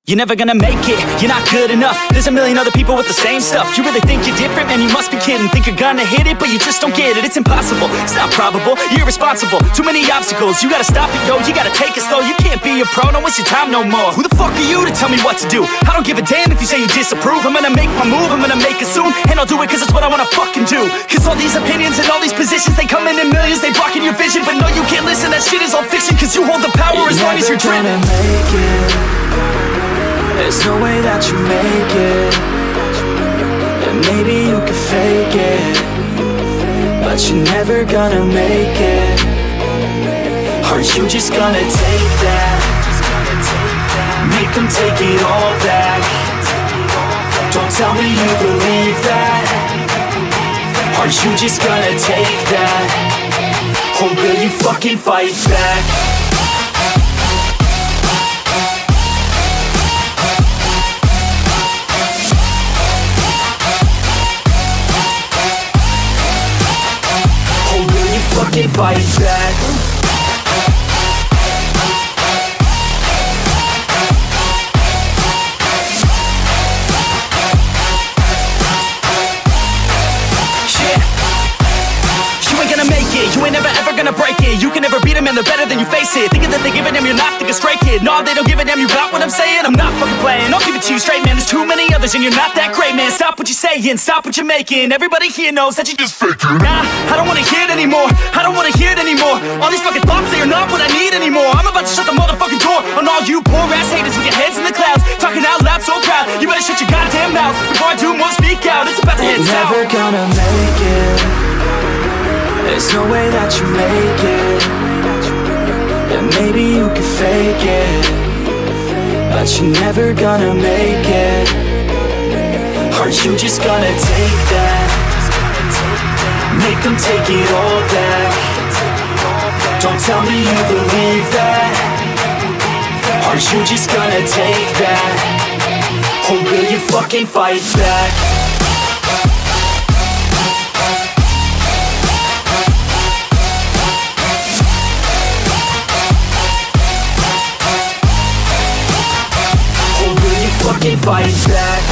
You're never gonna make it, you're not good enough. There's a million other people with the same stuff. You really think you're different? Man, you must be kidding. Think you're gonna hit it, but you just don't get it. It's impossible, it's not probable, you're irresponsible. Too many obstacles, you gotta stop it, yo. You gotta take it slow, you can't be a pro. Don't waste your time no more. Who the fuck are you to tell me what to do? I don't give a damn if you say you disapprove. I'm gonna make my move, I'm gonna make it soon. And I'll do it cause it's what I wanna fucking do. Cause all these opinions and all these positions, they come in millions, they blocking your vision. But no, you can't listen, that shit is all fiction. Cause you hold the power as long as you're dreaming. There's no way that you make it. And maybe you can fake it, but you're never gonna make it. Are you just gonna take that? Make them take it all back. Don't tell me you believe that. Are you just gonna take that? Or will you fucking fight back? Fucking fight back. You ain't never ever gonna break it. You can never beat them and they're better than you face it. Thinking that they give a damn, you're not, think a straight kid. No, they don't give a damn, you got what I'm saying? I'm not fucking playing, I'll give it to you straight, man. There's too many others and you're not that great, man. Stop what you're saying, stop what you're making. Everybody here knows that you just faking. Nah, I don't wanna hear it anymore, I don't wanna hear it anymore. All these fucking thoughts, they are not what I need anymore. I'm about to shut the motherfucking door on all you poor ass haters with your heads in the clouds, talking out loud so proud. You better shut your goddamn mouth before I do more speak out. It's about to head south. You're never gonna make it. There's no way that you make it. And maybe you can fake it, but you're never gonna make it. Are you just gonna take that? Make them take it all back. Don't tell me you believe that. Are you just gonna take that? Or will you fucking fight back? Fucking fight back.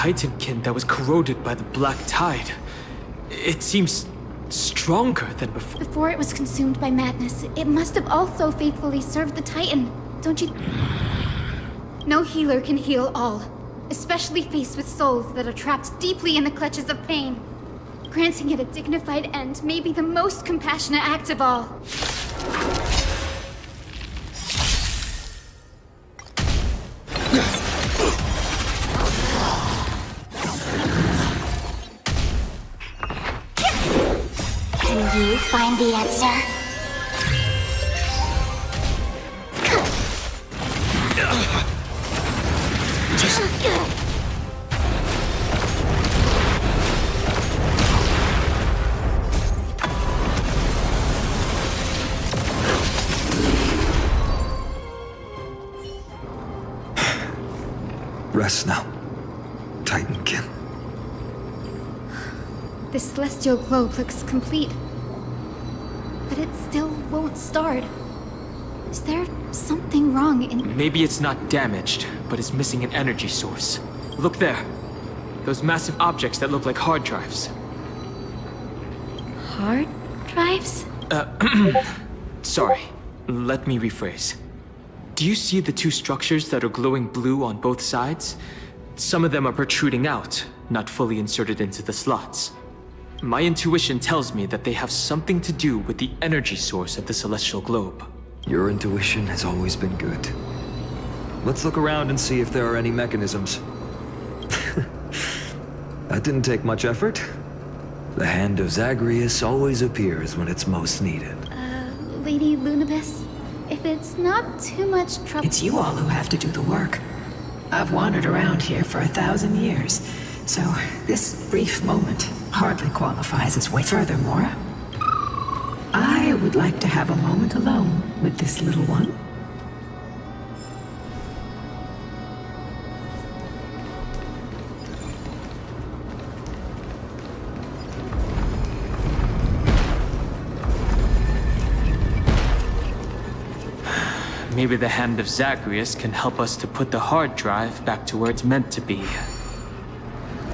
Titankin that was corroded by the black tide. It seems stronger than before. Before it was consumed by madness, it must have also faithfully served the Titan, don't you? No healer can heal all, especially faced with souls that are trapped deeply in the clutches of pain. Granting it a dignified end may be the most compassionate act of all. Can you find the answer? Rest now, Titankin. The celestial globe looks complete, but it still won't start. Is there something wrong in... Maybe it's not damaged, but it's missing an energy source. Look there. Those massive objects that look like hard drives. hard drives? Sorry, let me rephrase. Do you see the two structures that are glowing blue on both sides? Some of them are protruding out, not fully inserted into the slots. My intuition tells me that they have something to do with the energy source of the celestial globe. Your intuition has always been good. Let's look around and see if there are any mechanisms. That didn't take much effort. The hand of Zagreus always appears when it's most needed. Lady Lunabis, if it's not too much trouble... It's you all who have to do the work. I've wandered around here for 1,000 years, so this brief moment hardly qualifies as way. Furthermore, I would like to have a moment alone with this little one. Maybe the hand of Zagreus can help us to put the hard drive back to where it's meant to be.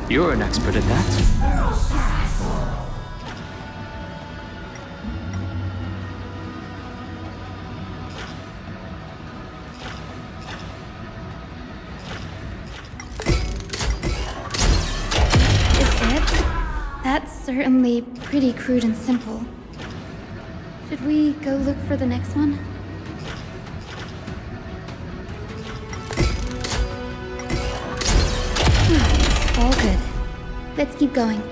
You're an expert at that. Is it? That's certainly pretty crude and simple. Should we go look for the next one? All good. Let's keep going.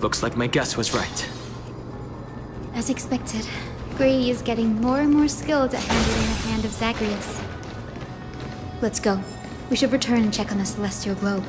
Looks like my guess was right. As expected, Gray is getting more and more skilled at handling the hand of Zagreus. Let's go. We should return and check on the celestial globe.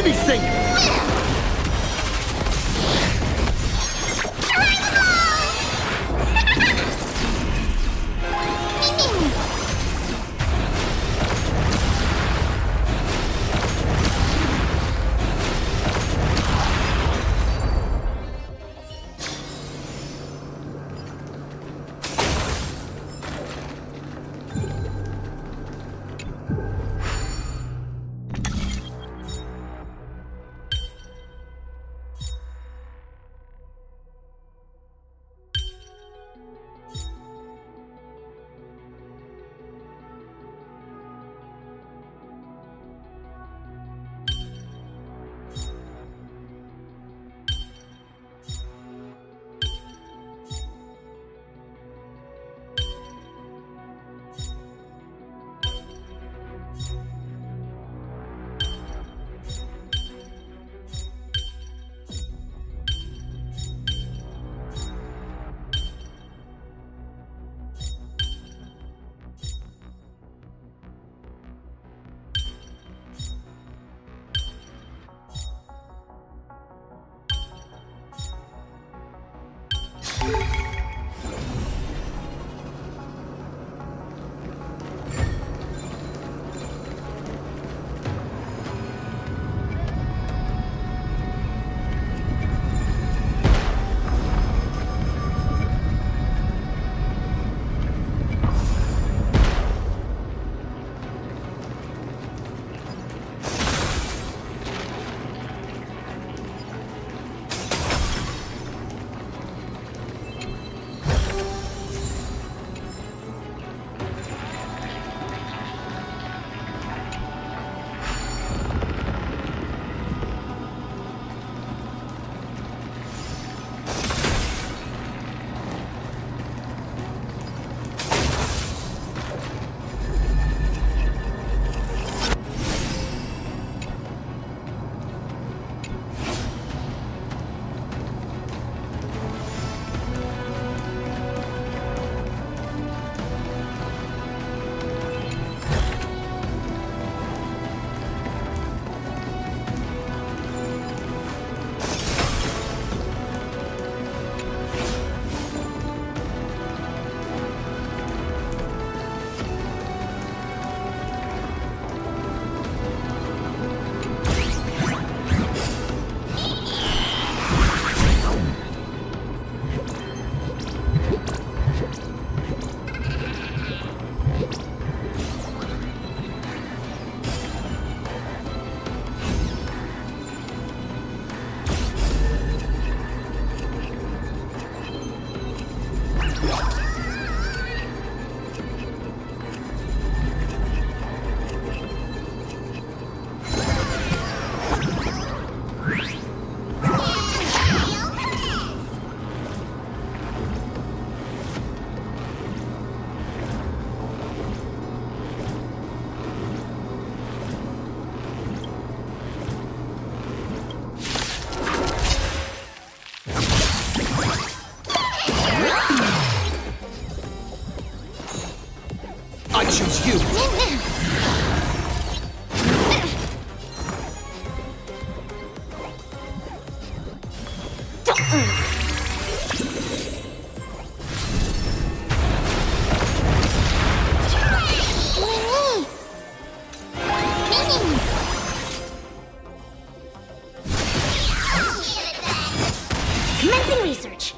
anything! I choose you! Commencing research.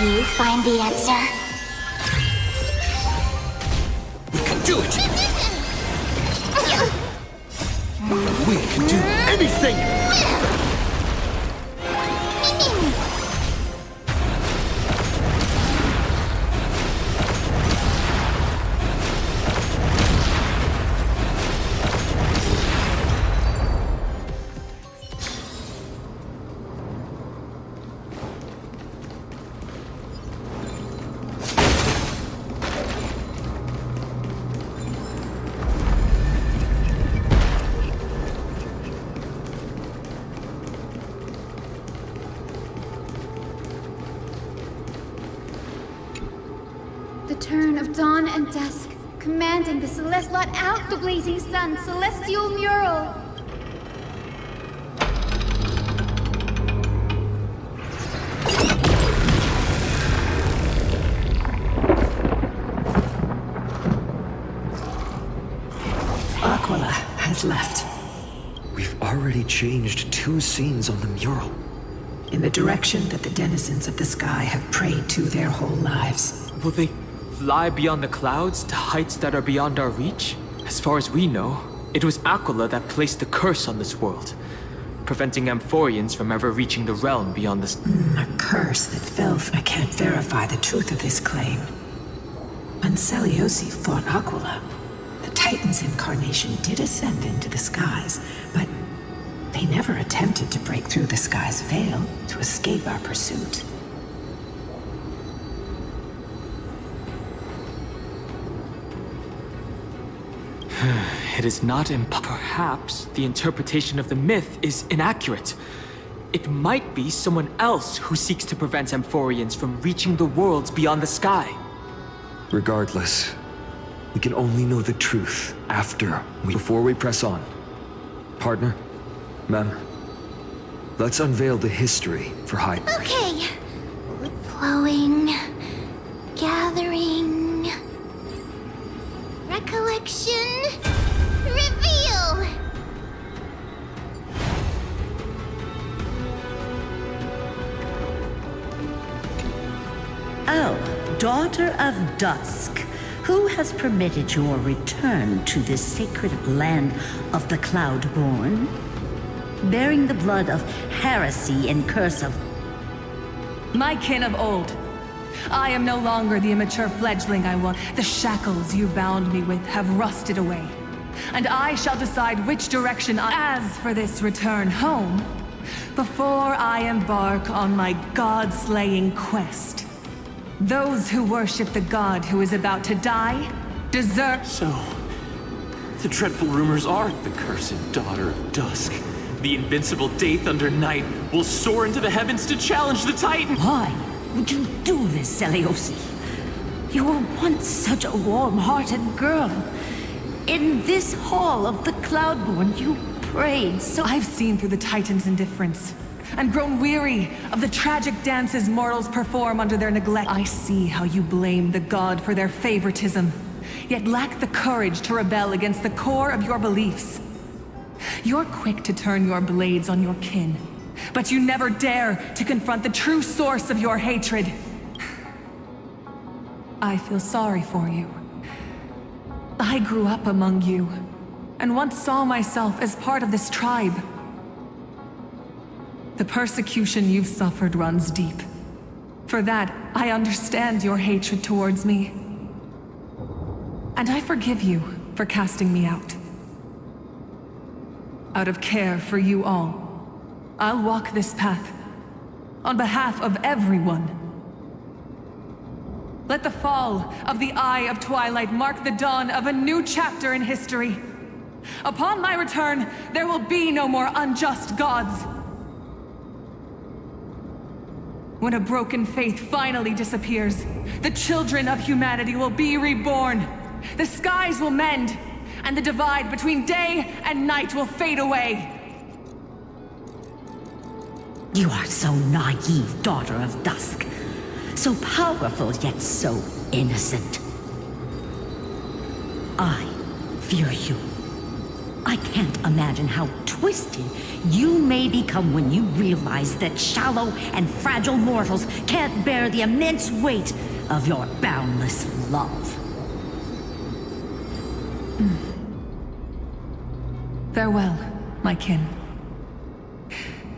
You find the answer. We can do it! We can do anything! The turn of dawn and dusk, commanding the celestial blot out the blazing sun, celestial mural. Aquila has left. We've already changed 2 scenes on the mural. In the direction that the denizens of the sky have prayed to their whole lives. Will they fly beyond the clouds to heights that are beyond our reach? As far as we know, it was Aquila that placed the curse on this world, preventing Amphorians from ever reaching the realm beyond the... A curse that fell. I can't verify the truth of this claim. When Seleuci fought Aquila, the Titan's incarnation did ascend into the skies, but they never attempted to break through the sky's veil to escape our pursuit. It is not perhaps the interpretation of the myth is inaccurate. It might be someone else who seeks to prevent Amphorians from reaching the worlds beyond the sky. Regardless, we can only know the truth before we press on. Partner, ma'am, let's unveil the history for Hyde. Okay. Flowing. Gathering. Recollection. Reveal! Oh, daughter of dusk, who has permitted your return to this sacred land of the Cloudborn? Bearing the blood of heresy and curse of... My kin of old. I am no longer the immature fledgling I was. The shackles you bound me with have rusted away, and I shall decide which direction As for this return home, before I embark on my god-slaying quest, those who worship the god who is about to die deserve... So, the dreadful rumors are the cursed daughter of dusk. The invincible Day Thunder Knight will soar into the heavens to challenge the Titan! Why would you do this, Seleuci? You were once such a warm-hearted girl. In this hall of the Cloudborn, you prayed so... I've seen through the Titan's indifference, and grown weary of the tragic dances mortals perform under their neglect. I see how you blame the god for their favoritism, yet lack the courage to rebel against the core of your beliefs. You're quick to turn your blades on your kin, but you never dare to confront the true source of your hatred. I feel sorry for you. I grew up among you, and once saw myself as part of this tribe. The persecution you've suffered runs deep. For that, I understand your hatred towards me. And I forgive you for casting me out. Out of care for you all, I'll walk this path on behalf of everyone. Let the fall of the Eye of Twilight mark the dawn of a new chapter in history. Upon my return, there will be no more unjust gods. When a broken faith finally disappears, the children of humanity will be reborn. The skies will mend, and the divide between day and night will fade away. You are so naive, daughter of dusk. So powerful, yet so innocent. I fear you. I can't imagine how twisted you may become when you realize that shallow and fragile mortals can't bear the immense weight of your boundless love. Farewell, my kin.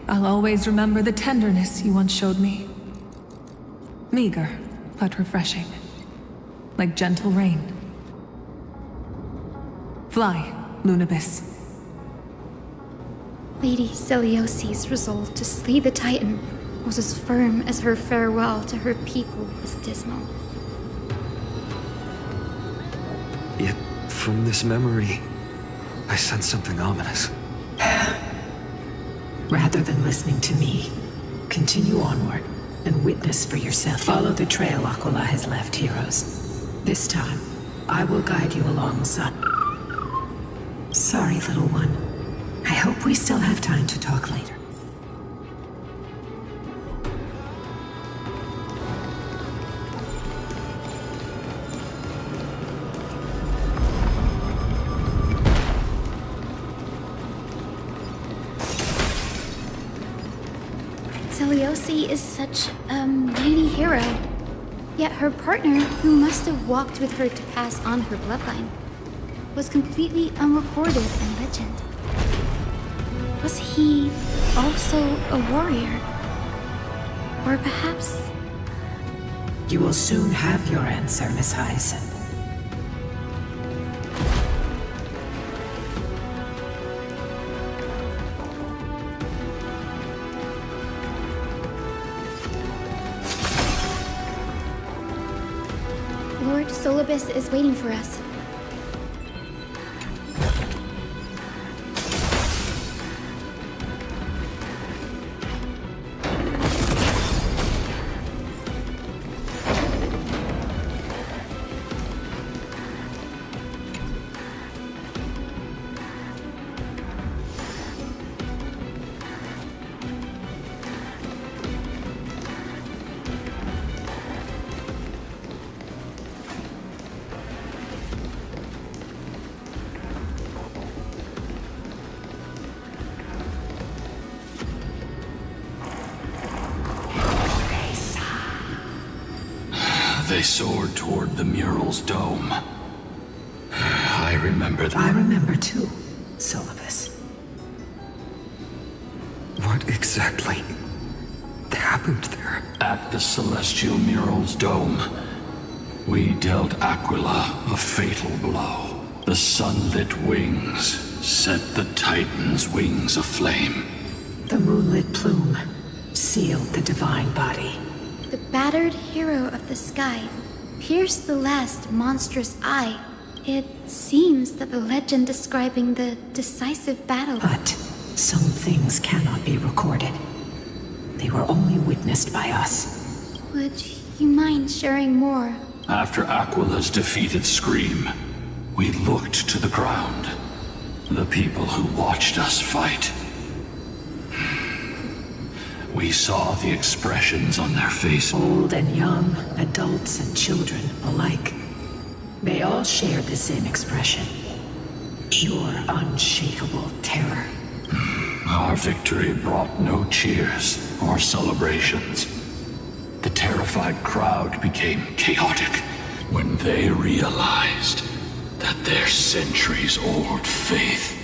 I'll always remember the tenderness you once showed me. Meager, but refreshing. Like gentle rain. Fly, Lunabis. Lady Celiosi's resolve to slay the Titan was as firm as her farewell to her people was dismal. Yet, from this memory, I sense something ominous. Rather than listening to me, continue onward and witness for yourself. Follow the trail Aquila has left, heroes. This time, I will guide you along, son. Sorry, little one. I hope we still have time to talk later. Celiosi is such a mighty hero. Yet her partner, who must have walked with her to pass on her bloodline, was completely unrecorded in legend. Was he also a warrior? Or perhaps... You will soon have your answer, Miss Hyacinth. Lord Solibus is waiting for us. They soared toward the mural's dome. I remember them. I remember too, Solibus. What exactly happened there? At the celestial mural's dome, we dealt Aquila a fatal blow. The sunlit wings set the Titan's wings aflame. The moonlit plume sealed the divine body. The battered hero of the sky pierced the last monstrous eye. It seems that the legend describing the decisive battle... But some things cannot be recorded. They were only witnessed by us. Would you mind sharing more? After Aquila's defeated scream, we looked to the ground. The people who watched us fight. We saw the expressions on their faces. Old and young, adults and children alike. They all shared the same expression. Pure, unshakable terror. Our victory brought no cheers or celebrations. The terrified crowd became chaotic when they realized that their centuries-old faith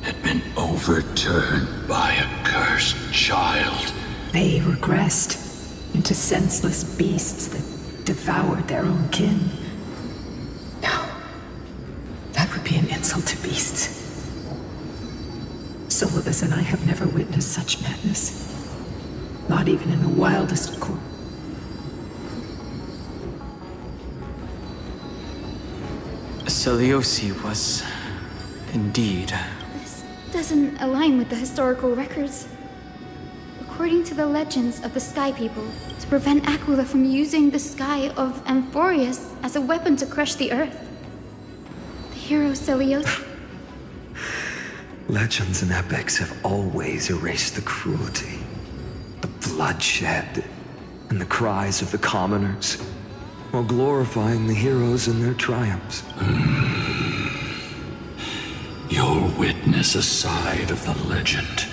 had been overturned by a cursed child. They regressed into senseless beasts that devoured their own kin. No, that would be an insult to beasts. Solibus and I have never witnessed such madness. Not even in the wildest court. Celiosi was indeed. This doesn't align with the historical records. According to the legends of the Sky People, to prevent Aquila from using the sky of Amphorius as a weapon to crush the earth, the hero Celiosi... Legends and epics have always erased the cruelty, the bloodshed, and the cries of the commoners, while glorifying the heroes and their triumphs. You'll witness a side of the legend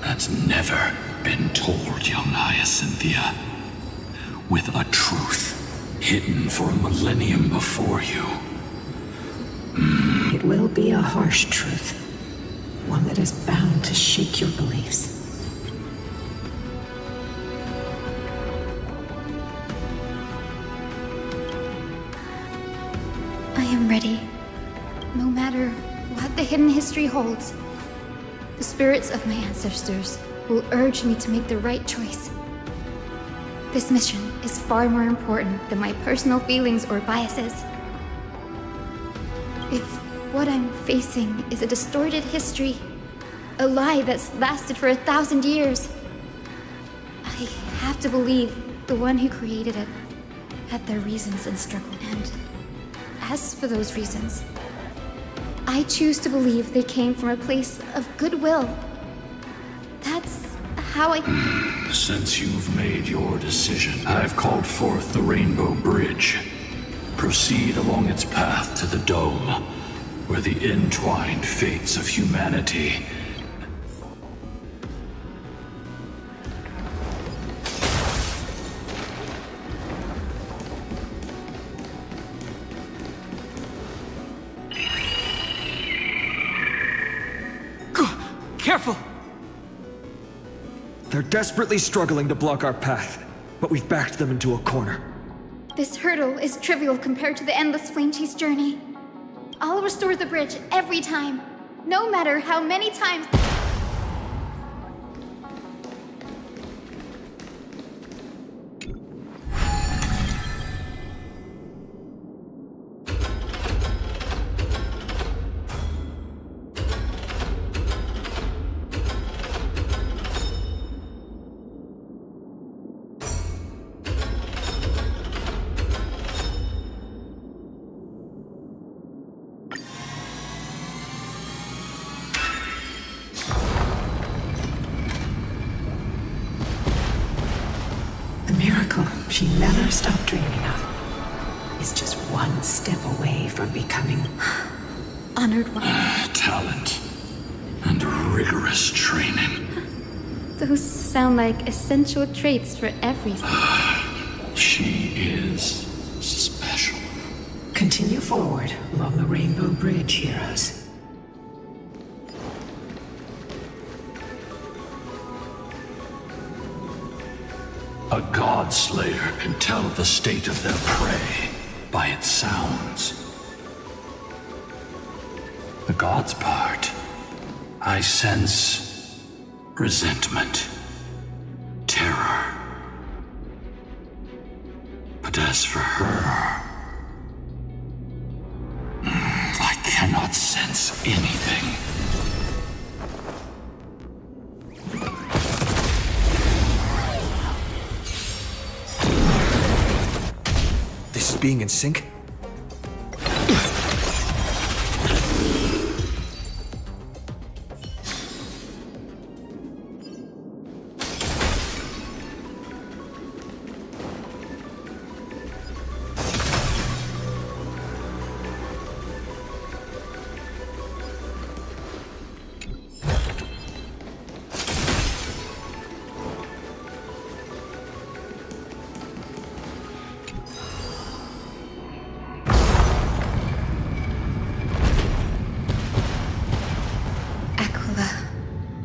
that's never been told, young Hyacinthia. With a truth hidden for a millennium before you. It will be a harsh truth. One that is bound to shake your beliefs. I am ready. No matter what the hidden history holds, the spirits of my ancestors will urge me to make the right choice. This mission is far more important than my personal feelings or biases. If what I'm facing is a distorted history, a lie that's lasted for 1,000 years, I have to believe the one who created it had their reasons and struggle. And as for those reasons, I choose to believe they came from a place of goodwill. That's how I... Since you've made your decision, I've called forth the Rainbow Bridge. Proceed along its path to the Dome, where the entwined fates of humanity... Careful! They're desperately struggling to block our path, but we've backed them into a corner. This hurdle is trivial compared to the endless flame chase journey. I'll restore the bridge every time, no matter how many times... She never stopped dreaming of is just one step away from becoming honored one. Talent and rigorous training. Those sound like essential traits for every... She is special. Continue forward along the Rainbow Bridge, heroes. A god slayer can tell the state of their prey by its sounds. The god's part, I sense resentment, terror. But as for her, I cannot sense anything. This is being in sync?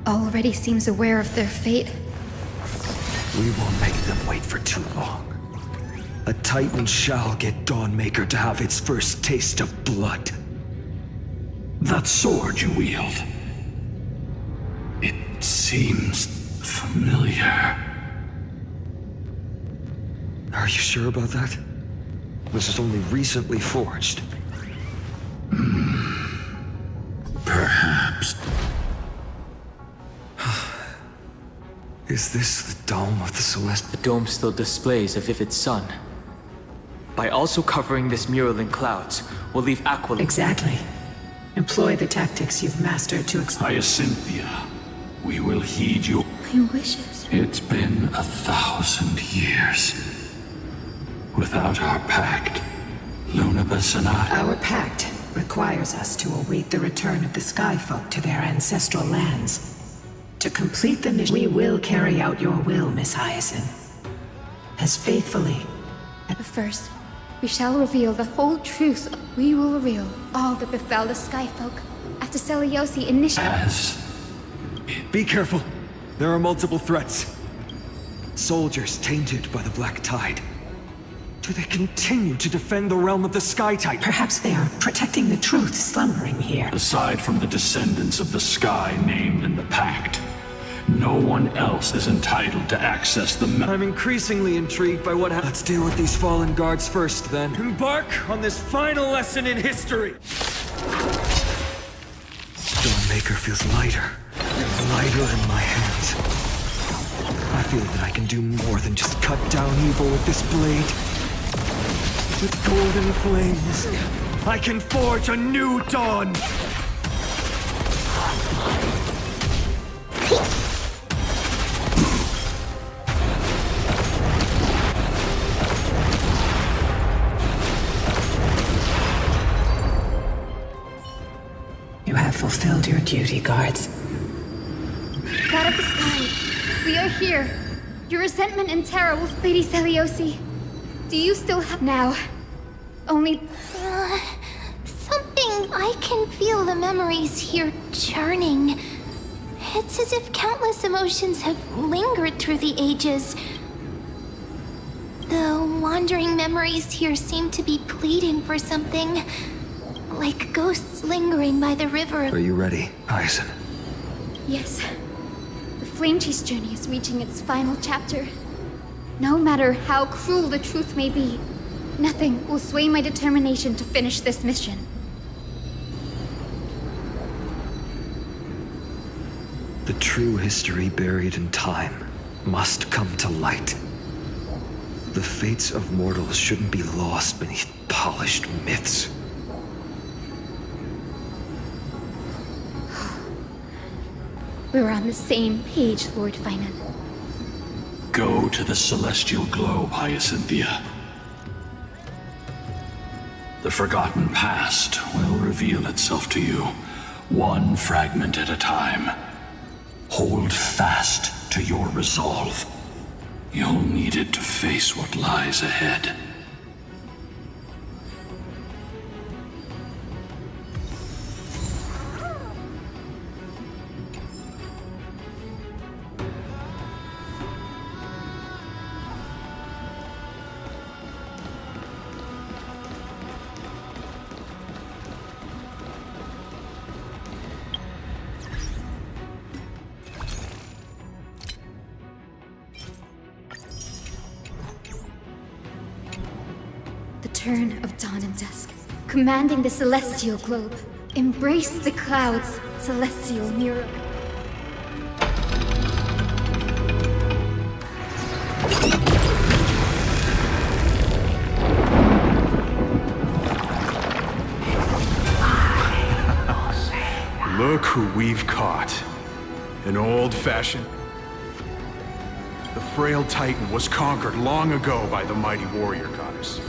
Already seems aware of their fate. We won't make them wait for too long. A Titan shall get Dawnmaker to have its first taste of blood. That sword you wield, it seems familiar. Are you sure about that? This is only recently forged. Perhaps. Is this the Dome of the Celestial? The dome still displays a vivid sun. By also covering this mural in clouds, we'll leave Aquila... Exactly. Employ the tactics you've mastered to Hyacinthia, we will heed your... My wishes. It's been 1,000 years. Without our pact, Lunabus and I... Our pact requires us to await the return of the Skyfolk to their ancestral lands. To complete the mission, we will carry out your will, Miss Hyacinth. As faithfully. But first, we shall reveal the whole truth. We will reveal all that befell the Skyfolk after Seliosi initiated. Be careful. There are multiple threats. Soldiers tainted by the Black Tide. Do they continue to defend the realm of the Sky Titan? Perhaps they are protecting the truth slumbering here. Aside from the descendants of the sky named in the pact, no one else is entitled to access the I'm increasingly intrigued by what Let's deal with these fallen guards first, then. Embark on this final lesson in history! Stormmaker feels lighter. Lighter in my hands. I feel that I can do more than just cut down evil with this blade. With golden flames, I can forge a new dawn! You have fulfilled your duty, guards. God of the Sky, we are here. Your resentment and terror will... Lady Seliosi, do you still have... Now, only... Something... I can feel the memories here churning. It's as if countless emotions have lingered through the ages. The wandering memories here seem to be pleading for something. Like ghosts lingering by the river. Are you ready, Hyacinth? Yes. The Flame Chase journey is reaching its final chapter. No matter how cruel the truth may be, nothing will sway my determination to finish this mission. The true history buried in time must come to light. The fates of mortals shouldn't be lost beneath polished myths. We're on the same page, Lord Finan. Go to the celestial globe, Hyacinthia. The forgotten past will reveal itself to you, one fragment at a time. Hold fast to your resolve. You'll need it to face what lies ahead. Turn of dawn and dusk, commanding the celestial globe. Embrace the clouds, celestial mirror. Look who we've caught. An old-fashioned... The frail Titan was conquered long ago by the mighty warrior goddess.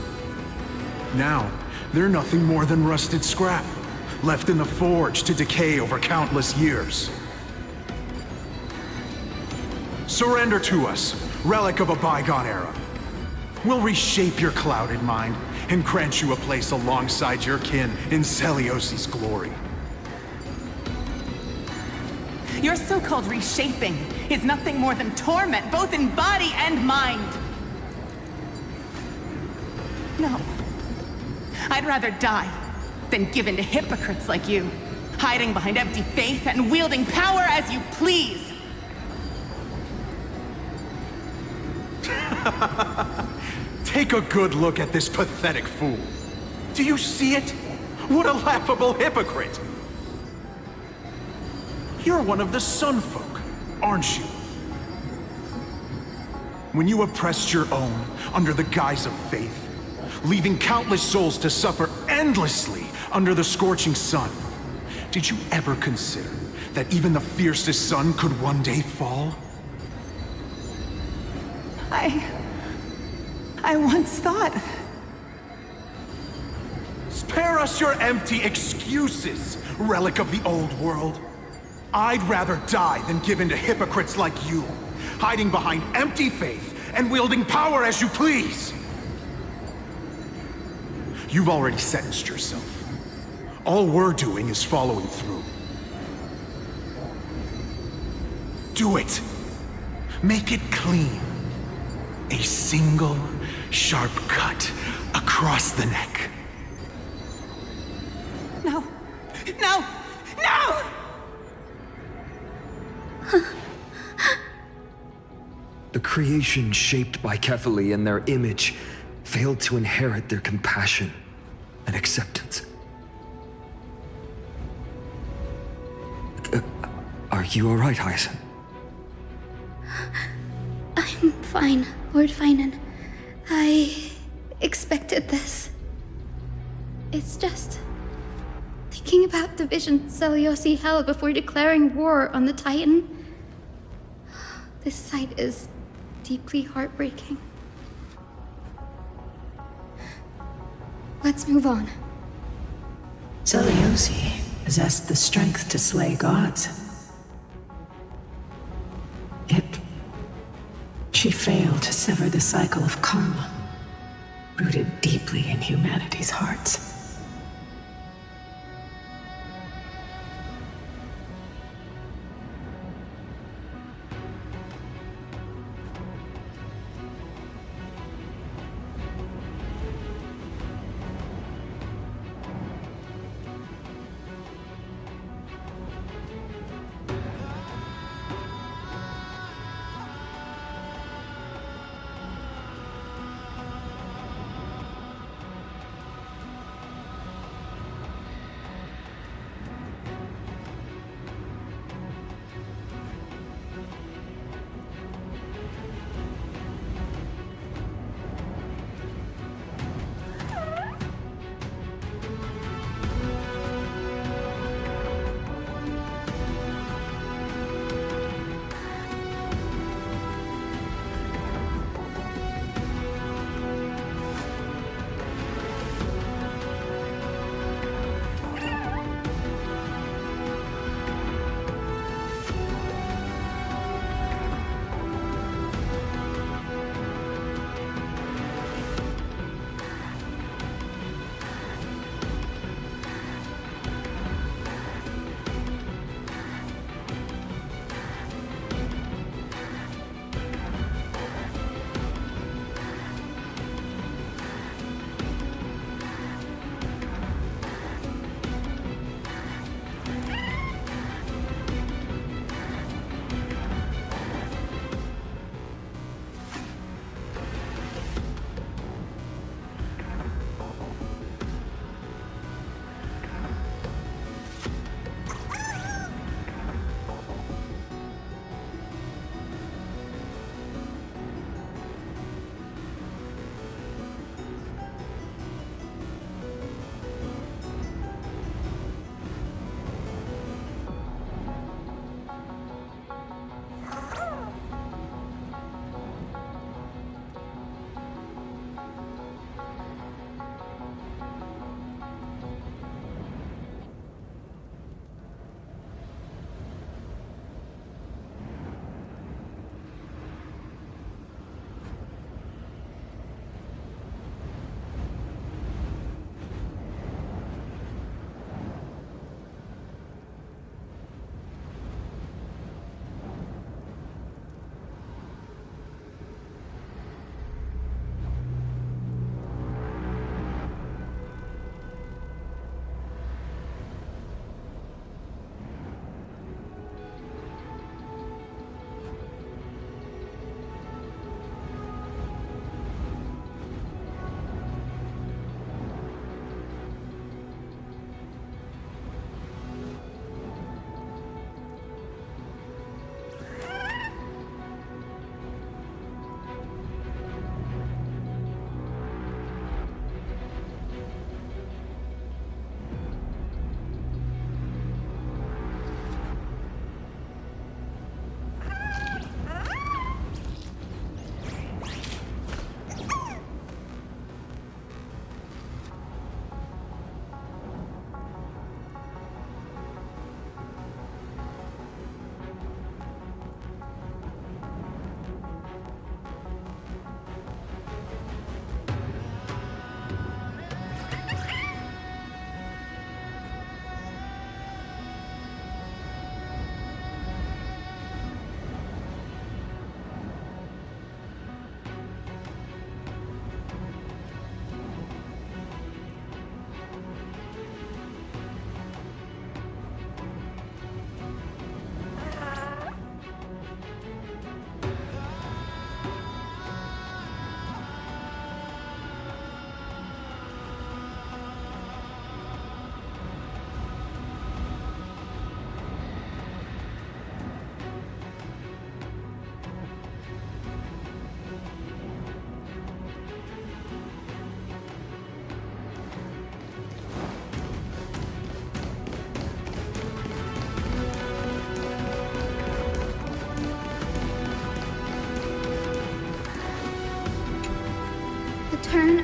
Now, they're nothing more than rusted scrap, left in the forge to decay over countless years. Surrender to us, relic of a bygone era. We'll reshape your clouded mind and grant you a place alongside your kin in Celiosi's glory. Your so-called reshaping is nothing more than torment, both in body and mind. No. I'd rather die than give in to hypocrites like you, hiding behind empty faith and wielding power as you please. Take a good look at this pathetic fool. Do you see it? What a laughable hypocrite! You're one of the Sun Folk, aren't you? When you oppressed your own under the guise of faith, leaving countless souls to suffer endlessly under the scorching sun, did you ever consider that even the fiercest sun could one day fall? I once thought... Spare us your empty excuses, relic of the old world. I'd rather die than give in to hypocrites like you, hiding behind empty faith and wielding power as you please. You've already sentenced yourself. All we're doing is following through. Do it. Make it clean. A single, sharp cut across the neck. No! No! No! The creation shaped by Kefali and their image failed to inherit their compassion and acceptance. Are you alright, Hyacin? I'm fine, Lord Finan. I expected this. It's just thinking about the vision Seliosi held before declaring war on the Titan. This sight is deeply heartbreaking. Let's move on. Seliosi possessed the strength to slay gods. Yet, she failed to sever the cycle of karma, rooted deeply in humanity's hearts.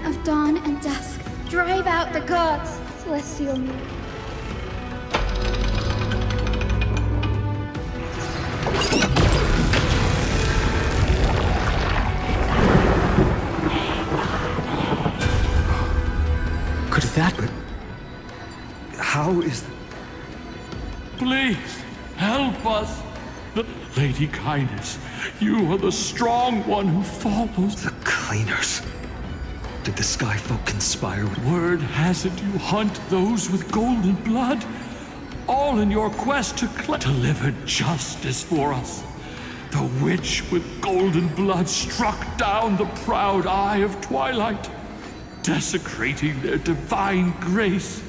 of dawn and dusk, drive out the gods, celestial mirror. Could that be? How is... Please, help us. Lady Kindness, you are the strong one who follows. The cleaners. Did the Skyfolk conspire with... Word has it you hunt those with golden blood, all in your quest to deliver justice for us. The witch with golden blood struck down the proud eye of twilight, desecrating their divine grace.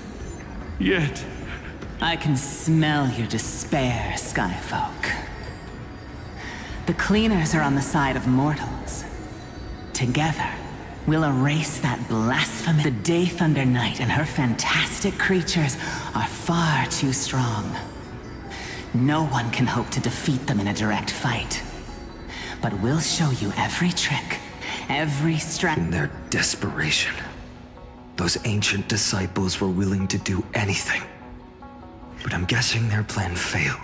Yet... I can smell your despair, Skyfolk. The cleaners are on the side of mortals. Together, we'll erase that blasphemy. The Day Thunder Knight and her fantastic creatures are far too strong. No one can hope to defeat them in a direct fight. But we'll show you every trick, every In their desperation, those ancient disciples were willing to do anything. But I'm guessing their plan failed.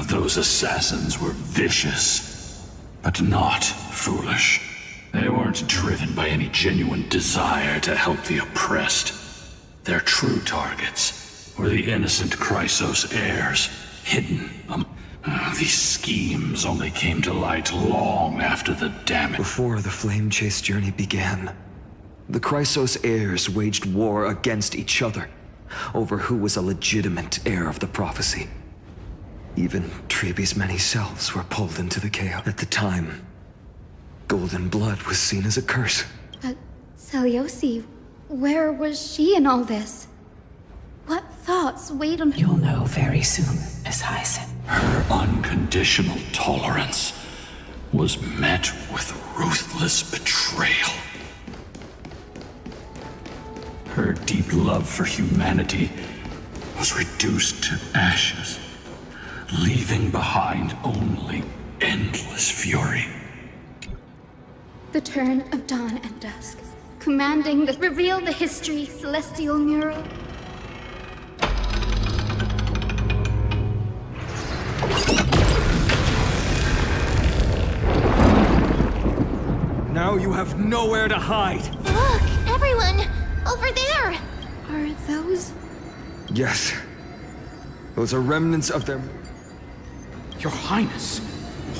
Those assassins were vicious, but not foolish. They weren't driven by any genuine desire to help the oppressed. Their true targets were the innocent Chrysos heirs, hidden. These schemes only came to light long after the damage. Before the Flame Chase journey began, the Chrysos heirs waged war against each other over who was a legitimate heir of the prophecy. Even Trebi's many selves were pulled into the chaos. At the time, golden blood was seen as a curse. But Seliosi, where was she in all this? What thoughts weighed on her? You'll know very soon, Miss Hyson. Her unconditional tolerance was met with ruthless betrayal. Her deep love for humanity was reduced to ashes, leaving behind only endless fury. The turn of dawn and dusk, commanding the reveal the history, celestial mural. Now you have nowhere to hide! Look, everyone! Over there! Are those... Yes. Those are remnants of their... Your Highness,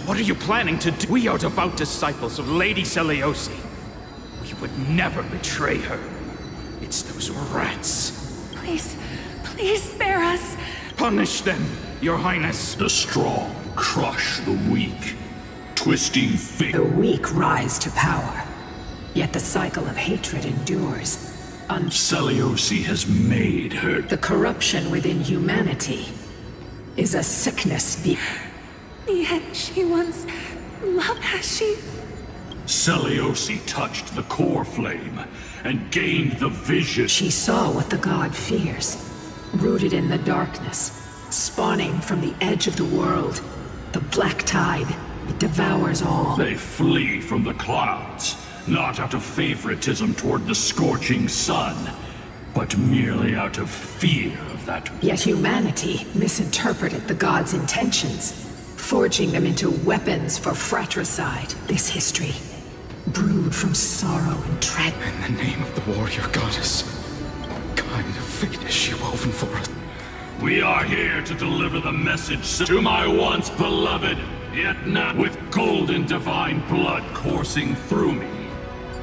what are you planning to do? We are devout disciples of Lady Seliosi. We would never betray her. It's those rats. Please, please spare us. Punish them, Your Highness. The strong crush the weak, twisting fate. The weak rise to power, yet the cycle of hatred endures. Seliosi has made her... The corruption within humanity is a sickness Yet she once loved, has she? Seliosi touched the core flame and gained the vision. She saw what the god fears, rooted in the darkness, spawning from the edge of the world. The black tide, it devours all. They flee from the clouds, not out of favoritism toward the scorching sun, but merely out of fear of that. Yet humanity misinterpreted the god's intentions, forging them into weapons for fratricide. This history, brewed from sorrow and tragedy. In the name of the warrior goddess, what kind of fate is she woven for us? We are here to deliver the message to my once beloved, yet not with golden divine blood coursing through me.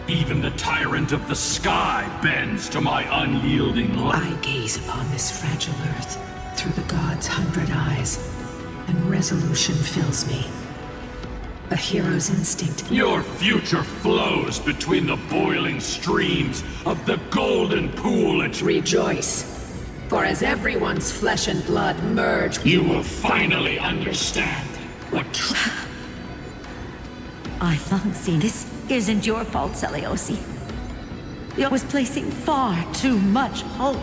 Even the tyrant of the sky bends to my unyielding light. I gaze upon this fragile earth through the god's 100 eyes, and resolution fills me. A hero's instinct. Your future flows between the boiling streams of the golden pool and... Rejoice, for as everyone's flesh and blood merge, you will finally understand what... I've long seen this isn't your fault, Seliosi. I was placing far too much hope.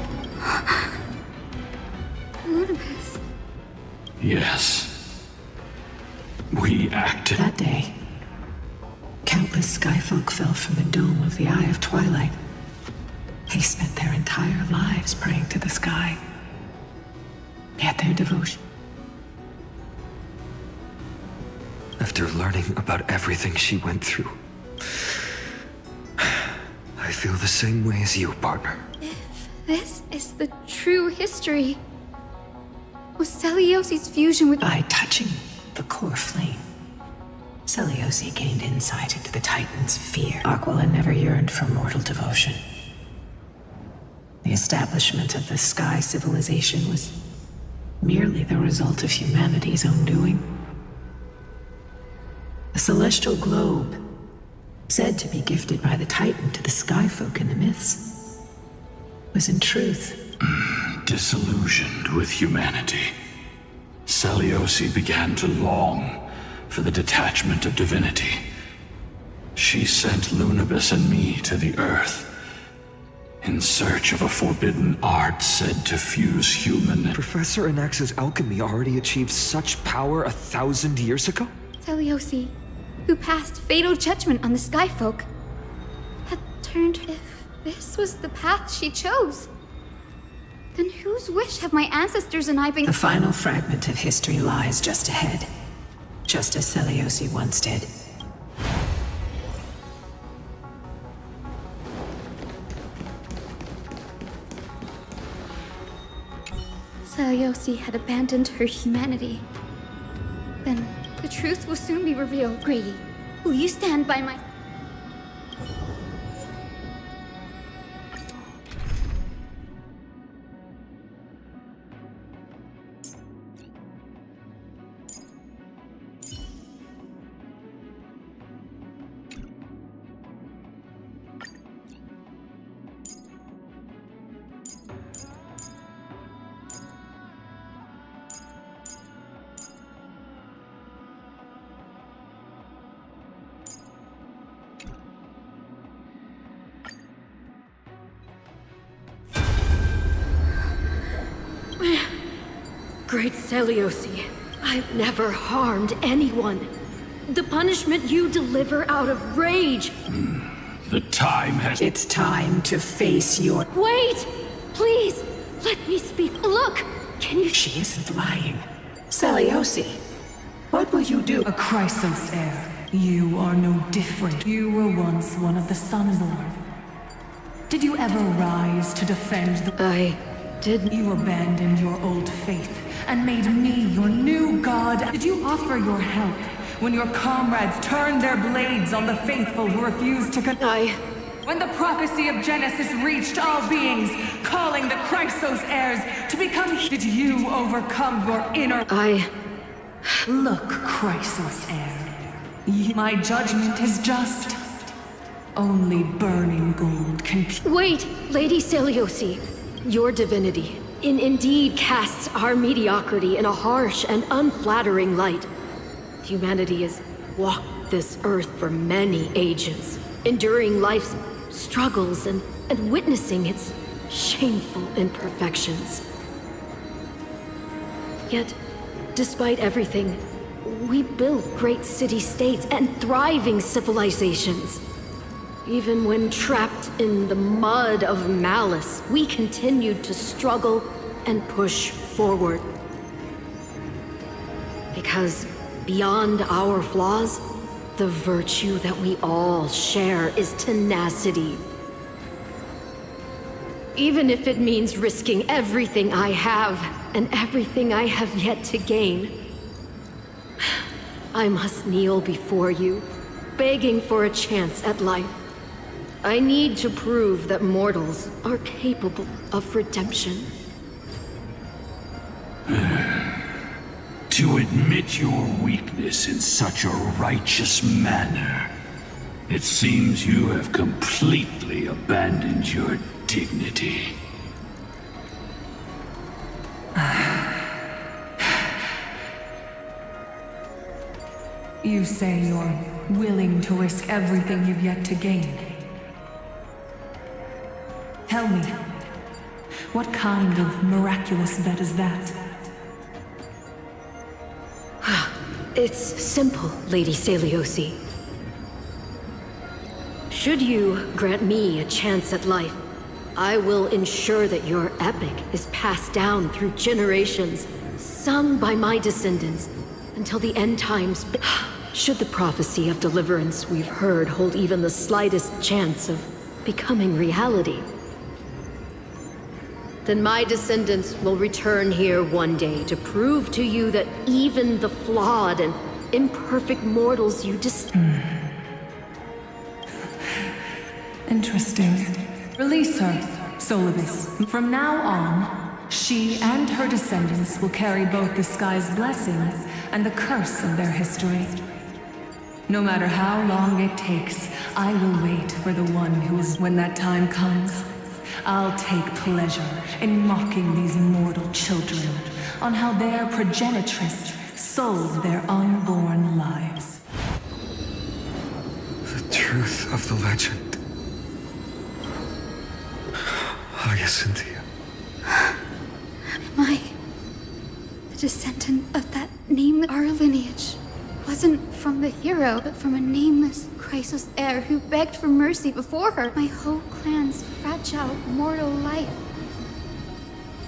Ludicrous. Yes. We acted... That day, Countless skyfolk fell from the dome of the Eye of Twilight. They spent their entire lives praying to the sky. Yet their devotion... After learning about everything she went through, I feel the same way as you, partner. If this is the true history, was Celiosi's fusion with... By touching the core flame, Celiosi gained insight into the Titan's fear. Aquila never yearned for mortal devotion. The establishment of the Sky civilization was merely the result of humanity's own doing. The celestial globe, said to be gifted by the Titan to the Skyfolk in the myths, was in truth... Disillusioned with humanity, Celiosi began to long for the detachment of divinity. She sent Lunabis and me to the Earth in search of a forbidden art said to fuse human... Professor Anax's alchemy already achieved such power 1,000 years ago? Celiosi, who passed fatal judgment on the Skyfolk, had turned... If this was the path she chose, then whose wish have my ancestors and I been... The final fragment of history lies just ahead, just as Celiosi once did. Celiosi had abandoned her humanity. Then the truth will soon be revealed. Grady, will you stand by my... Great Celiosi, I've never harmed anyone. The punishment you deliver out of rage. The time has... It's time to face your... Wait! Please, let me speak. Look! Can you... She isn't lying. Celiosi, what will you do? A Chrysos heir. You are no different. You were once one of the Sunborn. Did you ever rise to defend the... I did. You abandoned your old faith and made me your new god. Did you offer your help when your comrades turned their blades on the faithful who refused to When the prophecy of Genesis reached all beings, calling the Chrysos heirs to become... Did you overcome your inner... Look, Chrysos heir. My judgment is just. Only burning gold can... Wait, Lady Celiosi. Your divinity indeed casts our mediocrity in a harsh and unflattering light. Humanity has walked this earth for many ages, enduring life's struggles and witnessing its shameful imperfections. Yet, despite everything, we built great city-states and thriving civilizations. Even when trapped in the mud of malice, we continued to struggle and push forward. Because beyond our flaws, the virtue that we all share is tenacity. Even if it means risking everything I have and everything I have yet to gain, I must kneel before you, begging for a chance at life. I need to prove that mortals are capable of redemption. To admit your weakness in such a righteous manner, it seems you have completely abandoned your dignity. You say you're willing to risk everything you've yet to gain. Tell me, what kind of miraculous bet is that? It's simple, Lady Celiosi. Should you grant me a chance at life, I will ensure that your epic is passed down through generations, sung by my descendants, until the end times. Should the prophecy of deliverance we've heard hold even the slightest chance of becoming reality, then my descendants will return here one day to prove to you that even the flawed and imperfect mortals you Interesting. Release her, Solibus. From now on, she and her descendants will carry both the sky's blessings and the curse of their history. No matter how long it takes, I will wait for the one who is when that time comes. I'll take pleasure in mocking these mortal children on how their progenitress sold their unborn lives. The truth of the legend. Hyacinthia. Am I the descendant of that name? Our lineage wasn't from the hero, but from a nameless Chrysos heir who begged for mercy before her. My whole clan's fragile mortal life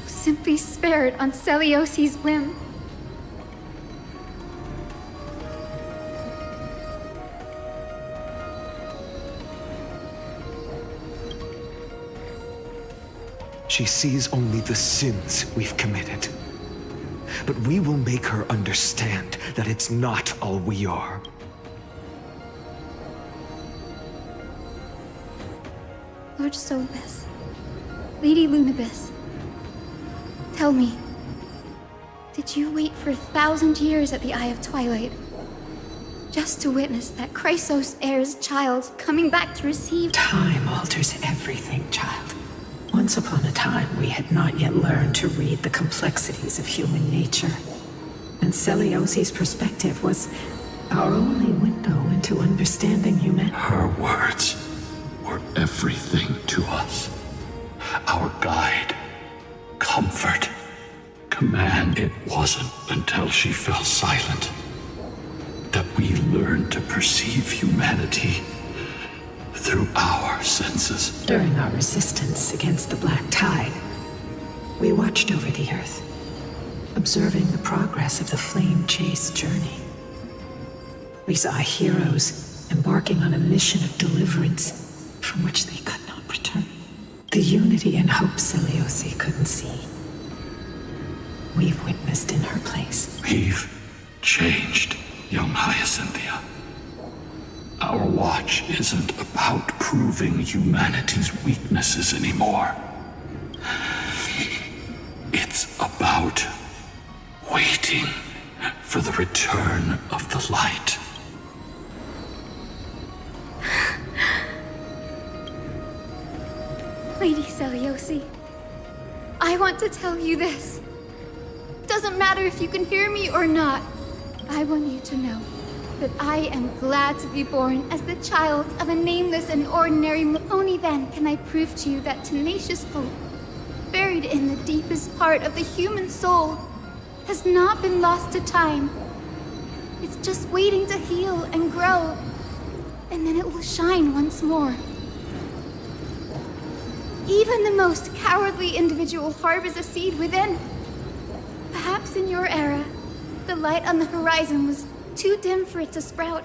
was simply spared on Celiosi's whim. She sees only the sins we've committed. But we will make her understand that it's not all we are. Lord Solibus, Lady Lunibus, tell me, did you wait for 1,000 years at the Eye of Twilight just to witness that Chrysos heir's child coming back to receive— Time alters everything, child. Once upon a time, we had not yet learned to read the complexities of human nature. And Celiosi's perspective was our only window into understanding humanity. Her words were everything to us. Our guide, comfort, command. It wasn't until she fell silent that we learned to perceive humanity through our senses. During our resistance against the Black Tide, we watched over the Earth, observing the progress of the Flame Chase journey. We saw heroes embarking on a mission of deliverance from which they could not return. The unity and hope Celiosi couldn't see, we've witnessed in her place. We've changed, young Hyacinthia. Our watch isn't about proving humanity's weaknesses anymore. It's about waiting for the return of the light. Lady Celiosi, I want to tell you this. Doesn't matter if you can hear me or not. I want you to know that I am glad to be born as the child of a nameless and ordinary. Only then can I prove to you that tenacious hope, buried in the deepest part of the human soul, has not been lost to time. It's just waiting to heal and grow, and then it will shine once more. Even the most cowardly individual harbors a seed within. Perhaps in your era, the light on the horizon was too dim for it to sprout.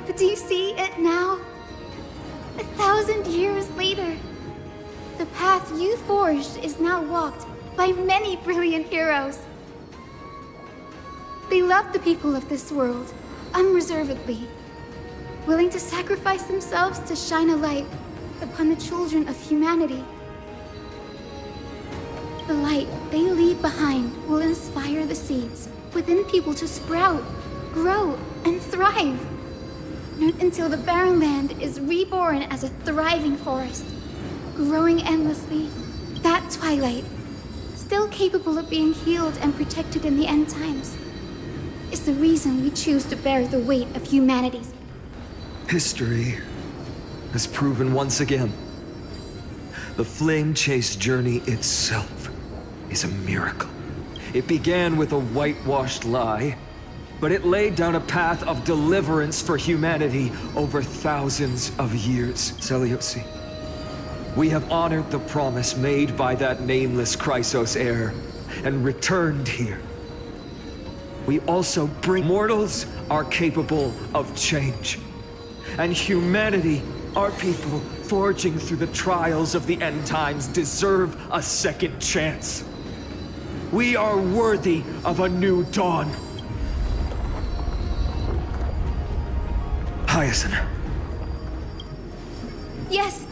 But do you see it now? 1,000 years later, the path you forged is now walked by many brilliant heroes. They love the people of this world unreservedly, willing to sacrifice themselves to shine a light upon the children of humanity. The light they leave behind will inspire the seeds within people to sprout, grow, and thrive. Not until the barren land is reborn as a thriving forest, growing endlessly. That twilight, still capable of being healed and protected in the end times, is the reason we choose to bear the weight of humanity's. History has proven once again, the Flame Chase journey itself is a miracle. It began with a whitewashed lie, but it laid down a path of deliverance for humanity over thousands of years. Seleuci, we have honored the promise made by that nameless Chrysos heir and returned here. We also bring mortals are capable of change. And humanity, our people, forging through the trials of the end times, deserve a second chance. We are worthy of a new dawn. Hyacinth. Yes!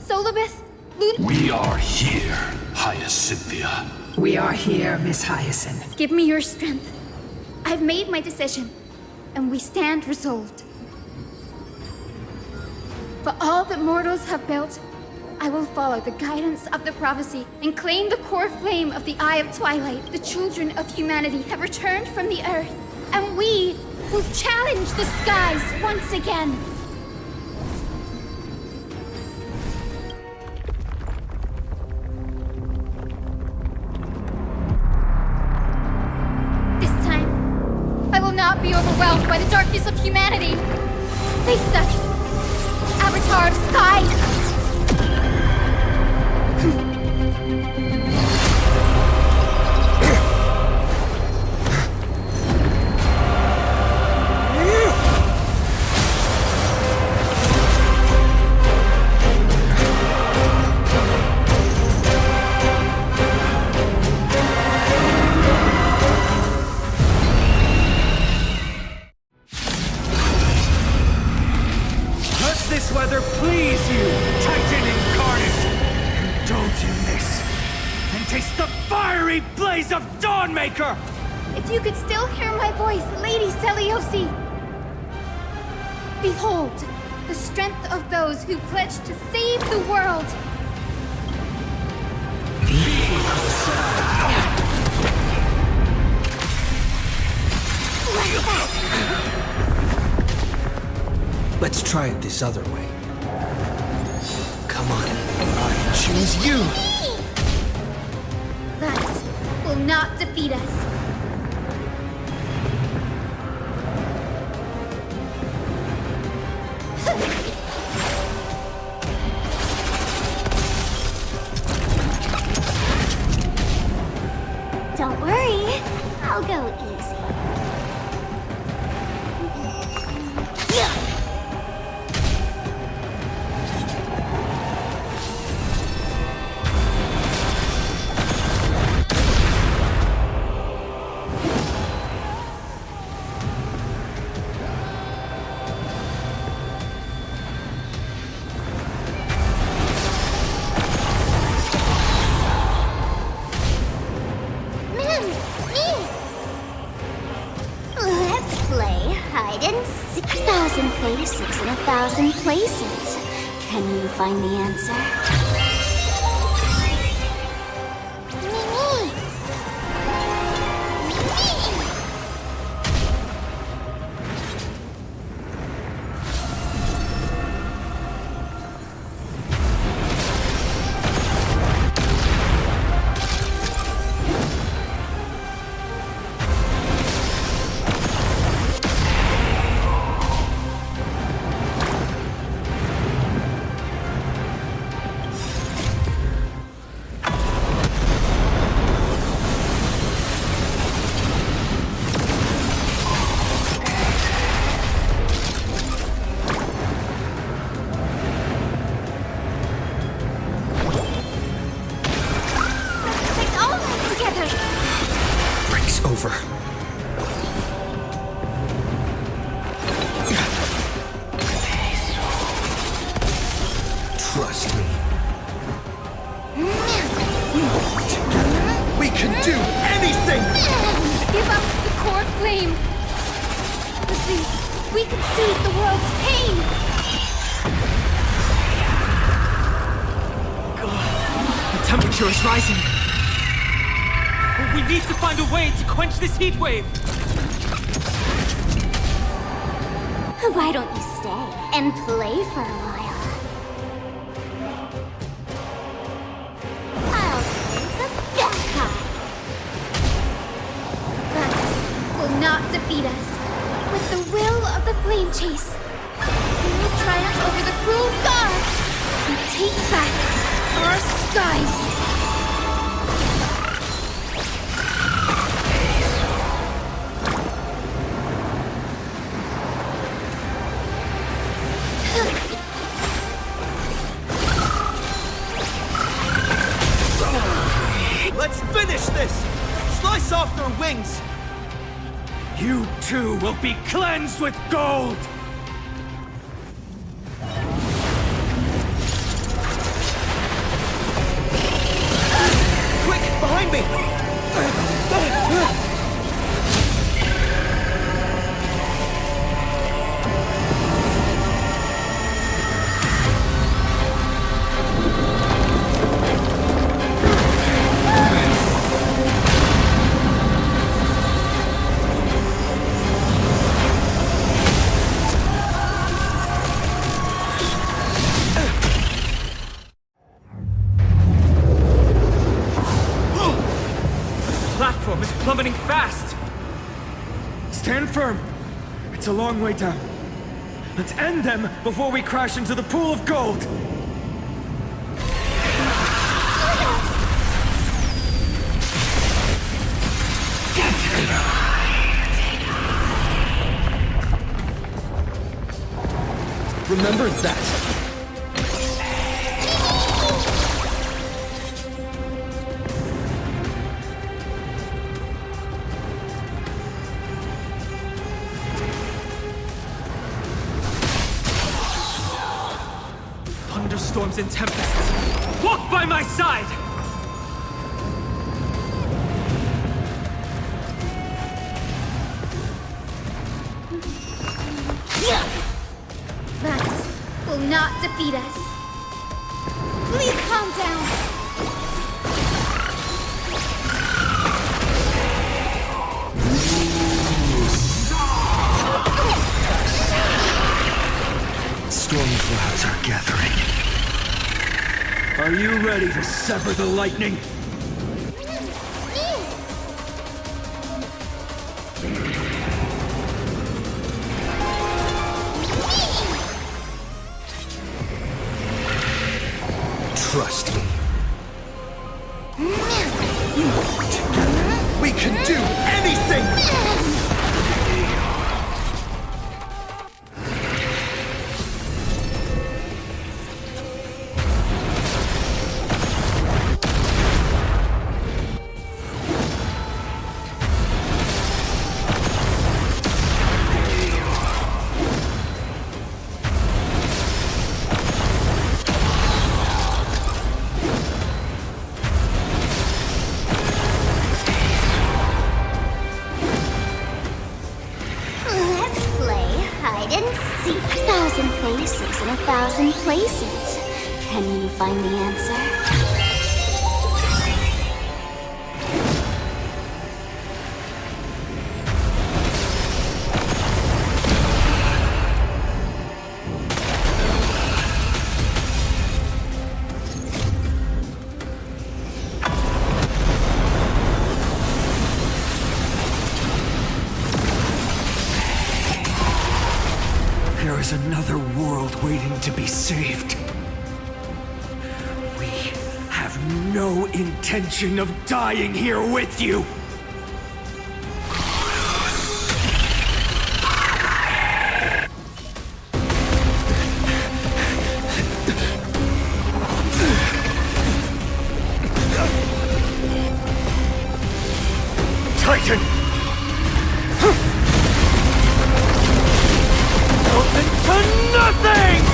Solibus? Luna? We are here, Hyacinthia. We are here, Miss Hyacinth. Give me your strength. I've made my decision, and we stand resolved. For all that mortals have built, I will follow the guidance of the prophecy and claim the core flame of the Eye of Twilight. The children of humanity have returned from the earth, and we will challenge the skies once again. This time, I will not be overwhelmed by the darkness of humanity. Face us, Avatar of Sky! Does this weather please you, Titan incarnate? Indulge in this, and taste the fiery blaze of Dawnmaker! If you could still hear my voice, Lady Seleuci! Behold, the strength of those who pledge to save the world! Let's try it this other way. Come on, I choose you! That will not defeat us. Don't worry, I'll go easy. Let's play hide and seek. 1,000 faces in 1,000 places. Can you find the answer? Break's over. Trust me. We can do anything! Give us the core flame! With this, we can soothe the world's pain! The temperature is rising. We need to find a way to quench this heat wave. Why don't you stay and play for a while? I'll do the back high. That will will not defeat us. With the will of the Flame Chase, we will triumph over the cruel gods and take back our skies. Let's finish this! Slice off their wings! You too will be cleansed with gold! Quick, behind me! Platform is plummeting fast! Stand firm! It's a long way down. Let's end them before we crash into the pool of gold! Remember that! Thunderstorms and tempests! Walk by my side! That will not defeat us. Please calm down. Storm clouds are gathering. Are you ready to sever the lightning? Trust me. Together, we can do anything! Let's play hide and seek. 1,000 faces in 1,000 places. Can you find the answer? There is another world waiting to be saved. We have no intention of dying here with you. Titan! To nothing!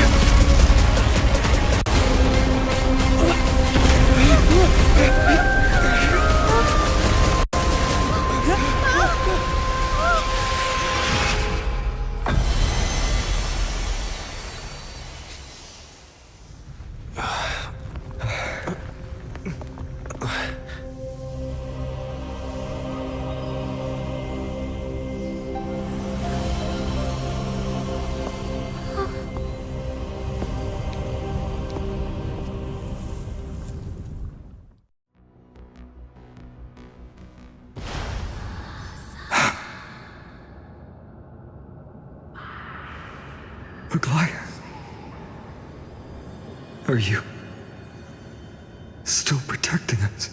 Aglaya? Are you still protecting us?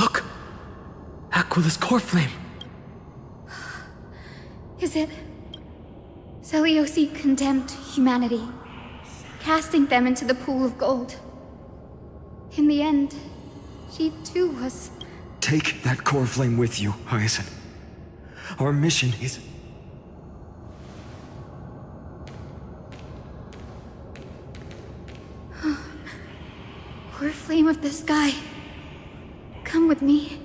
Look! Aquila's core flame! Is it? Seliosi condemned humanity, casting them into the pool of gold. In the end, she too was... Take that core flame with you, Hyacinth. Our mission is... Core flame of the sky. Come with me.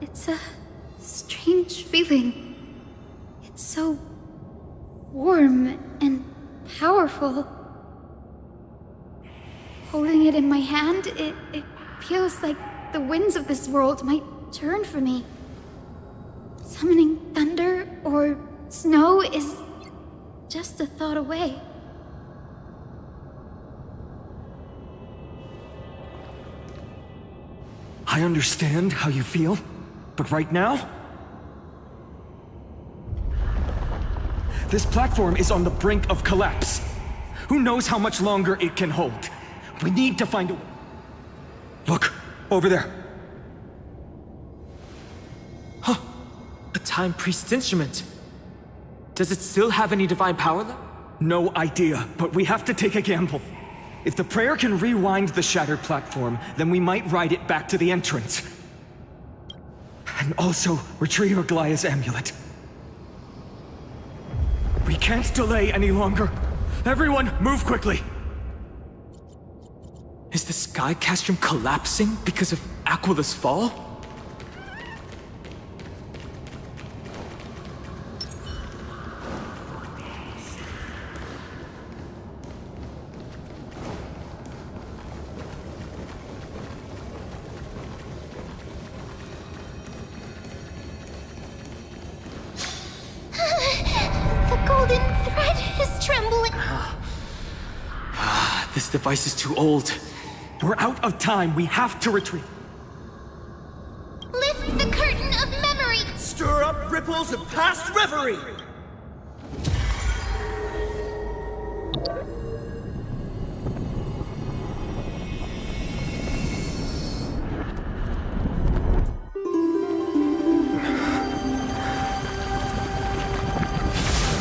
It's a strange feeling. It's so warm and powerful. Holding it in my hand, it feels like the winds of this world might turn for me. Summoning thunder or snow is just a thought away. I understand how you feel, but right now... this platform is on the brink of collapse. Who knows how much longer it can hold? We need to find a... Look, over there. Huh. A Time Priest's instrument. Does it still have any divine power left? No idea, but we have to take a gamble. If the prayer can rewind the shattered platform, then we might ride it back to the entrance. And also retrieve Aglaya's amulet. We can't delay any longer. Everyone, move quickly! Is the sky castrum collapsing because of Aquila's fall? The golden thread is trembling. This device is too old. We're out of time. We have to retreat. Lift the curtain of memory. Stir up ripples of past reverie.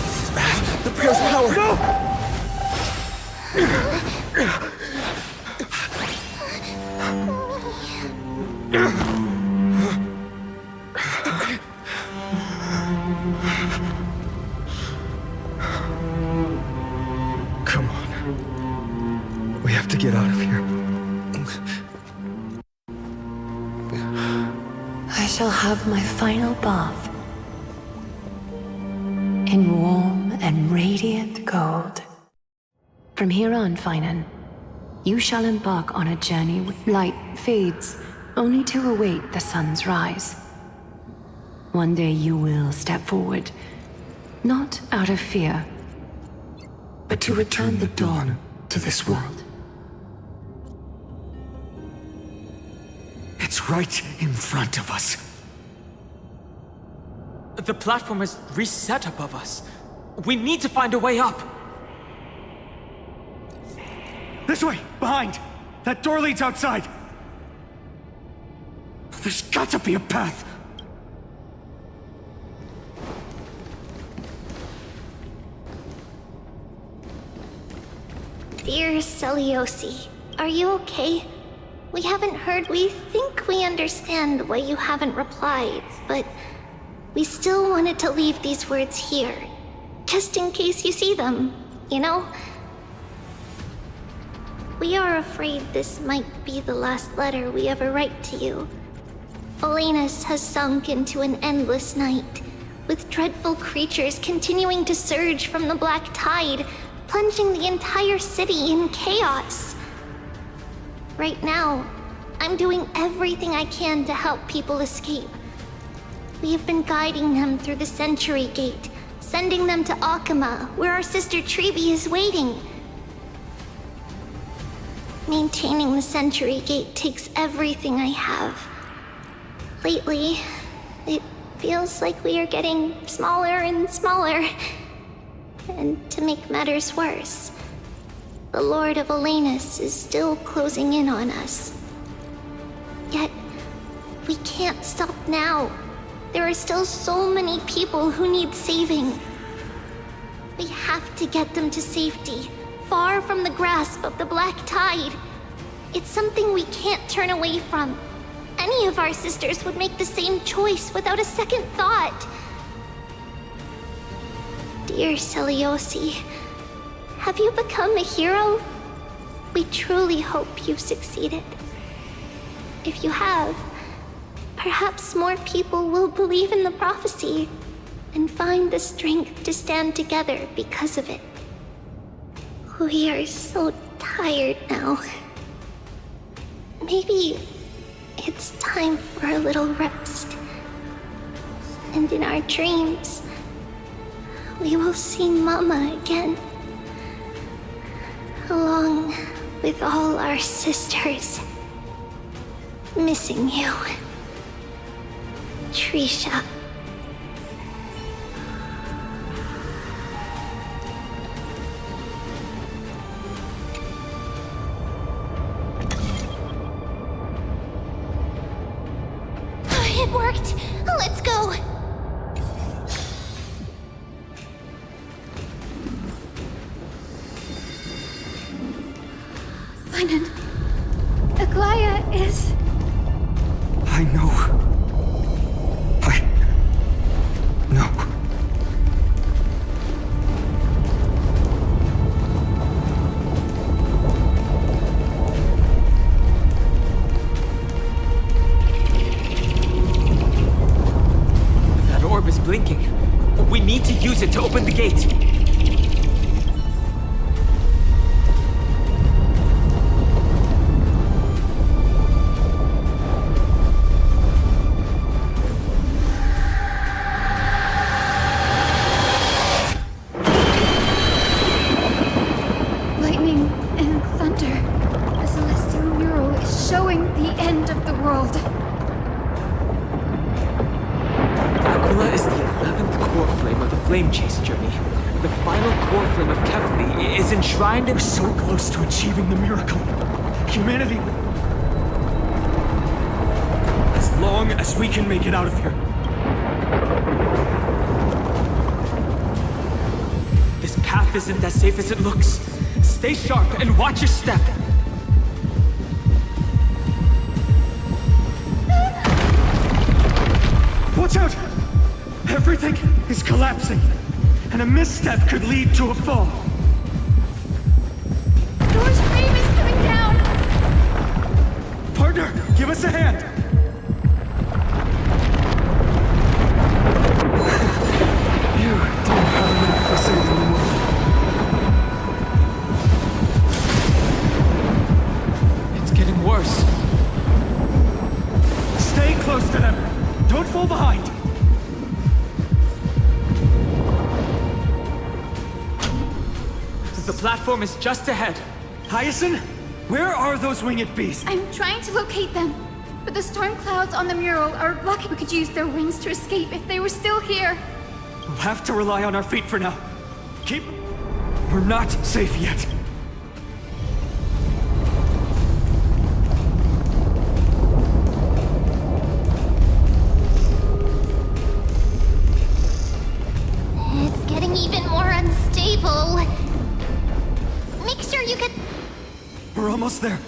This is bad. The prayer's power. No! Come on. We have to get out of here. I shall have my final bath in warm and radiant gold. From here on, Finan, you shall embark on a journey with light fades, only to await the sun's rise. One day you will step forward, not out of fear, but to return the dawn to this world. It's right in front of us. The platform is reset above us. We need to find a way up. This way! Behind! That door leads outside! There's got to be a path! Dear Seliosi, are you okay? We haven't heard. We think we understand why you haven't replied, but we still wanted to leave these words here, just in case you see them, you know? We are afraid this might be the last letter we ever write to you. Olenus has sunk into an endless night, with dreadful creatures continuing to surge from the black tide, plunging the entire city in chaos. Right now, I'm doing everything I can to help people escape. We have been guiding them through the Century Gate, sending them to Akama, where our sister Treeby is waiting. Maintaining the Century Gate takes everything I have. Lately, it feels like we are getting smaller and smaller. And to make matters worse, the Lord of Olenus is still closing in on us. Yet, we can't stop now. There are still so many people who need saving. We have to get them to safety, far from the grasp of the Black Tide. It's something we can't turn away from. Any of our sisters would make the same choice without a second thought. Dear Seliosi, have you become a hero? We truly hope you've succeeded. If you have, perhaps more people will believe in the prophecy and find the strength to stand together because of it. We are so tired now. Maybe it's time for a little rest. And in our dreams, we will see Mama again. Along with all our sisters. Missing you. Trisha. It worked! Let's go! Finan, Aglaya is... I know. That orb is blinking. We need to use it to open the gate. lightning and thunder. The celestial mural is showing the end of the world. Aquila is the 11th core flame of the Flame Chase journey. The final core flame of Kefli is enshrined in... We're so close to achieving the miracle. Humanity... As long as we can make it out of here. This path isn't as safe as it looks. Stay sharp and watch your step. Watch out! Everything is collapsing, and a misstep could lead to a fall. Door's frame is coming down! Partner, give us a hand! You don't have enough for saving the world. It's getting worse. Stay close to them. Don't fall behind. The platform is just ahead. Hyacinth, where are those winged beasts? I'm trying to locate them, but the storm clouds on the mural are blocking. We could use their wings to escape if they were still here. We'll have to rely on our feet for now. We're not safe yet. It's getting even more unstable. Make sure you get... We're almost there.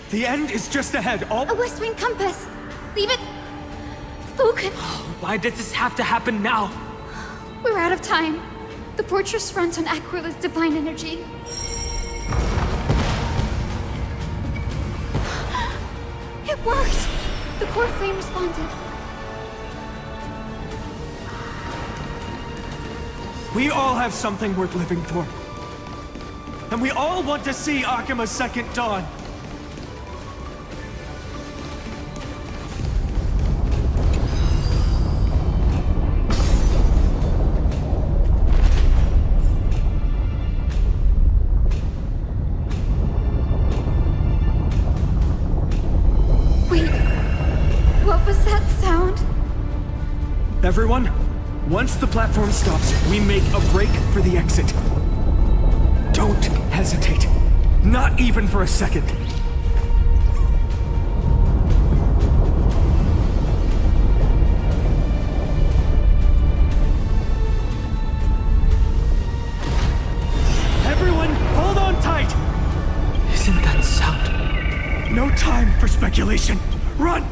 The end is just ahead. A west wing compass. Leave it... Focus. Why does this have to happen now? We're out of time. The fortress runs on Aquila's divine energy. It worked! The core flame responded. We all have something worth living for. And we all want to see Akima's second dawn. Once the platform stops, we make a break for the exit. Don't hesitate. Not even for a second. Everyone, hold on tight! Isn't that sound? No time for speculation. Run!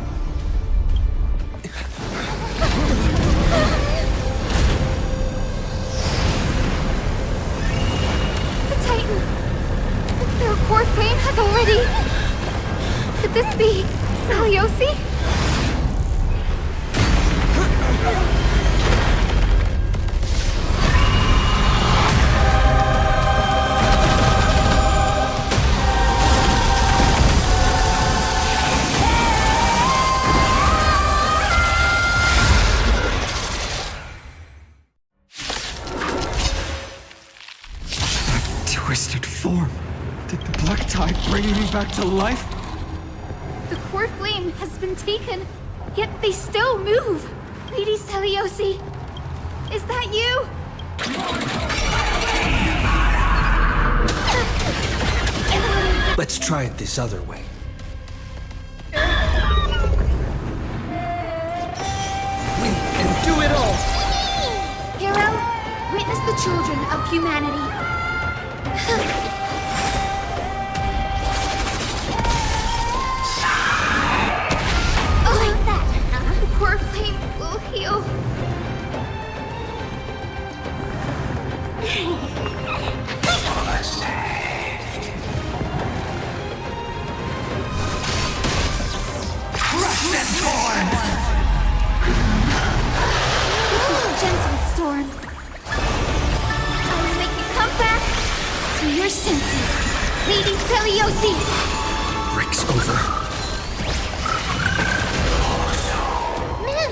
Their core flame has already... Could this be Seliosi? Twisted form. Did the black tide bring me back to life? The core flame has been taken, yet they still move. Lady Seliosi, is that you? Let's try it this other way. We can do it all! Hero, witness the children of humanity. Like that, the core flame will heal. Crush that torn! This is gentle storm. I will make you come back to your senses, Lady Seliosi! Breaks over. Man,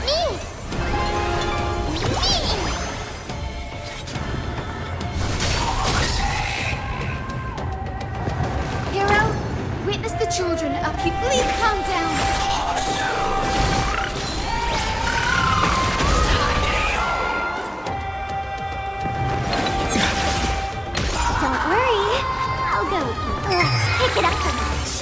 me! Hero, witness the children of you. Please calm down. Don't worry, I'll go. Let's pick it up a notch.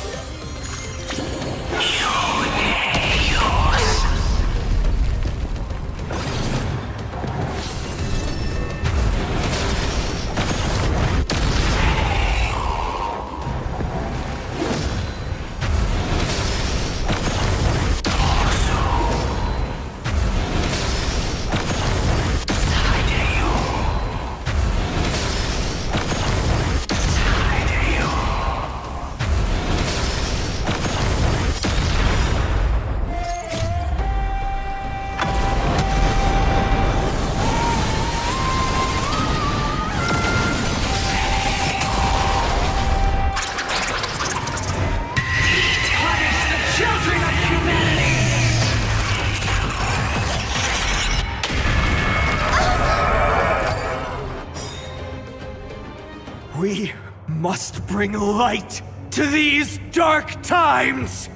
We must bring light to these dark times!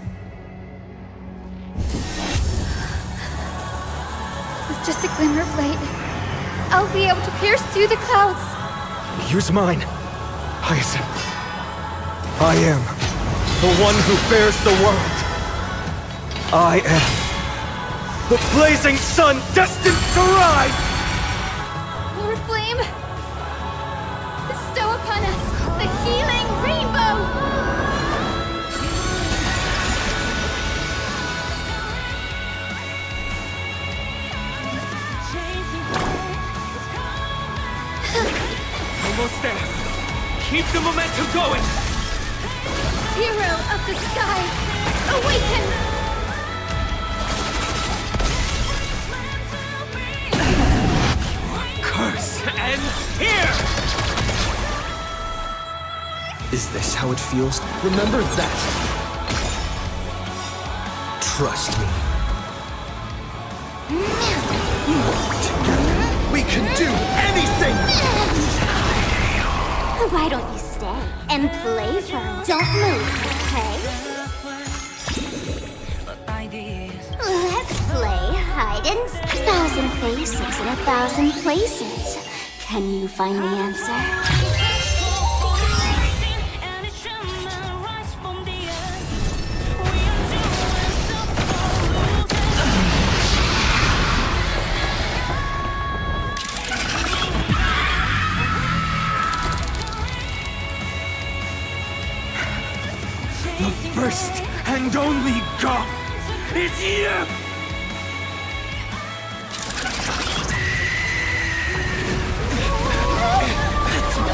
With just a glimmer of light, I'll be able to pierce through the clouds. Use mine, Hyacinth. I am the one who bears the world. I am the blazing sun destined to rise! Lord Flame, bestow upon us the healing rainbow! Almost there. Keep the momentum going! Hero of the sky, awaken! Curse ends here! Is this how it feels? Remember that. Trust me. Together, we can do anything! Why don't you stay and play for him? Don't move, okay? Let's play Hidens, 1,000 faces in 1,000 places. Can you find the answer? The first and only god is here!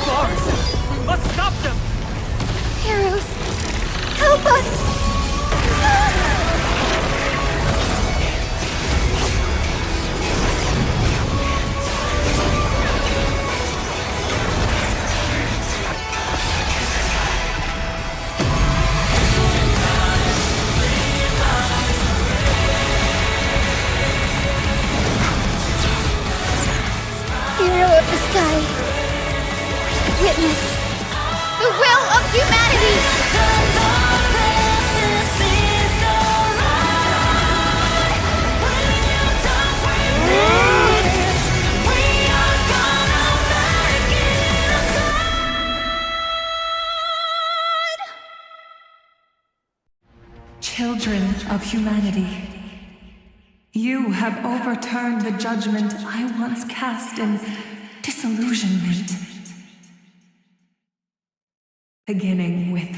Bars! We must stop them! Heroes, help us! Hero of the sky, witness the will of humanity! Children of humanity, you have overturned the judgment I once cast in disillusionment. Beginning with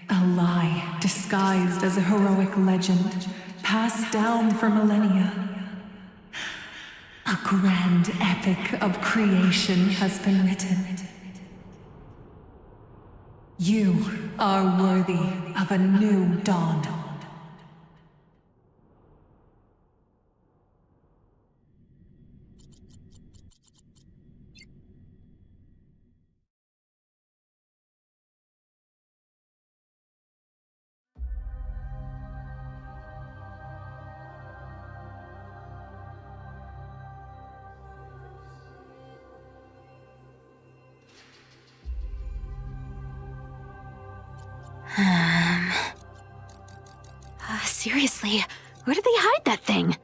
a lie disguised as a heroic legend, passed down for millennia. A grand epic of creation has been written. You are worthy of a new dawn. Seriously, where did they hide that thing?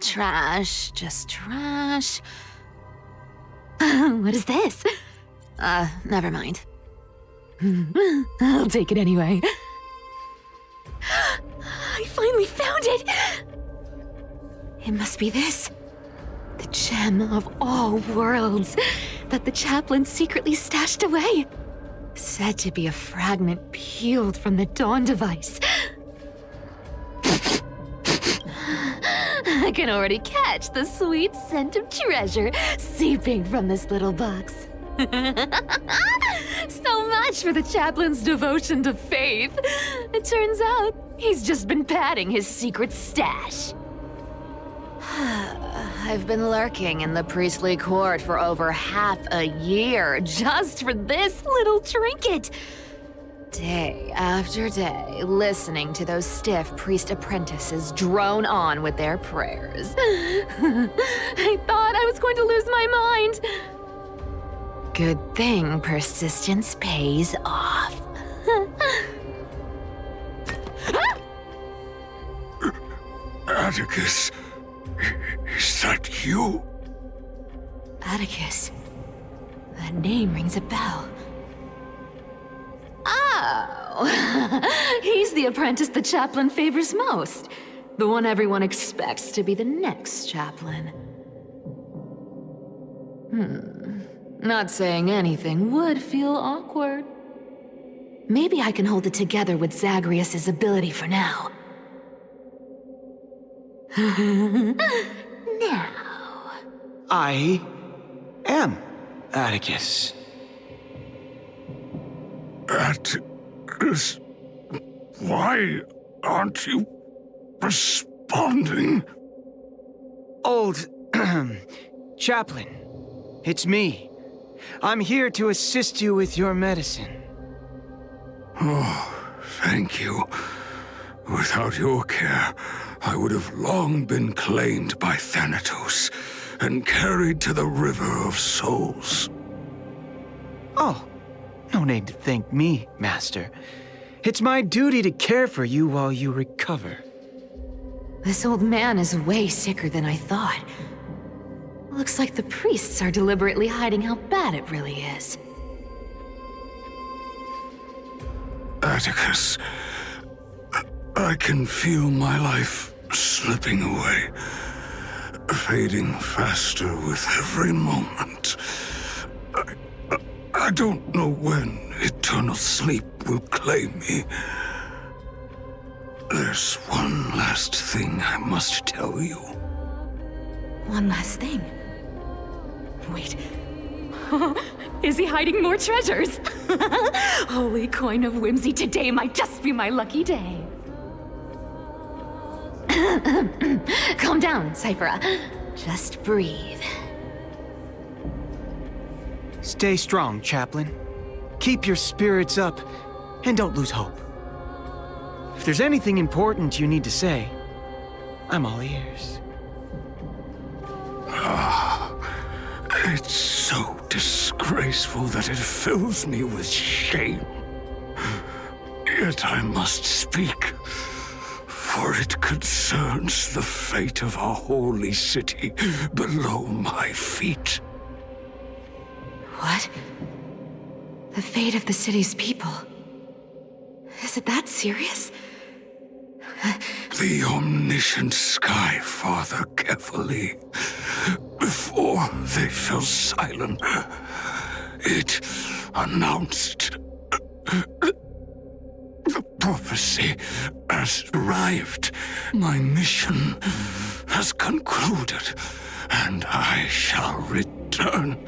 Trash. Just trash. What is this? Never mind. I'll take it anyway. I finally found it! It must be this. The gem of all worlds that the chaplain secretly stashed away. Said to be a fragment peeled from the Dawn device. I can already catch the sweet scent of treasure seeping from this little box. So much for the chaplain's devotion to faith. It turns out he's just been padding his secret stash. I've been lurking in the priestly court for over half a year just for this little trinket. Day after day, listening to those stiff priest apprentices drone on with their prayers. I thought I was going to lose my mind. Good thing persistence pays off. Atticus, is that you? Atticus. That name rings a bell. Oh, he's the apprentice the chaplain favors most. The one everyone expects to be the next chaplain. Not saying anything would feel awkward. Maybe I can hold it together with Zagreus' ability for now. Now. I am Atticus. Atticus, why aren't you responding? Old chaplain, it's me. I'm here to assist you with your medicine. Oh, thank you. Without your care, I would have long been claimed by Thanatos and carried to the River of Souls. Oh, no need to thank me, Master. It's my duty to care for you while you recover. This old man is way sicker than I thought. Looks like the priests are deliberately hiding how bad it really is. Atticus, I can feel my life slipping away, fading faster with every moment. I don't know when eternal sleep will claim me. There's one last thing I must tell you. One last thing. Wait. Is he hiding more treasures? Holy coin of whimsy, today might just be my lucky day. Calm down, Cyphera. Just breathe. Stay strong, Chaplain. Keep your spirits up, and don't lose hope. If there's anything important you need to say, I'm all ears. It's so disgraceful that it fills me with shame. Yet I must speak, for it concerns the fate of our holy city below my feet. What? The fate of the city's people? Is it that serious? The omniscient Sky Father carefully, before they fell silent, it announced the prophecy has arrived. My mission has concluded, and I shall return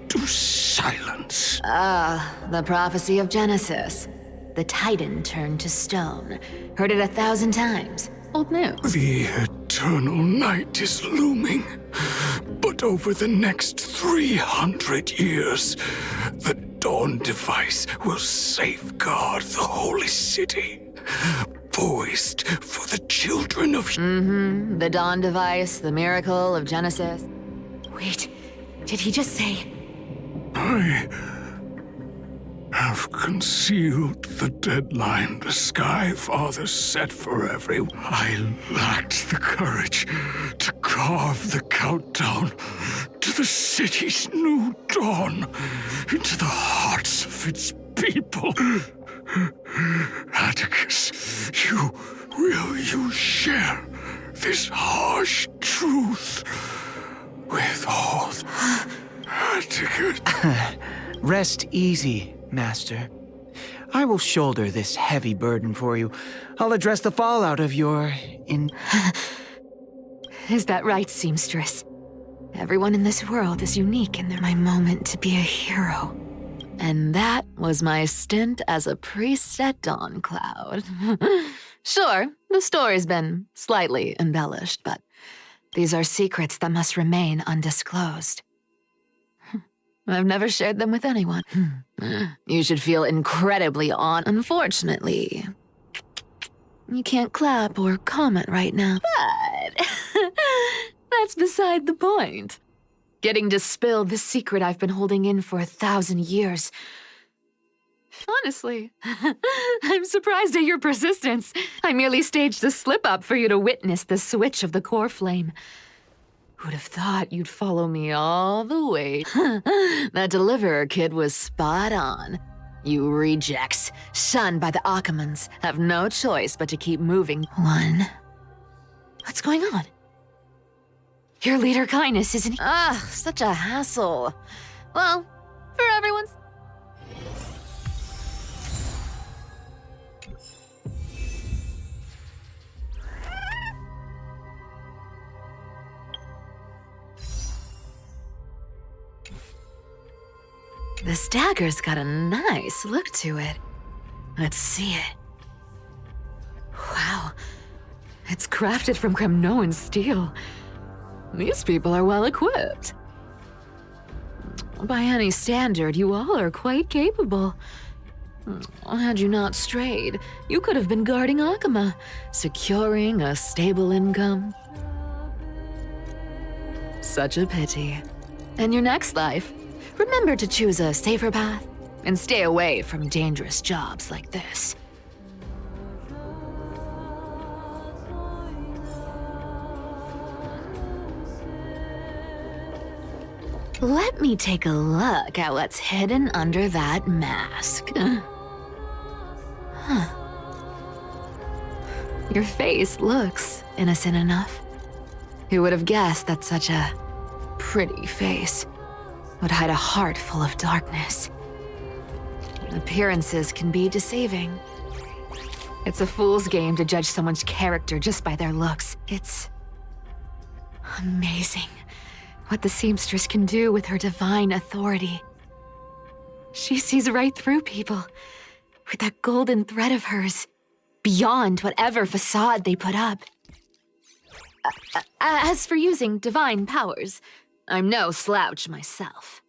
to silence. The prophecy of Genesis. The Titan turned to stone. Heard it 1,000 times. Old news. The eternal night is looming. But over the next 300 years, the Dawn device will safeguard the holy city. Poised for the children of... The Dawn device, the miracle of Genesis. Wait, did he just say... I have concealed the deadline the Sky Father set for everyone. I lacked the courage to carve the countdown to the city's new dawn into the hearts of its people. Atticus, will you share this harsh truth with all? Atticus. Rest easy, Master. I will shoulder this heavy burden for you. I'll address the fallout of your Is that right, Seamstress? Everyone in this world is unique and they're my moment to be a hero. And that was my stint as a priest at Dawn Cloud. Sure, the story's been slightly embellished, but these are secrets that must remain undisclosed. I've never shared them with anyone. You should feel incredibly Unfortunately, you can't clap or comment right now. But that's beside the point. Getting to spill the secret I've been holding in for 1,000 years. Honestly, I'm surprised at your persistence. I merely staged the slip-up for you to witness the switch of the core flame. Who'd have thought you'd follow me all the way? That Deliverer kid was spot on. You rejects, shunned by the Akamans, have no choice but to keep moving. What's going on? Your leader kindness isn't... such a hassle. Well, for everyone's... This dagger's got a nice look to it. Let's see it. Wow. It's crafted from Kremnoan steel. These people are well equipped. By any standard, you all are quite capable. Had you not strayed, you could have been guarding Akama, securing a stable income. Such a pity. In your next life, remember to choose a safer path and stay away from dangerous jobs like this. Let me take a look at what's hidden under that mask. Huh. Your face looks innocent enough. Who would have guessed that such a pretty face would hide a heart full of darkness? Appearances can be deceiving. It's a fool's game to judge someone's character just by their looks. It's amazing what the seamstress can do with her divine authority. She sees right through people with that golden thread of hers, beyond whatever facade they put up. As for using divine powers, I'm no slouch myself.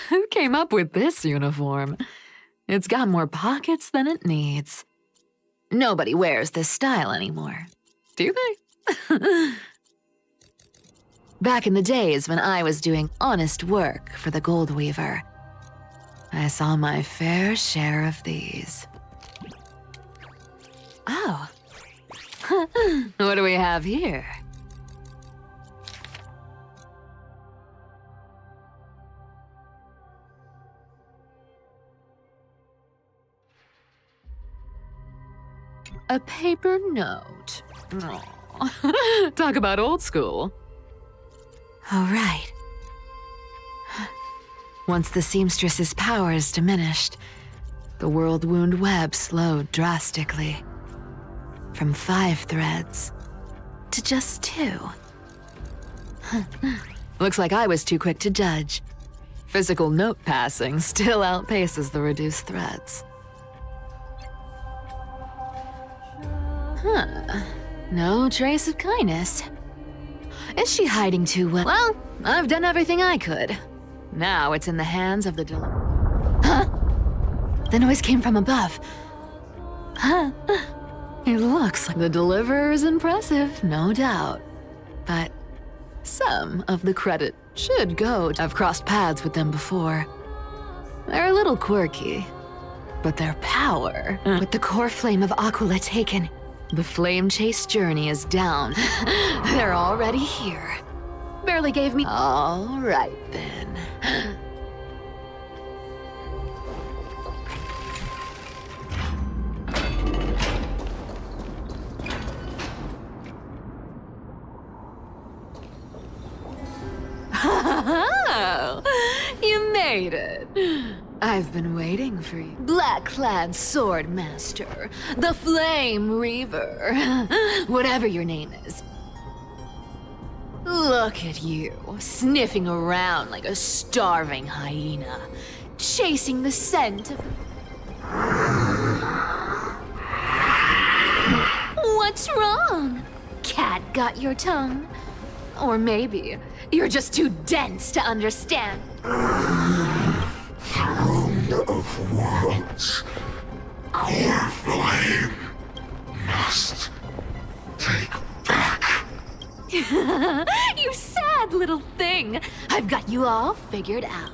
Who came up with this uniform? It's got more pockets than it needs. Nobody wears this style anymore, do they? Back in the days when I was doing honest work for the Gold Weaver, I saw my fair share of these. Oh. What do we have here? A paper note. Aw. Talk about old school. All right. Once the seamstress's powers diminished, the world wound web slowed drastically. From 5 threads to just 2. Looks like I was too quick to judge. Physical note passing still outpaces the reduced threads. Huh. No trace of kindness. Is she hiding too well? Well, I've done everything I could. Now it's in the hands of the Huh? The noise came from above. Huh? It looks like the deliverer is impressive, no doubt. But some of the credit should go. I've crossed paths with them before. They're a little quirky, but their power. With the core flame of Aquila taken, the flame chase journey is down. They're already here. Barely gave me. All right then. You made it. I've been waiting for you. Black-clad sword master, the Flame Reaver, whatever your name is. Look at you, sniffing around like a starving hyena, chasing the scent of... What's wrong? Cat got your tongue? Or maybe you're just too dense to understand. Throne of worlds, core flame must take back. You sad little thing. I've got you all figured out.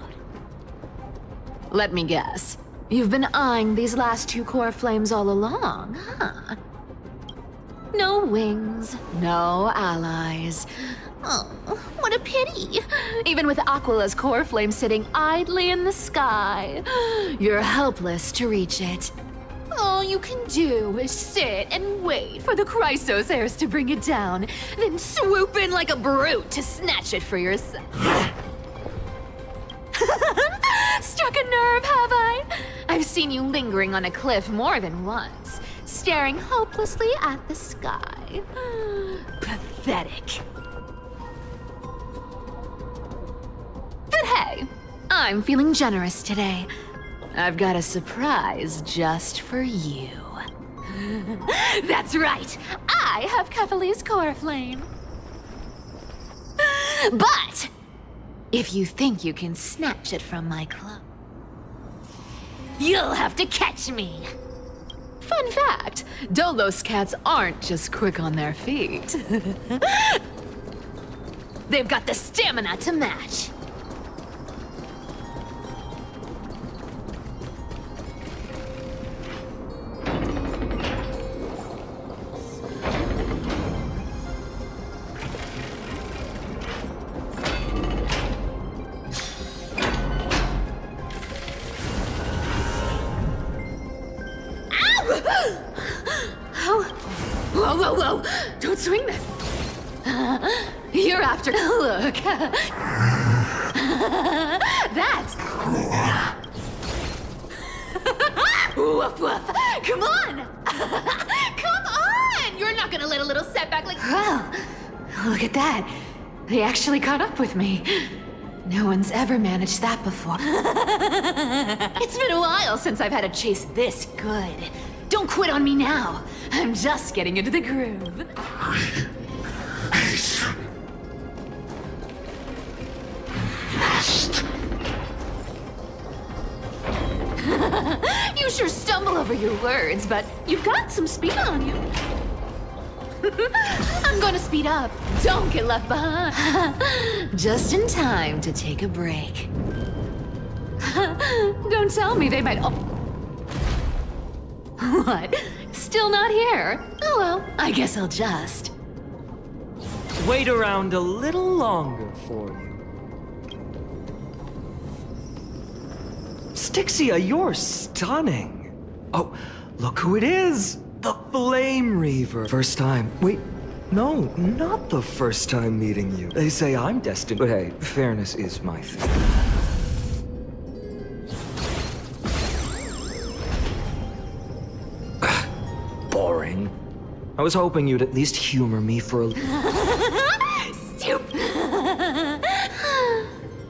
Let me guess. You've been eyeing these last 2 core flames all along, huh? No wings, no allies. Oh, what a pity. Even with Aquila's core flame sitting idly in the sky, you're helpless to reach it. All you can do is sit and wait for the Chrysos heirs to bring it down, then swoop in like a brute to snatch it for yourself. Struck a nerve, have I? I've seen you lingering on a cliff more than once, staring hopelessly at the sky. Pathetic. But hey, I'm feeling generous today. I've got a surprise just for you. That's right, I have Kefali's core flame. But if you think you can snatch it from my club, you'll have to catch me. Fun fact, Dolos cats aren't just quick on their feet. They've got the stamina to match. Whoa! Don't swing that! You're after... Look! That's... Woof woof! Come on! Come on! You're not gonna let a little setback like... Well, look at that. They actually caught up with me. No one's ever managed that before. It's been a while since I've had a chase this good. Don't quit on me now. I'm just getting into the groove. You sure stumble over your words, but you've got some speed on you. I'm gonna speed up. Don't get left behind. Just in time to take a break. Don't tell me they might... What? Still not here? Oh well, I guess I'll just... Wait around a little longer for you. Styxia, you're stunning. Oh, look who it is. The Flame Reaver. First time. Wait, no, not the first time meeting you. They say I'm destined. But hey, fairness is my thing. Boring. I was hoping you'd at least humor me for a... Stupid.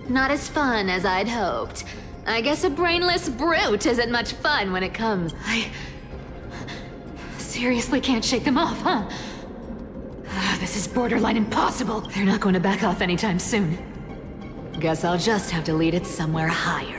Not as fun as I'd hoped. I guess a brainless brute isn't much fun when it comes. I seriously can't shake them off, huh? This is borderline impossible. They're not going to back off anytime soon. Guess I'll just have to lead it somewhere higher.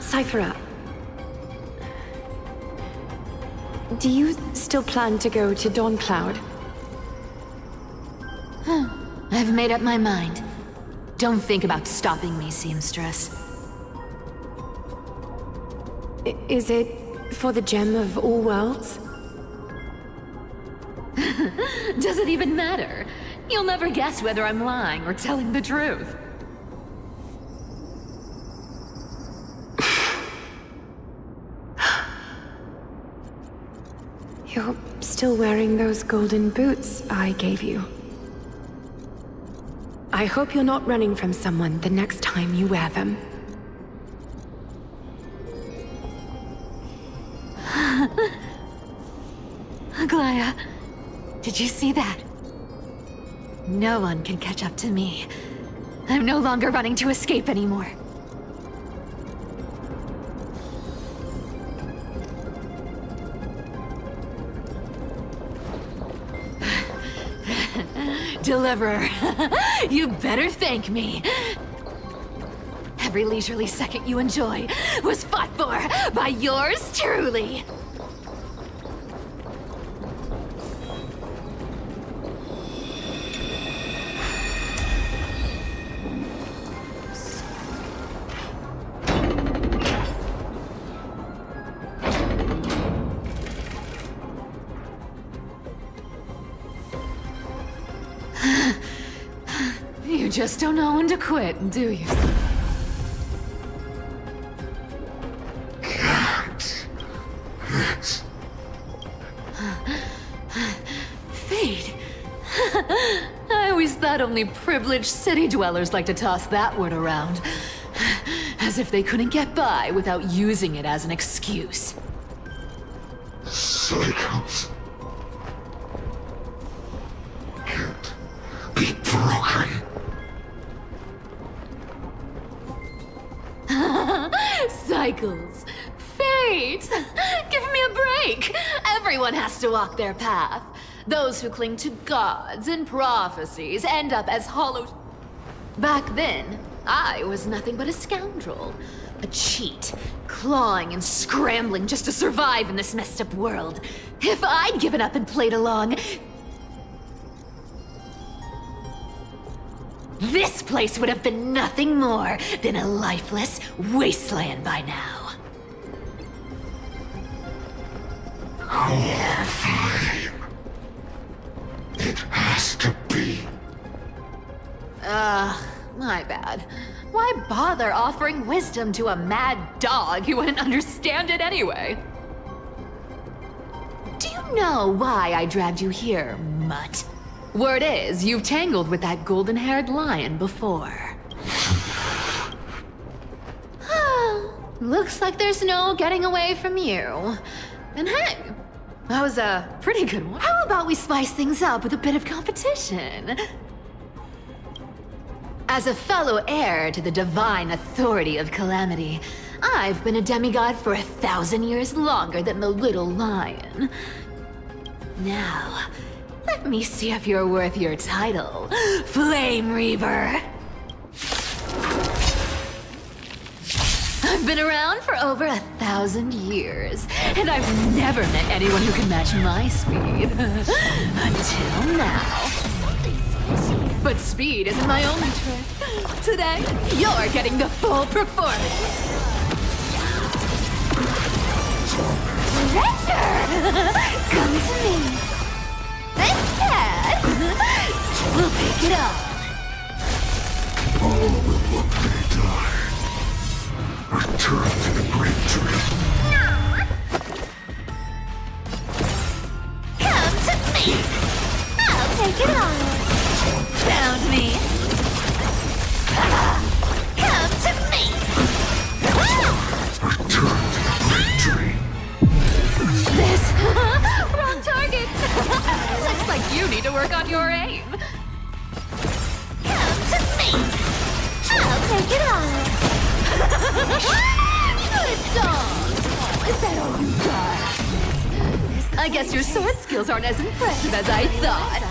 Cyphera, do you still plan to go to Dawncloud? I've made up my mind. Don't think about stopping me, seamstress. Is it for the gem of all worlds? Does it even matter? You'll never guess whether I'm lying or telling the truth. You're still wearing those golden boots I gave you. I hope you're not running from someone the next time you wear them. Aglaya, did you see that? No one can catch up to me. I'm no longer running to escape anymore. Deliverer, you better thank me. Every leisurely second you enjoy was fought for by yours truly. You just don't know when to quit, do you? Fate? I always thought only privileged city dwellers like to toss that word around. As if they couldn't get by without using it as an excuse. Cycles can't be broken. Cycles. Fate! Give me a break! Everyone has to walk their path. Those who cling to gods and prophecies end up as hollow... Back then, I was nothing but a scoundrel. A cheat, clawing and scrambling just to survive in this messed up world. If I'd given up and played along, this place would have been nothing more than a lifeless wasteland by now. Our flame. It has to be. My bad. Why bother offering wisdom to a mad dog who wouldn't understand it anyway? Do you know why I dragged you here, mutt? Word is, you've tangled with that golden-haired lion before. Looks like there's no getting away from you. And hey, that was a pretty good one. How about we spice things up with a bit of competition? As a fellow heir to the divine authority of Calamity, I've been a demigod for 1,000 years longer than the little lion. Now, let me see if you're worth your title, Flame Reaver. I've been around for over 1,000 years, and I've never met anyone who can match my speed. Until now. But speed isn't my only trick. Today, you're getting the full performance. Surrender! Come to me. Instead, we'll pick it up. All will look me die. Return to the great tree. Come to me! I'll take it on. Found me. Come to me! Return to the great tree. This. Wrong target. Looks like you need to work on your aim. Come to me! I'll take it on. Good dog. Is that all you got? I guess your sword skills aren't as impressive as I thought.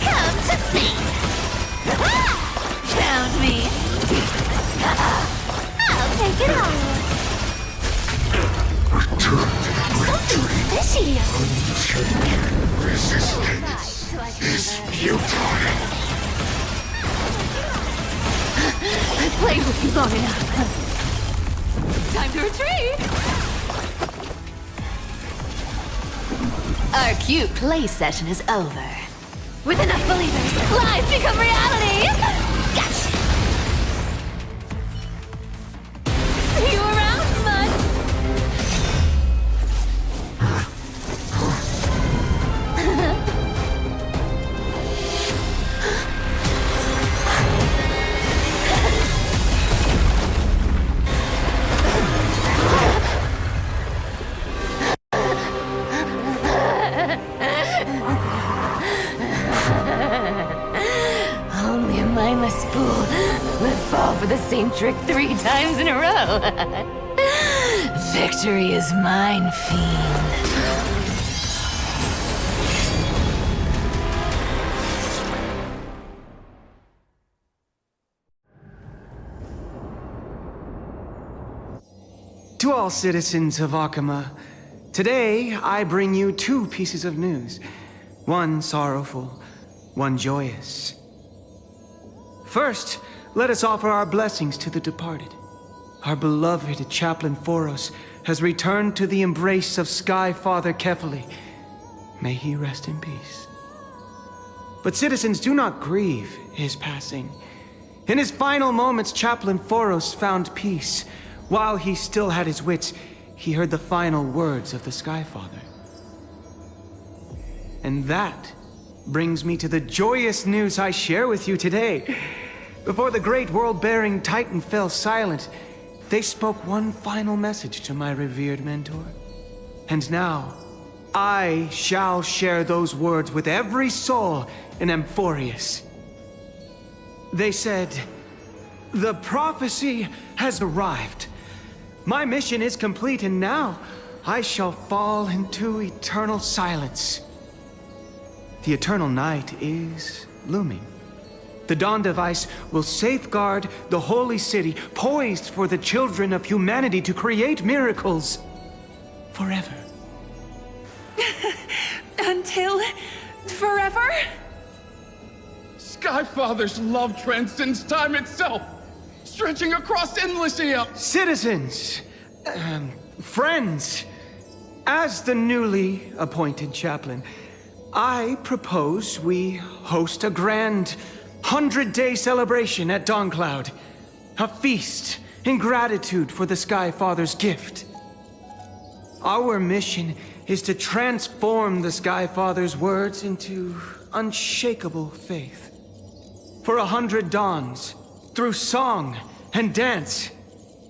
Come to me! Found me. I'll take it on. Return to the great tree. Fishy. Unchanging resistance is futile. I played with you long enough. Time to retreat. Our cute play session is over. With enough believers, lies become reality! Gotcha! See you around, Mutt! Only a mindless fool would fall for the same trick 3 times in a row. Victory is mine, fiend. To all citizens of Akama, today I bring you 2 pieces of news. One sorrowful, one joyous. First, let us offer our blessings to the departed. Our beloved Chaplain Foros has returned to the embrace of Sky Father Kefali. May he rest in peace. But citizens, do not grieve his passing. In his final moments, Chaplain Foros found peace. While he still had his wits, he heard the final words of the Sky Father. And that brings me to the joyous news I share with you today. Before the great world-bearing Titan fell silent, they spoke one final message to my revered mentor. And now, I shall share those words with every soul in Amphorius. They said, "The prophecy has arrived. My mission is complete, and now I shall fall into eternal silence." The eternal night is looming. The Dawn Device will safeguard the holy city, poised for the children of humanity to create miracles forever. Until forever? Skyfather's love transcends time itself, stretching across endless eons. Citizens, friends, as the newly appointed chaplain, I propose we host a grand 100-day celebration at Dawncloud. A feast in gratitude for the Skyfather's gift. Our mission is to transform the Skyfather's words into unshakable faith. For 100 dawns, through song and dance,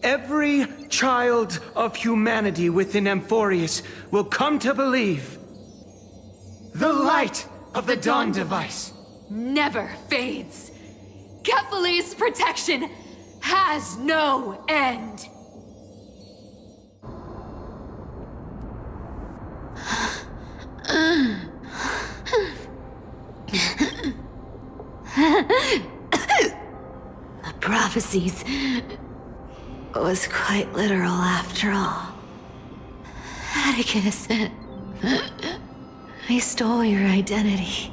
every child of humanity within Amphorius will come to believe the light of the Dawn Device never fades. Kephales's protection has no end. The prophecies was quite literal after all. Atticus, I stole your identity.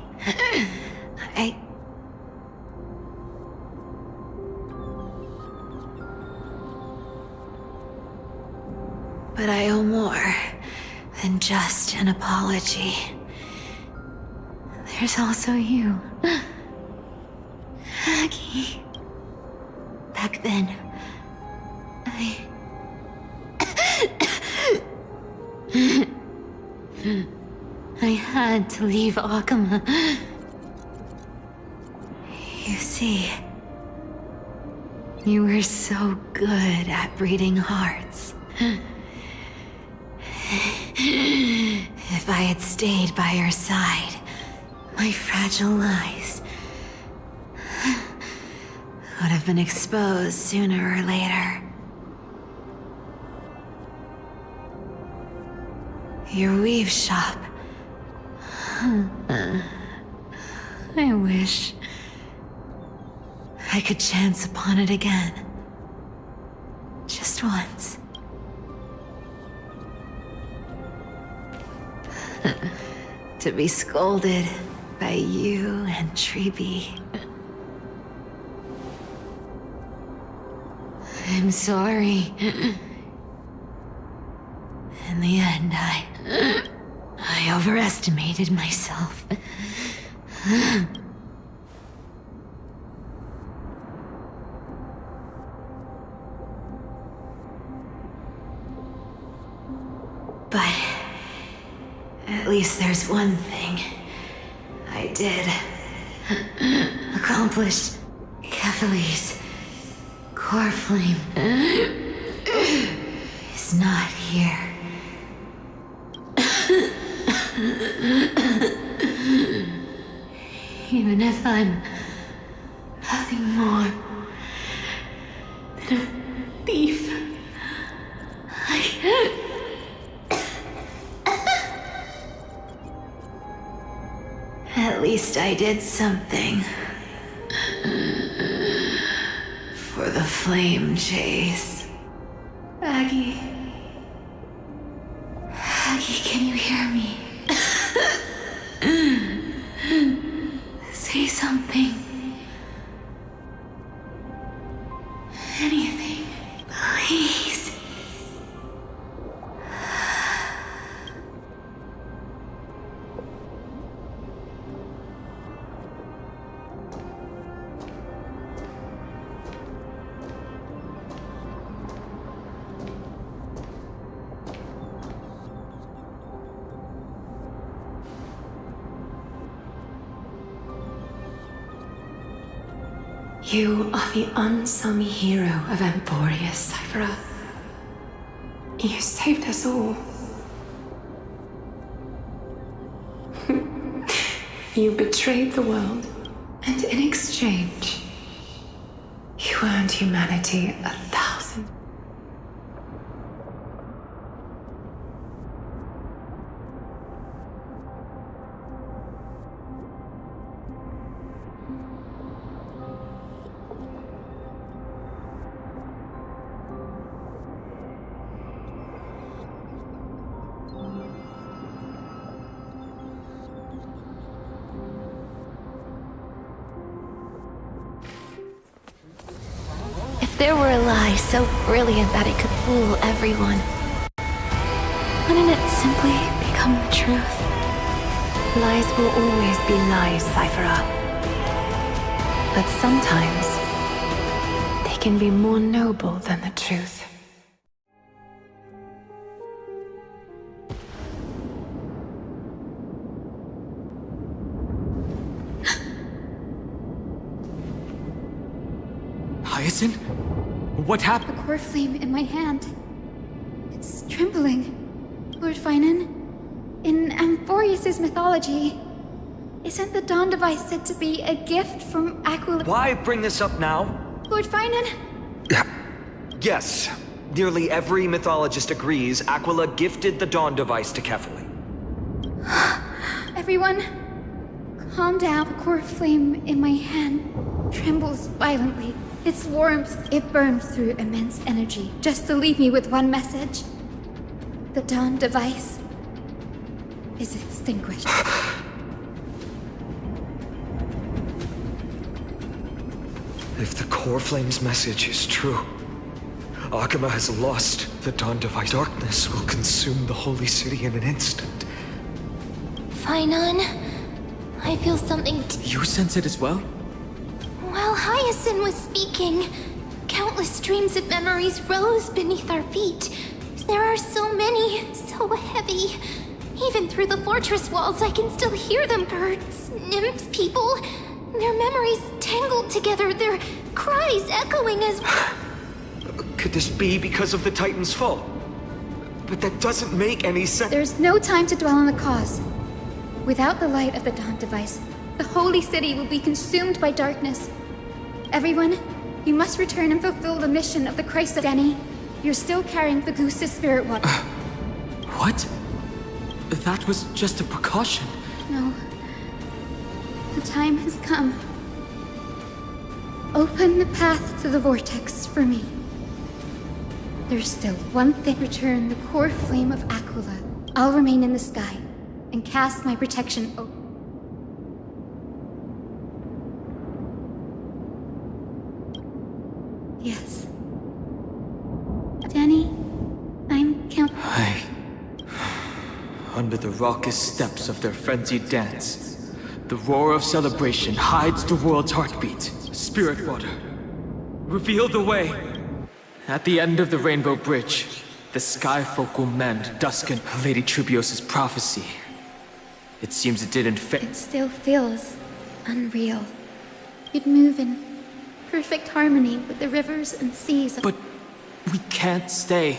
But I owe more than just an apology. There's also you, Aggie. Back then, I had to leave Akama. You see, you were so good at breeding hearts. If I had stayed by your side, my fragile lies would have been exposed sooner or later. Your weave shop. I wish I could chance upon it again. Just once. To be scolded by you and Treeby. I'm sorry. In the end, I overestimated myself. But at least there's one thing I did accomplish. Kephales's core flame is not here. Even if I'm nothing more than a thief, at least I did something for the flame chase. Aggie, can you hear me? Say something. Anything, please. You are the unsung hero of Amphorius, Cypher. You saved us all. You betrayed the world, and in exchange, you earned humanity 1,000. there were a lie so brilliant that it could fool everyone, Wouldn't it simply become the truth? Lies will always be lies, Cyphera. But sometimes, they can be more noble than the truth. Hyacinth? What happened? The core flame in my hand. It's trembling. Lord Finan, in Amphorius' mythology, isn't the Dawn device said to be a gift from Aquila? Why bring this up now? Lord Finan? Yes. Nearly every mythologist agrees Aquila gifted the Dawn device to Kefali. Everyone, calm down. The core flame in my hand trembles violently. Its warmth, it burns through immense energy, just to leave me with one message. The Dawn device is extinguished. If the core flame's message is true, Akama has lost the Dawn device. Darkness will consume the holy city in an instant. Finan, I feel something. You sense it as well? While Hyacinth was speaking, countless streams of memories rose beneath our feet. There are so many, so heavy. Even through the fortress walls, I can still hear them. Birds, nymphs, people. Their memories tangled together, their cries echoing as... Could this be because of the Titan's fall? But that doesn't make any sense. There's no time to dwell on the cause. Without the light of the Dawn device, the holy city will be consumed by darkness. Everyone, you must return and fulfill the mission of the Christ of Denny. You're still carrying the Goose's spirit water. What? That was just a precaution. No. The time has come. Open the path to the vortex for me. There's still one thing. Return the core flame of Aquila. I'll remain in the sky and cast my protection over. Yes. Danny, I'm counting. Under the raucous steps of their frenzied dance, the roar of celebration hides the world's heartbeat. Spirit water, reveal the way. At the end of the Rainbow Bridge, the sky folk will mend Dusk and Lady Trubios's prophecy. It seems it didn't fit. It still feels unreal. You'd move in perfect harmony with the rivers and seas. But we can't stay.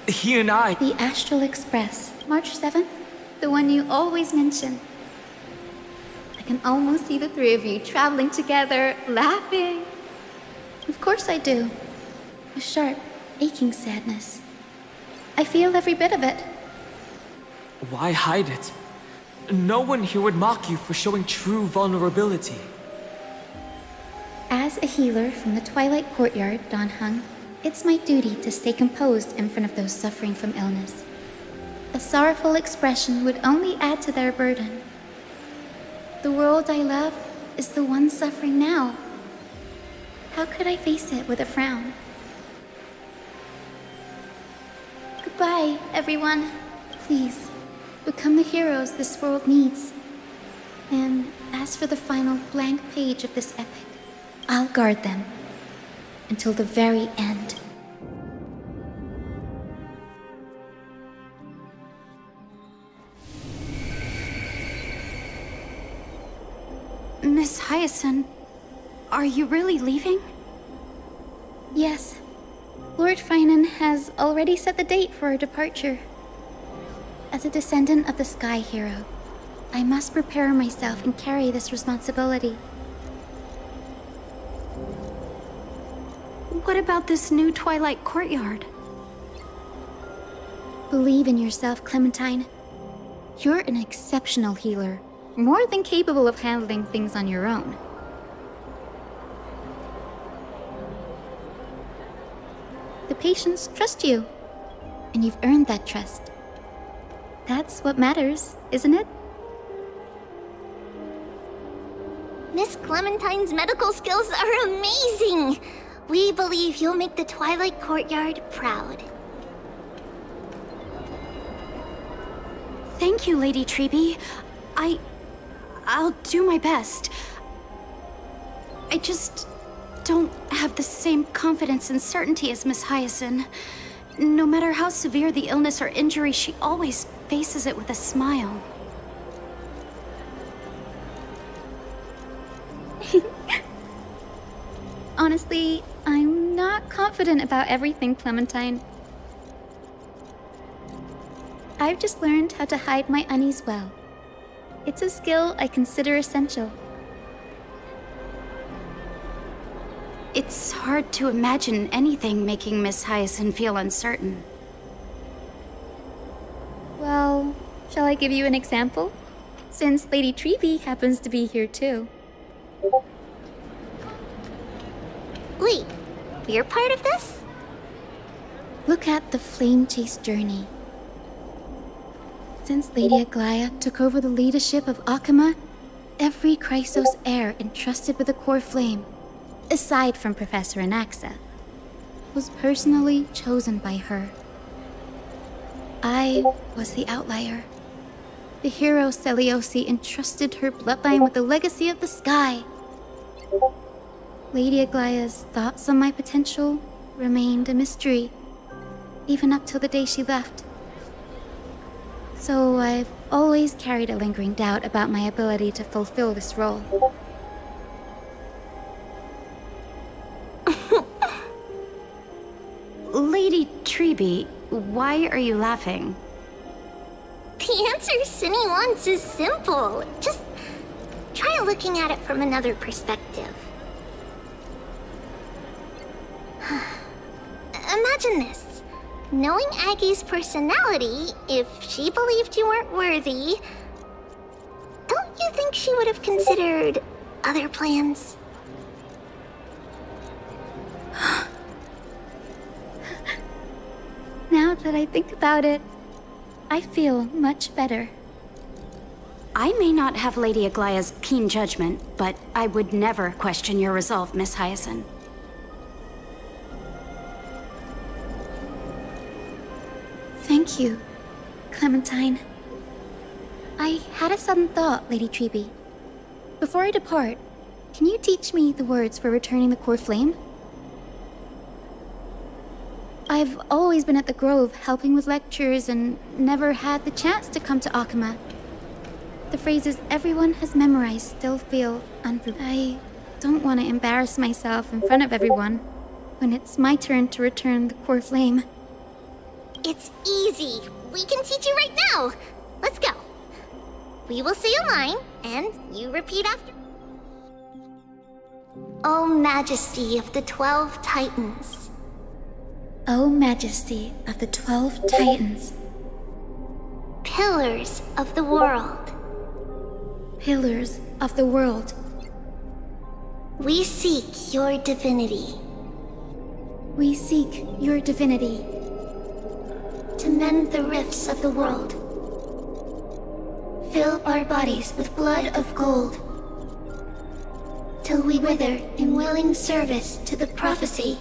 He and I... The Astral Express, March 7th, the one you always mention. I can almost see the three of you traveling together, laughing. Of course I do. A sharp, aching sadness. I feel every bit of it. Why hide it? No one here would mock you for showing true vulnerability. As a healer from the Twilight Courtyard, Don Hung, it's my duty to stay composed in front of those suffering from illness. A sorrowful expression would only add to their burden. The world I love is the one suffering now. How could I face it with a frown? Goodbye, everyone. Please, become the heroes this world needs. And as for the final blank page of this epic, I'll guard them until the very end. Miss Hyacinth, are you really leaving? Yes. Lord Finan has already set the date for our departure. As a descendant of the Sky Hero, I must prepare myself and carry this responsibility. What about this new Twilight Courtyard? Believe in yourself, Clementine. You're an exceptional healer, more than capable of handling things on your own. The patients trust you, and you've earned that trust. That's what matters, isn't it? Miss Clementine's medical skills are amazing! We believe you'll make the Twilight Courtyard proud. Thank you, Lady Treby. I'll do my best. I just don't have the same confidence and certainty as Miss Hyacinth. No matter how severe the illness or injury, she always faces it with a smile. Honestly, I'm not confident about everything, Clementine. I've just learned how to hide my unease well. It's a skill I consider essential. It's hard to imagine anything making Miss Hyacinth feel uncertain. Well, shall I give you an example? Since Lady Treby happens to be here too. Wait, you're part of this? Look at the Flame Chase journey. Since Lady Aglaya took over the leadership of Akama, every Chrysos heir entrusted with the core flame, aside from Professor Anaxa, was personally chosen by her. I was the outlier. The hero Seliosi entrusted her bloodline with the legacy of the sky. Lady Aglaya's thoughts on my potential remained a mystery, even up till the day she left. So I've always carried a lingering doubt about my ability to fulfill this role. Lady Treby, why are you laughing? The answer Cindy wants is simple. Just try looking at it from another perspective. Imagine this. Knowing Aggie's personality, if she believed you weren't worthy, don't you think she would have considered other plans? Now that I think about it, I feel much better. I may not have Lady Aglaya's keen judgment, but I would never question your resolve, Miss Hyacinth. Thank you, Clementine. I had a sudden thought, Lady Treby. Before I depart, can you teach me the words for returning the core flame? I've always been at the Grove helping with lectures and never had the chance to come to Akama. The phrases everyone has memorized still feel unfamiliar. I don't want to embarrass myself in front of everyone when it's my turn to return the core flame. It's easy. We can teach you right now. Let's go. We will say a line, and you repeat after. O Majesty of the 12 Titans. O Majesty of the 12 Titans. Pillars of the world. Pillars of the world. We seek your divinity. We seek your divinity. To mend the rifts of the world. Fill our bodies with blood of gold. Till we wither in willing service to the prophecy.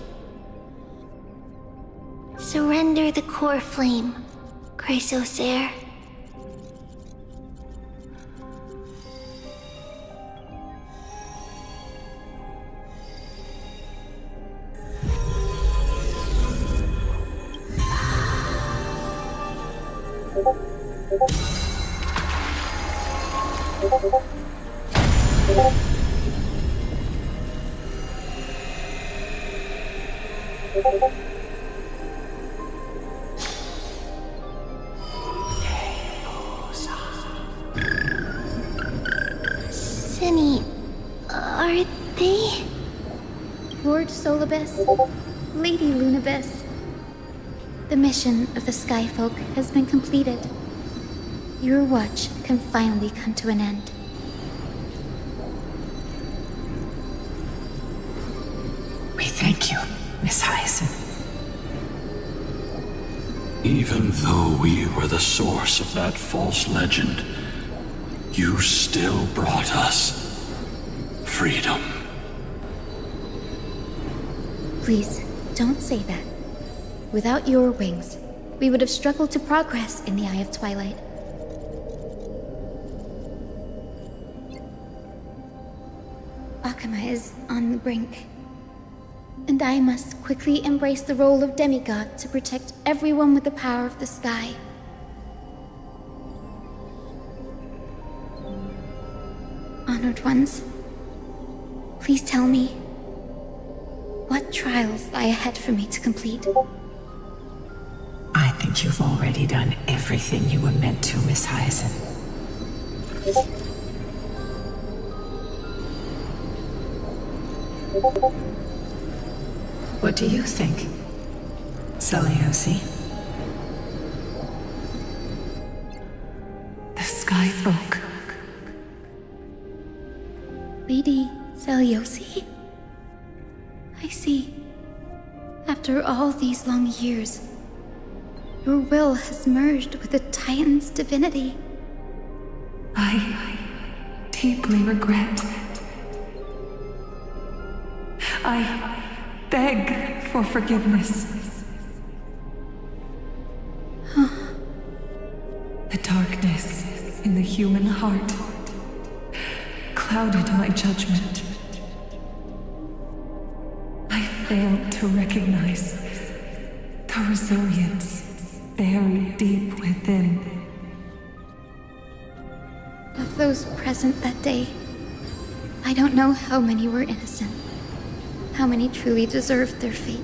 Surrender the core flame, Chrysos heir. Cindy, are they? Lord Solibus, Lady Lunibus. The mission of the Skyfolk has been completed. Your watch can finally come to an end. We thank you, Miss Hyacinth. Even though we were the source of that false legend, you still brought us freedom. Please, don't say that. Without your wings, we would have struggled to progress in the Eye of Twilight. Akama is on the brink, and I must quickly embrace the role of demigod to protect everyone with the power of the sky. Honored ones, please tell me, what trials lie ahead for me to complete? I think you've already done everything you were meant to, Miss Hyacinth. What do you think, Seliosi? The Sky Folk. Lady Seliosi? I see. After all these long years, your will has merged with the Titan's divinity. I deeply regret. I beg for forgiveness. The darkness in the human heart clouded my judgment. I failed to recognize the resilience buried deep within. Of those present that day, I don't know how many were innocent, how many truly deserved their fate.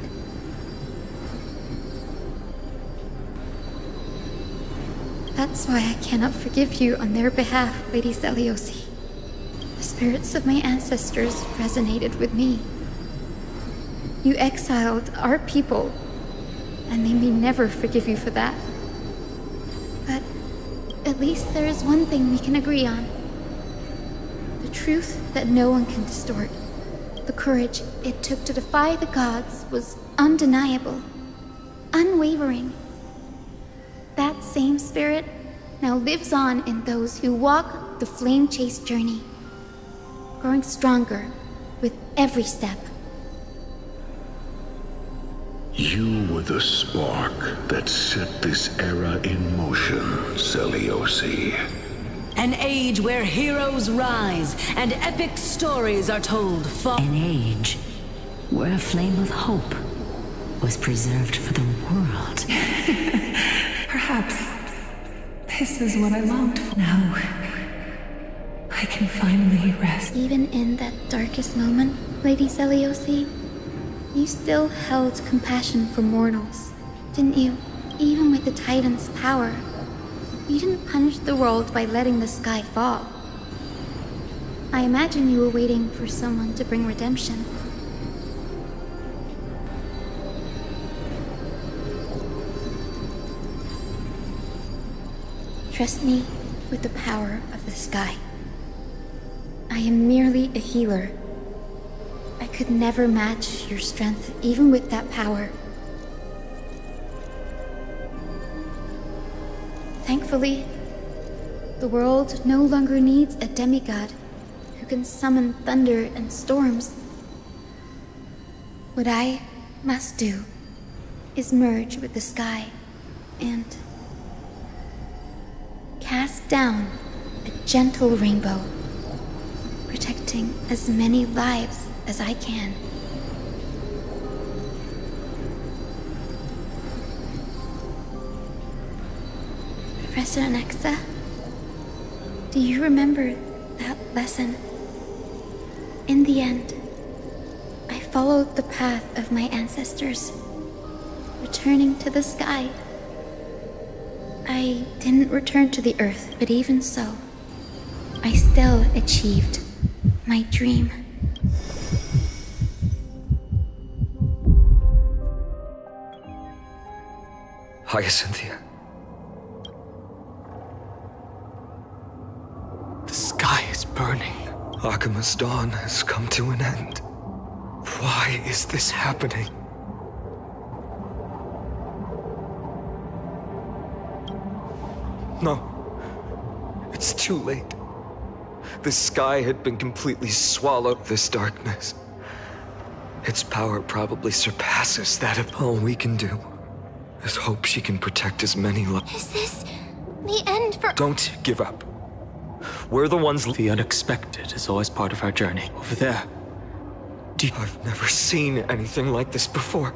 That's why I cannot forgive you on their behalf, Lady Seliosi. The spirits of my ancestors resonated with me. You exiled our people, and they may never forgive you for that. But at least there is one thing we can agree on. The truth that no one can distort. The courage it took to defy the gods was undeniable, unwavering. That same spirit now lives on in those who walk the flame-chased journey, growing stronger with every step. You were the spark that set this era in motion, Seliosi. An age where heroes rise and epic stories are told. An age where a flame of hope was preserved for the world. Perhaps this is what I longed for. Now, I can finally rest. Even in that darkest moment, Lady Seliosi, you still held compassion for mortals, didn't you? Even with the Titan's power, you didn't punish the world by letting the sky fall. I imagine you were waiting for someone to bring redemption. Trust me with the power of the sky. I am merely a healer. I could never match your strength, even with that power. Thankfully, the world no longer needs a demigod who can summon thunder and storms. What I must do is merge with the sky and cast down a gentle rainbow, protecting as many lives as I can. Professor Anaxa, do you remember that lesson? In the end, I followed the path of my ancestors, returning to the sky. I didn't return to the earth, but even so, I still achieved my dream. Hyacinthia. The sky is burning. Akama's dawn has come to an end. Why is this happening? No. It's too late. The sky had been completely swallowed. This darkness. Its power probably surpasses that of all we can do. Is hope she can protect as many Is this the end for— Don't give up. We're the ones— The unexpected is always part of our journey. Over there. I've never seen anything like this before.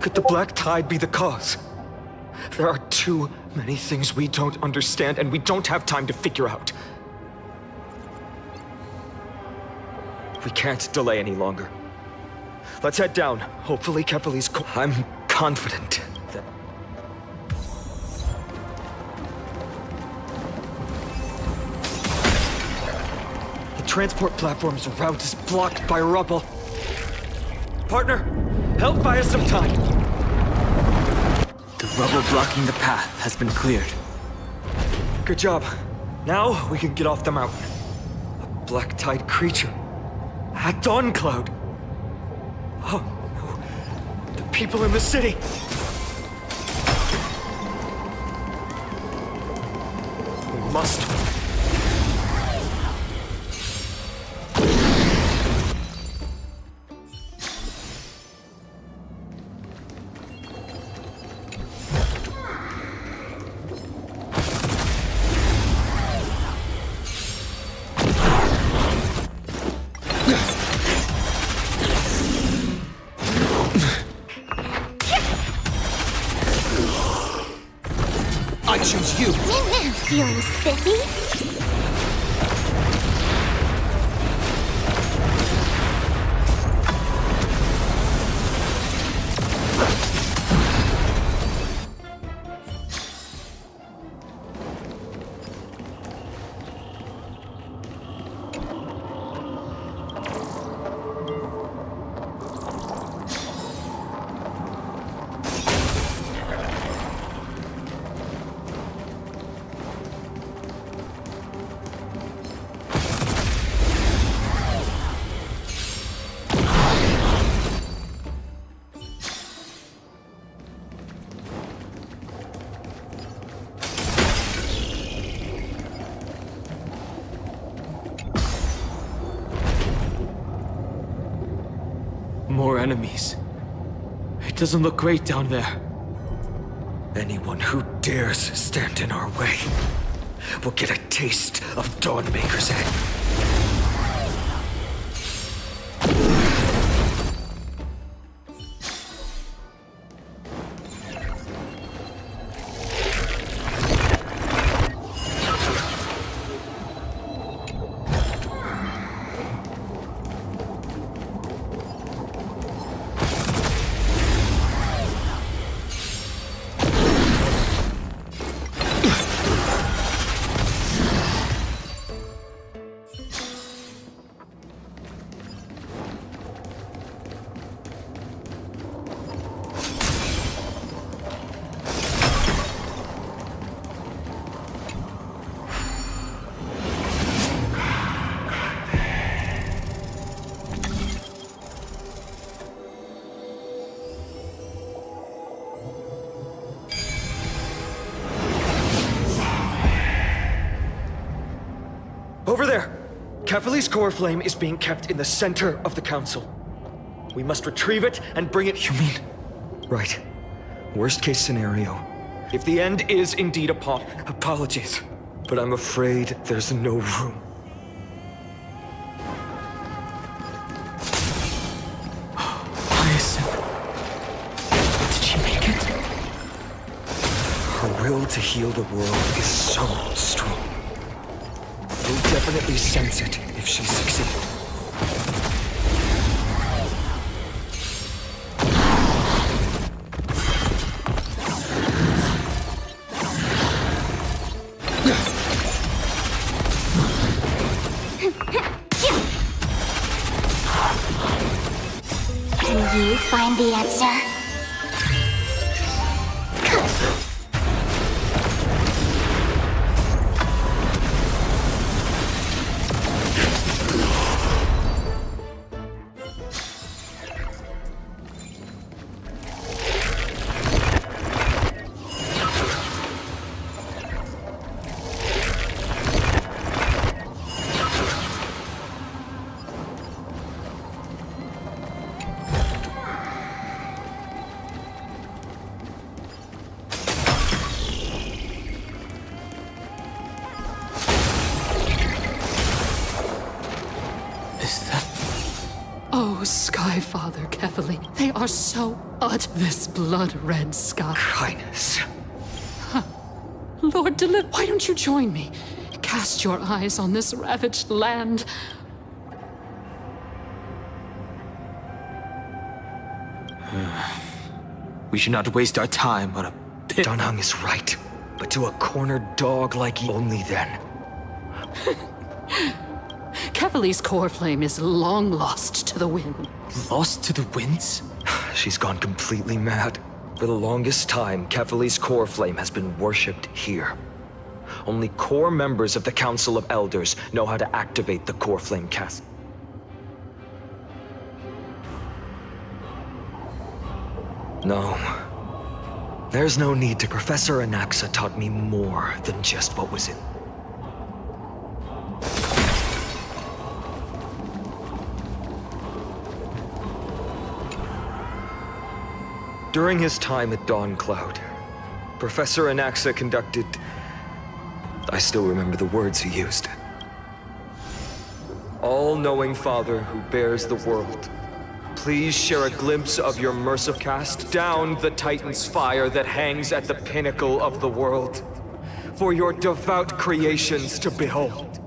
Could the black tide be the cause? There are too many things we don't understand, and we don't have time to figure out. We can't delay any longer. Let's head down. Hopefully Kefali's I'm confident that... The transport platform's route is blocked by rubble. Partner, help buy us some time. The rubble blocking the path has been cleared. Good job. Now we can get off the mountain. A black tide creature. At Dawn Cloud. Oh no. The people in the city. We must. I choose you. Feeling spiffy? More enemies. It doesn't look great down there. Anyone who dares stand in our way will get a taste of Dawnmaker's Egg. Over there! Kefali's core flame is being kept in the center of the council. We must retrieve it and bring it— You mean? Right. Worst case scenario. If the end is indeed upon— Apologies, but I'm afraid there's no room. Hyacinth. Did she make it? Her will to heal the world is so strong. We'll definitely sense it if she succeeds. Can you find the answer? Sky Father, Kefali. They are so this blood-red sky. Highness. Lord Deliver, why don't you join me? Cast your eyes on this ravaged land. We should not waste our time on a pit. Danheng is right, but to a cornered dog like you, only then. Kefali's core flame is long lost to the wind. Lost to the winds? She's gone completely mad. For the longest time, Kefali's core flame has been worshipped here. Only core members of the Council of Elders know how to activate the core flame cast. No. There's no need to. Professor Anaxa taught me more than just what was in. During his time at Dawn Cloud, Professor Anaxa conducted... I still remember the words he used. All-knowing Father who bears the world, please share a glimpse of your merciful cast down the Titan's fire that hangs at the pinnacle of the world, for your devout creations to behold.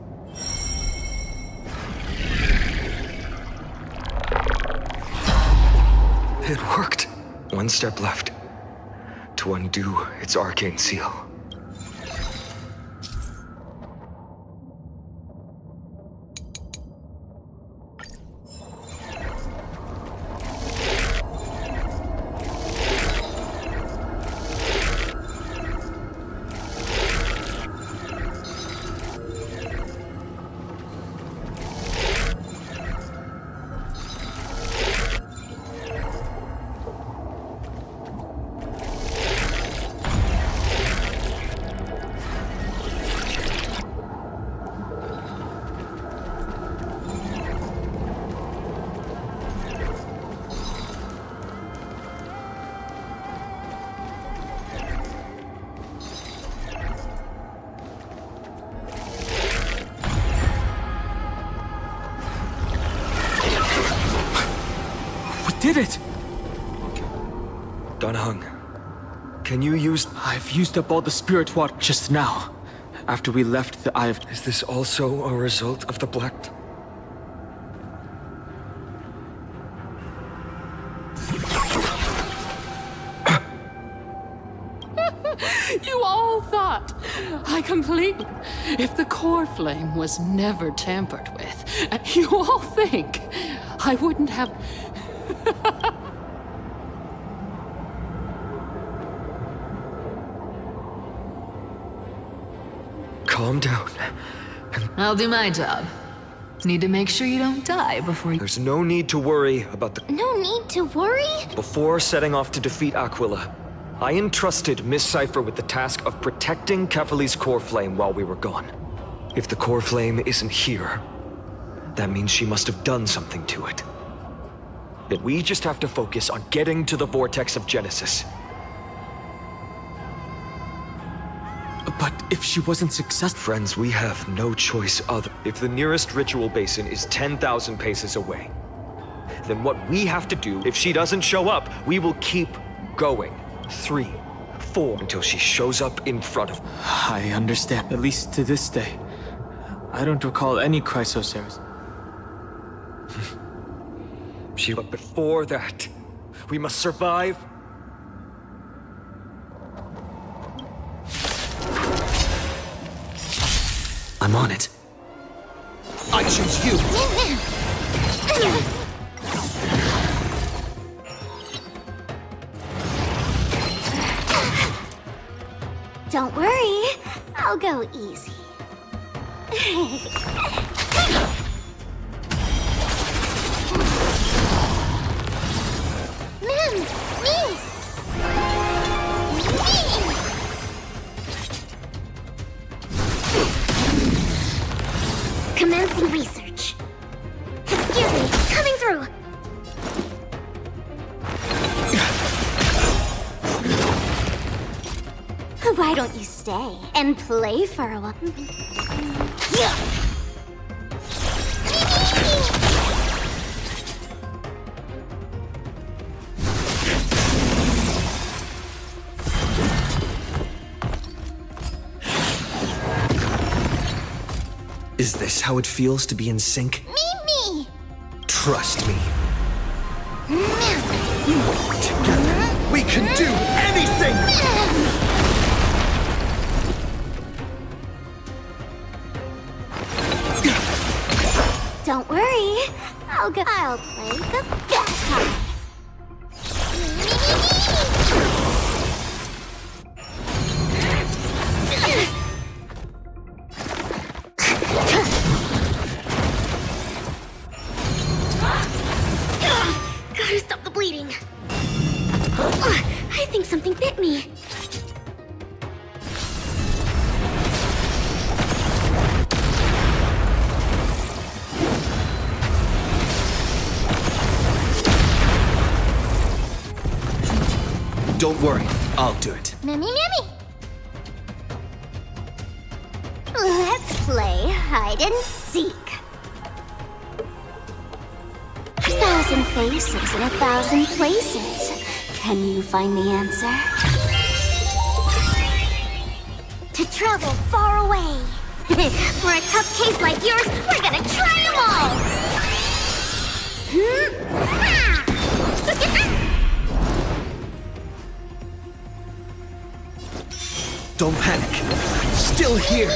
It worked. One step left, to undo its arcane seal. Did it! Danheng, can you use... I've used up all the spirit water just now, after we left the Eye of... Is this also a result of the Black... You all thought I completely... If the core flame was never tampered with, you all think I wouldn't have... Calm down. I'll do my job. Need to make sure you don't die before you... There's no need to worry about the... No need to worry? Before setting off to defeat Aquila, I entrusted Miss Cypher with the task of protecting Kefali's core flame while we were gone. If the core flame isn't here, that means she must have done something to it. That we just have to focus on getting to the vortex of Genesis. But if she wasn't successful... Friends, we have no choice other. If the nearest ritual basin is 10,000 paces away, then what we have to do, if she doesn't show up, we will keep going. 3, 4, until she shows up in front of... I understand. At least to this day. I don't recall any Chrysoceres. But before that, we must survive. I'm on it. I choose you. Don't worry, I'll go easy. Commencing research. Excuse me, coming through. Why don't you stay and play for a while? Is this how it feels to be in sync? Me! Trust me. Together, we can do anything! Don't worry. I'll play the bad card. Gotta stop the bleeding. I think something bit me. Don't worry, I'll do it. Mammy! Let's play hide and seek. 1,000 faces in 1,000 places. Can you find the answer? To travel far away. For a tough case like yours, we're gonna try them all! Don't panic. Still here.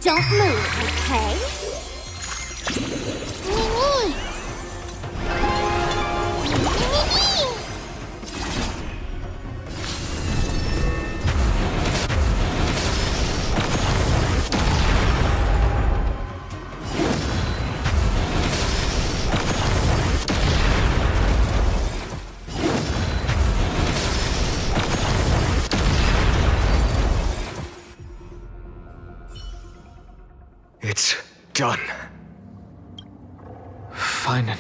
Don't move, okay? Mimi! It's done. Finan.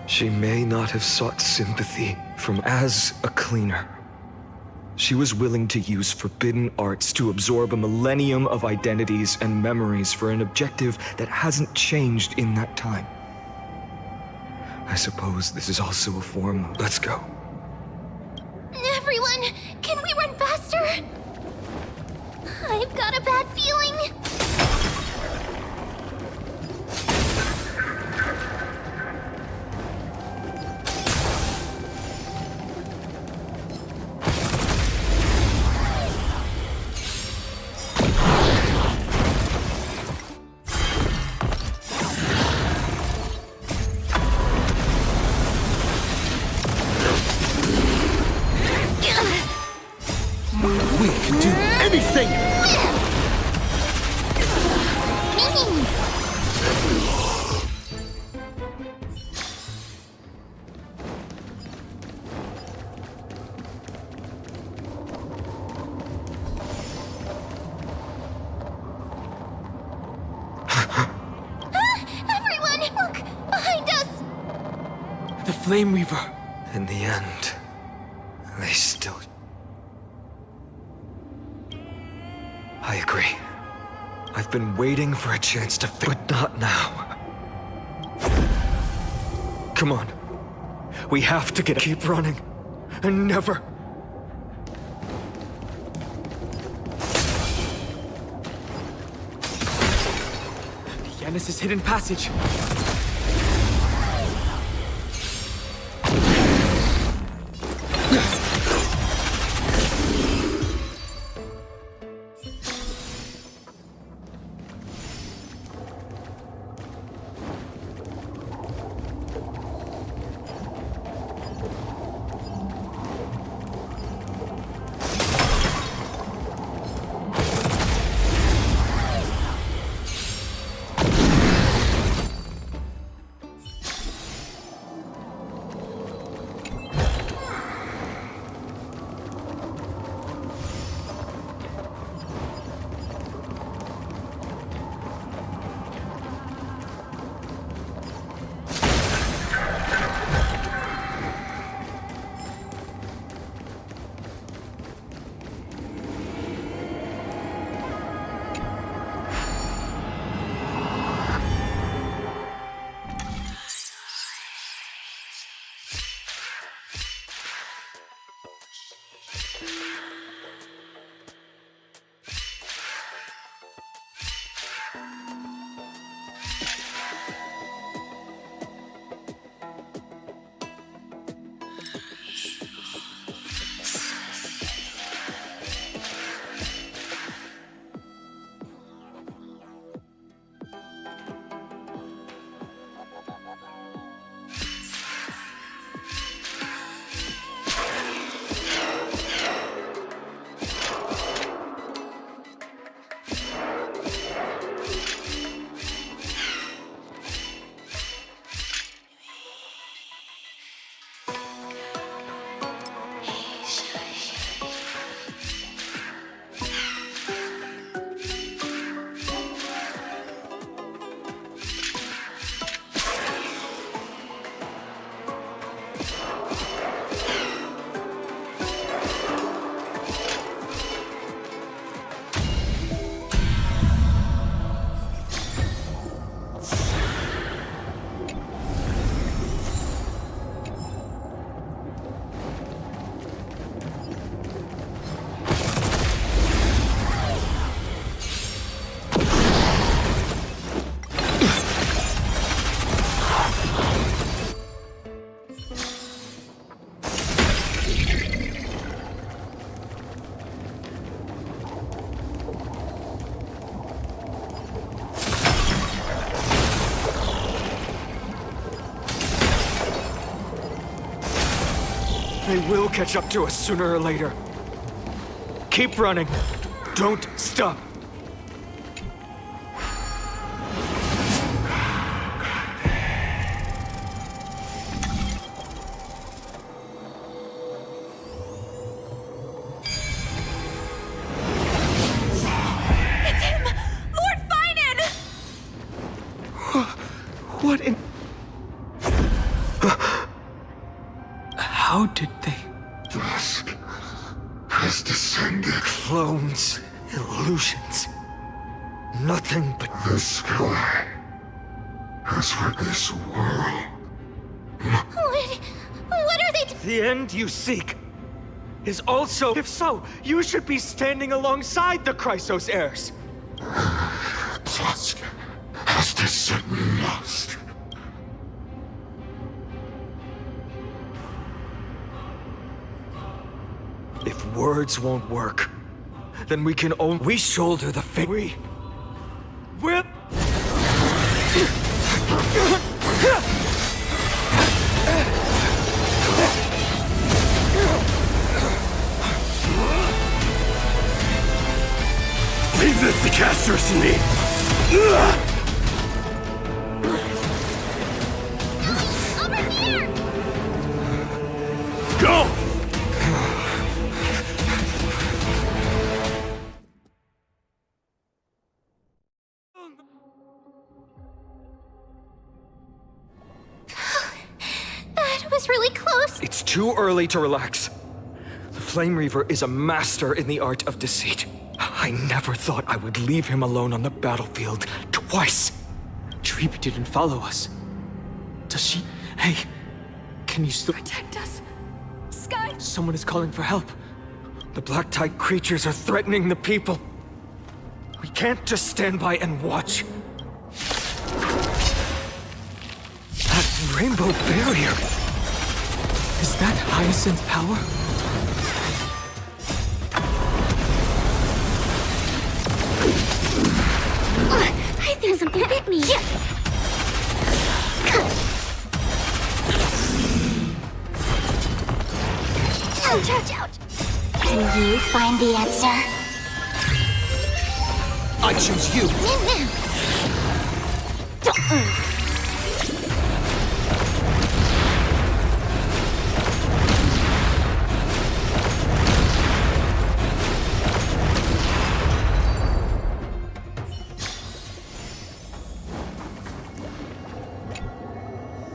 She may not have sought sympathy from as a cleaner. She was willing to use forbidden arts to absorb a millennium of identities and memories for an objective that hasn't changed in that time. I suppose this is also a form of... Let's go. Everyone, can we run faster? I've got a bad feeling. We can do anything! Everyone, look! Behind us! The Flame Weaver. In the end, they still... I agree. I've been waiting for a chance to but not now. Come on. We have to keep running. And never... Yanis' hidden passage. They will catch up to us sooner or later. Keep running. Don't stop. It's him! Lord Finan! What in... How did they... Dusk has descended. Clones, illusions. Nothing but... The sky has rid this world. What are they The end you seek is also... If so, you should be standing alongside the Chrysos heirs. Dusk has descended lust. If words won't work, then we can only... We shoulder the fate. We're... Leave this to Castros and me! Over here! Go! That was really close. It's too early to relax. The Flame Reaver is a master in the art of deceit. I never thought I would leave him alone on the battlefield twice. Treeb didn't follow us. Does she? Hey, can you still... Protect us! Sky! Someone is calling for help. The Black Tide creatures are threatening the people. We can't just stand by and watch. That rainbow barrier. Is that Hyacinth's power? I think something bit me. Ouch, ouch, ouch. Can you find the answer? I choose you.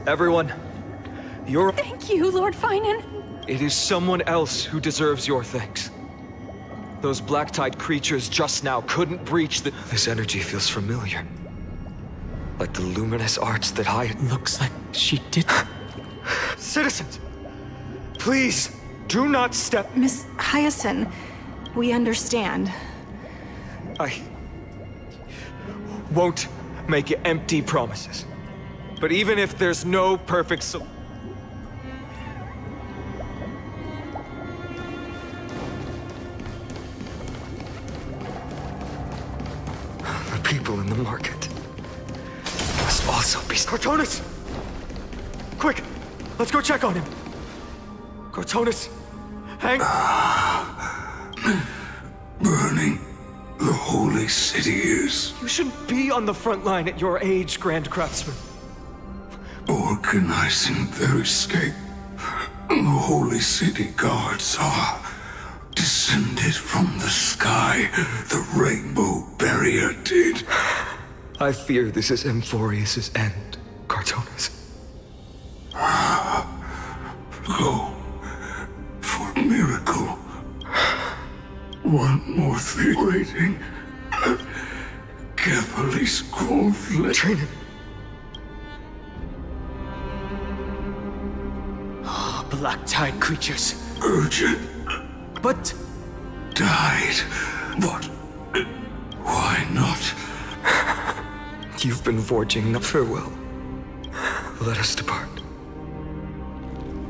Everyone, you're... Thank you, Lord Finan. It is someone else who deserves your thanks. Those Black Tide creatures just now couldn't breach the... This energy feels familiar. Like the luminous arts that I... Looks like she did... Citizens! Please, Do not step... Miss Hyacinth, we understand. I won't make empty promises. But even if there's no perfect solution... The people in the market must also be... Cortonis! Quick! Let's go check on him! Cortonis! Hang... Burning the holy city is... You shouldn't be on the front line at your age, Grand Craftsman. Organizing their escape. The holy city guards are descended from the sky. The rainbow barrier did. I fear this is Emphorius' end, Cortonis. Go for a miracle. One more thing waiting. Carefully scroll flip. Training. Black-tide creatures. Urgent. But... Died. But... Why not? You've been forging farewell. Let us depart.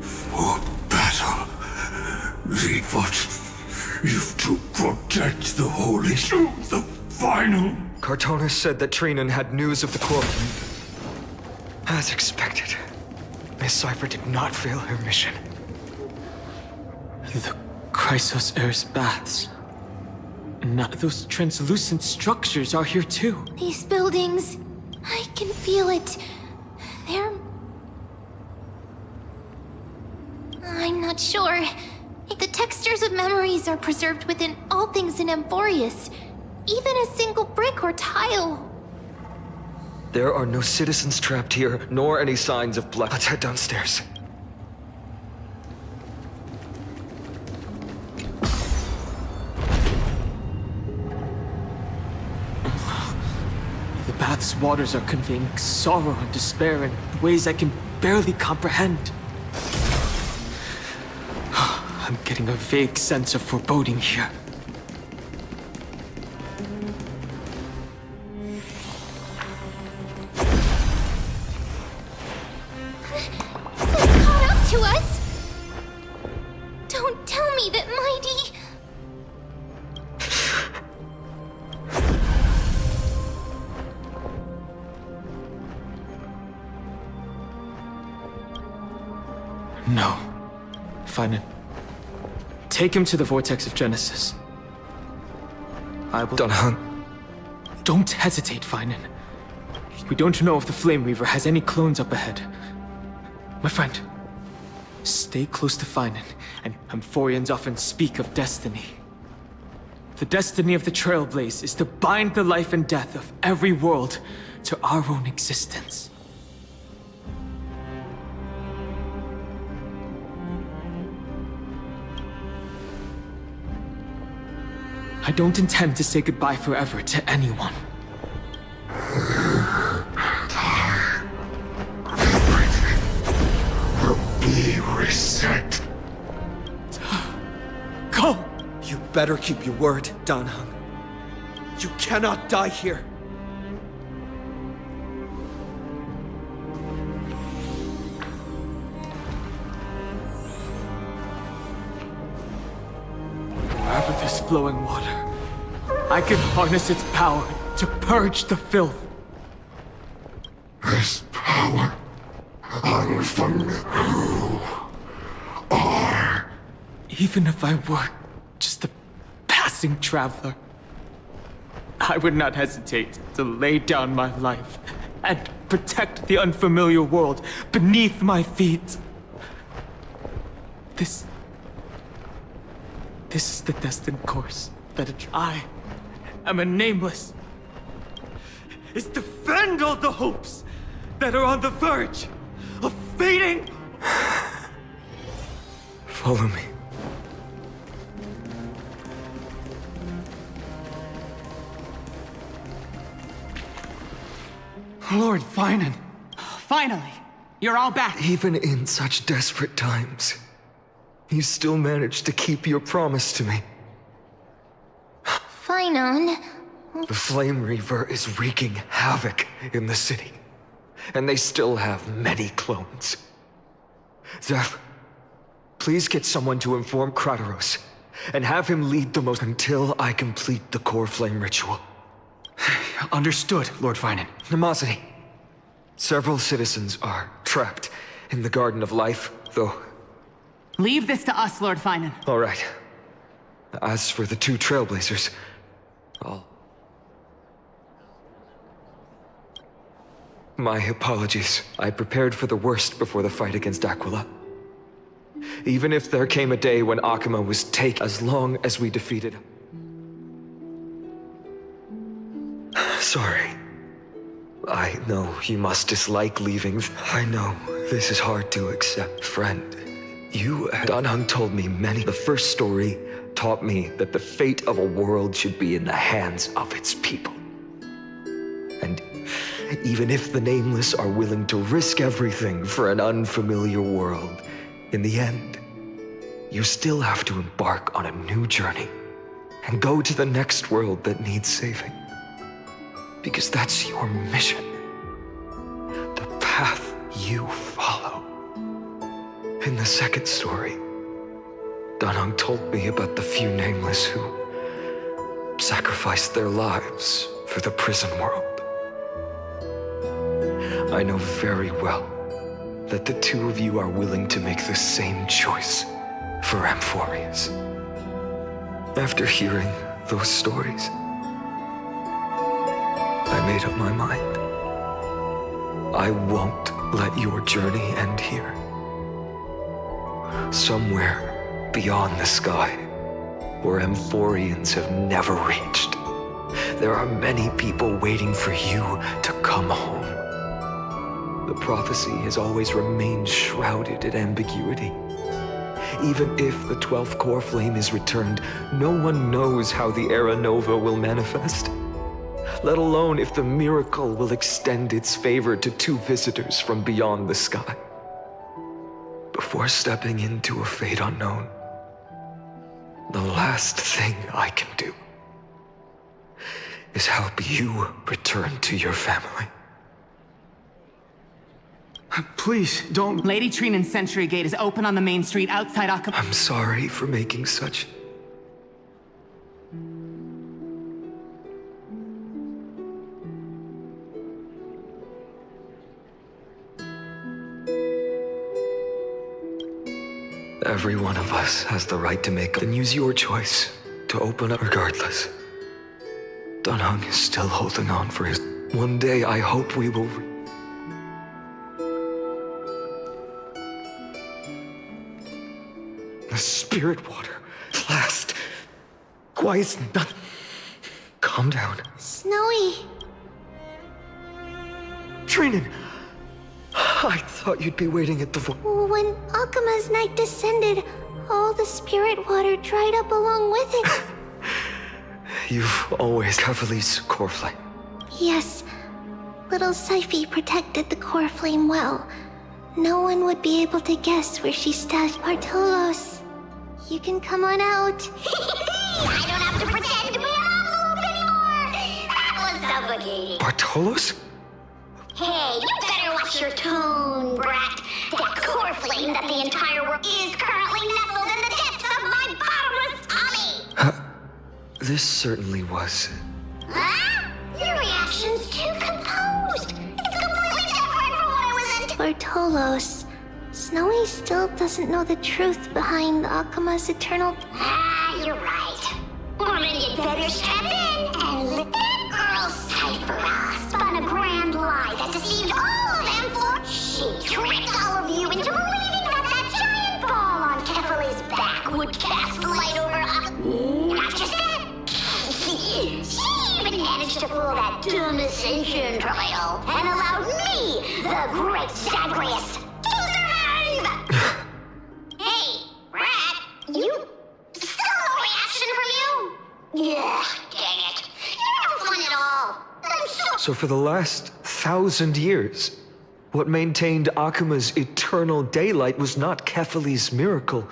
For battle. But you've to protect the holy to the final. Cortonis said that Trinan had news of the core. As expected, Miss Cypher did not fail her mission. The Chrysos Eris baths. Those translucent structures are here too. These buildings, I can feel it. They're... I'm not sure. The textures of memories are preserved within all things in Emphorius. Even a single brick or tile. There are no citizens trapped here, nor any signs of blood. Let's head downstairs. The bath's waters are conveying sorrow and despair in ways I can barely comprehend. I'm getting a vague sense of foreboding here. Caught up to us? Don't tell me that Mighty... No. Finan. Take him to the Vortex of Genesis. I will... Don't hesitate, Finan. We don't know if the Flame Weaver has any clones up ahead. My friend, stay close to Finan, and Emphorians often speak of destiny. The destiny of the Trailblaze is to bind the life and death of every world to our own existence. I don't intend to say goodbye forever to anyone. Will be reset. Go! You better keep your word, Danheng. You cannot die here. Wherever there's flowing water, I can harness its power to purge the filth. This power unfamiliar. You are. Even if I were just a passing traveler, I would not hesitate to lay down my life and protect the unfamiliar world beneath my feet. This is the destined course that I am a nameless. Is defend all the hopes that are on the verge of fading. Follow me. Lord Finan. Finally, you're all back. Even in such desperate times, You still managed to keep your promise to me. Finon. The Flame Reaver is wreaking havoc in the city, and they still have many clones. Zeph, please get someone to inform Kratos, and have him lead the most until I complete the core flame ritual. Understood, Lord Finan. Nemosity. Several citizens are trapped in the Garden of Life, though. Leave this to us, Lord Finan. All right. As for the two trailblazers, My apologies. I prepared for the worst before the fight against Aquila. Even if there came a day when Akuma was taken, as long as we defeated... Sorry. I know you must dislike leaving. I know this is hard to accept, friend. You, Danheng told me many. The first story taught me that the fate of a world should be in the hands of its people. And even if the Nameless are willing to risk everything for an unfamiliar world, in the end, you still have to embark on a new journey and go to the next world that needs saving. Because that's your mission. The path you follow. In the second story, Danheng told me about the few Nameless who sacrificed their lives for the prison world. I know very well that the two of you are willing to make the same choice for Amphorius. After hearing those stories, I made up my mind. I won't let your journey end here. Somewhere beyond the sky, where Amphorians have never reached, there are many people waiting for you to come home. The prophecy has always remained shrouded in ambiguity. Even if the 12th core flame is returned, no one knows how the Era Nova will manifest. Let alone if the miracle will extend its favor to two visitors from beyond the sky. Before stepping into a fate unknown, the last thing I can do is help you return to your family. Please, don't... Lady Trinan's Sentry Gate is open on the main street outside Akuma. I'm sorry for making such... Every one of us has the right to make... Then use your choice to open up regardless. Danheng is still holding on for his... One day I hope we will... The spirit water. Last. Why is nothing... Calm down. Snowy. Trinan! I thought you'd be waiting at the When Akuma's night descended, all the spirit water dried up along with it. You've always Cavali's core flame. Yes. Little Syphe protected the core flame well. No one would be able to guess where she stashed Bartolos. You can come on out. I don't have to pretend to be an envelope anymore! That was suffocating. Bartolos? Hey, you better watch your tone, brat. That core flame that the entire world is currently nestled in the depths of my bottomless tummy! This certainly was. Huh? Your reaction's too composed. It's completely different from what I was into. Bartolos. Snowy still doesn't know the truth behind Akuma's eternal... You're right. Woman, you'd better step in and let that girl Cypher spun a grand lie that deceived all of them for... She tricked all of you into believing that giant ball on Kefali's back would cast light over Not just that. She even managed to fool that dumb Ascension trial and allowed me, the great Zagreus, to survive! Hey, Rat, you... Still no reaction from you? Yeah, dang it. You're no fun at all. I'm So for the last 1,000 years, what maintained Akuma's eternal daylight was not Kefali's miracle,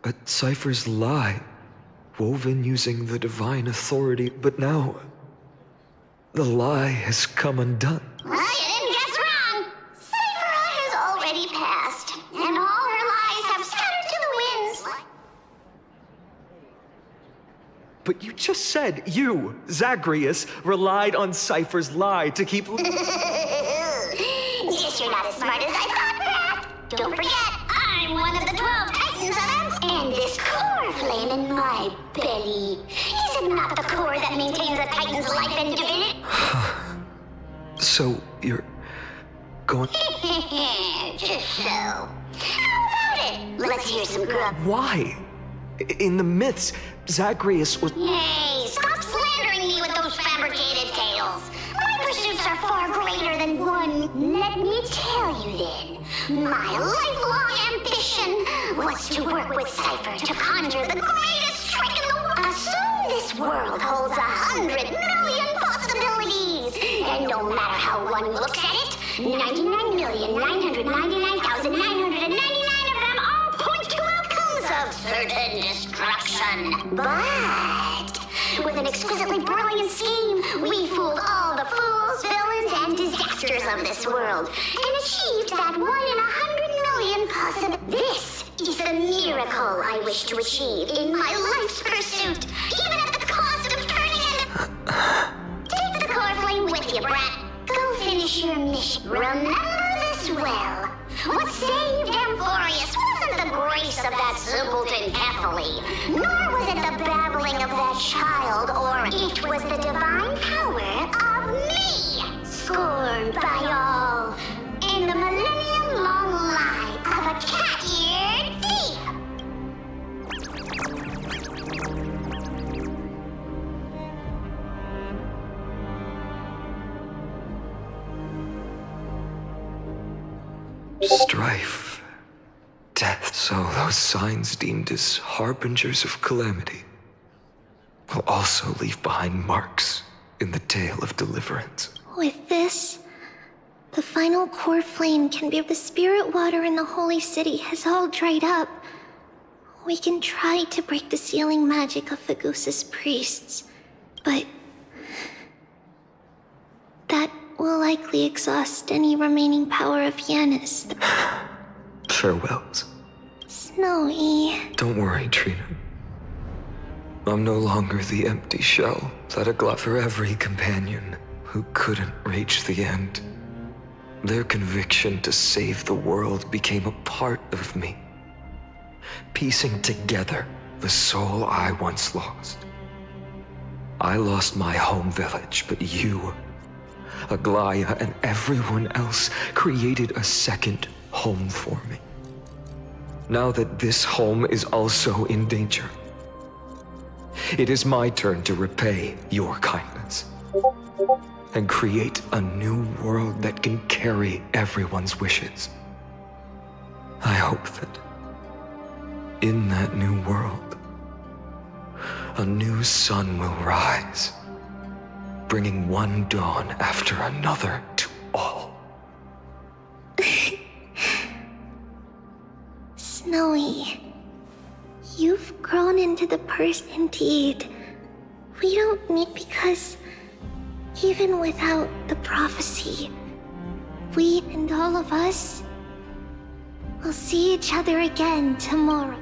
A Cypher's lie, woven using the divine authority, but now the lie has come undone. Well, you didn't guess wrong. Cypher has already passed, and all her lies have scattered to the winds. But you just said you, Zagreus, relied on Cypher's lie to keep... Guess you're not as smart as I thought, Pat. Don't forget, I'm one of the 12 Titans of Ems, and this core flame in my belly. Is it not the core that maintains a Titan's life and divinity? So, you're going... Just so. How about it? Let's hear some grub. Why? In the myths, Zagreus was... Hey, stop slandering me with those fabricated tales. My pursuits are far greater than one. Let me tell you then. My lifelong ambition was to work with Cypher to conjure the greatest trick in the world. Assume this world holds 100 million possibilities. And no matter how one looks at it, 99,999,999 of them all point to outcomes of certain destruction. But with an exquisitely brilliant scheme, we fooled all the fools, villains, and disasters of this world, and achieved that 1 in 100 million possible. This is the miracle I wish to achieve in my life's pursuit, even at the cost of turning into... Take the core flame with you, brat. Go finish your mission. Remember this well. What saved Amphorius wasn't the grace of that simpleton Ethely, nor was it the babbling of that child, or it was the divine power of me, scorned by all, in the millennium-long lie of a cat-eared thief. Strife, death. So those signs deemed as harbingers of calamity will also leave behind marks in the tale of deliverance. With this, the final core flame can be... The spirit water in the holy city has all dried up. We can try to break the sealing magic of Fagusa's priests, but that will likely exhaust any remaining power of Yanis. Farewells. Snowy. Don't worry, Trina. I'm no longer the empty shell that a glut for every companion who couldn't reach the end. Their conviction to save the world became a part of me, piecing together the soul I once lost. I lost my home village, but you, Aglaya, and everyone else created a second home for me. Now that this home is also in danger, it is my turn to repay your kindness and create a new world that can carry everyone's wishes. I hope that in that new world, a new sun will rise, bringing one dawn after another to all. Snowy, you've grown into the person indeed. We don't need, because even without the prophecy, we and all of us will see each other again tomorrow.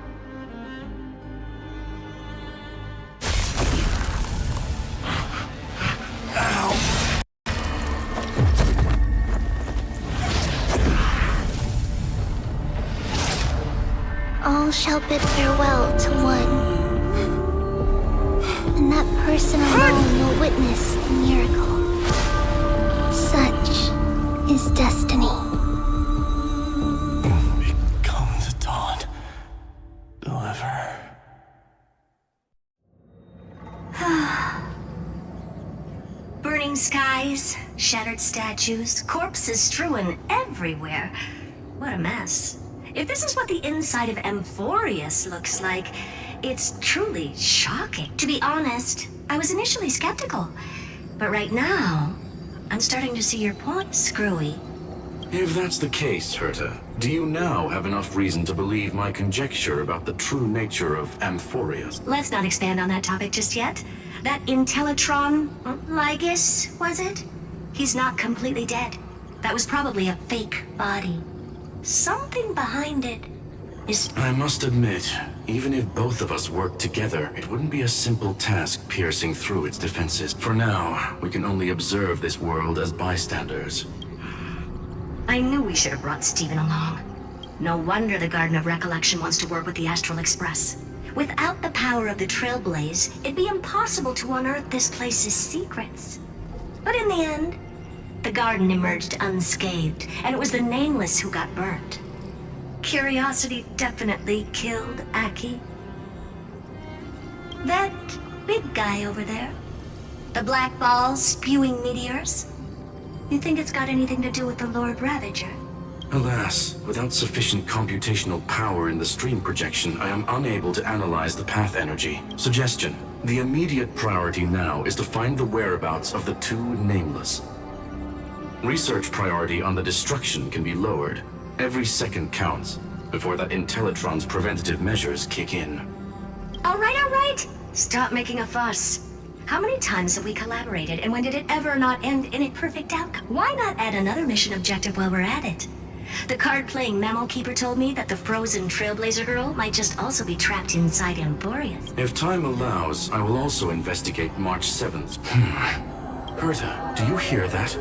All shall bid farewell to one, and that person alone will witness the miracle. Such is destiny. Become the dawn. Deliver. Burning skies, shattered statues, corpses strewn everywhere. What a mess. If this is what the inside of Amphorius looks like, it's truly shocking. To be honest, I was initially skeptical. But right now, I'm starting to see your point, Screwy. If that's the case, Herta, do you now have enough reason to believe my conjecture about the true nature of Amphorius? Let's not expand on that topic just yet. That Intellitron, Lygus, was it? He's not completely dead. That was probably a fake body. Something behind it is... I must admit, even if both of us worked together, it wouldn't be a simple task piercing through its defenses. For now, we can only observe this world as bystanders. I knew we should have brought Stephen along. No wonder the Garden of Recollection wants to work with the Astral Express. Without the power of the Trailblaze, it'd be impossible to unearth this place's secrets. But in the end, the garden emerged unscathed, and it was the Nameless who got burnt. Curiosity definitely killed Aki. That big guy over there, the black ball spewing meteors, you think it's got anything to do with the Lord Ravager? Alas, without sufficient computational power in the stream projection, I am unable to analyze the path energy. Suggestion: the immediate priority now is to find the whereabouts of the two Nameless. Research priority on the destruction can be lowered. Every second counts before that Intellitron's preventative measures kick in. All right. Stop making a fuss. How many times have we collaborated, and when did it ever not end in a perfect outcome? Why not add another mission objective while we're at it? The card-playing memo keeper told me that the frozen Trailblazer girl might just also be trapped inside Amphorius. If time allows, I will also investigate March 7th. Herta, do you hear that?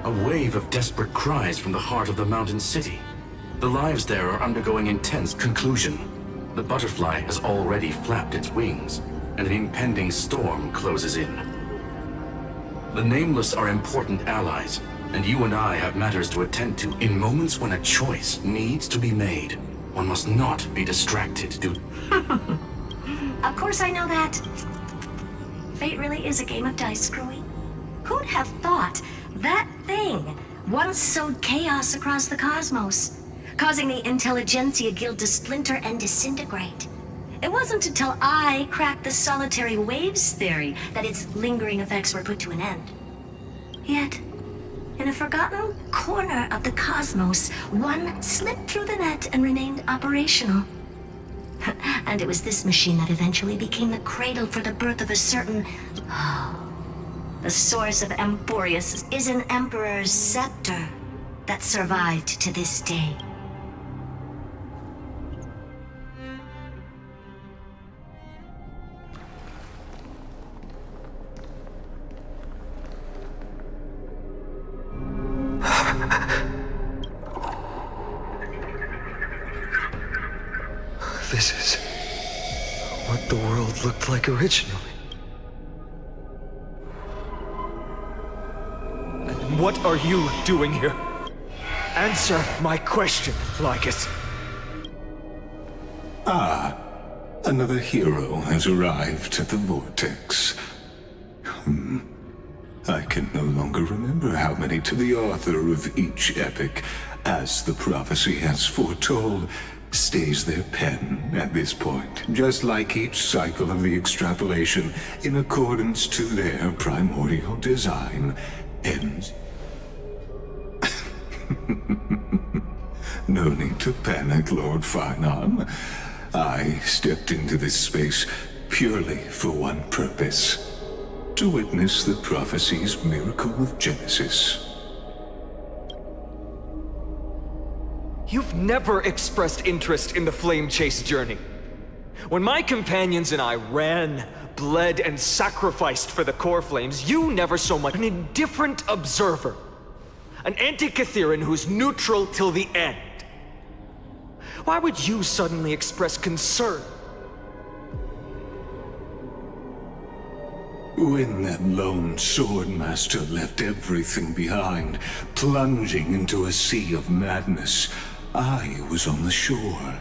A wave of desperate cries from the heart of the mountain city. The lives there are undergoing intense conclusion. The butterfly has already flapped its wings, and an impending storm closes in. The Nameless are important allies, and you and I have matters to attend to. In moments when a choice needs to be made, one must not be distracted due... Of course I know that. Fate really is a game of dice, Screwy. Who'd have thought that thing once sowed chaos across the cosmos, causing the Intelligentsia Guild to splinter and disintegrate? It wasn't until I cracked the solitary waves theory that its lingering effects were put to an end. Yet, in a forgotten corner of the cosmos, one slipped through the net and remained operational. And it was this machine that eventually became the cradle for the birth of a certain... the source of Amphorius is an Emperor's scepter that survived to this day. This is what the world looked like originally. And what are you doing here? Answer my question, Lygus. Ah, another hero has arrived at the Vortex. I can no longer remember how many to the author of each epic, as the prophecy has foretold, stays their pen at this point, just like each cycle of the extrapolation, in accordance to their primordial design, ends. No need to panic, Lord Farnham. I stepped into this space purely for one purpose: to witness the prophecy's miracle of Genesis. You've never expressed interest in the Flame Chase journey. When my companions and I ran, bled, and sacrificed for the core flames, you never so much an indifferent observer. An anti-Catheran who's neutral till the end. Why would you suddenly express concern? When that lone swordmaster left everything behind, plunging into a sea of madness, I was on the shore,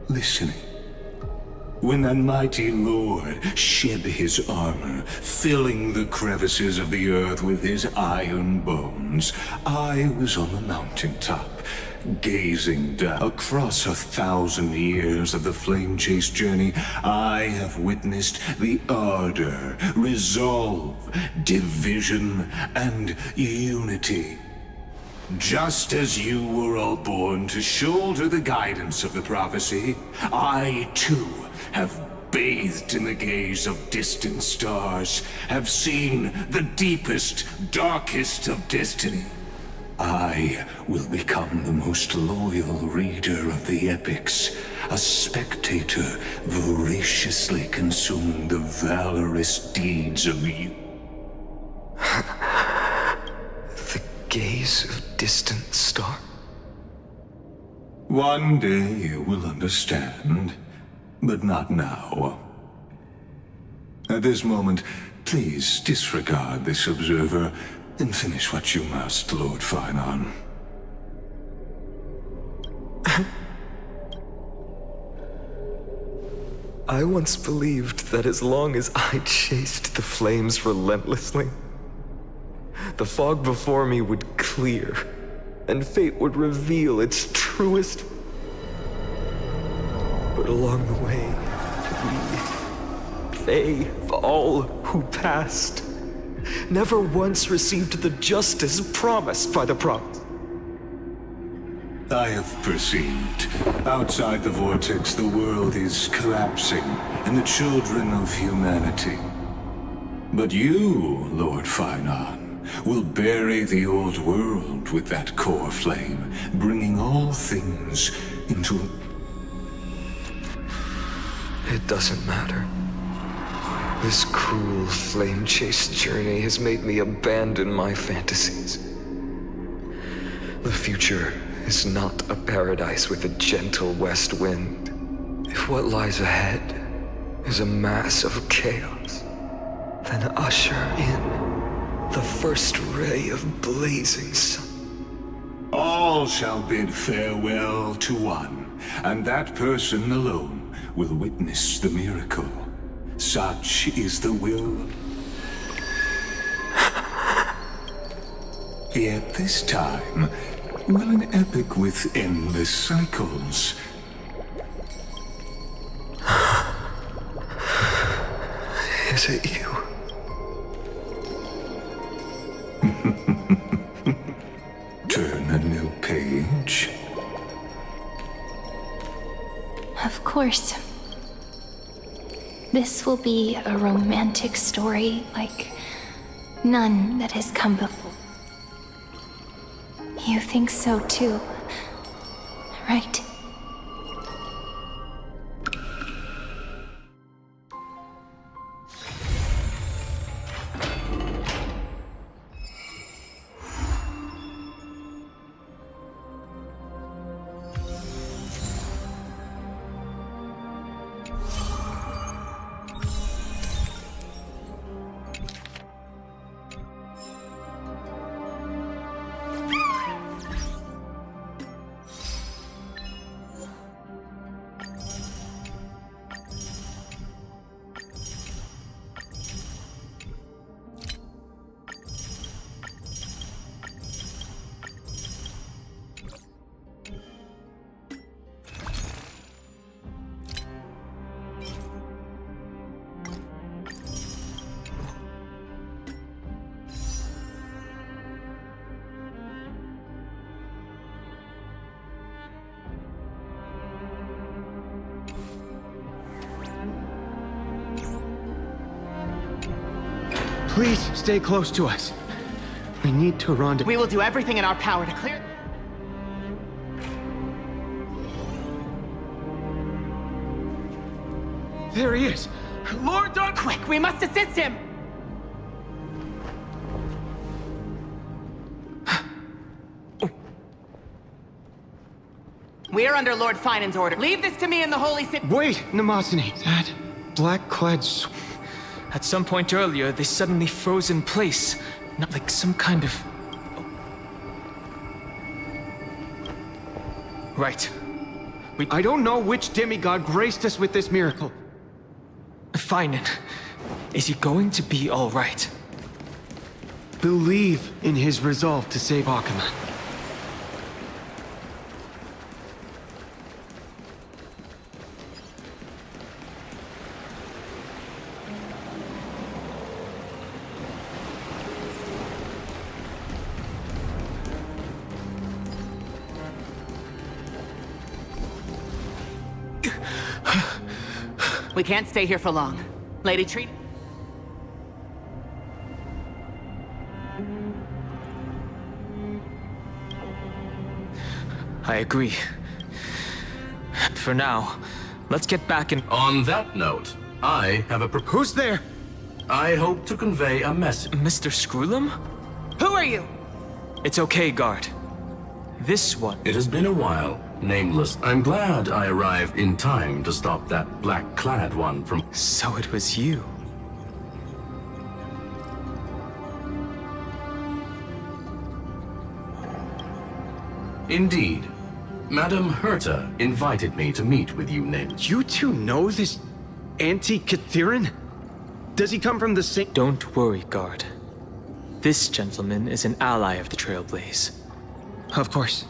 listening. When that mighty lord shed his armor, filling the crevices of the earth with his iron bones, I was on the mountaintop, gazing down. Across 1,000 years of the Flame Chase journey, I have witnessed the ardor, resolve, division, and unity. just as you were all born to shoulder the guidance of the prophecy, I too have bathed in the gaze of distant stars, have seen the deepest, darkest of destiny. I will become the most loyal reader of the epics, a spectator voraciously consuming the valorous deeds of you. The gaze of distant star? One day you will understand, but not now. At this moment, please disregard this observer and finish what you must, Lord Finon. I once believed that as long as I chased the flames relentlessly, the fog before me would clear, and fate would reveal its truest. But along the way, they, all who passed, never once received the justice promised by the prophet. I have perceived. Outside the vortex, the world is collapsing, and the children of humanity. But you, Lord Finon, will bury the old world with that core flame, bringing all things into... It doesn't matter. This cruel flame-chased journey has made me abandon my fantasies. The future is not a paradise with a gentle west wind. If what lies ahead is a mass of chaos, then usher in the first ray of blazing sun. All shall bid farewell to one, and that person alone will witness the miracle. Such is the will. Yet this time, will an epic with endless cycles. Is it you? Turn a new page. Of course. This will be a romantic story like none that has come before. You think so too, right? Please stay close to us. We need to rendezvous. We will do everything in our power to clear... There he is! Lord Don... Quick, we must assist him! We are under Lord Finan's order. Leave this to me in the Holy City. Wait, Namasani. That black-clad... At some point earlier, they suddenly froze in place. Not like some kind of... Right. I don't know which demigod graced us with this miracle. Finan. Is he going to be all right? Believe in his resolve to save Akama. We can't stay here for long. Lady Trina... I agree. For now, let's get back in... On that note, I have a... Who's there? I hope to convey a message. Mr. Screwlum? Who are you? It's okay, guard. This one... It has been a while, nameless. I'm glad I arrived in time to stop that black-clad one from... So it was you. Indeed. Madame Herta invited me to meet with you, nameless. You two know this anti-Catharin? Does he come from the same... Don't worry, guard. This gentleman is an ally of the Trailblaze. Of course.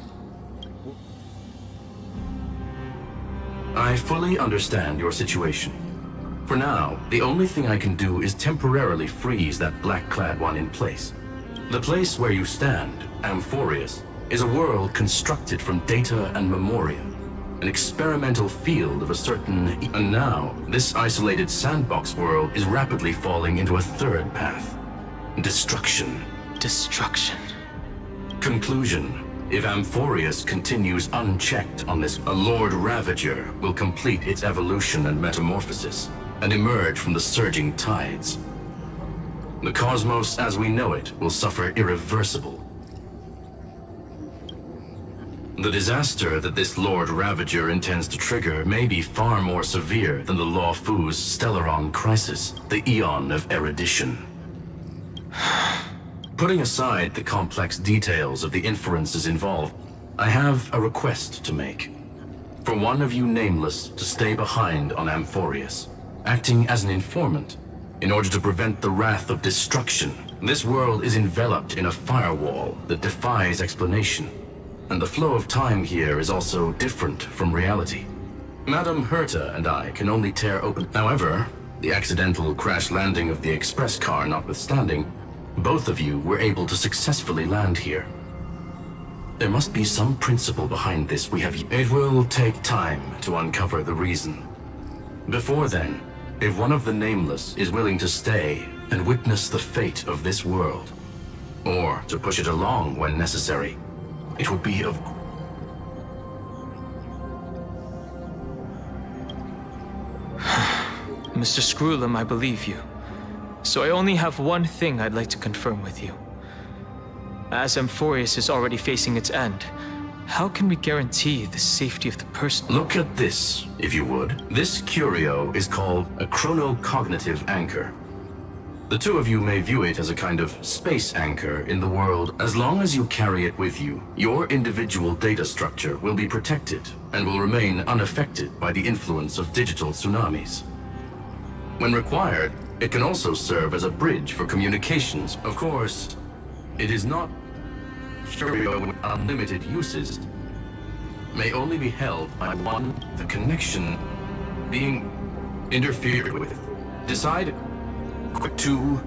I fully understand your situation. For now, the only thing I can do is temporarily freeze that black-clad one in place. The place where you stand, Amphorius, is a world constructed from data and memoria. An experimental field of a certain... And now, this isolated sandbox world is rapidly falling into a third path. Destruction. Destruction. Conclusion. If Amphorius continues unchecked on this, a Lord Ravager will complete its evolution and metamorphosis, and emerge from the surging tides. The cosmos as we know it will suffer irreversible. The disaster that this Lord Ravager intends to trigger may be far more severe than the Law Fu's Stellaron crisis, the Eon of Erudition. Putting aside the complex details of the inferences involved, I have a request to make. For one of you nameless to stay behind on Amphorius, acting as an informant, in order to prevent the wrath of destruction. This world is enveloped in a firewall that defies explanation, and the flow of time here is also different from reality. Madame Herta and I can only tear open... However, the accidental crash landing of the express car notwithstanding, both of you were able to successfully land here. There must be some principle behind this. It will take time to uncover the reason. Before then, if one of the Nameless is willing to stay and witness the fate of this world, or to push it along when necessary, it would be of... Mr. Screwlum, I believe you. So I only have one thing I'd like to confirm with you. As Amphorius is already facing its end, how can we guarantee the safety of the person? Look at this, if you would. This curio is called a chronocognitive anchor. The two of you may view it as a kind of space anchor in the world. As long as you carry it with you, your individual data structure will be protected and will remain unaffected by the influence of digital tsunamis. When required, it can also serve as a bridge for communications. Of course, it is not curio with unlimited uses. May only be held by one, the connection being interfered with. Decide. Quick 2,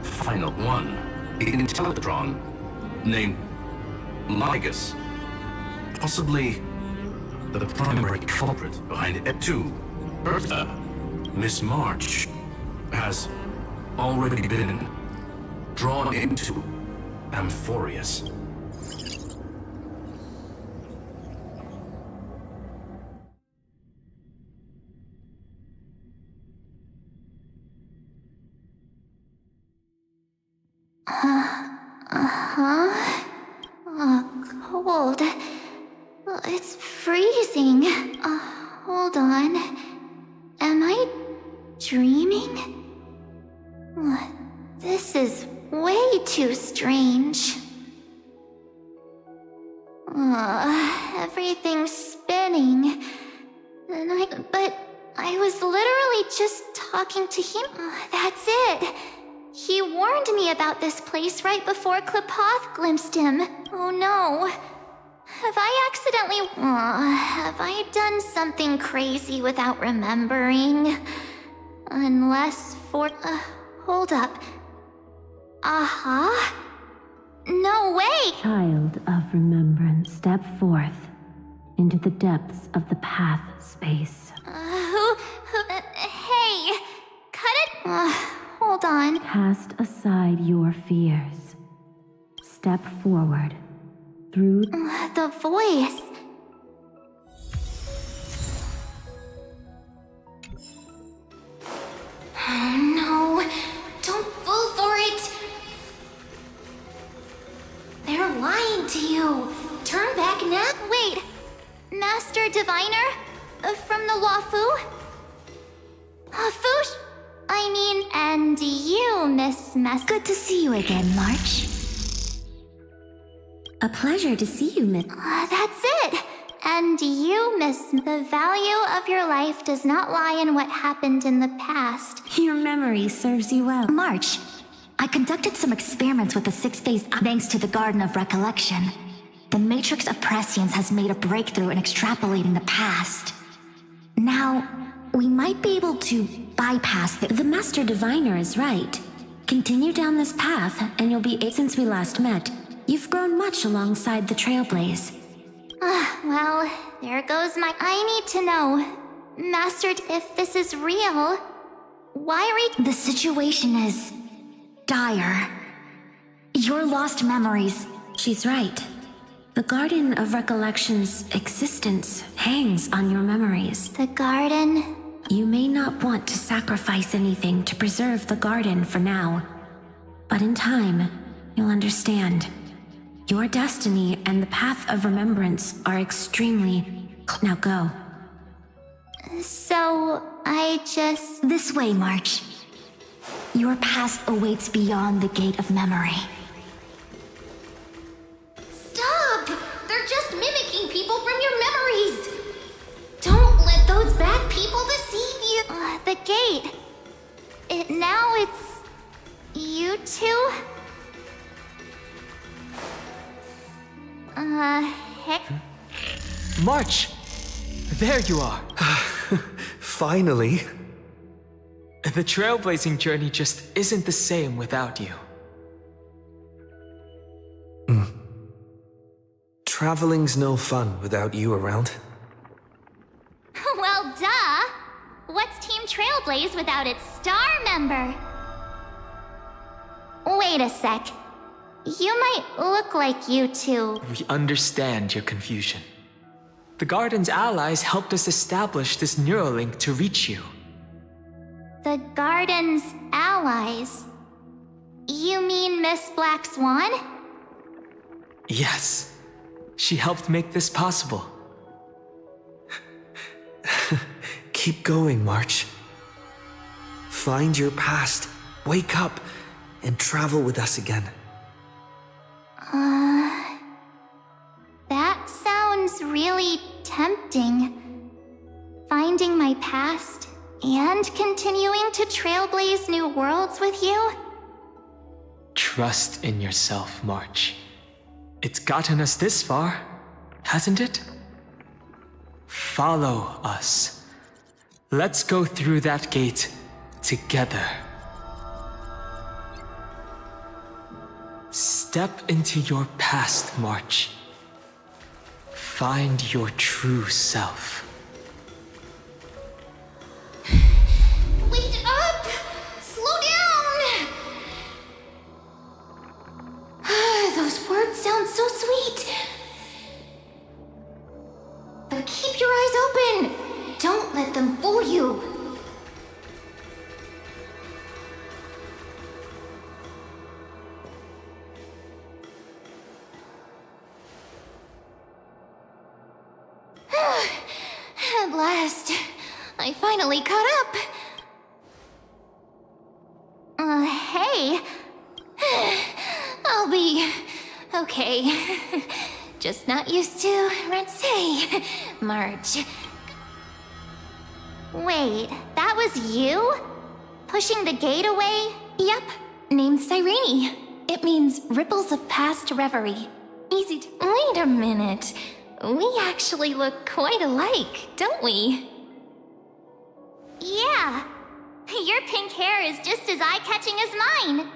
final 1, Intellitron, named Ligus, possibly the primary culprit behind it. 2, Bertha, Miss March, has already been drawn into Amphorius. Cold. It's freezing. Hold on. Am I dreaming? This is way too strange. Everything's spinning. But I was literally just talking to him. That's it. He warned me about this place right before Klepoth glimpsed him. Oh no. Have I done something crazy without remembering? Unless for... hold up. No way! Child of remembrance, step forth into the depths of the path space. Hold on. Cast aside your fears. Step forward. Through The voice. Oh no. Don't fall for it. They're lying to you. Turn back now. Wait. Master Diviner? From the Wafu? Fush? I mean, and you, Miss Mess. Good to see you again, March. A pleasure to see you, Miss. That's it. And you, Miss. The value of your life does not lie in what happened in the past. Your memory serves you well. March, I conducted some experiments with the 6-phase thanks to the Garden of Recollection. The Matrix of Prescience has made a breakthrough in extrapolating the past. Now, we might be able to bypass the Master Diviner is right. Continue down this path, and you'll be since we last met. You've grown much alongside the Trailblaze. Well, there goes my... I need to know, Master, if this is real, why The situation is dire. Your lost memories. She's right. The Garden of Recollection's existence hangs on your memories. The garden? You may not want to sacrifice anything to preserve the garden for now. But in time, you'll understand. Your destiny and the path of remembrance are extremely... Now go. So, I just... This way, March. Your past awaits beyond the gate of memory. Stop! They're just mimicking people from your memories! Don't let those bad people deceive you! The gate... Now it's... you two? Heck... March! There you are! Finally. The trailblazing journey just isn't the same without you. Traveling's no fun without you around. Well, duh! What's Team Trailblaze without its star member? Wait a sec. You might look like you two. We understand your confusion. The Garden's allies helped us establish this Neuralink to reach you. The Garden's allies? You mean Miss Black Swan? Yes. She helped make this possible. Keep going, March. Find your past, wake up, and travel with us again. That sounds really tempting. Finding my past and continuing to trailblaze new worlds with you? Trust in yourself, March. It's gotten us this far, hasn't it? Follow us. Let's go through that gate together. Step into your past, March. Find your true self. Wait up! Slow down! Those words sound so sweet. But keep your eyes open! Don't let them fool you! At last, I finally caught up. Hey. I'll be okay. Just not used to, let's say, March. Wait, that was you? Pushing the gate away? Yep, named Cyrene. It means ripples of past reverie. Easy to... Wait a minute. We actually look quite alike, don't we? Yeah. Your pink hair is just as eye-catching as mine.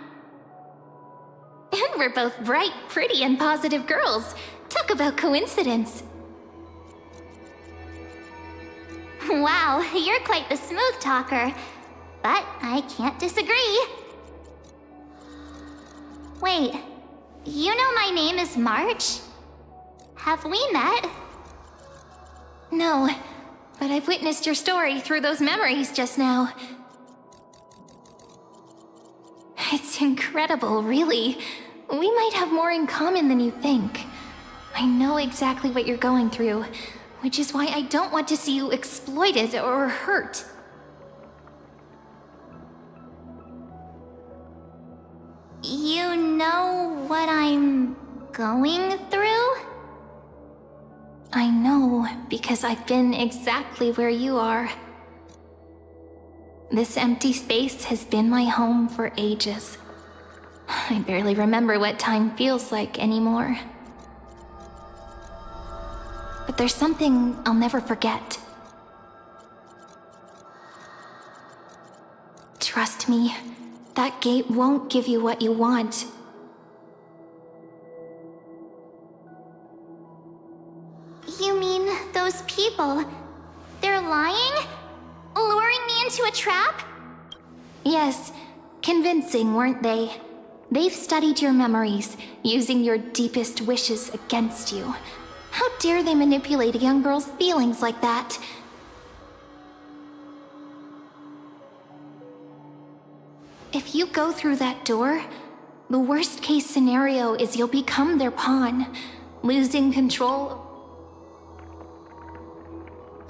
And we're both bright, pretty, and positive girls. Talk about coincidence. Wow, you're quite the smooth talker. but I can't disagree. Wait, you know my name is March? Have we met? No, but I've witnessed your story through those memories just now. It's incredible, really. We might have more in common than you think. I know exactly what you're going through, which is why I don't want to see you exploited or hurt. You know what I'm going through? I know, because I've been exactly where you are. This empty space has been my home for ages. I barely remember what time feels like anymore. But there's something I'll never forget. Trust me, that gate won't give you what you want. You mean those people? They're lying? Luring me into a trap? Yes, convincing, weren't they? They've studied your memories, using your deepest wishes against you. How dare they manipulate a young girl's feelings like that? If you go through that door, the worst case scenario is you'll become their pawn, losing control.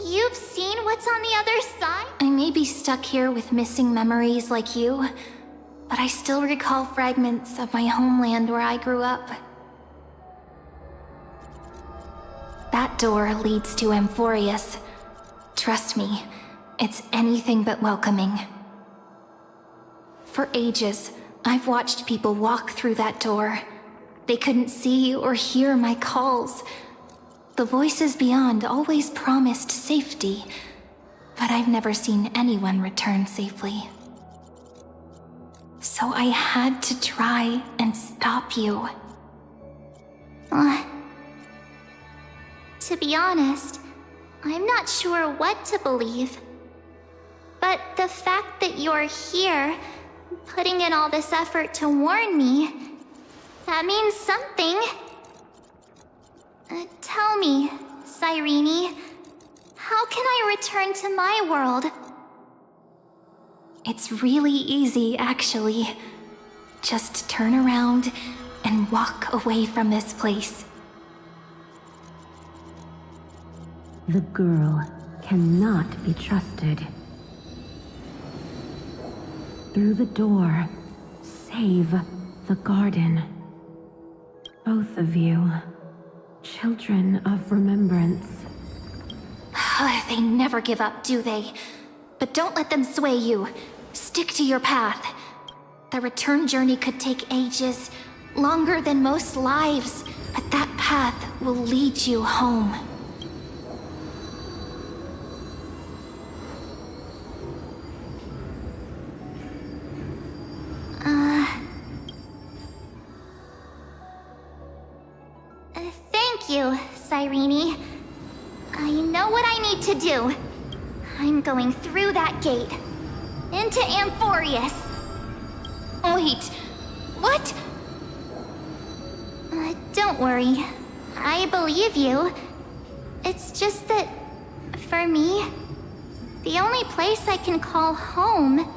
You've seen what's on the other side? I may be stuck here with missing memories like you, but I still recall fragments of my homeland where I grew up. That door leads to Amphorius. Trust me, it's anything but welcoming. For ages, I've watched people walk through that door. They couldn't see or hear my calls. The voices beyond always promised safety, but I've never seen anyone return safely. So I had to try and stop you. To be honest, I'm not sure what to believe. But the fact that you're here, putting in all this effort to warn me, that means something. Tell me, Cyrene, how can I return to my world? It's really easy, actually. Just turn around and walk away from this place. The girl cannot be trusted. Through the door, save the garden. Both of you, children of remembrance. They never give up, do they? But don't let them sway you. Stick to your path. The return journey could take ages, longer than most lives, but that path will lead you home. Thank you, Cyrene. I know what I need to do. I'm going through that gate. Into Amphorius. Wait, what? Don't worry. I believe you. It's just that, for me, the only place I can call home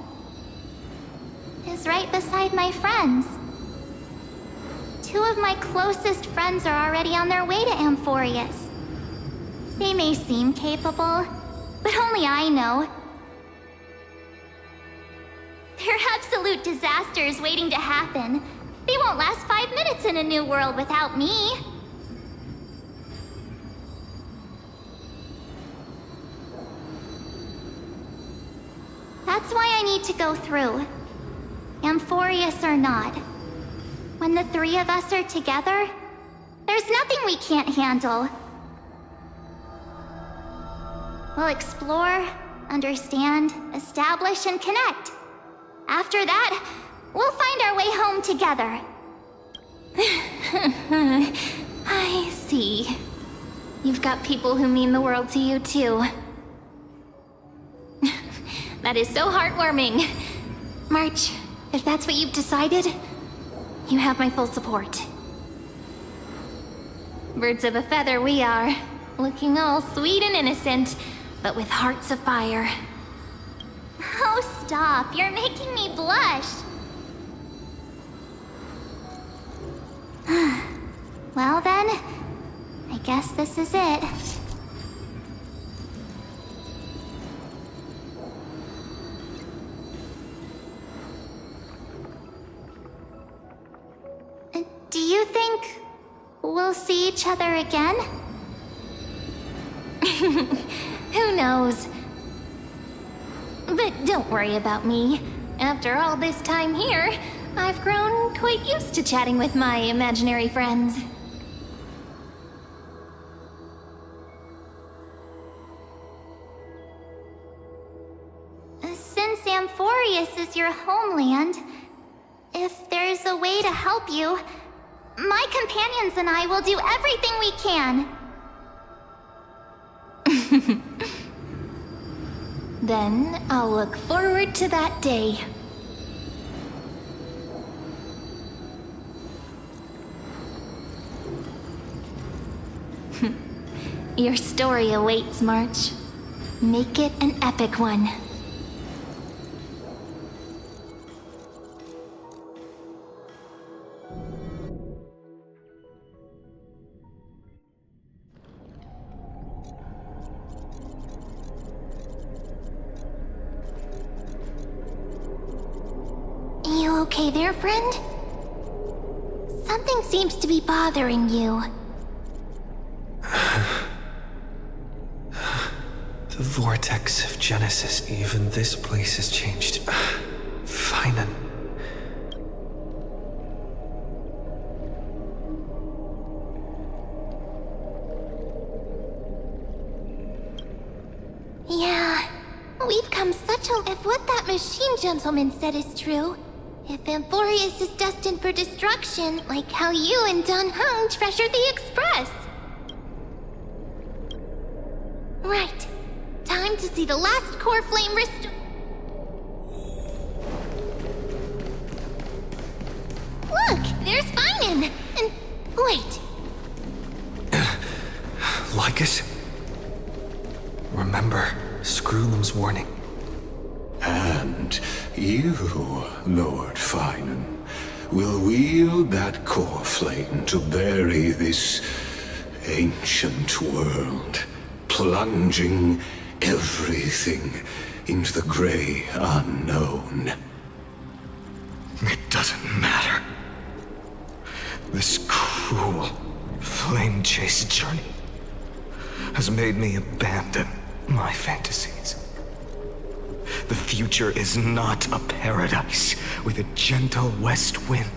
is right beside my friends. Two of my closest friends are already on their way to Amphorius. They may seem capable, but only I know. They're absolute disasters waiting to happen. They won't last 5 minutes in a new world without me. That's why I need to go through. Amphorius or not. When the three of us are together, there's nothing we can't handle. We'll explore, understand, establish, and connect. After that, we'll find our way home together. I see. You've got people who mean the world to you, too. That is so heartwarming. March, if that's what you've decided, you have my full support. Birds of a feather we are, looking all sweet and innocent, but with hearts of fire. Oh, stop. You're making me blush. Well then, I guess this is it. Do you think we'll see each other again? Who knows? But don't worry about me. After all this time here, I've grown quite used to chatting with my imaginary friends. Since Amphorius is your homeland, if there's a way to help you, my companions and I will do everything we can. Then I'll look forward to that day. Your story awaits, March. Make it an epic one. You okay there, friend? Something seems to be bothering you. The vortex of Genesis, even this place has changed. Finan. Yeah, we've come such a... If what that machine gentleman said is true, if Amphorius is destined for destruction, like how you and Dun Hung treasured the Express. Right. Time to see the last core flame restore. Look, there's Finan! And wait. Lycus? Remember Screwlum's warning. And you, Lord Finan, will wield that core flame to bury this ancient world, plunging everything into the gray unknown. It doesn't matter. This cruel flame chase journey has made me abandon my fantasies. The future is not a paradise with a gentle west wind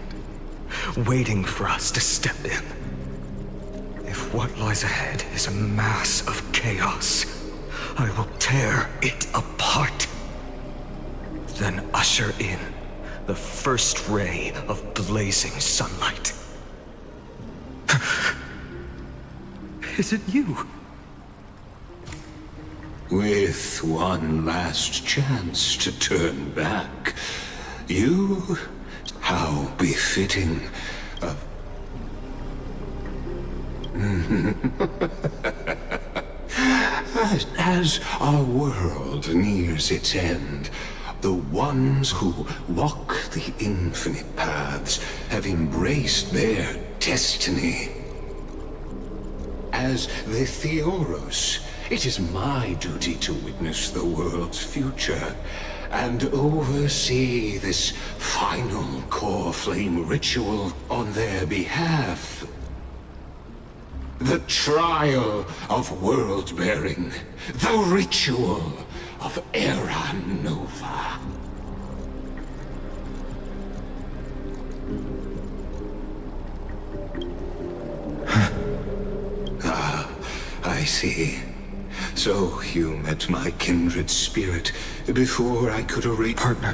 waiting for us to step in. If what lies ahead is a mass of chaos, I will tear it apart. Then usher in the first ray of blazing sunlight. Is it you? With one last chance to turn back, you, how befitting of... As our world nears its end, the ones who walk the infinite paths have embraced their destiny. As the Theoros, it is my duty to witness the world's future and oversee this final core flame ritual on their behalf. The trial of world-bearing, the ritual of Era Nova. Ah, I see. So you met my kindred spirit before I could erase... Partner,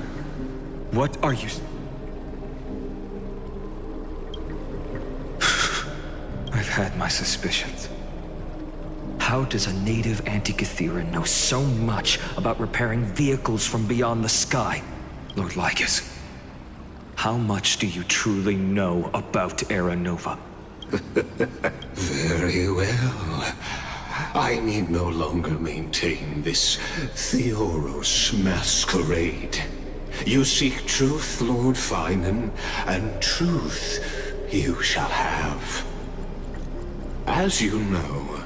what are you... I've had my suspicions. How does a native Antikytheran know so much about repairing vehicles from beyond the sky? Lord Lycus, how much do you truly know about Era Nova? Very well. I need no longer maintain this Theoros masquerade. You seek truth, Lord Finan, and truth you shall have. As you know,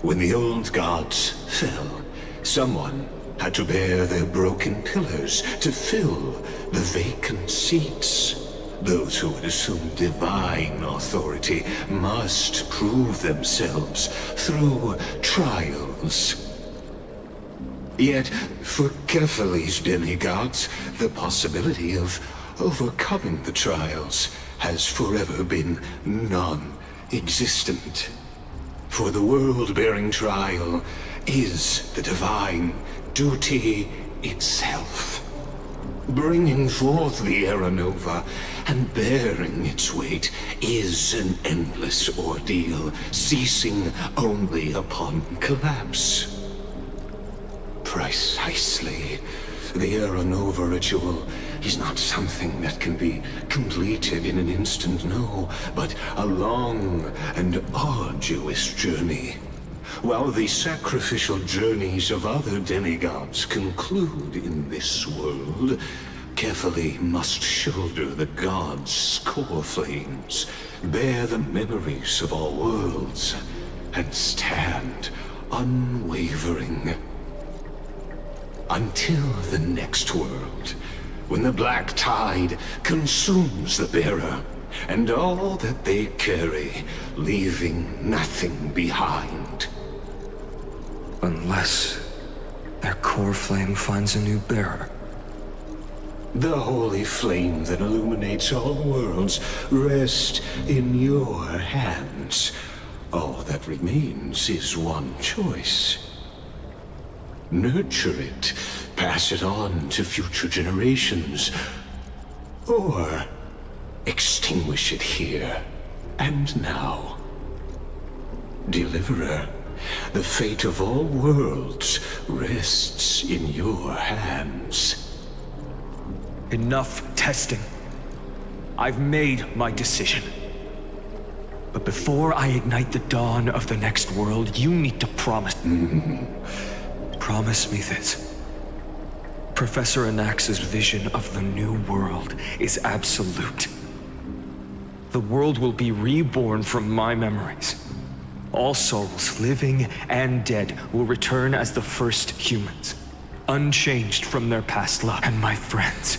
when the old gods fell, someone had to bear their broken pillars to fill the vacant seats. Those who would assume divine authority must prove themselves through trials. Yet, for Kephales's demigods, the possibility of overcoming the trials has forever been non-existent. For the world-bearing trial is the divine duty itself. Bringing forth the Era Nova and bearing its weight is an endless ordeal, ceasing only upon collapse. Precisely. The Era Nova ritual is not something that can be completed in an instant, no, but a long and arduous journey. While the sacrificial journeys of other demigods conclude in this world, Kephale must shoulder the gods' core flames, bear the memories of all worlds, and stand unwavering. Until the next world, when the black tide consumes the bearer, and all that they carry, leaving nothing behind. Unless their core flame finds a new bearer. The holy flame that illuminates all worlds rests in your hands. All that remains is one choice. Nurture it, pass it on to future generations, or extinguish it here and now. Deliverer, the fate of all worlds rests in your hands. Enough testing. I've made my decision. But before I ignite the dawn of the next world, you need to promise... Promise me this. Professor Anax's vision of the new world is absolute. The world will be reborn from my memories. All souls, living and dead, will return as the first humans, unchanged from their past love. And my friends,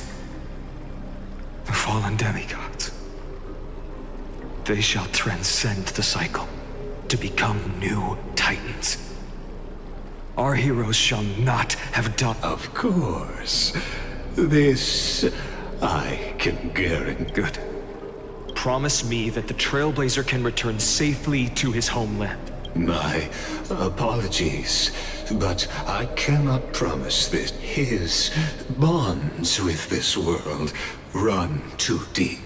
the fallen demigods, they shall transcend the cycle to become new titans. Our heroes shall not have done. Of course. This I can guarantee. Good. Promise me that the Trailblazer can return safely to his homeland. My apologies, but I cannot promise this. His bonds with this world run too deep.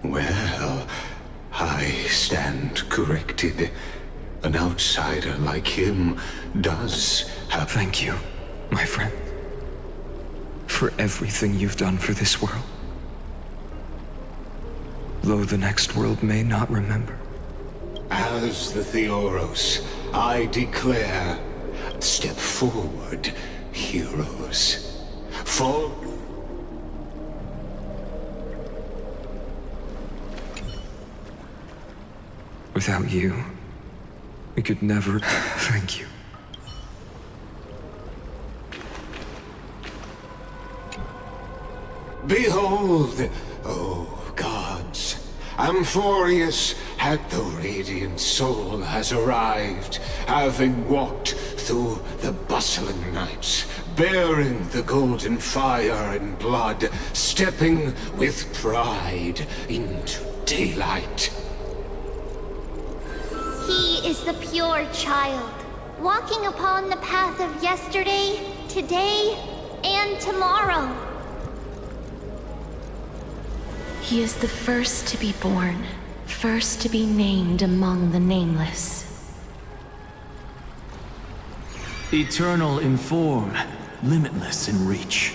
Well, I stand corrected. An outsider like him does have... Thank you, my friend, for everything you've done for this world. Though the next world may not remember. As the Theoros, I declare, step forward, heroes. Fall... Without you, we could never... Thank you. Behold, O gods, Amphorius at the radiant soul has arrived, having walked through the bustling nights, bearing the golden fire and blood, stepping with pride into daylight. He is the pure child, walking upon the path of yesterday, today, and tomorrow. He is the first to be born, first to be named among the nameless. Eternal in form, limitless in reach.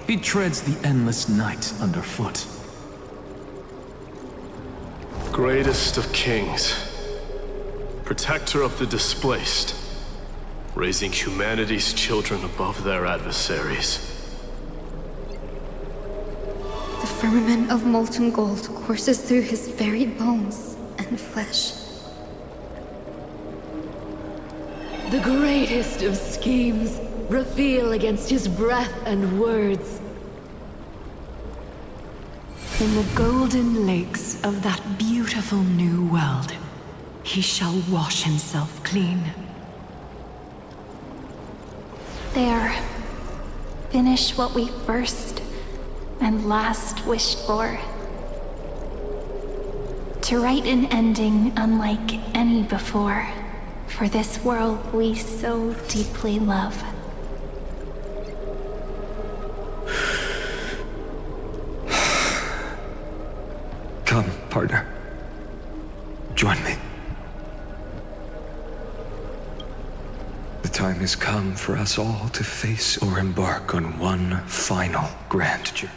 He treads the endless night underfoot. Greatest of kings, protector of the displaced, raising humanity's children above their adversaries. The firmament of molten gold courses through his very bones and flesh. The greatest of schemes reveal against his breath and words. In the golden lakes of that beautiful new world, he shall wash himself clean. There. Finish what we first and last wished for. To write an ending unlike any before, for this world we so deeply love. Come, partner. Join me. The time has come for us all to face or embark on one final grand journey.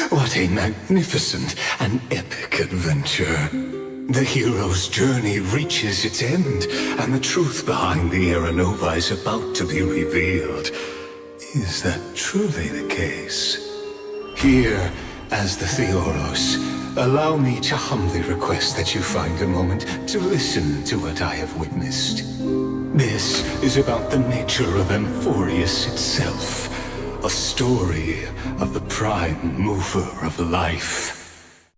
What a magnificent and epic adventure. The hero's journey reaches its end, and the truth behind the Era Nova is about to be revealed. Is that truly the case? Here, as the Theoros, allow me to humbly request that you find a moment to listen to what I have witnessed. This is about the nature of Amphorius itself. A story of the prime mover of life.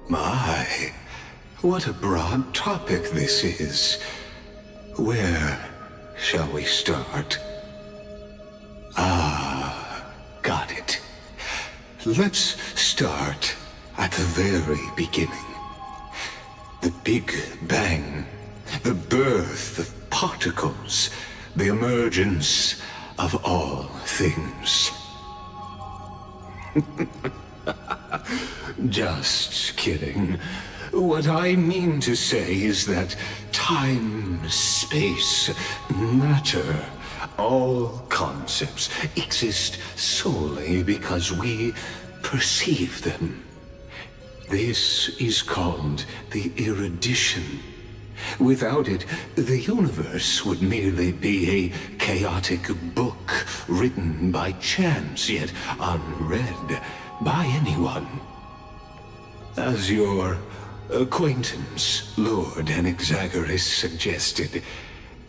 My, what a broad topic this is. Where shall we start? Got it. Let's start at the very beginning. The Big Bang, the birth of particles, the emergence of all things. Just kidding. What I mean to say is that time, space, matter, all concepts exist solely because we perceive them. This is called the erudition. Without it, the universe would merely be a chaotic book written by chance, yet unread by anyone. As your acquaintance, Lord Anaxagoras, suggested,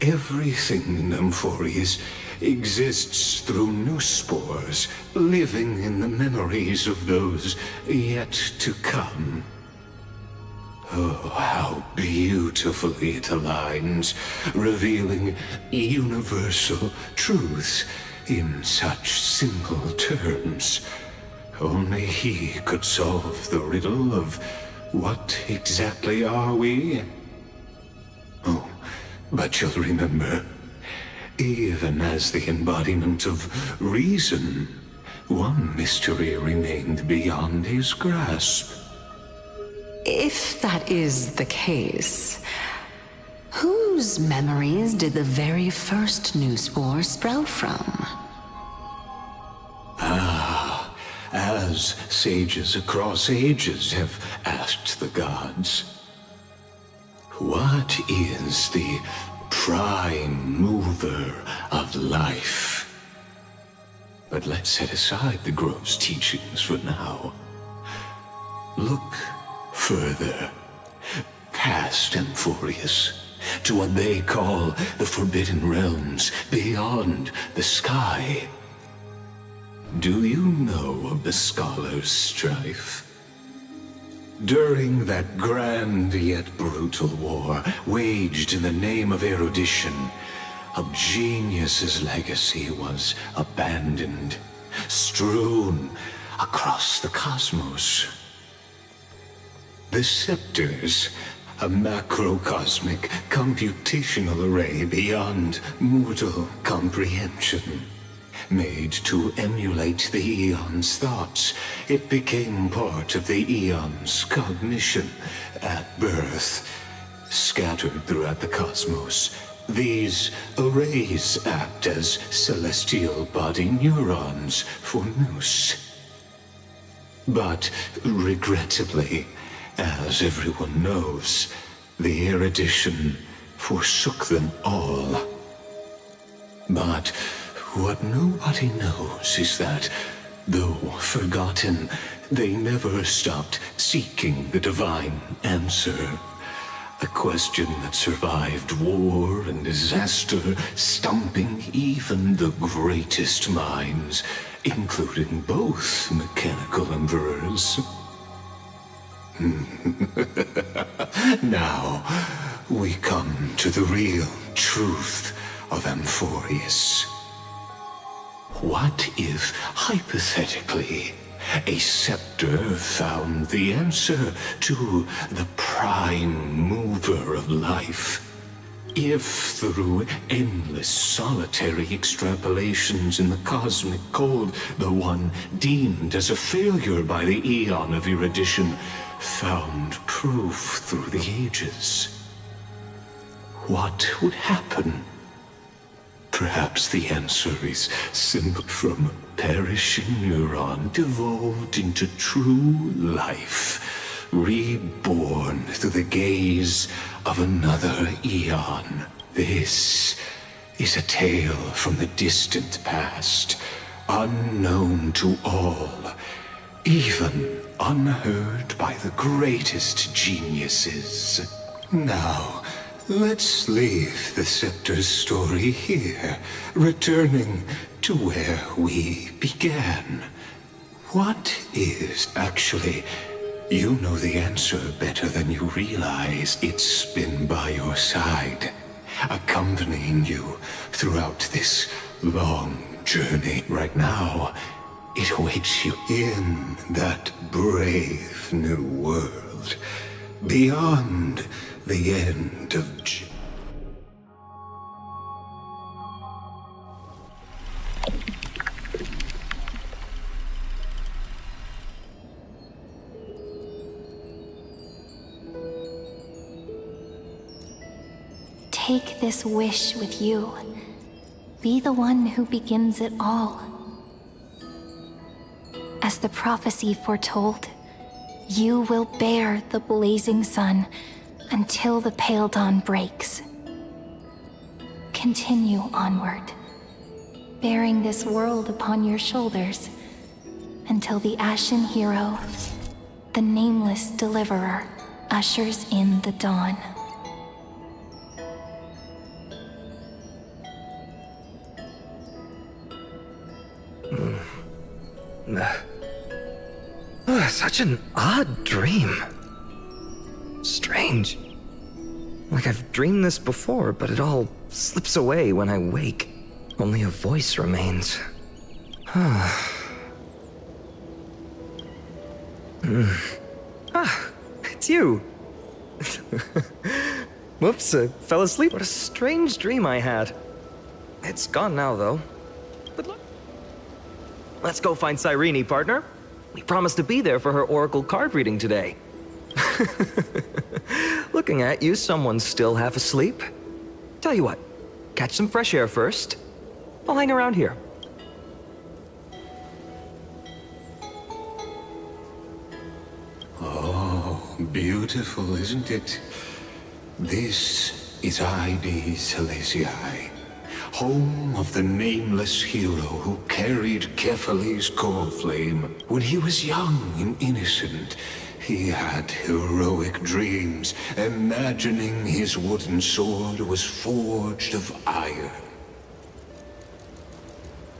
everything in Amphorius exists through new spores, living in the memories of those yet to come. Oh, how beautifully it aligns, revealing universal truths in such simple terms. Only he could solve the riddle of what exactly are we? Oh, but you'll remember, even as the embodiment of reason, one mystery remained beyond his grasp. If that is the case, whose memories did the very first new spore sprout from? As sages across ages have asked the gods, what is the prime mover of life? But let's set aside the grove's teachings for now. Look further, past Amphorius, to what they call the Forbidden Realms beyond the sky. Do you know of the Scholar's strife? During that grand yet brutal war, waged in the name of erudition, a genius's legacy was abandoned, strewn across the cosmos. The scepters, a macrocosmic computational array beyond mortal comprehension. Made to emulate the Eon's thoughts, it became part of the Eon's cognition at birth. Scattered throughout the cosmos, these arrays act as celestial body neurons for Nous. But regrettably, as everyone knows, the erudition forsook them all. But what nobody knows is that, though forgotten, they never stopped seeking the divine answer. A question that survived war and disaster, stumping even the greatest minds, including both mechanical emperors. Now, we come to the real truth of Amphorius. What if, hypothetically, a scepter found the answer to the prime mover of life? If, through endless solitary extrapolations in the cosmic cold, the one deemed as a failure by the Eon of erudition found proof through the ages, what would happen? Perhaps the answer is simply from a perishing neuron devolved into true life, reborn through the gaze of another Eon. This is a tale from the distant past, unknown to all, even unheard by the greatest geniuses. Now, let's leave the Scepter's story here, returning to where we began. What is actually... You know the answer better than you realize. It's been by your side, accompanying you throughout this long journey. Right now, it awaits you in that brave new world, beyond the end of Take this wish with you. Be the one who begins it all. As the prophecy foretold, you will bear the blazing sun until the pale dawn breaks. Continue onward, bearing this world upon your shoulders until the Ashen Hero, the nameless deliverer, ushers in the dawn. Such an odd dream. Strange. Like I've dreamed this before, but it all slips away when I wake. Only a voice remains. It's you. Whoops, I fell asleep. What a strange dream I had. It's gone now, though. But look. Let's go find Cyrene, partner. We promised to be there for her oracle card reading today. Looking at you, someone's still half asleep. Tell you what, catch some fresh air first. I'll hang around here. Oh, beautiful, isn't it? This is ID Silesiae, home of the nameless hero who carried Kefali's core flame. When he was young and innocent, He had heroic dreams, imagining his wooden sword was forged of iron.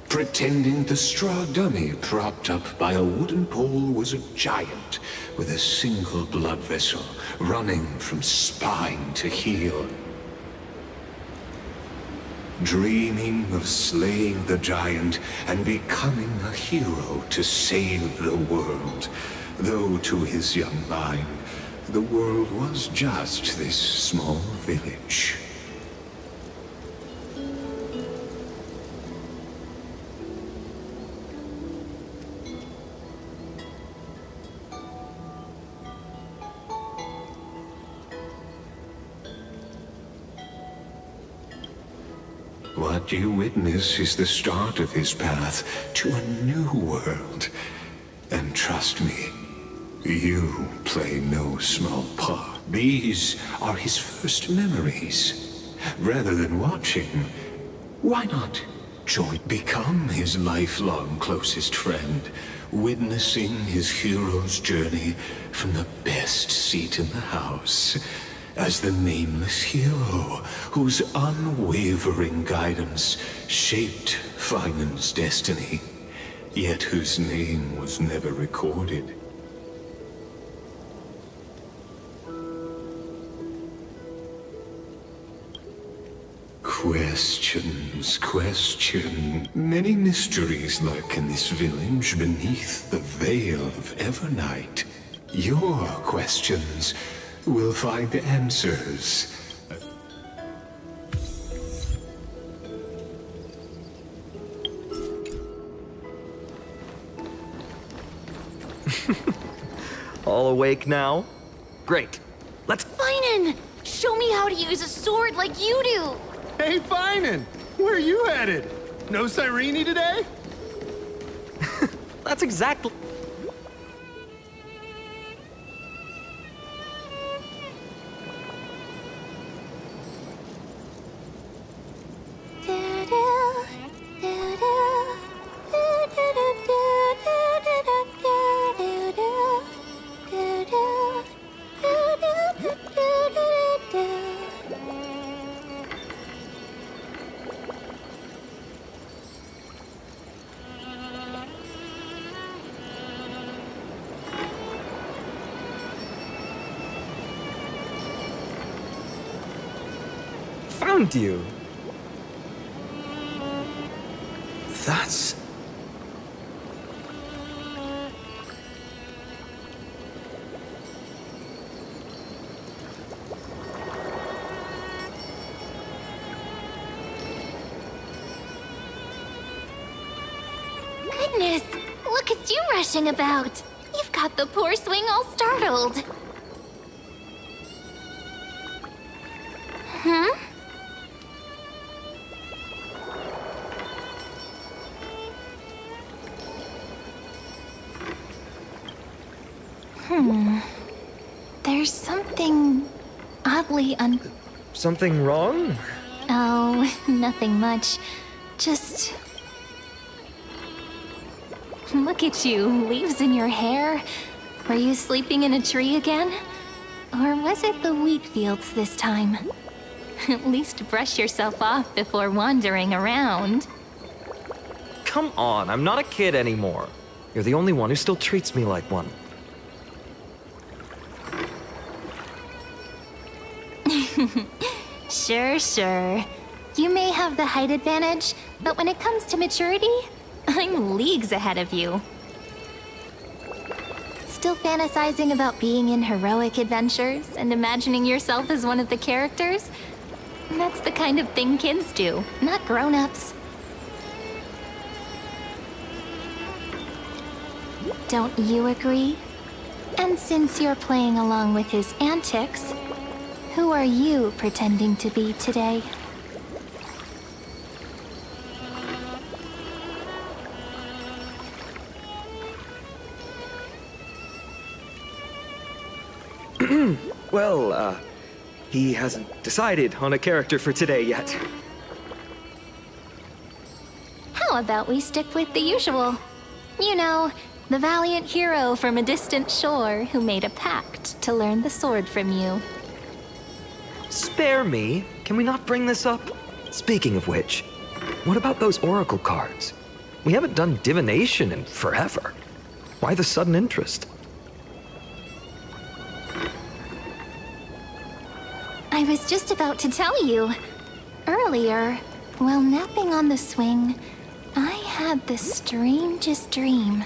Pretending the straw dummy propped up by a wooden pole was a giant with a single blood vessel running from spine to heel. Dreaming of slaying the giant and becoming a hero to save the world, though to his young mind, the world was just this small village. What you witness is the start of his path to a new world. And trust me, you play no small part. These are his first memories. Rather than watching, why not join? Become his lifelong closest friend, witnessing his hero's journey from the best seat in the house. As the nameless hero whose unwavering guidance shaped Finan's destiny, yet whose name was never recorded. Questions, question. Many mysteries lurk in this village beneath the veil of Evernight. Your questions will find answers. All awake now? Great. Let's... Finan! Show me how to use a sword like you do! Hey, Finan! Where are you headed? No Cyrene today? That's exactly... Found you. That's... Goodness, look at you rushing about. You've got the poor swing all startled. Huh? There's something oddly Something wrong? Oh, nothing much. Just... Look at you, leaves in your hair. Were you sleeping in a tree again? Or was it the wheat fields this time? At least brush yourself off before wandering around. Come on, I'm not a kid anymore. You're the only one who still treats me like one. Sure. You may have the height advantage, but when it comes to maturity, I'm leagues ahead of you. Still fantasizing about being in heroic adventures and imagining yourself as one of the characters? That's the kind of thing kids do, not grown-ups. Don't you agree? And since you're playing along with his antics, who are you pretending to be today? Well, he hasn't decided on a character for today yet. How about we stick with the usual? You know, the valiant hero from a distant shore who made a pact to learn the sword from you. Spare me. Can we not bring this up? Speaking of which, what about those oracle cards? We haven't done divination in forever. Why the sudden interest? I was just about to tell you. Earlier, while napping on the swing, I had the strangest dream.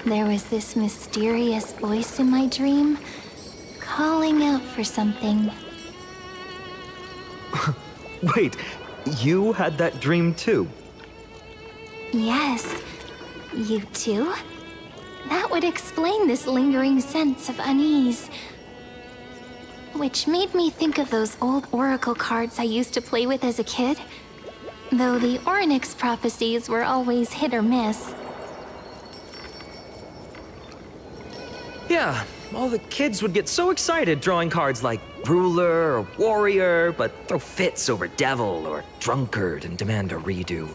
There was this mysterious voice in my dream, calling out for something. Wait, you had that dream too? Yes, you too? That would explain this lingering sense of unease. Which made me think of those old oracle cards I used to play with as a kid. Though the Ornyx prophecies were always hit or miss. Yeah, all the kids would get so excited drawing cards like ruler or warrior, but throw fits over devil or drunkard and demand a redo.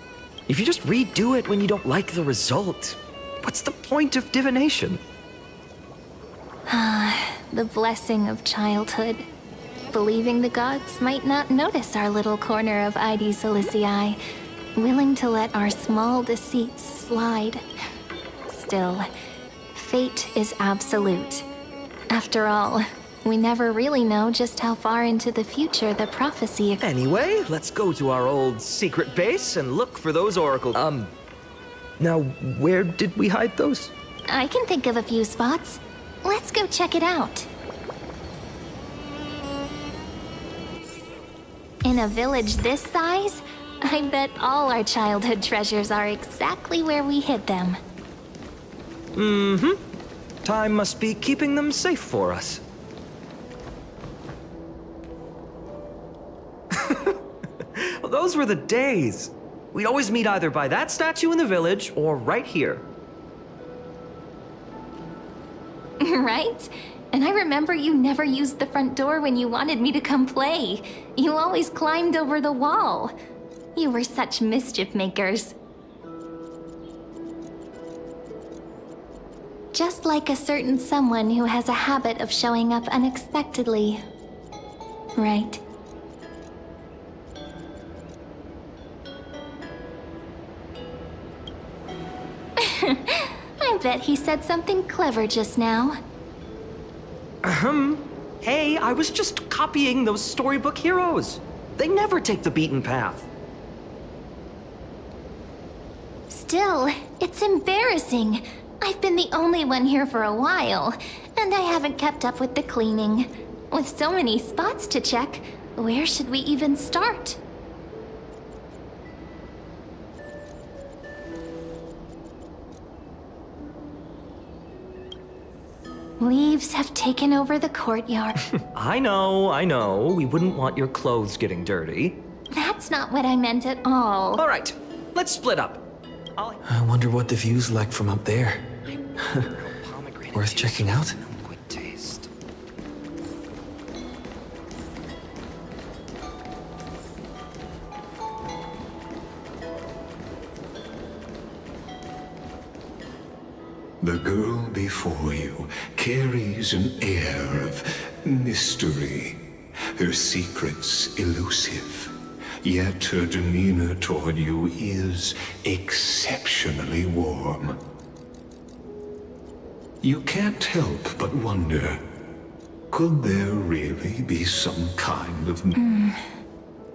If you just redo it when you don't like the result, what's the point of divination? The blessing of childhood. Believing the gods might not notice our little corner of ID Silicii, willing to let our small deceits slide. Still, fate is absolute. After all, we never really know just how far into the future the prophecy... Anyway, let's go to our old secret base and look for those oracle... Now, where did we hide those? I can think of a few spots. Let's go check it out. In a village this size, I bet all our childhood treasures are exactly where we hid them. Mm-hmm. Time must be keeping them safe for us. Well, those were the days. We'd always meet either by that statue in the village or right here. Right? And I remember you never used the front door when you wanted me to come play. You always climbed over the wall. You were such mischief makers. Just like a certain someone who has a habit of showing up unexpectedly. Right? I bet he said something clever just now. Hey, I was just copying those storybook heroes. They never take the beaten path. Still, it's embarrassing. I've been the only one here for a while, and I haven't kept up with the cleaning. With so many spots to check, where should we even start? Leaves have taken over the courtyard. I know. We wouldn't want your clothes getting dirty. That's not what I meant at all. All right, let's split up. I wonder what the view's like from up there. Worth checking out? The girl before you carries an air of mystery, her secrets elusive, yet her demeanor toward you is exceptionally warm. You can't help but wonder, could there really be some kind of...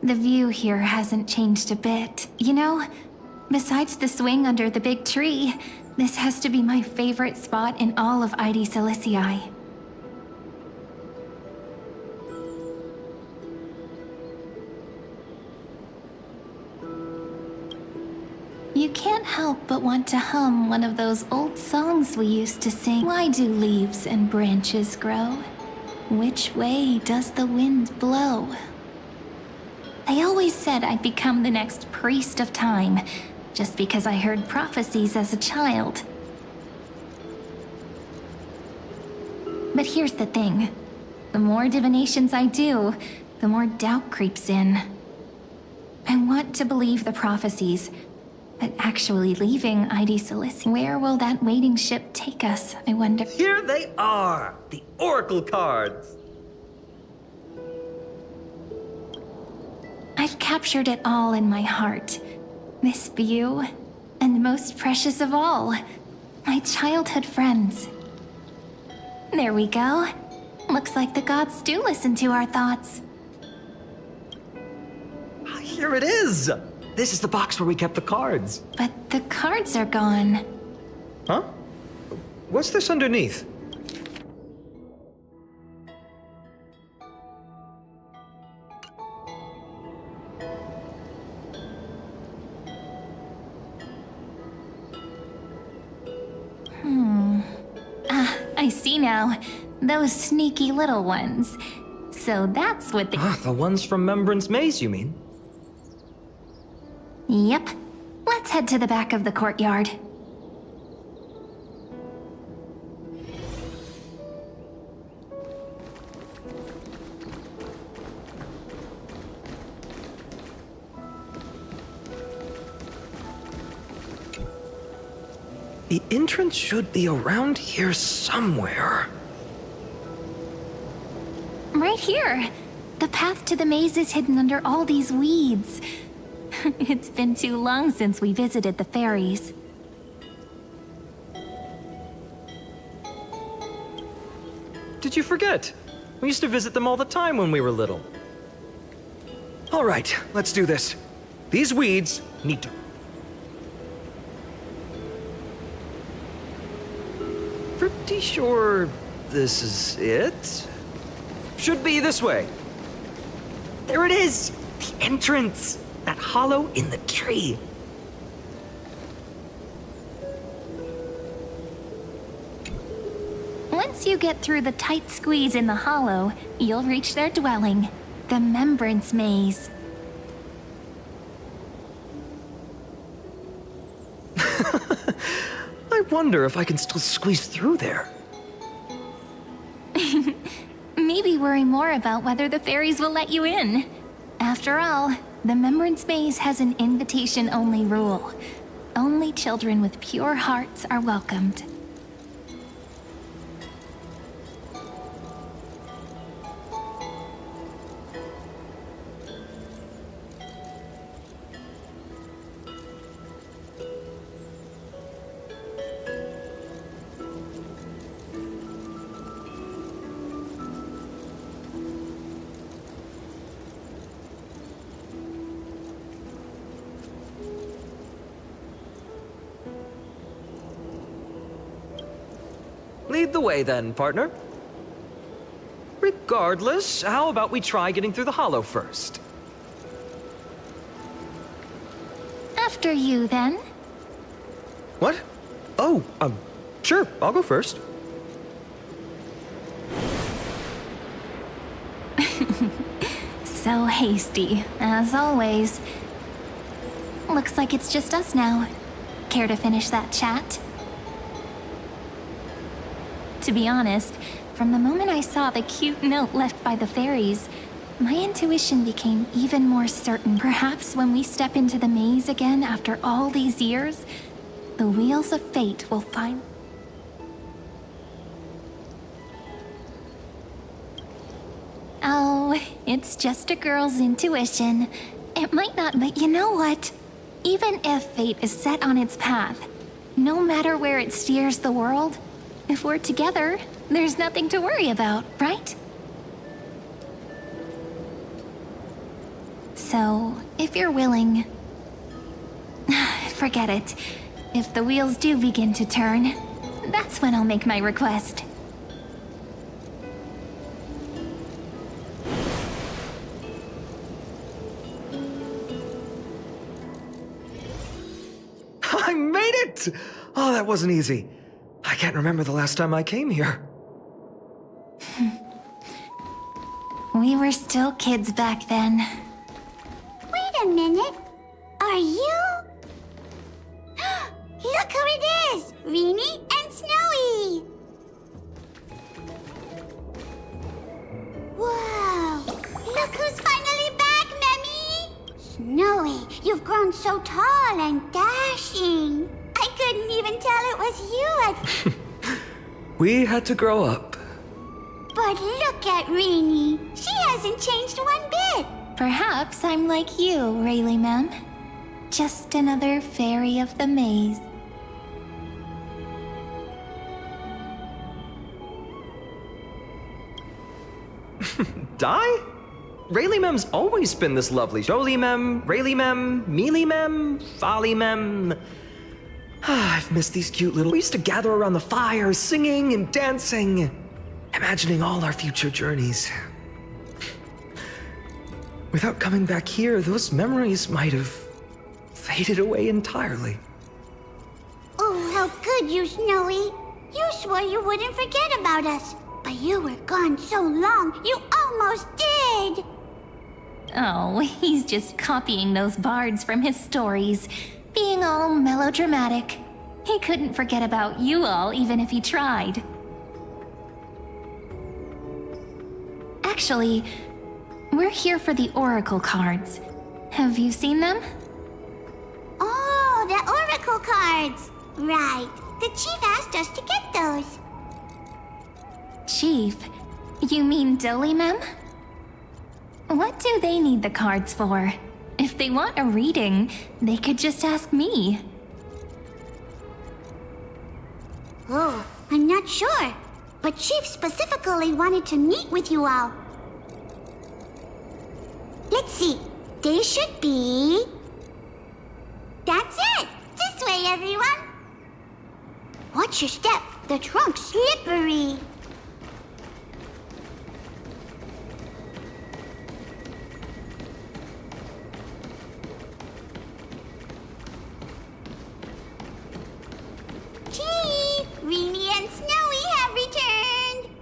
The view here hasn't changed a bit. You know, besides the swing under the big tree, this has to be my favorite spot in all of ID Silicii. You can't help but want to hum one of those old songs we used to sing. Why do leaves and branches grow? Which way does the wind blow? They always said I'd become the next priest of time, just because I heard prophecies as a child. But here's the thing. The more divinations I do, the more doubt creeps in. I want to believe the prophecies, But actually leaving ID Solis, where will that waiting ship take us, I wonder? Here they are! The Oracle cards! I've captured it all in my heart. This view, and most precious of all, my childhood friends. There we go. Looks like the gods do listen to our thoughts. Here it is! This is the box where we kept the cards. But the cards are gone. Huh? What's this underneath? I see now. Those sneaky little ones. So that's what the ones from Remembrance Maze, you mean? Yep. Let's head to the back of the courtyard. The entrance should be around here somewhere. Right here. The path to the maze is hidden under all these weeds. It's been too long since we visited the fairies. Did you forget? We used to visit them all the time when we were little. All right, let's do this. These weeds need to... Pretty sure this is it? Should be this way. There it is! The entrance! That hollow in the tree. Once you get through the tight squeeze in the hollow, you'll reach their dwelling, the Remembrance Maze. I wonder if I can still squeeze through there. Maybe worry more about whether the fairies will let you in. After all, the Remembrance Maze has an invitation-only rule. Only children with pure hearts are welcomed. Lead the way then, partner. Regardless, how about we try getting through the hollow first? After you, then. What? Oh, sure, I'll go first. So hasty, as always. Looks like it's just us now. Care to finish that chat? To be honest, from the moment I saw the cute note left by the fairies, my intuition became even more certain. Perhaps when we step into the maze again after all these years, the wheels of fate will find... Oh, it's just a girl's intuition. It might not, but you know what? Even if fate is set on its path, no matter where it steers the world, if we're together, there's nothing to worry about, right? So, if you're willing... Forget it. If the wheels do begin to turn, that's when I'll make my request. I made it! Oh, that wasn't easy. I can't remember the last time I came here. We were still kids back then. Wait a minute. Are you? Look who it is! Reenie and Snowy! Whoa! Look who's finally back, Memmy! Snowy, you You've grown so tall and dashing. I couldn't even tell it was you at... We had to grow up. But look at Rini. She hasn't changed one bit. Perhaps I'm like you, Rayleigh Mem. Just another fairy of the maze. Die? Rayleigh Mem's always been this lovely. Jolie Mem, Rayleigh Mem, Mealy Mem, Folly Mem. I've missed these cute little... We used to gather around the fire, singing and dancing, imagining all our future journeys. Without coming back here, those memories might have faded away entirely. Oh, how could you, Snowy? You swore you wouldn't forget about us. But you were gone so long, you almost did! Oh, he's just copying those bards from his stories, being all melodramatic. He couldn't forget about you all, even if he tried. Actually, we're here for the Oracle cards. Have you seen them? Oh, the Oracle cards! Right. The chief asked us to get those. Chief? You mean Dolly Mem? What do they need the cards for? If they want a reading, they could just ask me. Oh, I'm not sure. But Chief specifically wanted to meet with you all. Let's see. They should be... That's it! This way, everyone! Watch your step. The trunk's slippery. Chief! Rini and Snowy have returned!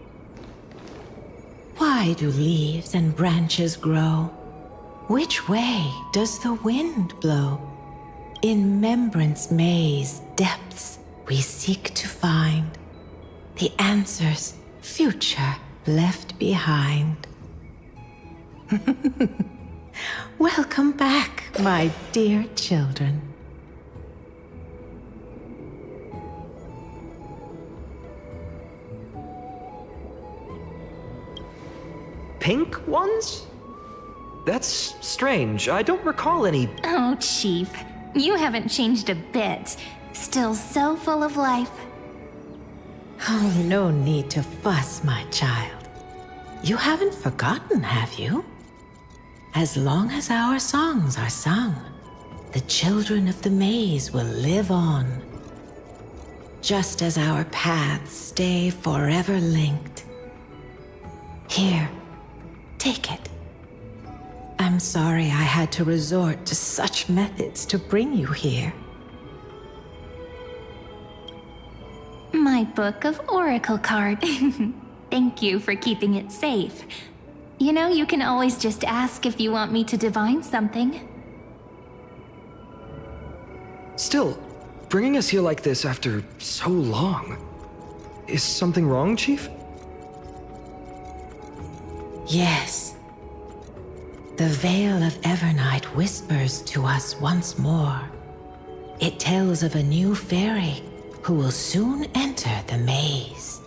Why do leaves and branches grow? Which way does the wind blow? In Remembrance Maze depths we seek to find the answers future left behind. Welcome back, my dear children. Pink ones? That's strange. I don't recall any... Oh, Chief. You haven't changed a bit. Still so full of life. Oh, no need to fuss, my child. You haven't forgotten, have you? As long as our songs are sung, the children of the maze will live on. Just as our paths stay forever linked. Here, take it. I'm sorry I had to resort to such methods to bring you here. My book of Oracle card. Thank you for keeping it safe. You know, you can always just ask if you want me to divine something. Still, bringing us here like this after so long. Is something wrong, Chief? Yes. The Veil of Evernight whispers to us once more. It tells of a new fairy who will soon enter the maze.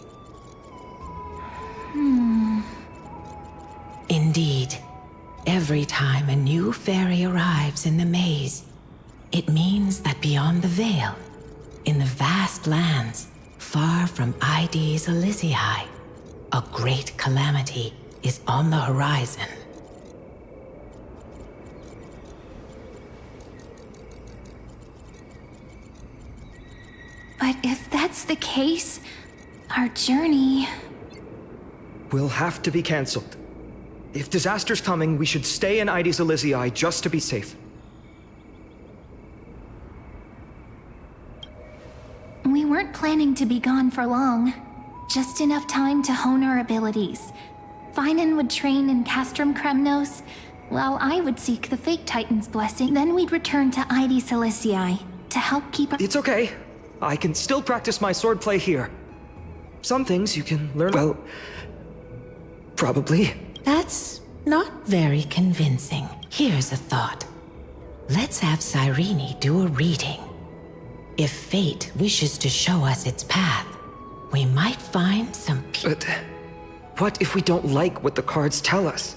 Indeed, every time a new fairy arrives in the maze, it means that beyond the veil, in the vast lands far from Ides Elysiae, a great calamity is on the horizon. But if that's the case, our journey... Will have to be cancelled. If disaster's coming, we should stay in Ides Elysiae just to be safe. We weren't planning to be gone for long. Just enough time to hone our abilities. Finan would train in Castrum Kremnos, while I would seek the Fake Titan's blessing. Then we'd return to Ides Elysiae to help keep... It's okay. I can still practice my swordplay here. Some things you can learn... Well... probably. That's not very convincing. Here's a thought. Let's have Cyrene do a reading. If fate wishes to show us its path, we might find some But what if we don't like what the cards tell us?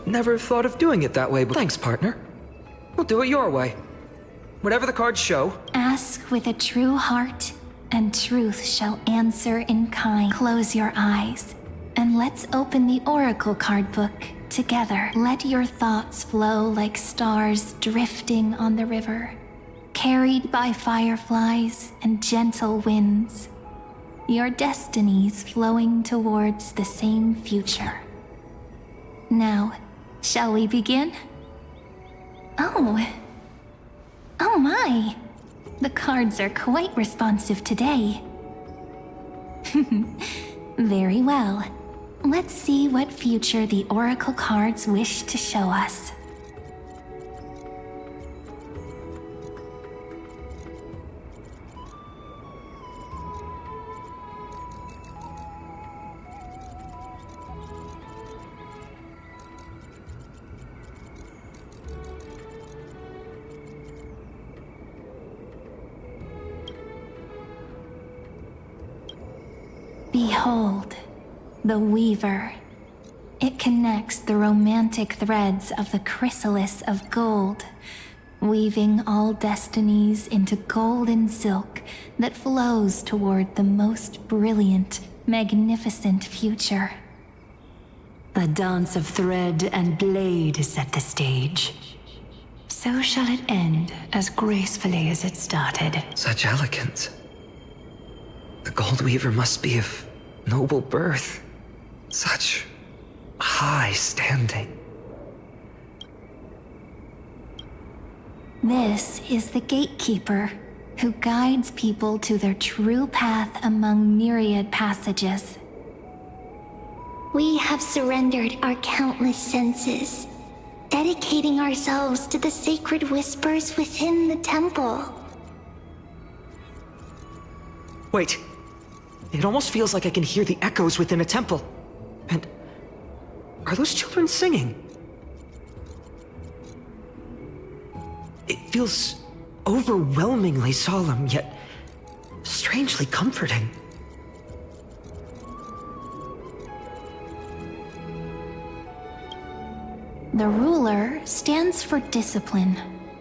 Never thought of doing it that way, but thanks, partner. We'll do it your way. Whatever the cards show. Ask with a true heart, and truth shall answer in kind. Close your eyes, and let's open the Oracle card book together. Let your thoughts flow like stars drifting on the river, carried by fireflies and gentle winds. Your destinies flowing towards the same future. Now, shall we begin? Oh my! The cards are quite responsive today. Very well. Let's see what future the Oracle cards wish to show us. Behold, the Weaver. It connects the romantic threads of the chrysalis of gold, weaving all destinies into golden silk that flows toward the most brilliant, magnificent future. The dance of thread and blade set the stage. So shall it end as gracefully as it started. Such elegance. The Gold Weaver must be of noble birth. Such high standing. This is the gatekeeper who guides people to their true path among myriad passages. We have surrendered our countless senses, dedicating ourselves to the sacred whispers within the temple. Wait. It almost feels like I can hear the echoes within a temple. And are those children singing? It feels overwhelmingly solemn, yet strangely comforting. The ruler stands for discipline,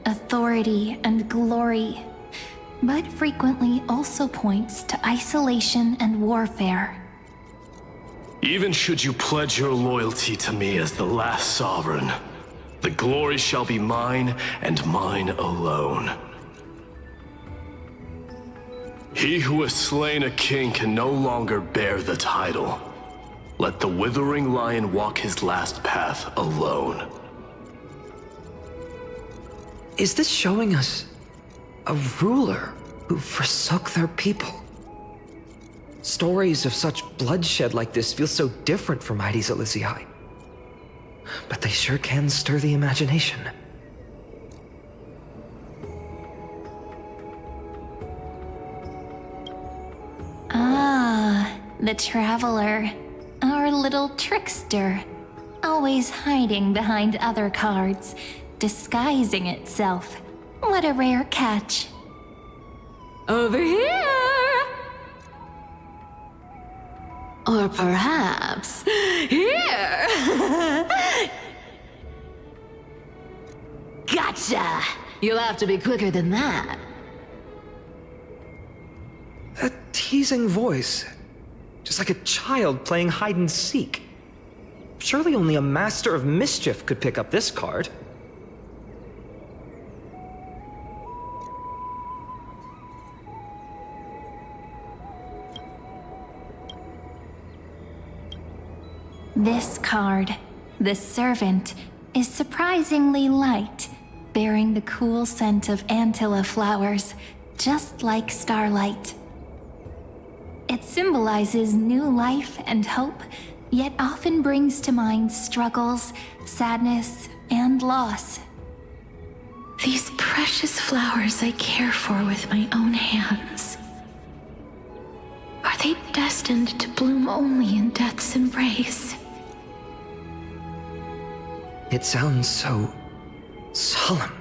authority, and glory, but frequently also points to isolation and warfare. Even should you pledge your loyalty to me as the last sovereign, the glory shall be mine and mine alone. He who has slain a king can no longer bear the title. Let the withering lion walk his last path alone. Is this showing us a ruler who forsook their people? Stories of such bloodshed like this feel so different from Heidi's Elysiae. But they sure can stir the imagination. Ah, the Traveler. Our little trickster. Always hiding behind other cards, disguising itself. What a rare catch. Over here! Or perhaps here! Gotcha! You'll have to be quicker than that. A teasing voice. Just like a child playing hide and seek. Surely only a master of mischief could pick up this card. This card, the Servant, is surprisingly light, bearing the cool scent of Antilla flowers, just like starlight. It symbolizes new life and hope, yet often brings to mind struggles, sadness, and loss. These precious flowers I care for with my own hands. Are they destined to bloom only in death's embrace? It sounds so solemn,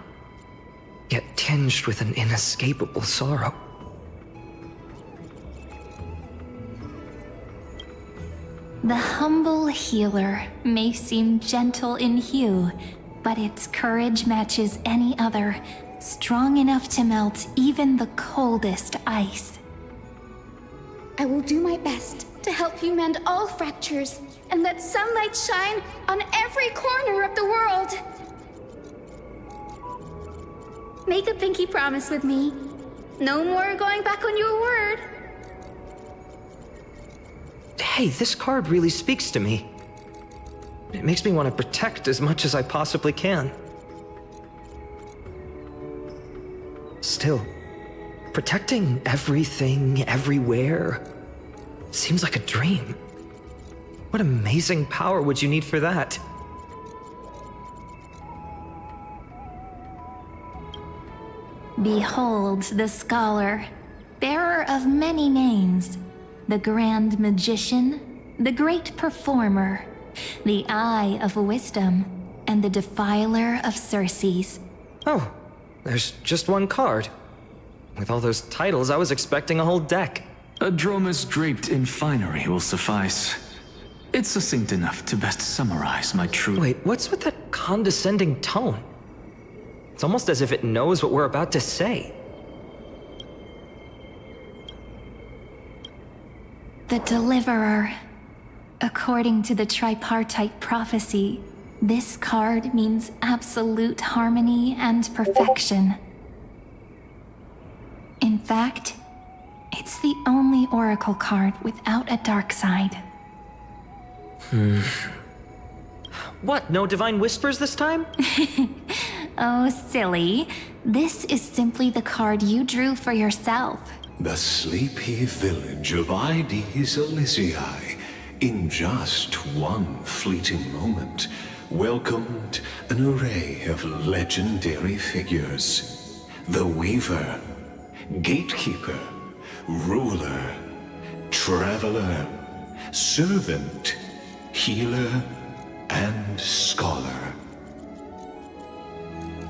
yet tinged with an inescapable sorrow. The humble healer may seem gentle in hue, but its courage matches any other, strong enough to melt even the coldest ice. I will do my best to help you mend all fractures and let sunlight shine on every corner of the world. Make a pinky promise with me. No more going back on your word. Hey, this card really speaks to me. It makes me want to protect as much as I possibly can. Still, protecting everything, everywhere, seems like a dream. What amazing power would you need for that? Behold the scholar, bearer of many names, the grand magician, the great performer, the eye of wisdom, and the defiler of Circes. Oh, there's just one card. With all those titles, I was expecting a whole deck. A dromus draped in finery will suffice. It's succinct enough to best summarize my true— Wait, what's with that condescending tone? It's almost as if it knows what we're about to say. The Deliverer. According to the tripartite prophecy, this card means absolute harmony and perfection. In fact, it's the only oracle card without a dark side. What, no divine whispers this time? Oh, silly. This is simply the card you drew for yourself. The sleepy village of Ides Elysiae, in just one fleeting moment, welcomed an array of legendary figures. The Weaver, Gatekeeper, Ruler, Traveler, Servant, Healer, and Scholar.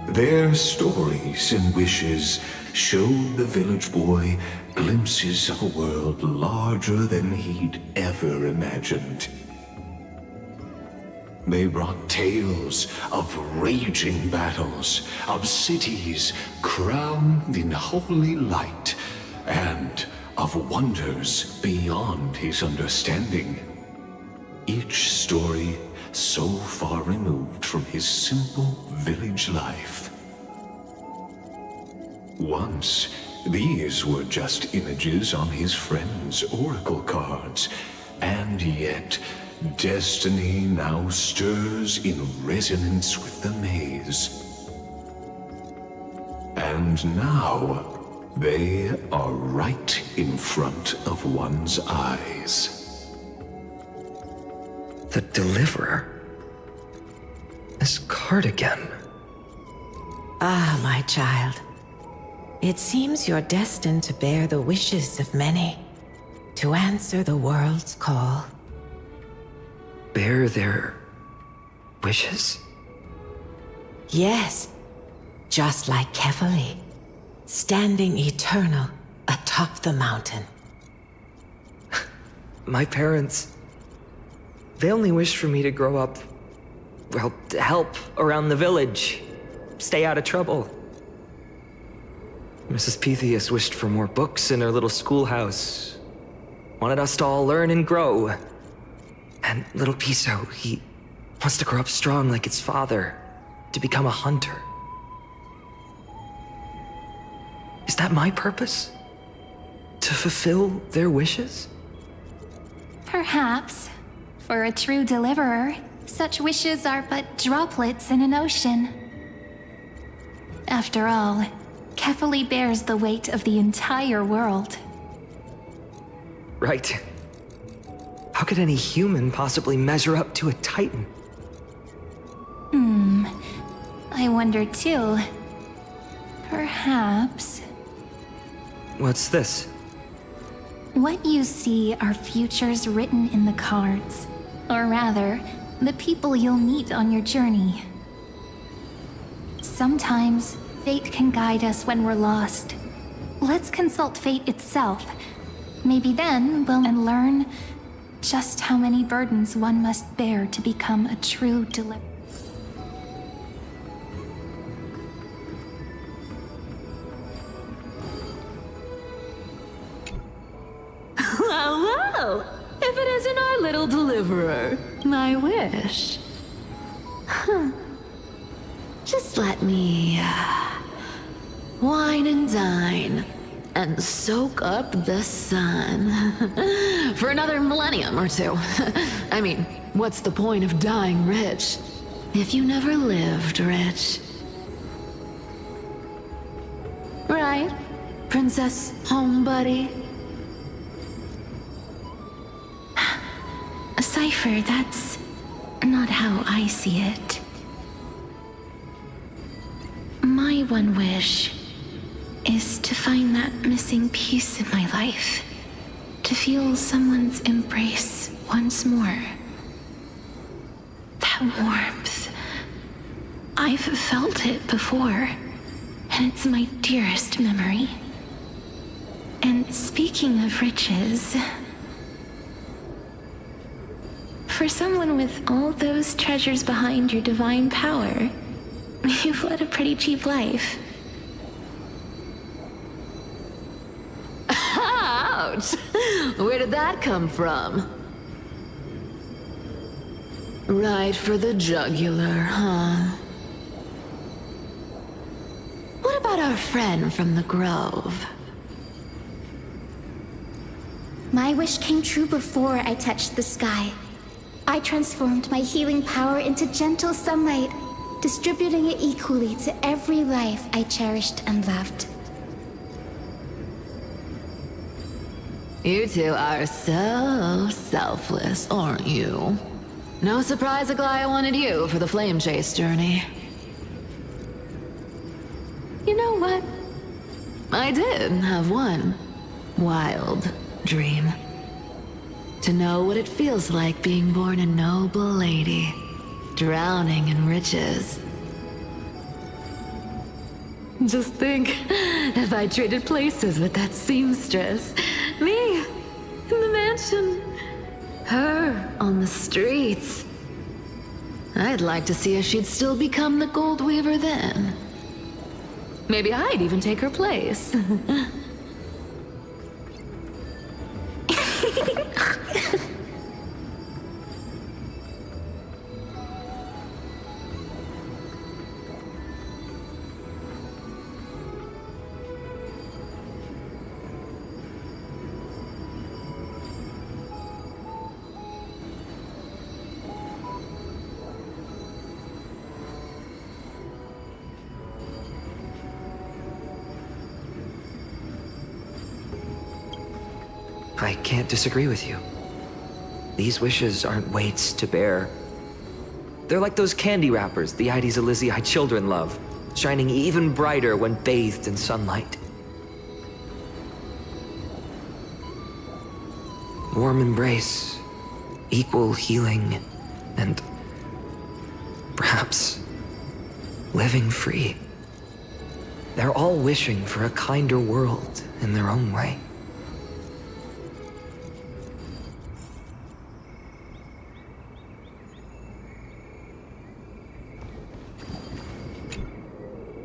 Their stories and wishes showed the village boy glimpses of a world larger than he'd ever imagined. They brought tales of raging battles, of cities crowned in holy light, and of wonders beyond his understanding. Each story so far removed from his simple village life. Once, these were just images on his friend's oracle cards, and yet destiny now stirs in resonance with the maze. And now, they are right in front of one's eyes. The Deliverer? This card again. Ah, my child. It seems you're destined to bear the wishes of many, to answer the world's call. Bear their wishes? Yes, just like Kefali, standing eternal atop the mountain. My parents, they only wished for me to grow up, well, to help around the village, stay out of trouble. Mrs. Pythias wished for more books in her little schoolhouse, wanted us to all learn and grow. And little Piso, he wants to grow up strong like his father, to become a hunter. Is that my purpose? To fulfill their wishes? Perhaps. For a true deliverer, such wishes are but droplets in an ocean. After all, Kefali bears the weight of the entire world. Right. How could any human possibly measure up to a Titan? I wonder too. Perhaps. What's this? What you see are futures written in the cards. Or rather, the people you'll meet on your journey. Sometimes, fate can guide us when we're lost. Let's consult fate itself. Maybe then we'll learn just how many burdens one must bear to become a true deliverer. Well, well, if it isn't our little deliverer, my wish. Huh. Just let me wine and dine and soak up the sun for another millennium or two. I mean, what's the point of dying rich if you never lived rich? Right, Princess Homebuddy? Cypher, that's not how I see it. My one wish is to find that missing piece in my life. To feel someone's embrace once more. That warmth. I've felt it before, and it's my dearest memory. And speaking of riches, for someone with all those treasures behind your divine power, you've led a pretty cheap life. Ouch! Where did that come from? Right for the jugular, huh? What about our friend from the Grove? My wish came true before I touched the sky. I transformed my healing power into gentle sunlight, distributing it equally to every life I cherished and loved. You two are so selfless, aren't you? No surprise Aglaia wanted you for the flame chase journey. You know what? I did have one wild dream. To know what it feels like being born a noble lady, drowning in riches. Just think, if I traded places with that seamstress, me in the mansion, her on the streets. I'd like to see if she'd still become the gold weaver then. Maybe I'd even take her place. I can't disagree with you. These wishes aren't weights to bear. They're like those candy wrappers the Ides Elysiae children love, shining even brighter when bathed in sunlight. Warm embrace, equal healing, and perhaps living free. They're all wishing for a kinder world in their own way.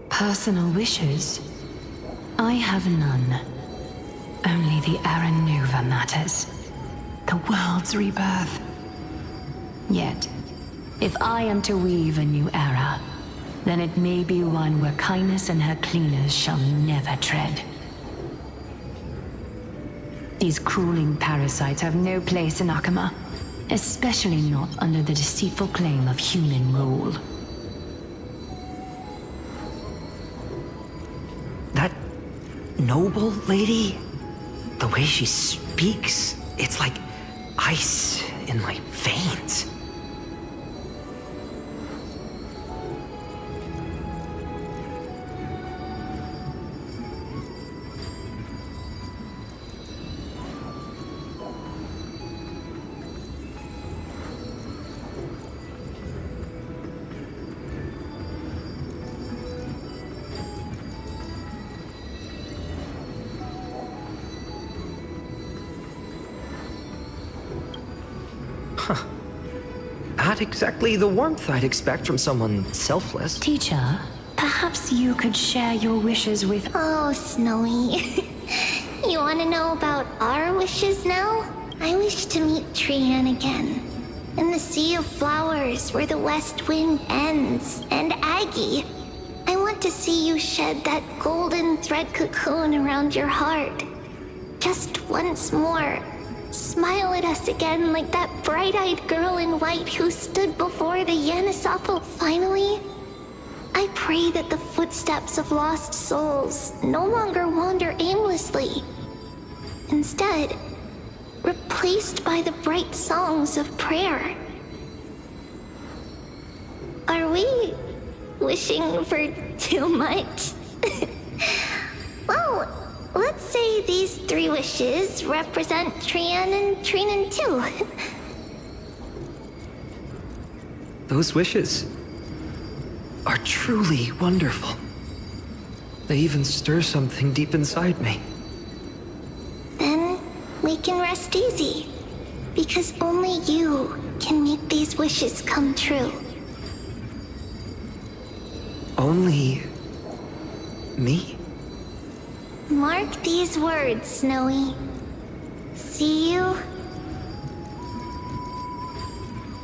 Personal wishes? I have none. Only the Era Nuva matters. The world's rebirth. Yet, if I am to weave a new era, then it may be one where kindness and her cleaners shall never tread. These crueling parasites have no place in Akama, especially not under the deceitful claim of human rule. Noble lady? The way she speaks, it's like ice in my veins. Not exactly the warmth I'd expect from someone selfless. Teacher, perhaps you could share your wishes with... Oh, Snowy. You want to know about our wishes now? I wish to meet Trian again. In the sea of flowers where the west wind ends. And Aggie, I want to see you shed that golden thread cocoon around your heart. Just once more. Smile at us again like that bright-eyed girl in white who stood before the Yanisopal. Finally, I pray that the footsteps of lost souls no longer wander aimlessly. Instead, replaced by the bright songs of prayer. Are we wishing for too much? Well, let's say these 3 wishes represent Trian and Trinan too. Those wishes are truly wonderful. They even stir something deep inside me. Then we can rest easy, because only you can make these wishes come true. Only me? Mark these words, Snowy. See you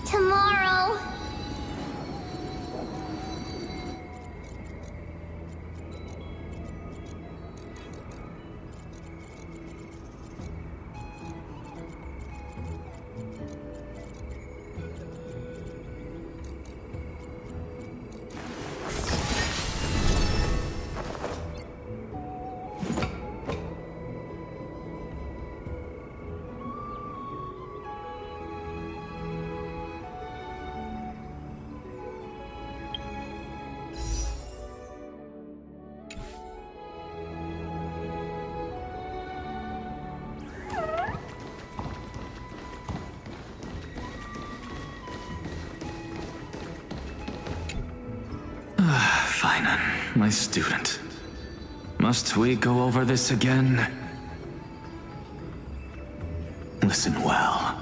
tomorrow. Finan, my student. Must we go over this again? Listen well.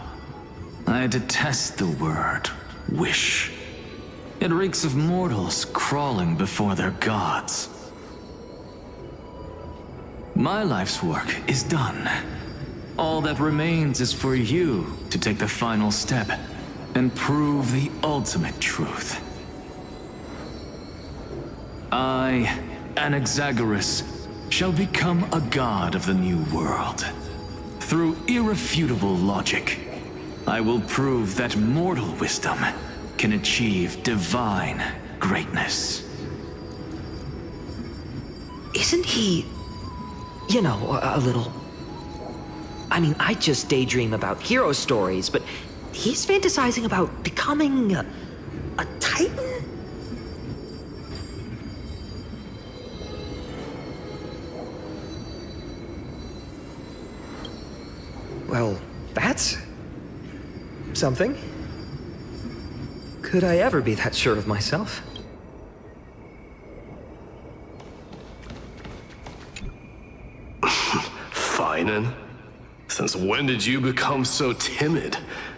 I detest the word wish. It reeks of mortals crawling before their gods. My life's work is done. All that remains is for you to take the final step and prove the ultimate truth. I, Anaxagoras, shall become a god of the new world. Through irrefutable logic, I will prove that mortal wisdom can achieve divine greatness. Isn't he, you know, a little... I mean, I just daydream about hero stories, but he's fantasizing about becoming a titan? Well, that's something. Could I ever be that sure of myself? Finan? Since when did you become so timid?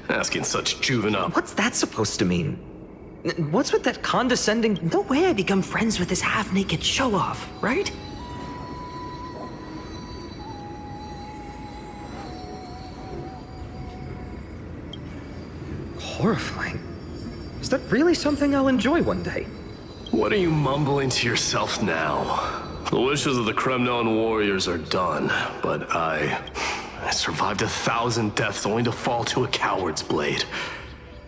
Asking such juvenile... What's that supposed to mean? What's with that condescending... No way I become friends with this half-naked show-off, right? Horrifying. Is that really something I'll enjoy one day? What are you mumbling to yourself now? The wishes of the Kremnon warriors are done, but I survived 1,000 deaths only to fall to a coward's blade.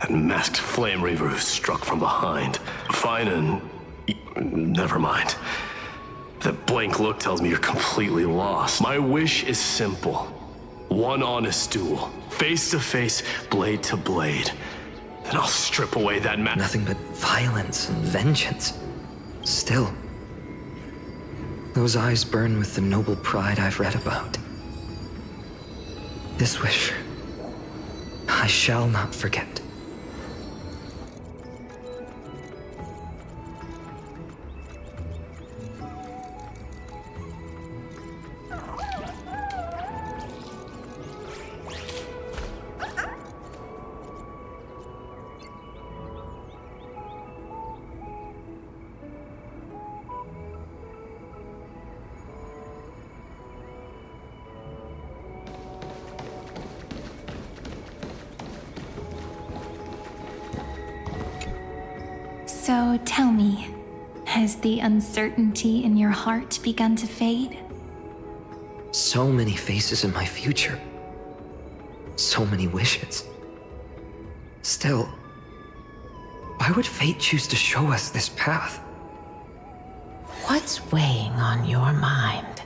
That masked flame reaver who struck from behind. Finan... Never mind. That blank look tells me you're completely lost. My wish is simple. One honest duel. Face to face, blade to blade. Then I'll strip away that mask. Nothing but violence and vengeance. Still, those eyes burn with the noble pride I've read about. This wish, I shall not forget. So tell me, has the uncertainty in your heart begun to fade? So many faces in my future. So many wishes. Still, why would fate choose to show us this path? What's weighing on your mind?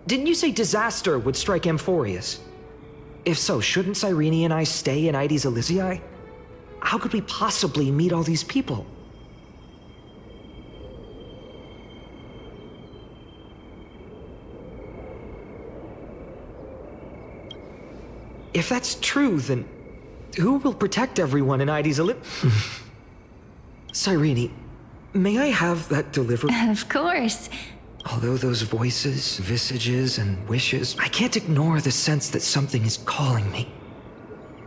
Didn't you say disaster would strike Amphorius? If so, shouldn't Cyrene and I stay in Ides Elysiae? How could we possibly meet all these people? If that's true, then who will protect everyone in Ides Elysiae? Cyrene, may I have that delivered? Of course. Although those voices, visages, and wishes, I can't ignore the sense that something is calling me,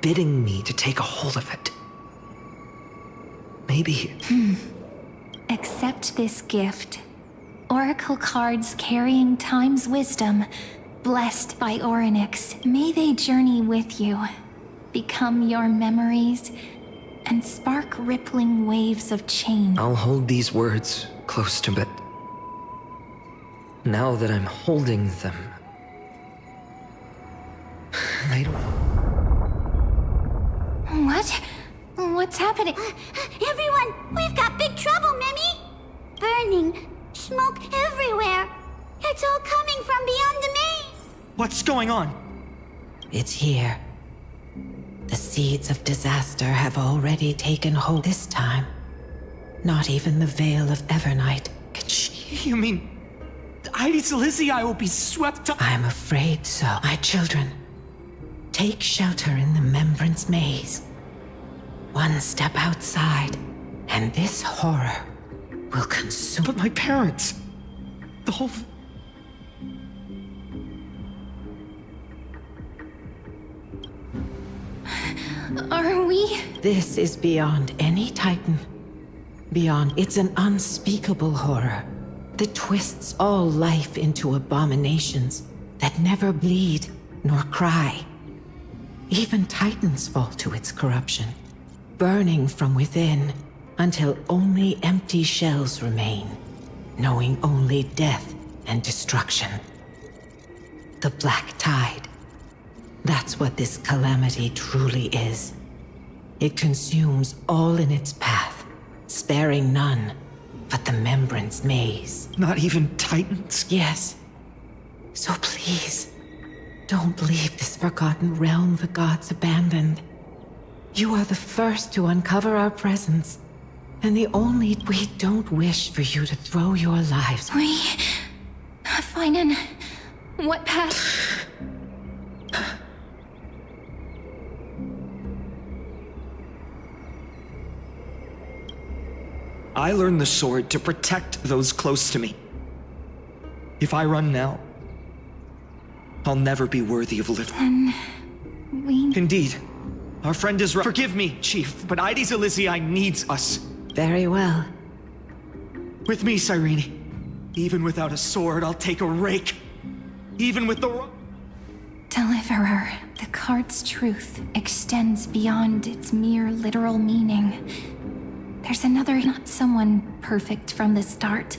bidding me to take a hold of it. Maybe. Accept this gift. Oracle cards carrying time's wisdom, blessed by Orynyx. May they journey with you, become your memories, and spark rippling waves of change. I'll hold these words close to it. Now that I'm holding them, I don't... What? What's happening? Everyone, we've got big trouble, Mimi! Burning, smoke everywhere. It's all coming from beyond the maze. What's going on? It's here. The seeds of disaster have already taken hold this time. Not even the veil of Evernight can You mean... Ides Elysiae will be swept up? I'm afraid so. My children, take shelter in the Membrance Maze. One step outside, and this horror will consume... But my parents... The whole... Are we? This is beyond any Titan. Beyond, it's an unspeakable horror that twists all life into abominations that never bleed nor cry. Even Titans fall to its corruption, burning from within until only empty shells remain, knowing only death and destruction. The Black Tide. That's what this calamity truly is. It consumes all in its path, sparing none but the Membrance Maze. Not even Titans? Yes. So please, don't leave this forgotten realm the gods abandoned. You are the first to uncover our presence, and the only... We don't wish for you to throw your lives... Finan, what path? I learned the sword to protect those close to me. If I run now, I'll never be worthy of living. Then we... Indeed. Our friend is right. Forgive me, Chief, but Ides Elysiae needs us. Very well. With me, Cyrene. Even without a sword, I'll take a rake. Even with the... Deliverer, the card's truth extends beyond its mere literal meaning. There's another, not someone perfect from the start,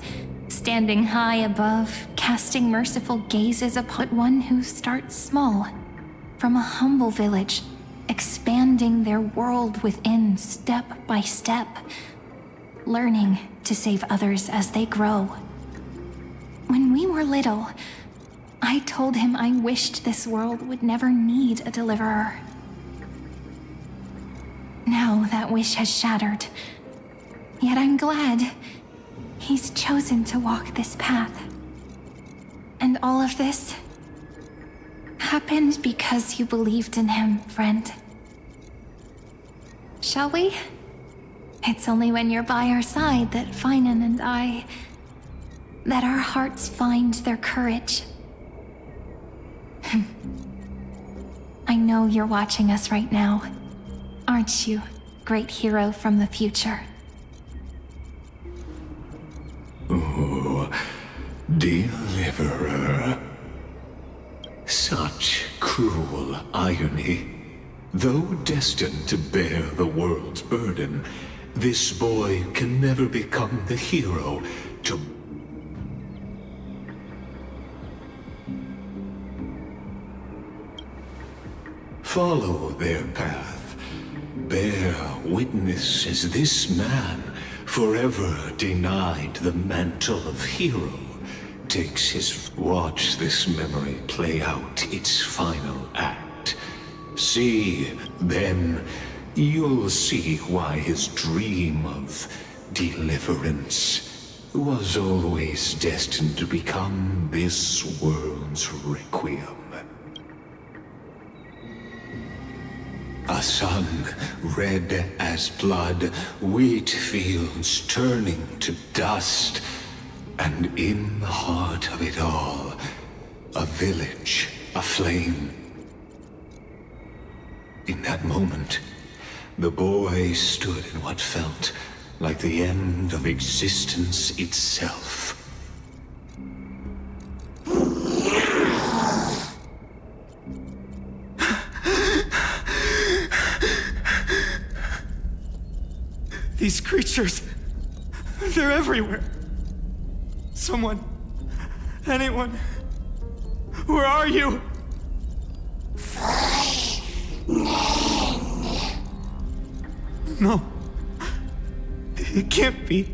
standing high above, casting merciful gazes upon one who starts small, from a humble village, expanding their world within step by step, learning to save others as they grow. When we were little, I told him I wished this world would never need a deliverer. Now that wish has shattered. Yet I'm glad he's chosen to walk this path. And all of this happened because you believed in him, friend. Shall we? It's only when you're by our side that Finan and I... that our hearts find their courage. I know you're watching us right now. Aren't you, great hero from the future? Oh, deliverer. Such cruel irony. Though destined to bear the world's burden, This boy can never become the hero to... Follow their path. Bear witness as this man, forever denied the mantle of hero, takes his... Watch this memory play out its final act. See, then, you'll see why his dream of deliverance was always destined to become this world's requiem. A sun red as blood, wheat fields turning to dust, and in the heart of it all, a village aflame. In that moment, the boy stood in what felt like the end of existence itself. These creatures, they're everywhere. Someone, anyone, where are you? No, it can't be.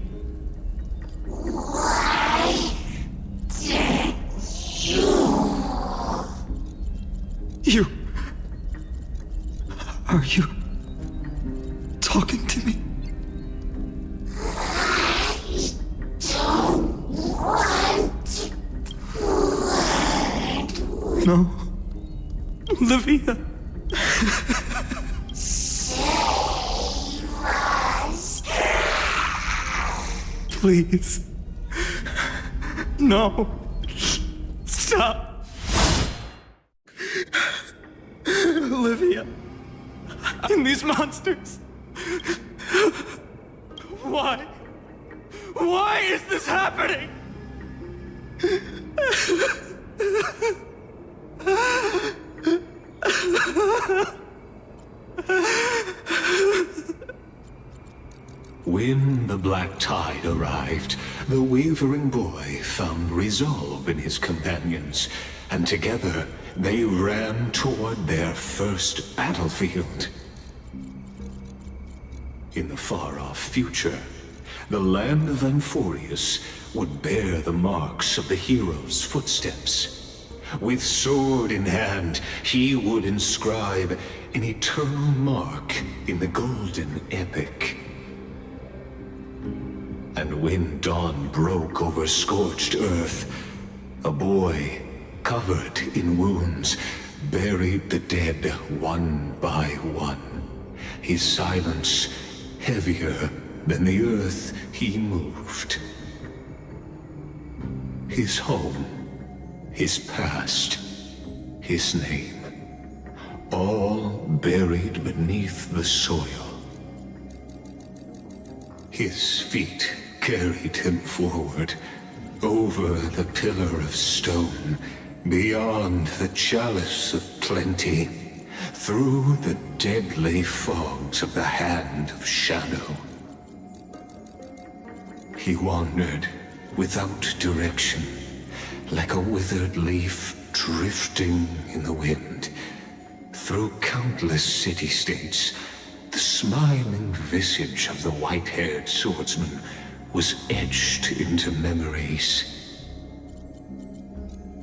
You. Are you talking to me? No. Olivia. Please. No. Stop. Olivia. And these monsters. Why? Why is this happening? When the black tide arrived, the wavering boy found resolve in his companions, and together they ran toward their first battlefield. In the far-off future, the land of Amphorius would bear the marks of the hero's footsteps. With sword in hand, he would inscribe an eternal mark in the golden epic. And when dawn broke over scorched earth, a boy, covered in wounds, buried the dead one by one. His silence heavier than the earth he moved. His home, his past, his name, all buried beneath the soil. His feet carried him forward, over the pillar of stone, beyond the chalice of plenty, through the deadly fogs of the hand of shadow. He wandered without direction, like a withered leaf drifting in the wind, through countless city-states. The smiling visage of the white-haired swordsman was etched into memories.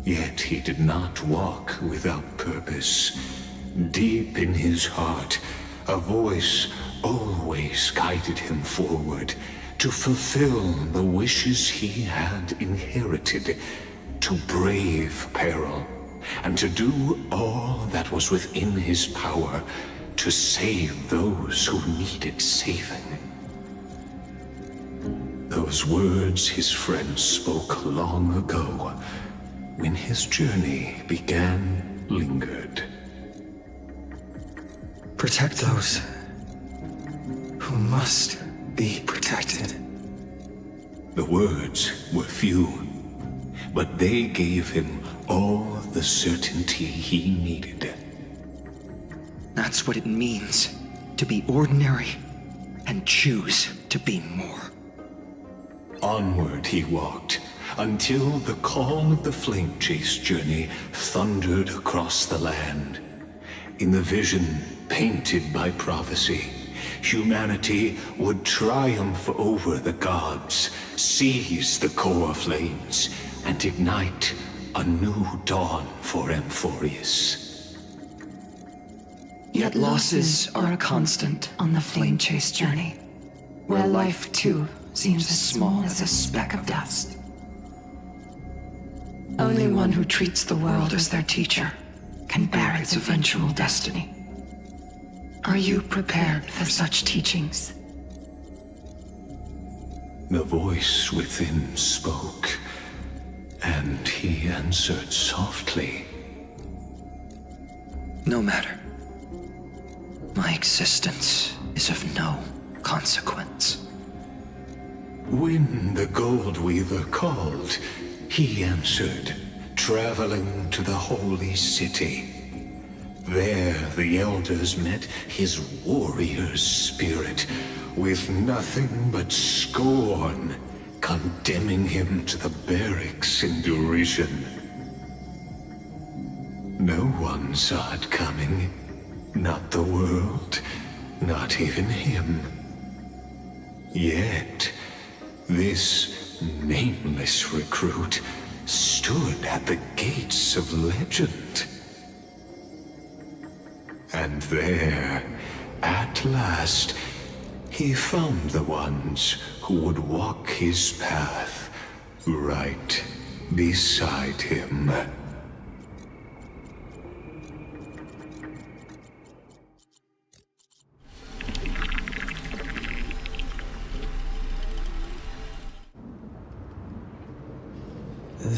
Yet he did not walk without purpose. Deep in his heart, a voice always guided him forward to fulfill the wishes he had inherited, to brave peril, and to do all that was within his power to save those who needed saving. Those words his friend spoke long ago, when his journey began, lingered. Protect those who must be protected. The words were few, but they gave him all the certainty he needed. That's what it means to be ordinary and choose to be more. Onward he walked, until the call of the flame chase journey thundered across the land. In the vision painted by prophecy, humanity would triumph over the gods, seize the core flames, and ignite a new dawn for Amphorius. Yet losses are a constant on the flame chase journey, where life too seems as small as a speck of dust. Only one who treats the world as their teacher can bear its eventual destiny. Are you prepared for such teachings? The voice within spoke, and he answered softly. No matter. My existence is of no consequence. When the Gold Weaver called, he answered, traveling to the holy city. There the elders met his warrior's spirit, with nothing but scorn, condemning him to the barracks in derision. No one saw it coming. Not the world, not even him. Yet, this nameless recruit stood at the gates of legend. And there, at last, he found the ones who would walk his path right beside him.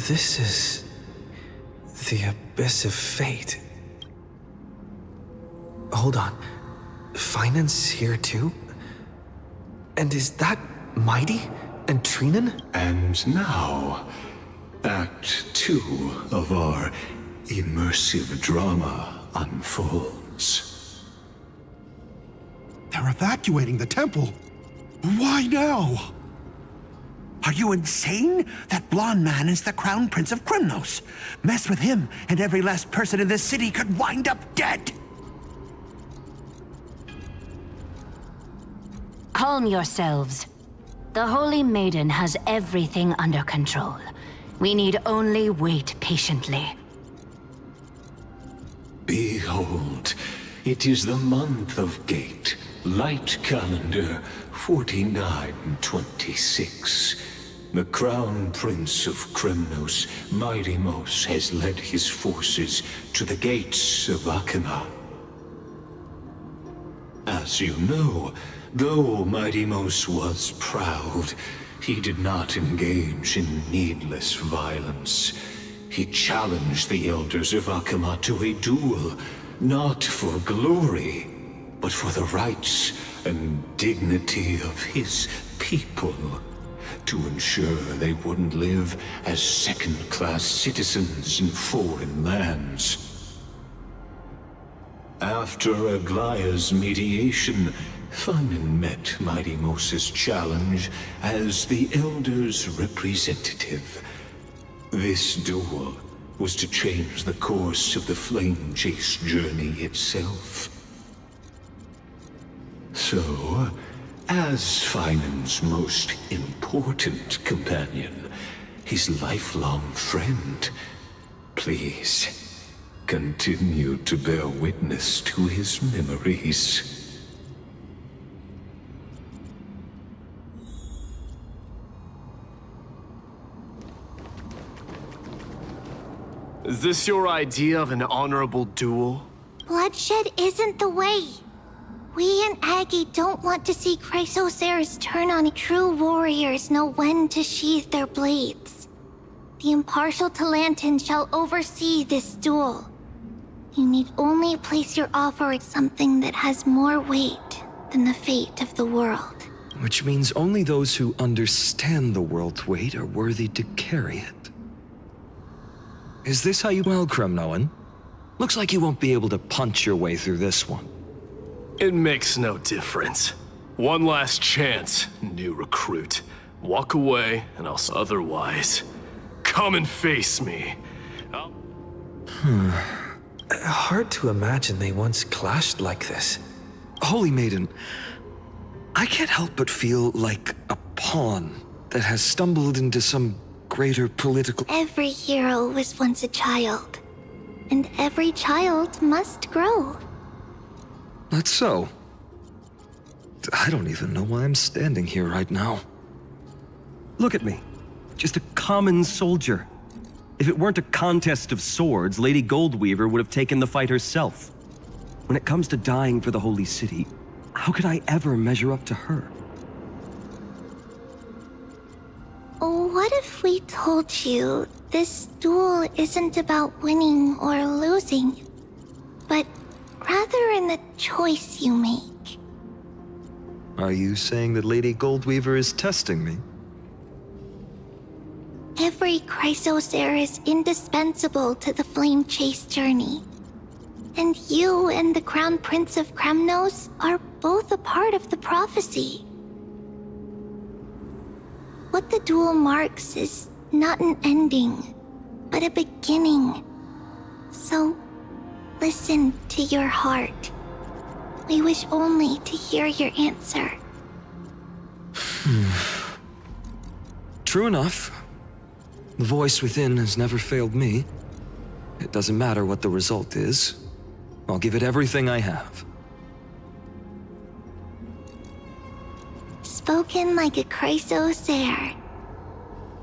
This is the Abyss of Fate. Hold on. Finance here too? And is that Mighty and Trinan? And now, Act 2 of our immersive drama unfolds. They're evacuating the temple. Why now? Are you insane? That blonde man is the Crown Prince of Krymnos. Mess with him, and every last person in this city could wind up dead. Calm yourselves. The Holy Maiden has everything under control. We need only wait patiently. Behold, it is the month of Gate, light calendar 4926. The Crown Prince of Krymnos, Midimos, has led his forces to the gates of Akima. As you know, though Midimos was proud, he did not engage in needless violence. He challenged the elders of Akima to a duel, not for glory, but for the rights and dignity of his people, to ensure they wouldn't live as second-class citizens in foreign lands. After Aglaya's mediation, Finan met Midimos' challenge as the Elder's representative. This duel was to change the course of the Flame Chase journey itself. So, as Finan's most important companion, his lifelong friend, please continue to bear witness to his memories. Is this your idea of an honorable duel? Bloodshed isn't the way. We and Aggie don't want to see Chrysoceres turn on true warriors know when to sheathe their blades. The impartial Talantin shall oversee this duel. You need only place your offer at something that has more weight than the fate of the world. Which means only those who understand the world's weight are worthy to carry it. Is this how you... Well, Krymnoan, looks like you won't be able to punch your way through this one. It makes no difference. One last chance, new recruit. Walk away, and else otherwise. Come and face me. Hard to imagine they once clashed like this. Holy Maiden, I can't help but feel like a pawn that has stumbled into some greater political... Every hero was once a child, and every child must grow. That's so. I don't even know why I'm standing here right now. Look at me. Just a common soldier. If it weren't a contest of swords, Lady Goldweaver would have taken the fight herself. When it comes to dying for the Holy City, how could I ever measure up to her? What if we told you this duel isn't about winning or losing, but rather in the choice you make? Are you saying that Lady Goldweaver is testing me? Every Chrysosaur is indispensable to the Flame Chase journey. And you and the Crown Prince of Kremnos are both a part of the prophecy. What the duel marks is not an ending, but a beginning. So, listen to your heart. We wish only to hear your answer. True enough. The voice within has never failed me. It doesn't matter what the result is. I'll give it everything I have. Spoken like a Chrysosaur.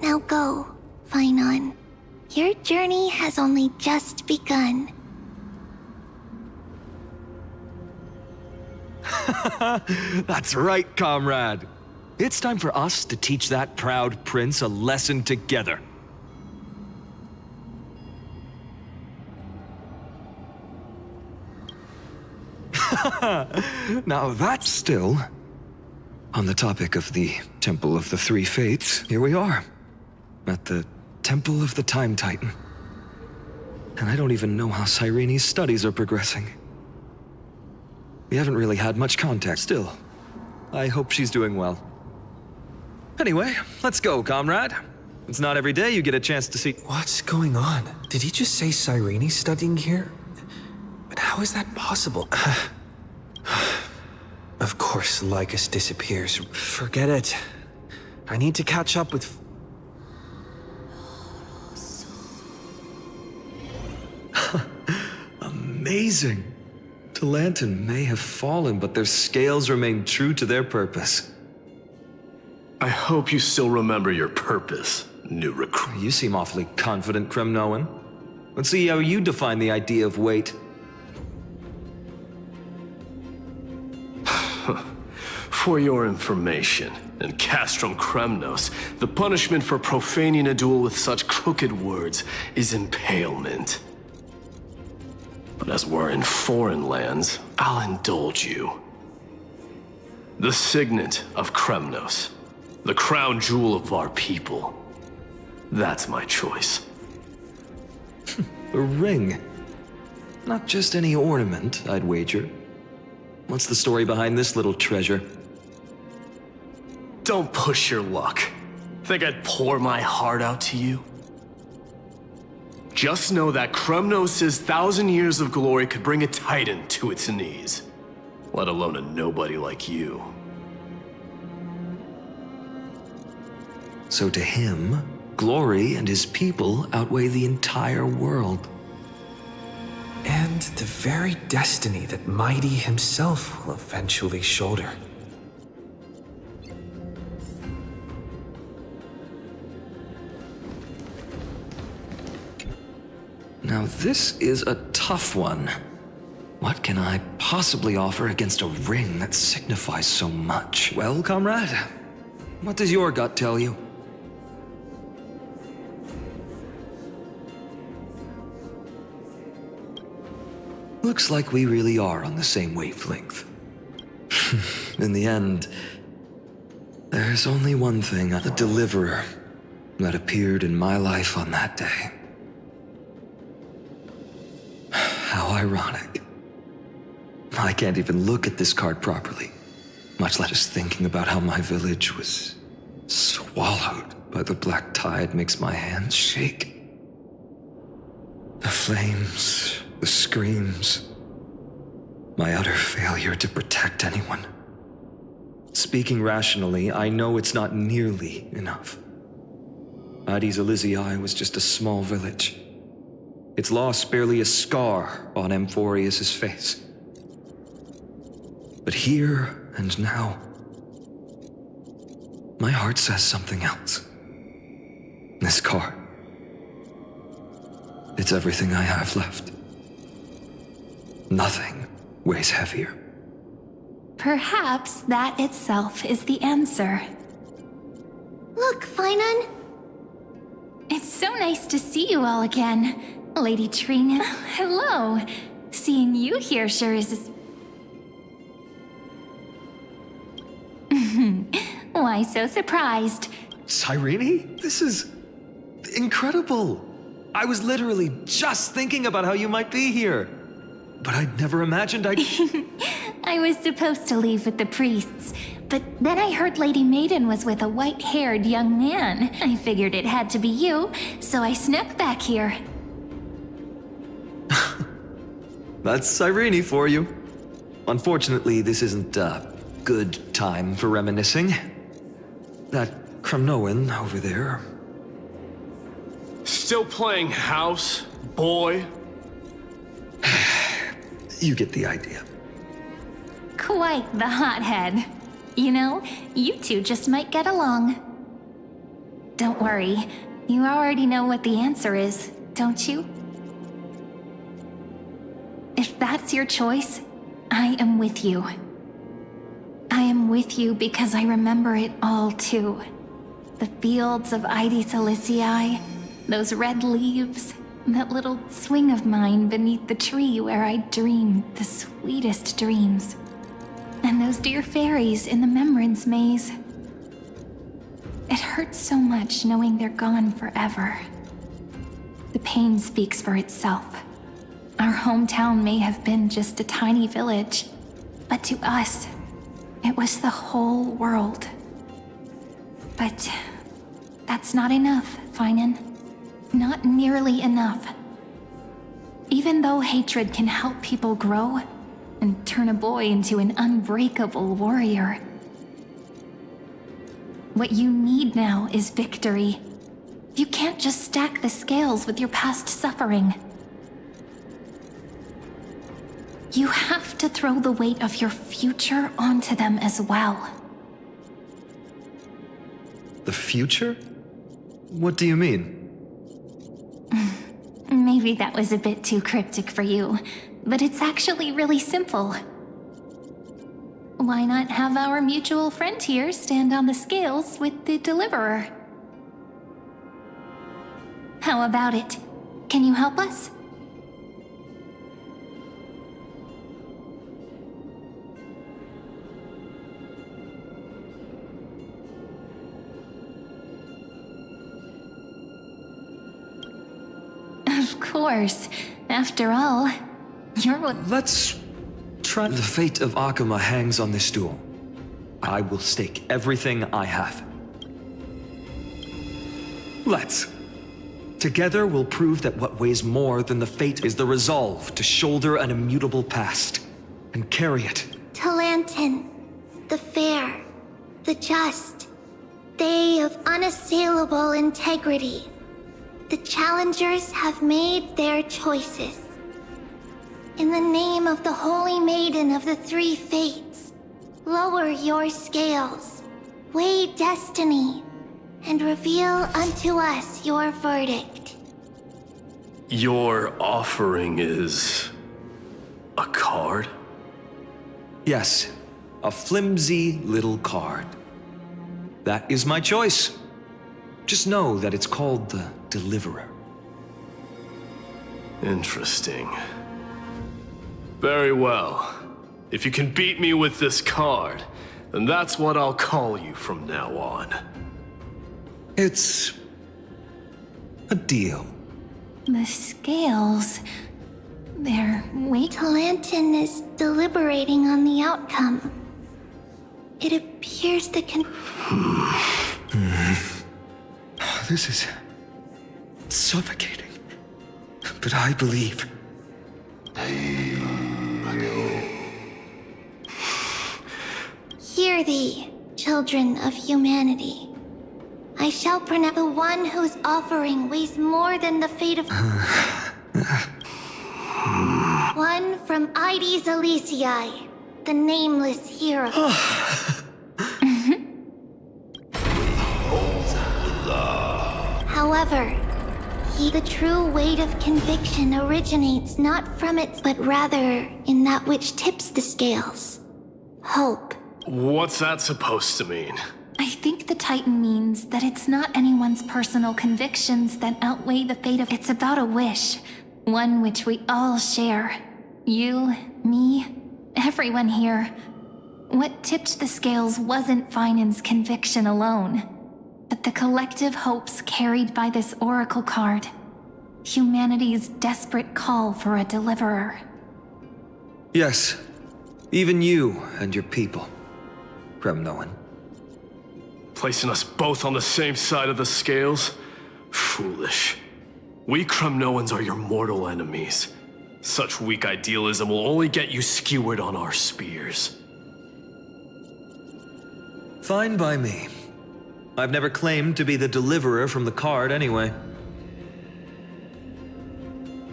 Now go, Finon. Your journey has only just begun. That's right, comrade. It's time for us to teach that proud prince a lesson together. Now that's still... On the topic of the Temple of the Three Fates, here we are. At the Temple of the Time Titan. And I don't even know how Cyrene's studies are progressing. We haven't really had much contact still. I hope she's doing well. Anyway, let's go, comrade. It's not every day you get a chance to see... What's going on? Did he just say Cyrene's studying here? But how is that possible? Of course, Lycus disappears. Forget it. I need to catch up with... Amazing. Talantin may have fallen, but their scales remain true to their purpose. I hope you still remember your purpose, new recruit. You seem awfully confident, Kremnoan. Let's see how you define the idea of weight. For your information, in Castrum Kremnos, the punishment for profaning a duel with such crooked words is impalement. But as we're in foreign lands, I'll indulge you. The signet of Kremnos, the crown jewel of our people. That's my choice. A ring. Not just any ornament, I'd wager. What's the story behind this little treasure? Don't push your luck. Think I'd pour my heart out to you? Just know that Kremnos' 1,000 years of glory could bring a titan to its knees. Let alone a nobody like you. So to him, glory and his people outweigh the entire world. And the very destiny that Mighty himself will eventually shoulder. Now this is a tough one. What can I possibly offer against a ring that signifies so much? Well, comrade, what does your gut tell you? Looks like we really are on the same wavelength. In the end, there's only one thing, the deliverer, that appeared in my life on that day. How ironic. I can't even look at this card properly. Much less just thinking about how my village was swallowed by the black tide makes my hands shake. The flames, the screams, my utter failure to protect anyone. Speaking rationally, I know it's not nearly enough. Addis Elysiae was just a small village. Its loss barely a scar on Amphorius' face. But here and now, my heart says something else. This card. It's everything I have left. Nothing weighs heavier. Perhaps that itself is the answer. Look, Finan! It's so nice to see you all again. Lady Trina, hello. Seeing you here sure is... Why so surprised? Cyrene? This is incredible. I was literally just thinking about how you might be here. But I'd never imagined I'd... I was supposed to leave with the priests, but then I heard Lady Maiden was with a white-haired young man. I figured it had to be you, so I snuck back here. That's Cyrene for you. Unfortunately, this isn't a good time for reminiscing. That Kremnoan over there... Still playing house, boy? You get the idea. Quite the hothead. You know, you two just might get along. Don't worry, you already know what the answer is, don't you? If that's your choice, I am with you. I am with you because I remember it all too. The fields of Addis Elysiae, those red leaves, that little swing of mine beneath the tree where I dreamed the sweetest dreams. And those dear fairies in the Memorance maze. It hurts so much knowing they're gone forever. The pain speaks for itself. Our hometown may have been just a tiny village, but to us, it was the whole world. But that's not enough, Finan. Not nearly enough. Even though hatred can help people grow and turn a boy into an unbreakable warrior, what you need now is victory. You can't just stack the scales with your past suffering. You have to throw the weight of your future onto them as well. The future? What do you mean? Maybe that was a bit too cryptic for you, but it's actually really simple. Why not have our mutual friend here stand on the scales with the deliverer? How about it? Can you help us? Of course. After all, you're what... Let's try... The fate of Akuma hangs on this duel. I will stake everything I have. Let's. Together we'll prove that what weighs more than the fate is the resolve to shoulder an immutable past and carry it. Talantin, the fair, the just, they of unassailable integrity. The challengers have made their choices. In the name of the Holy Maiden of the Three Fates, lower your scales, weigh destiny, and reveal unto us your verdict. Your offering is... a card? Yes, a flimsy little card. That is my choice. Just know that it's called the Deliverer. Interesting. Very well. If you can beat me with this card, then that's what I'll call you from now on. It's... a deal. The scales... they're weight... Talantin is deliberating on the outcome. It appears the This is suffocating. But I believe. Hear thee, children of humanity. I shall pronounce the one whose offering weighs more than the fate of... one from Ides Elysiae, the nameless hero. However, the true weight of conviction originates not from it, but rather in that which tips the scales. Hope. What's that supposed to mean? I think the Titan means that it's not anyone's personal convictions that outweigh the fate of... It's about a wish. One which we all share. You, me, everyone here. What tipped the scales wasn't Finan's conviction alone, but the collective hopes carried by this oracle card. Humanity's desperate call for a deliverer. Yes, even you and your people, Kremnoan. Placing us both on the same side of the scales? Foolish. We Kremnoans are your mortal enemies. Such weak idealism will only get you skewered on our spears. Fine by me. I've never claimed to be the deliverer from the card anyway.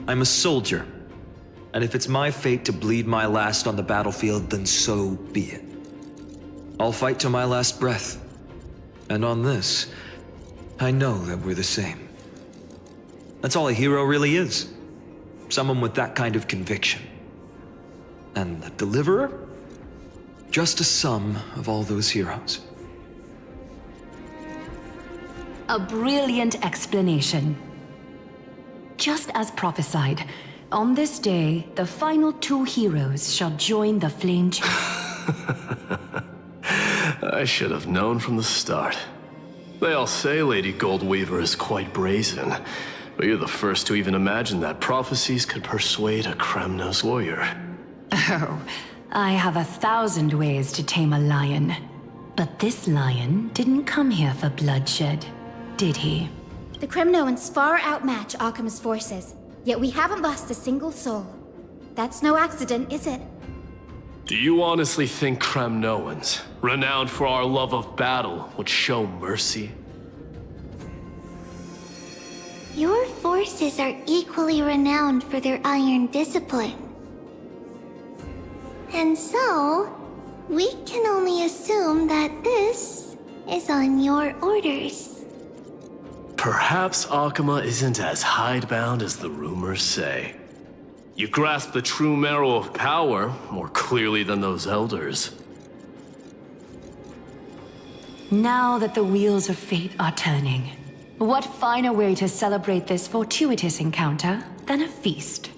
I'm a soldier, and if it's my fate to bleed my last on the battlefield, then so be it. I'll fight to my last breath. And on this, I know that we're the same. That's all a hero really is. Someone with that kind of conviction. And the deliverer? Just a sum of all those heroes. A brilliant explanation. Just as prophesied, on this day, the final two heroes shall join the flame I should have known from the start. They all say Lady Goldweaver is quite brazen, but you're the first to even imagine that prophecies could persuade a Kremnos warrior. Oh, I have 1,000 ways to tame a lion. But this lion didn't come here for bloodshed, did he? The Kremnoans far outmatch Akama's forces, yet we haven't lost a single soul. That's no accident, is it? Do you honestly think Kremnoans, renowned for our love of battle, would show mercy? Your forces are equally renowned for their iron discipline. And so, we can only assume that this is on your orders. Perhaps Akama isn't as hidebound as the rumors say. You grasp the true marrow of power more clearly than those elders. Now that the wheels of fate are turning, what finer way to celebrate this fortuitous encounter than a feast?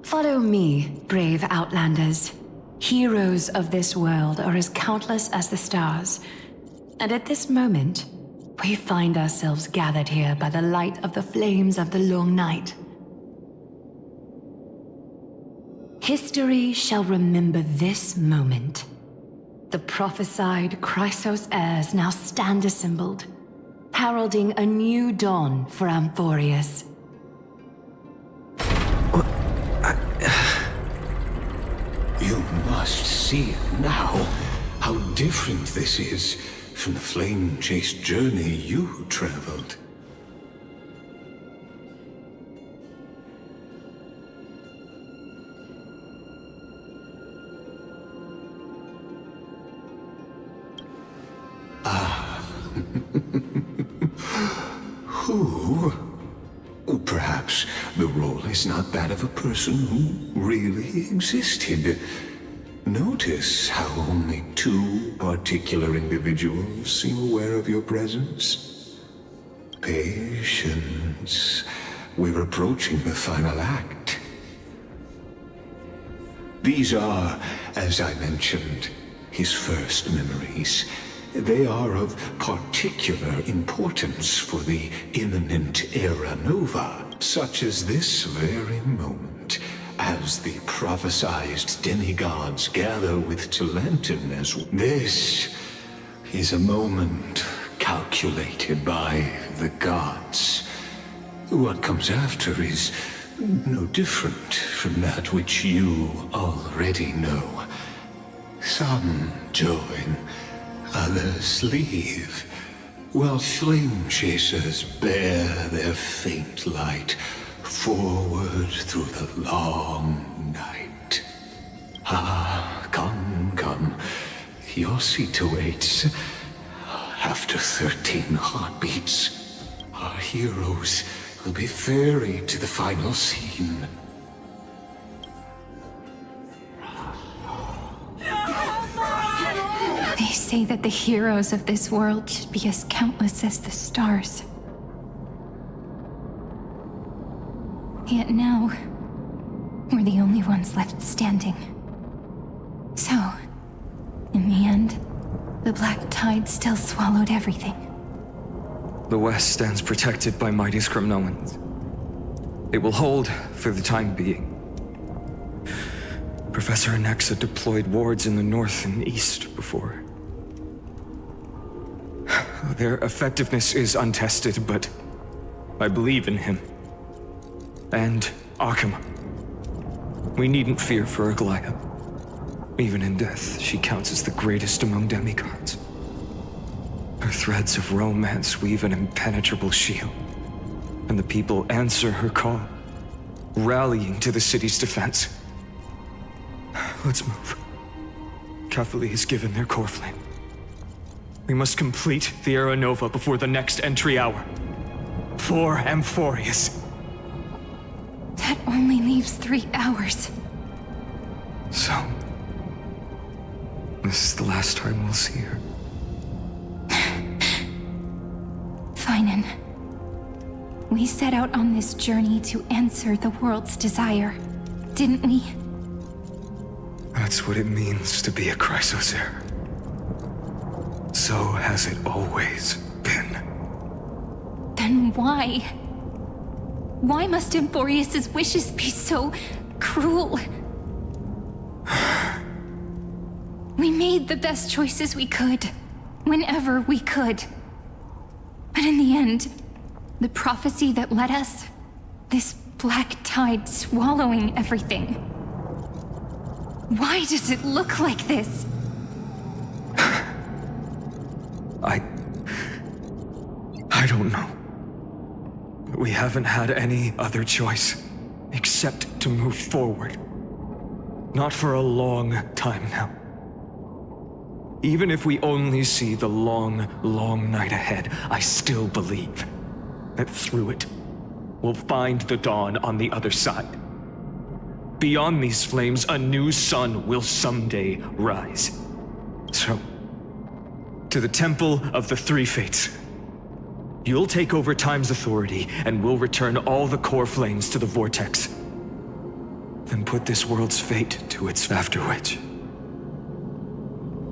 Follow me, brave Outlanders. Heroes of this world are as countless as the stars. And at this moment, we find ourselves gathered here by the light of the flames of the long night. History shall remember this moment. The prophesied Chrysos heirs now stand assembled, heralding a new dawn for Amphorius. You must see it now, how different this is from the flame-chased journey you traveled. Who? Perhaps the role is not that of a person who really existed. Notice how only two particular individuals seem aware of your presence. Patience. We're approaching the final act. These are, as I mentioned, his first memories. They are of particular importance for the imminent Era Nova, such as this very moment. as the prophesized demigods gather with Talentum as this is a moment calculated by the gods. What comes after is no different from that which you already know. Some join, others leave, while flame chasers bear their faint light forward through the long night. Ah, come, come. Your seat awaits. After 13 heartbeats, our heroes will be ferried to the final scene. They say that the heroes of this world should be as countless as the stars. Yet now, we're the only ones left standing. So, in the end, the black tide still swallowed everything. The West stands protected by mighty Skrymnoans. It will hold for the time being. Professor Anaxa deployed wards in the north and east before. Their effectiveness is untested, but I believe in him. And Akama. We needn't fear for Aglaya. Even in death, she counts as the greatest among demigods. Her threads of romance weave an impenetrable shield, and the people answer her call, rallying to the city's defense. Let's move. Catholi has given their core flame. We must complete the Era Nova before the next entry hour. For Amphorius. That only leaves 3 hours. So, this is the last time we'll see her. Finan. We set out on this journey to answer the world's desire, didn't we? That's what it means to be a Chrysos heir. So has it always been. Then why? Why must Amphorius's wishes be so cruel? We made the best choices we could, whenever we could. But in the end, the prophecy that led us, this black tide swallowing everything. Why does it look like this? I don't know. We haven't had any other choice, except to move forward. Not for a long time now. Even if we only see the long, long night ahead, I still believe that through it, we'll find the dawn on the other side. Beyond these flames, a new sun will someday rise. So, to the Temple of the Three Fates. You'll take over Time's authority, and we'll return all the core flames to the Vortex. Then put this world's fate to its after which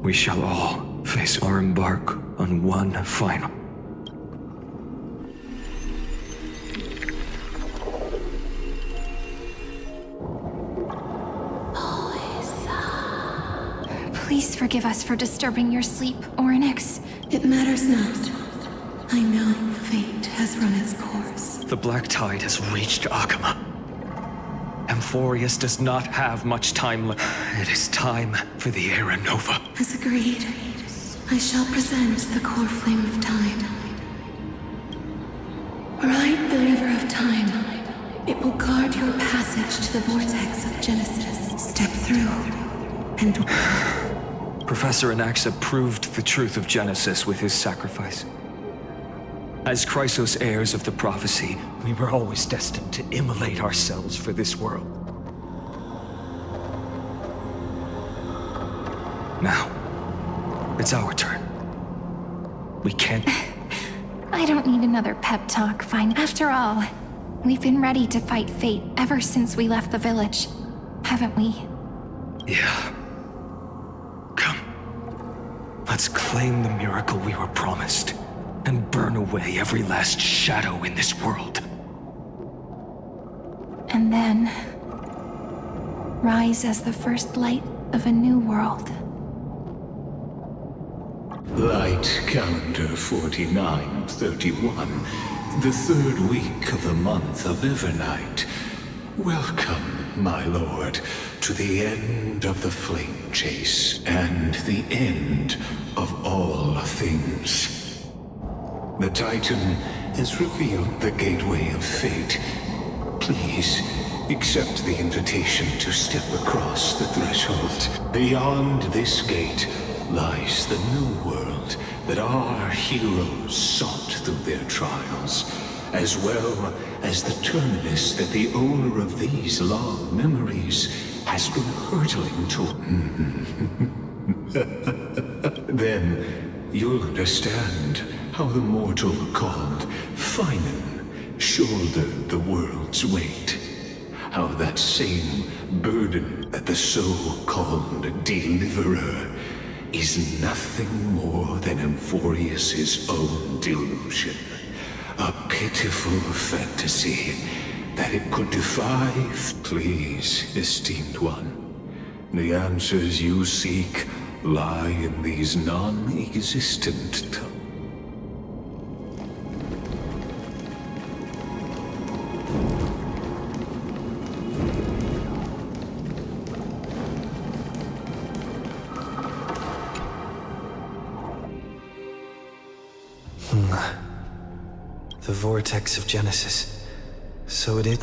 we shall all face or embark on one final. Please forgive us for disturbing your sleep, Orynyx. It matters not. I know fate has run its course. The black tide has reached Akama. Amphorius does not have much time left. It is time for the Era Nova. As agreed, I shall present the core flame of time. Ride the river of time. It will guard your passage to the vortex of Genesis. Step through, and Professor Anaxa proved the truth of Genesis with his sacrifice. As Chrysos heirs of the prophecy, we were always destined to immolate ourselves for this world. Now, it's our turn. We can't... I don't need another pep talk, fine. After all, we've been ready to fight fate ever since we left the village, haven't we? Yeah. Come. Let's claim the miracle we were promised, and burn away every last shadow in this world. And then... rise as the first light of a new world. Light calendar 4931, the third week of the month of Evernight. Welcome, my lord, to the end of the flame chase and the end of all things. The Titan has revealed the gateway of fate. Please, accept the invitation to step across the threshold. Beyond this gate lies the new world that our heroes sought through their trials, as well as the terminus that the owner of these long memories has been hurtling to. Then you'll understand how the mortal called Finan shouldered the world's weight. How that same burden that the so-called Deliverer is nothing more than Emphorius's own delusion. A pitiful fantasy that it could defy. Please, esteemed one, the answers you seek lie in these non-existent tones. The vortex of Genesis. So it is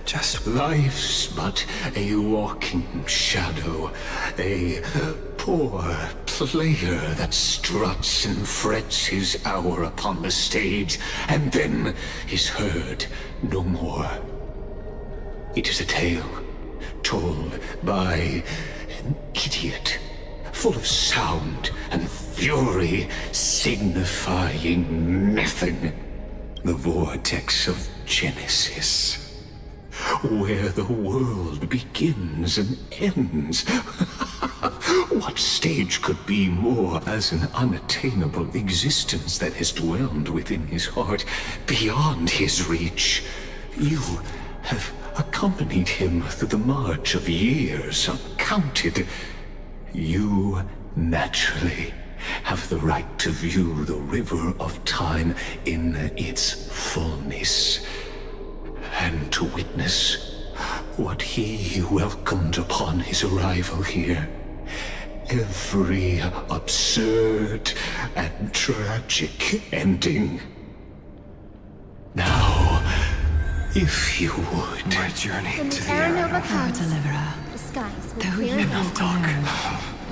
just... Life's but a walking shadow, a poor player that struts and frets his hour upon the stage, and then is heard no more. It is a tale told by an idiot, full of sound and fury, signifying nothing. The vortex of Genesis, where the world begins and ends. What stage could be more as an unattainable existence that has dwelled within his heart, beyond his reach? You have accompanied him through the march of years uncounted. You naturally have the right to view the river of time in its fullness, and to witness what he welcomed upon his arrival here. Every absurd and tragic ending. Now, if you would... My journey When to the the Aranova comes, Deliverer. the skies will Though clear you again. have talk.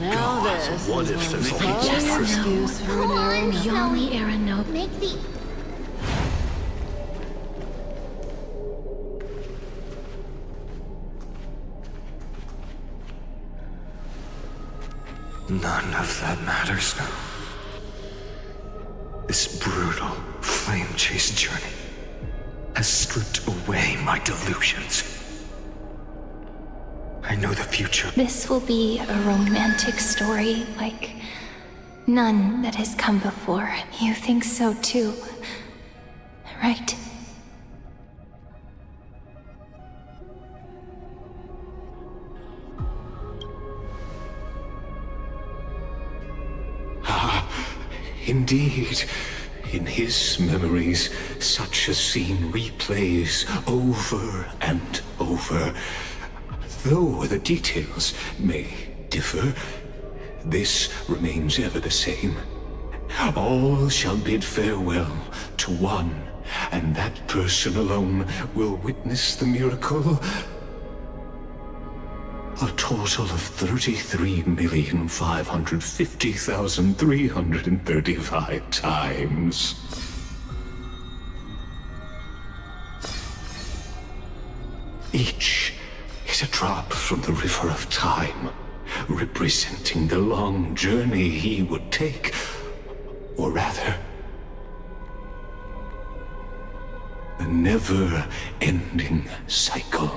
Now this what is if one there's of only the one best person? excuse for an errand. Beyond the Aranova. Make the... None of that matters now. This brutal, flame-chased journey has stripped away my delusions. I know the future. This will be a romantic story like none that has come before. You think so too, right? Indeed, in his memories, such a scene replays over and over. Though the details may differ, this remains ever the same. All shall bid farewell to one, and that person alone will witness the miracle. A total of 33,550,335 times. Each is a drop from the river of time, representing the long journey he would take, or rather, a never-ending cycle.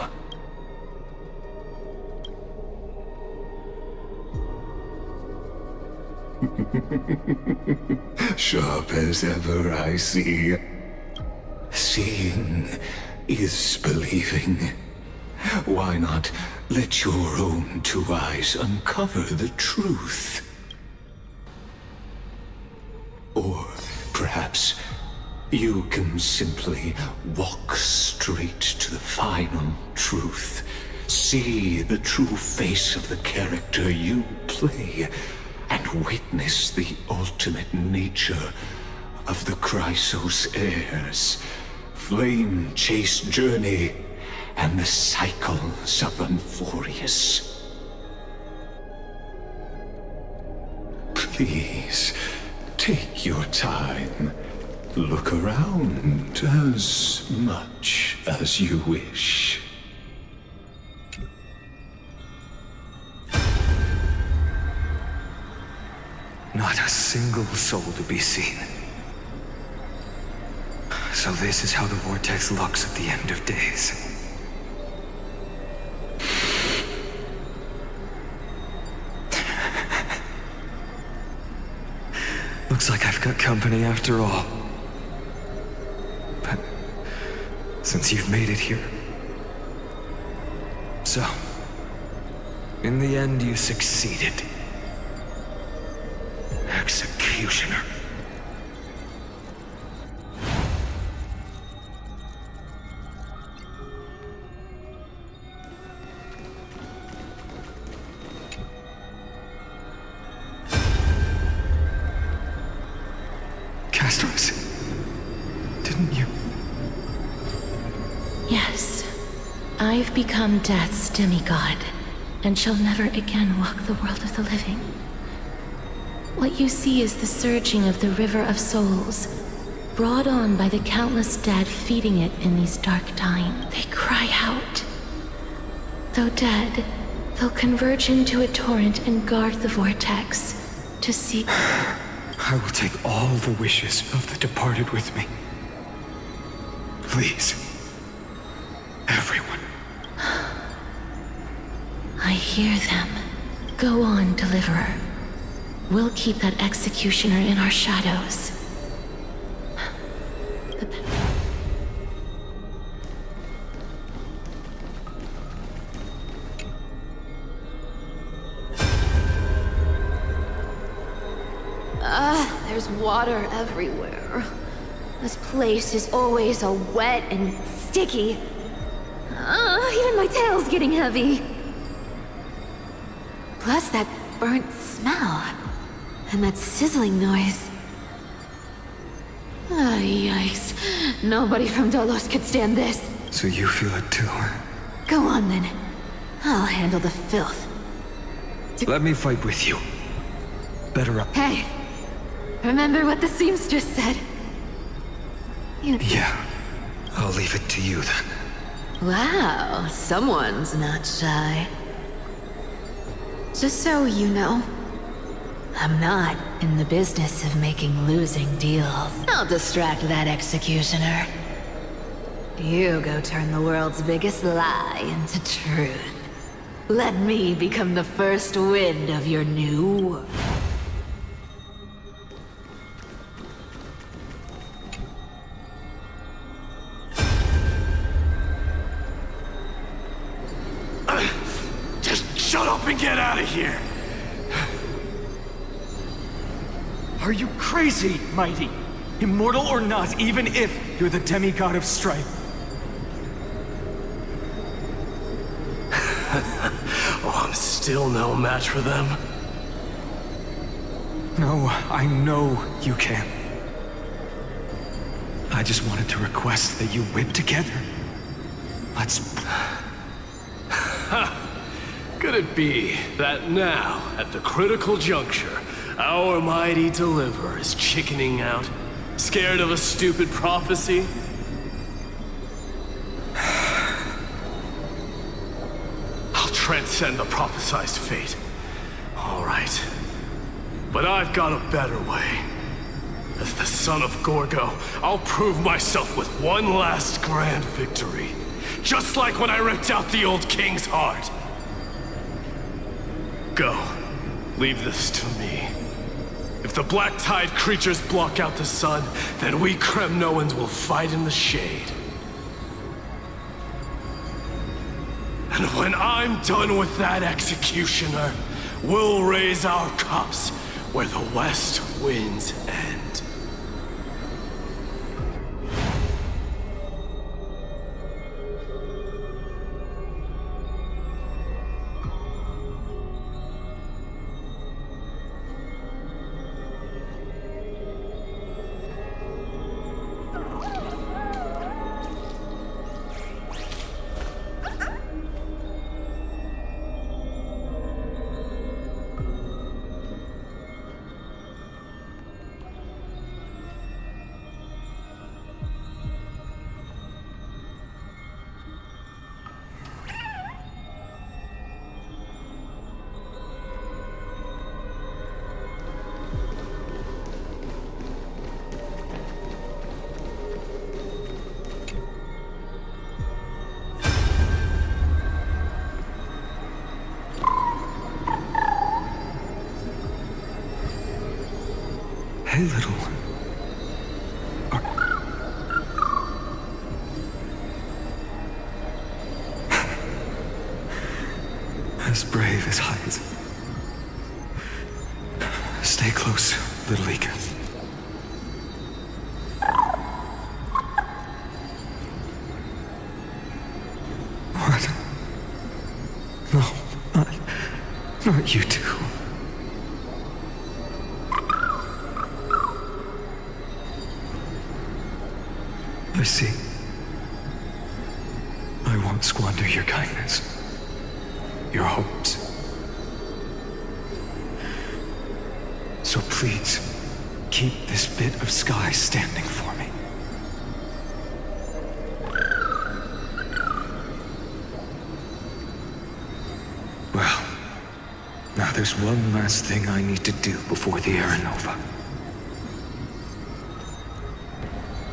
Sharp as ever, I see. Seeing is believing. Why not let your own two eyes uncover the truth? Or perhaps you can simply walk straight to the final truth. See the true face of the character you play, and witness the ultimate nature of the Chrysos heirs, flame-chased journey, and the cycles of Unforius. Please, take your time. Look around as much as you wish. Not a single soul to be seen. So this is how the vortex looks at the end of days. Looks like I've got company after all. But since you've made it here... So, in the end you succeeded. Executioner. Castos, didn't you? Yes. I've become Death's demigod, and shall never again walk the world of the living. What you see is the surging of the river of souls, brought on by the countless dead feeding it in these dark times. They cry out. Though dead, they'll converge into a torrent and guard the vortex to seek... I will take all the wishes of the departed with me. Please. Everyone. I hear them. Go on, Deliverer. We'll keep that executioner in our shadows. There's water everywhere. This place is always so wet and sticky. Even my tail's getting heavy. Plus that burnt smell. And that sizzling noise. Yikes. Nobody from Dolos could stand this. So you feel it too? Go on then. I'll handle the filth. Let me fight with you. Better up. Hey, remember what the seamstress said? Yeah. I'll leave it to you then. Wow, someone's not shy. Just so you know, I'm not in the business of making losing deals. I'll distract that executioner. You go turn the world's biggest lie into truth. Let me become the first wind of your new world. Just shut up and get out of here! Are you crazy, Mighty? Immortal or not, even if you're the demigod of strife. Oh, I'm still no match for them. No, I know you can. I just wanted to request that you whip together. Let's... Could it be that now, at the critical juncture, our mighty deliverer is chickening out, scared of a stupid prophecy? I'll transcend the prophesized fate. All right. But I've got a better way. As the son of Gorgo, I'll prove myself with one last grand victory. Just like when I ripped out the old king's heart. Go. Leave this to me. If the Black Tide creatures block out the sun, then we Kremnoans will fight in the shade. And when I'm done with that executioner, we'll raise our cups where the west winds end. Hey, little one. As brave as I is. Stay close, little Ika. What? No, not you two. I see. I won't squander your kindness, your hopes. So please, keep this bit of sky standing for me. Well, now there's one last thing I need to do before the Aeronova.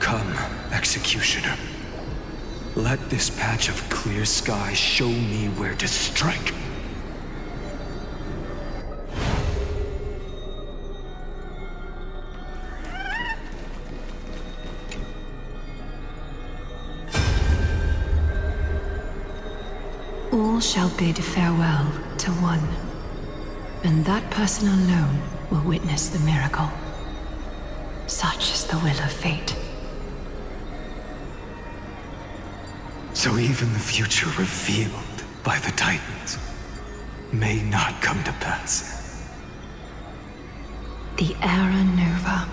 Come, Executioner. Let this patch of clear sky show me where to strike. All shall bid farewell to one, and that person alone will witness the miracle. Such is the will of fate. So even the future revealed by the Titans may not come to pass. The Era Nova.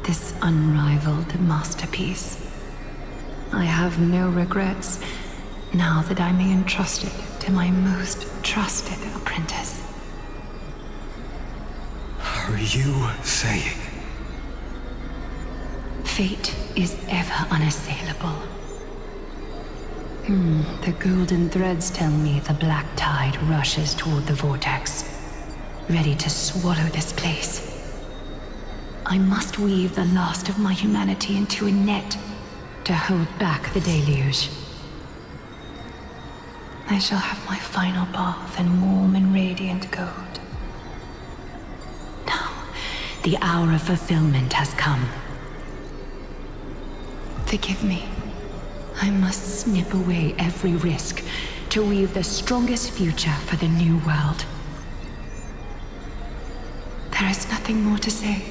This unrivaled masterpiece. I have no regrets now that I may entrust it to my most trusted apprentice. Are you saying? Fate is ever unassailable. The golden threads tell me the black tide rushes toward the vortex, ready to swallow this place. I must weave the last of my humanity into a net to hold back the deluge. I shall have my final bath in warm and radiant gold. Now, the hour of fulfillment has come. Forgive me. I must snip away every risk to weave the strongest future for the new world. There is nothing more to say.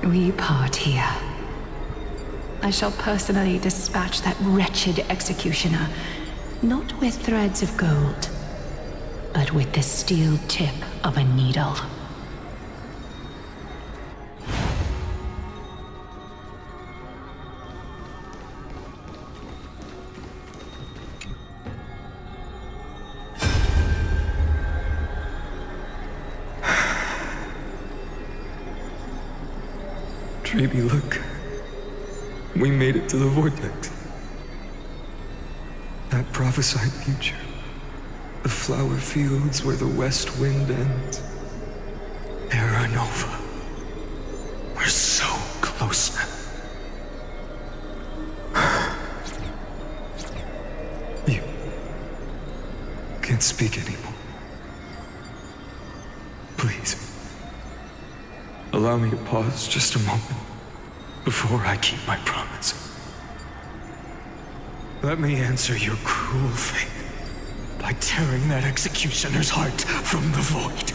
We part here. I shall personally dispatch that wretched executioner, not with threads of gold, but with the steel tip of a needle. Baby, look. We made it to the vortex. That prophesied future. The flower fields where the west wind ends. Era Nova. We're so close now. You can't speak anymore. Please. Allow me to pause just a moment before I keep my promise. Let me answer your cruel fate by tearing that executioner's heart from the void.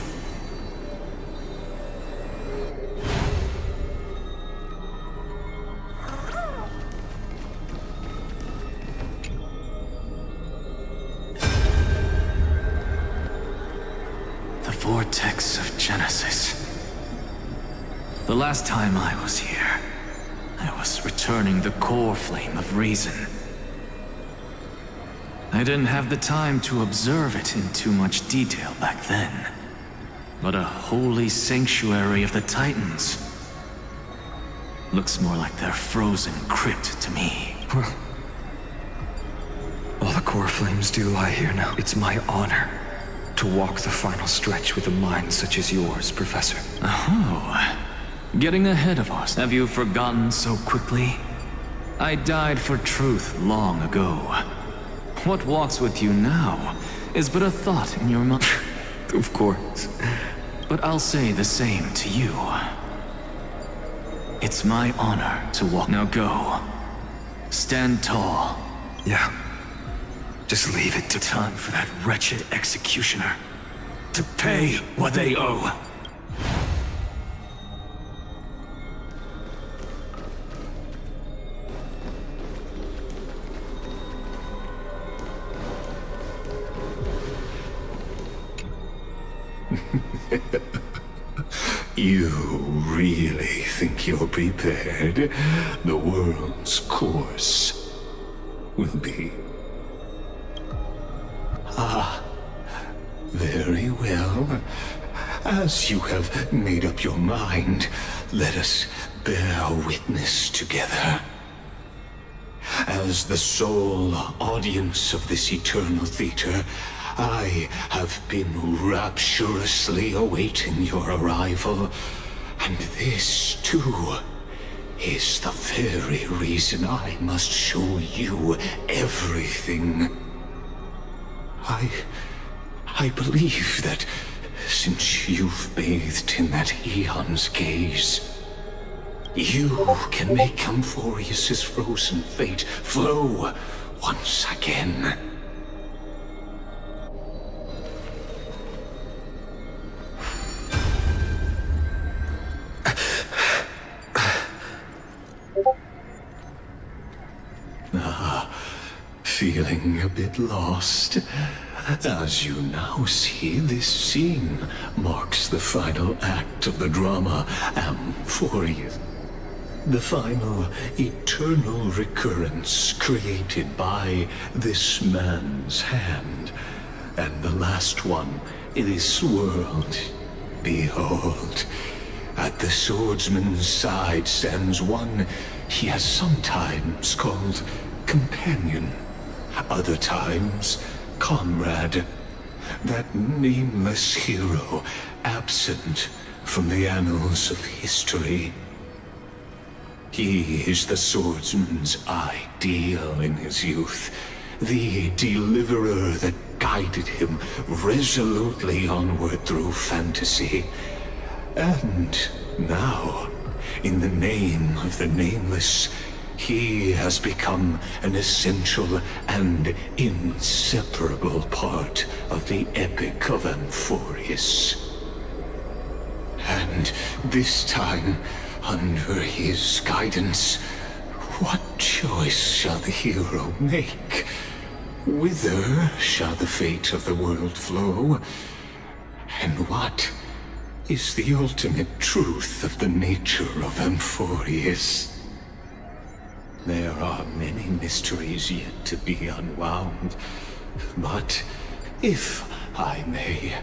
The vortex of Genesis. The last time I was here, I was returning the core flame of reason. I didn't have the time to observe it in too much detail back then. But a holy sanctuary of the Titans looks more like their frozen crypt to me. Well, all the core flames do lie here now. It's my honor to walk the final stretch with a mind such as yours, Professor. Oh, getting ahead of us. Have you forgotten so quickly? I died for truth long ago. What walks with you now is but a thought in your mind. Of course. But I'll say the same to you. It's my honor to walk. Now go. Stand tall. Yeah. Just leave it to time for that wretched executioner to pay what they owe. You really think you're prepared? The world's course will be... Ah, very well. As you have made up your mind, let us bear witness together. As the sole audience of this eternal theater, I have been rapturously awaiting your arrival, and this, too, is the very reason I must show you everything. I believe that since you've bathed in that eon's gaze, you can make Amphorius's frozen fate flow once again. Feeling a bit lost? As you now see, this scene marks the final act of the drama Amphorius. The final eternal recurrence created by this man's hand. And the last one in this world. Behold, at the swordsman's side stands one he has sometimes called companion, other times comrade, that nameless hero absent from the annals of history. He is the swordsman's ideal in his youth, the deliverer that guided him resolutely onward through fantasy. And now, in the name of the nameless, he has become an essential and inseparable part of the epic of Amphorius. And this time, under his guidance, what choice shall the hero make? Whither shall the fate of the world flow? And what is the ultimate truth of the nature of Amphorius? There are many mysteries yet to be unwound, but if I may,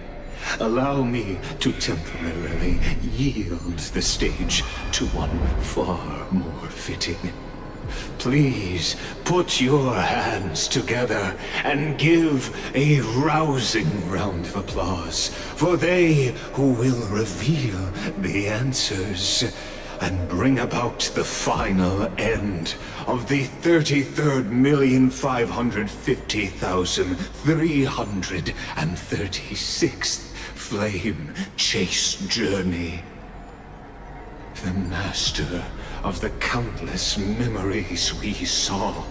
allow me to temporarily yield the stage to one far more fitting. Please put your hands together and give a rousing round of applause for they who will reveal the answers and bring about the final end of the 33,550,336th flame chase journey. The master of the countless memories we saw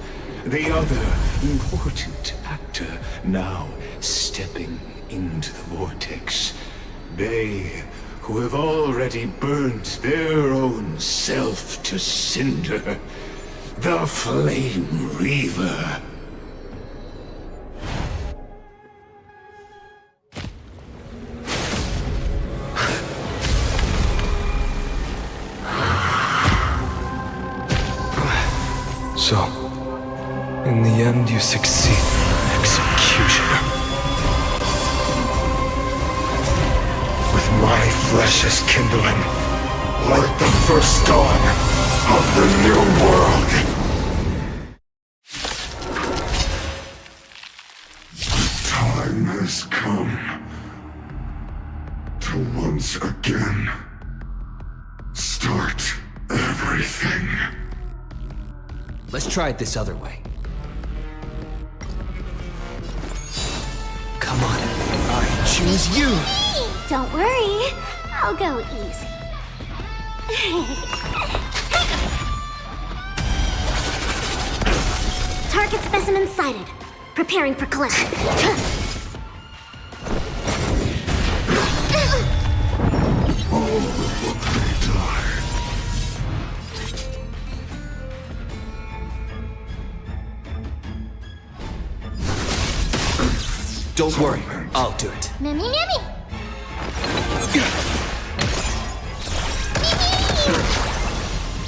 the other important actor, now stepping into the vortex. They who have already burnt their own self to cinder. The Flame Reaver. So, in the end, you succeed. Executioner. With my flesh as kindling, like the first dawn of the new world. The time has come to once again start everything. Let's try it this other way. Come on, I choose you! Don't worry, I'll go easy. Target specimen sighted. Preparing for collection. Don't worry, I'll do it. Mimmy, Mimmy!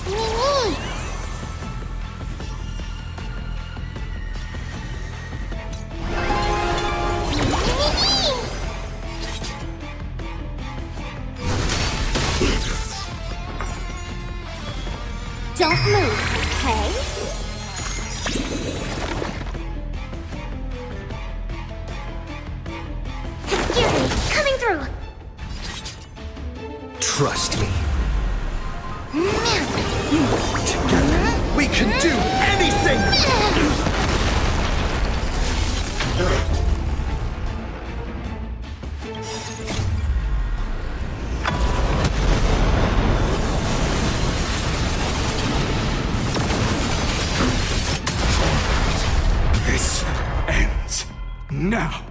Mimmy! Don't move, okay? Excuse me, coming through. Trust me. Together, we can do anything! This ends now.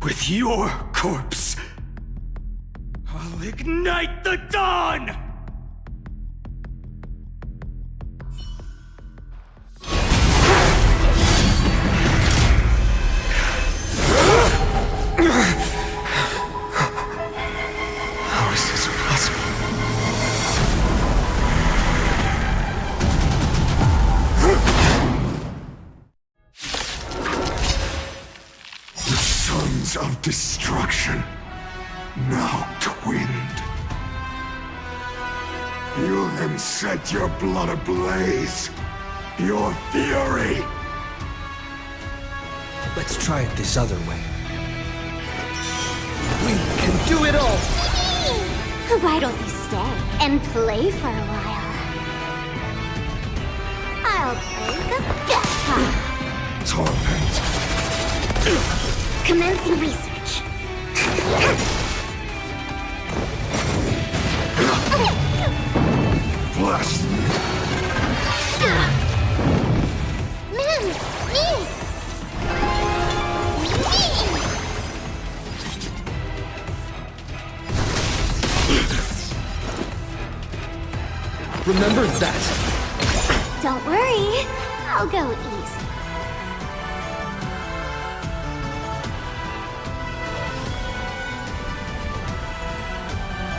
With your corpse. I'll ignite the dawn! How is this possible? The sons of destruction, now twinned. You then set your blood ablaze. Your fury. Let's try it this other way. We can do it all! Why don't you stay and play for a while? I'll play the best part. Torment. Commencing research. Blasphemy. Man, me! Remember that! Don't worry, I'll go easy.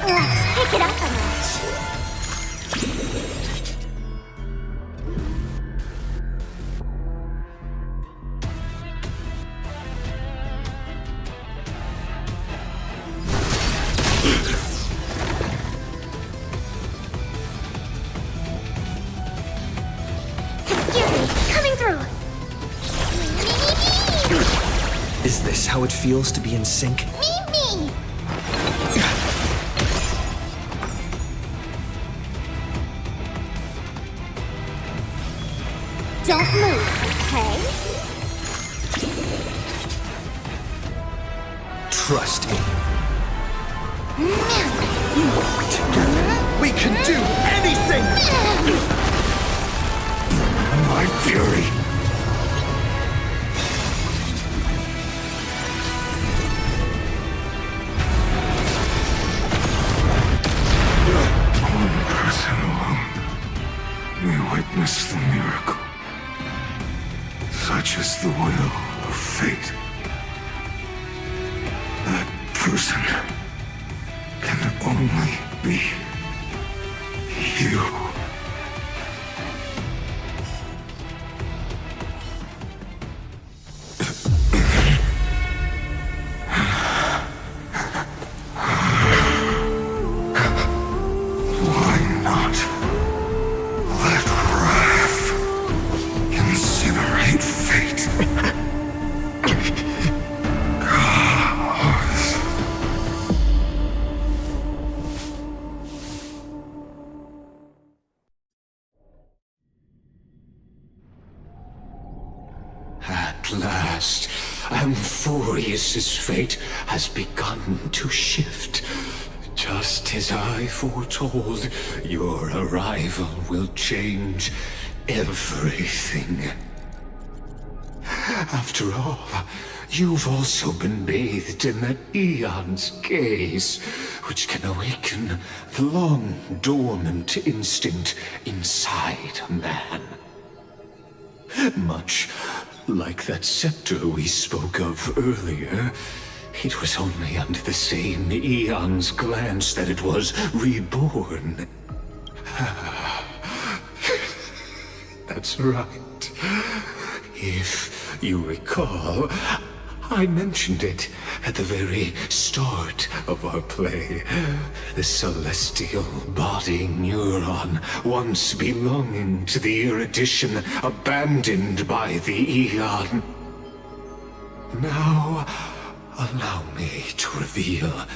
Let's pick it up a notch. Excuse me, coming through. Is this how it feels to be in sync? Me. Don't move, okay? Trust me. Together, we can do anything! my fury. One person alone may witness the miracle. Such is the will of fate. That person can only be you. Why not let wrath incinerate fate? At last, Amphorius' fate has begun to shift. Just as I foretold, your arrival will change everything. After all, you've also been bathed in that Eon's gaze, which can awaken the long-dormant instinct inside a man. Much like that scepter we spoke of earlier, it was only under the same Eon's glance that it was reborn. That's right. If you recall, I mentioned it at the very start of our play. The celestial body neuron, once belonging to the Erudition, abandoned by the Eon. Now, allow me to reveal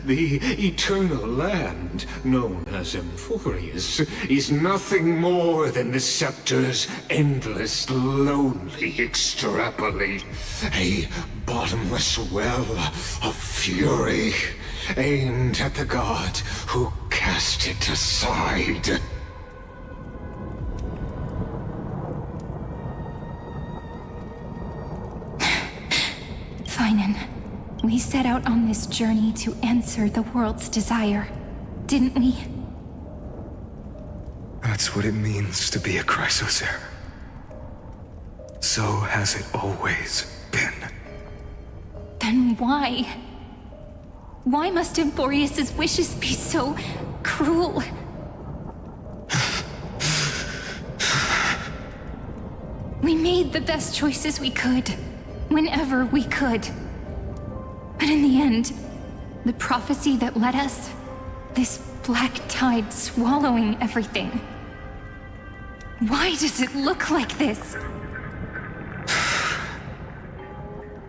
the eternal land, known as Amphorius, is nothing more than the scepter's endless, lonely extrapolate. A bottomless well of fury, aimed at the god who cast it aside. Finan, we set out on this journey to answer the world's desire, didn't we? That's what it means to be a Chrysosaur. So has it always been. Then why? Why must Amphorius' wishes be so cruel? We made the best choices we could, whenever we could. But in the end, the prophecy that led us, this black tide swallowing everything. Why does it look like this?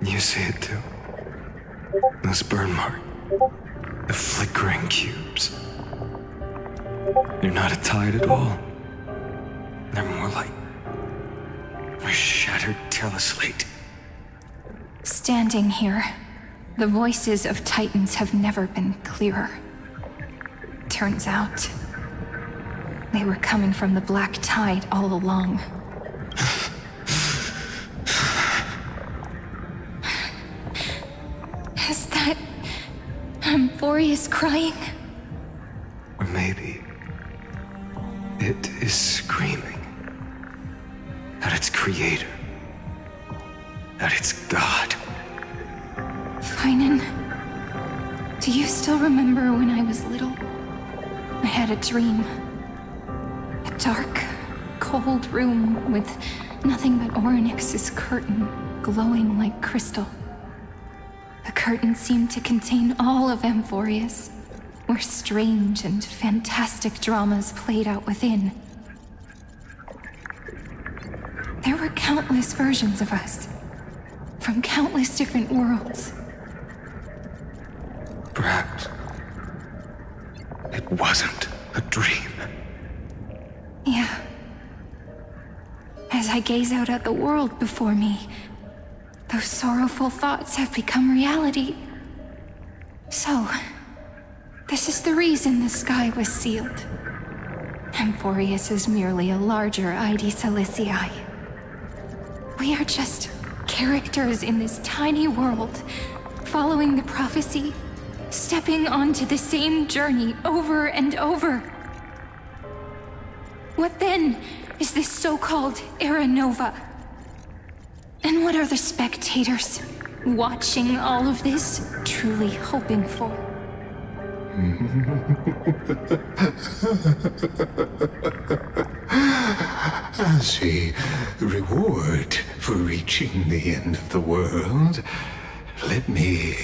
You see it too. Those burn marks. The flickering cubes. They're not a tide at all. They're more like a shattered teleslate. Standing here, the voices of Titans have never been clearer. Turns out, they were coming from the black tide all along. Is that Amphorius crying? Or maybe it is screaming at its creator, at its god. Finan, do you still remember when I was little? I had a dream. A dark, cold room with nothing but Orynyx's curtain glowing like crystal. The curtain seemed to contain all of Amphorius, where strange and fantastic dramas played out within. There were countless versions of us, from countless different worlds. Perhaps it wasn't a dream. Yeah. As I gaze out at the world before me, those sorrowful thoughts have become reality. So, this is the reason the sky was sealed. Amphorius is merely a larger ID Silicii. We are just characters in this tiny world, following the prophecy, stepping onto the same journey over and over. What then is this so-called Era Nova? And what are the spectators watching all of this truly hoping for? As a reward for reaching the end of the world, let me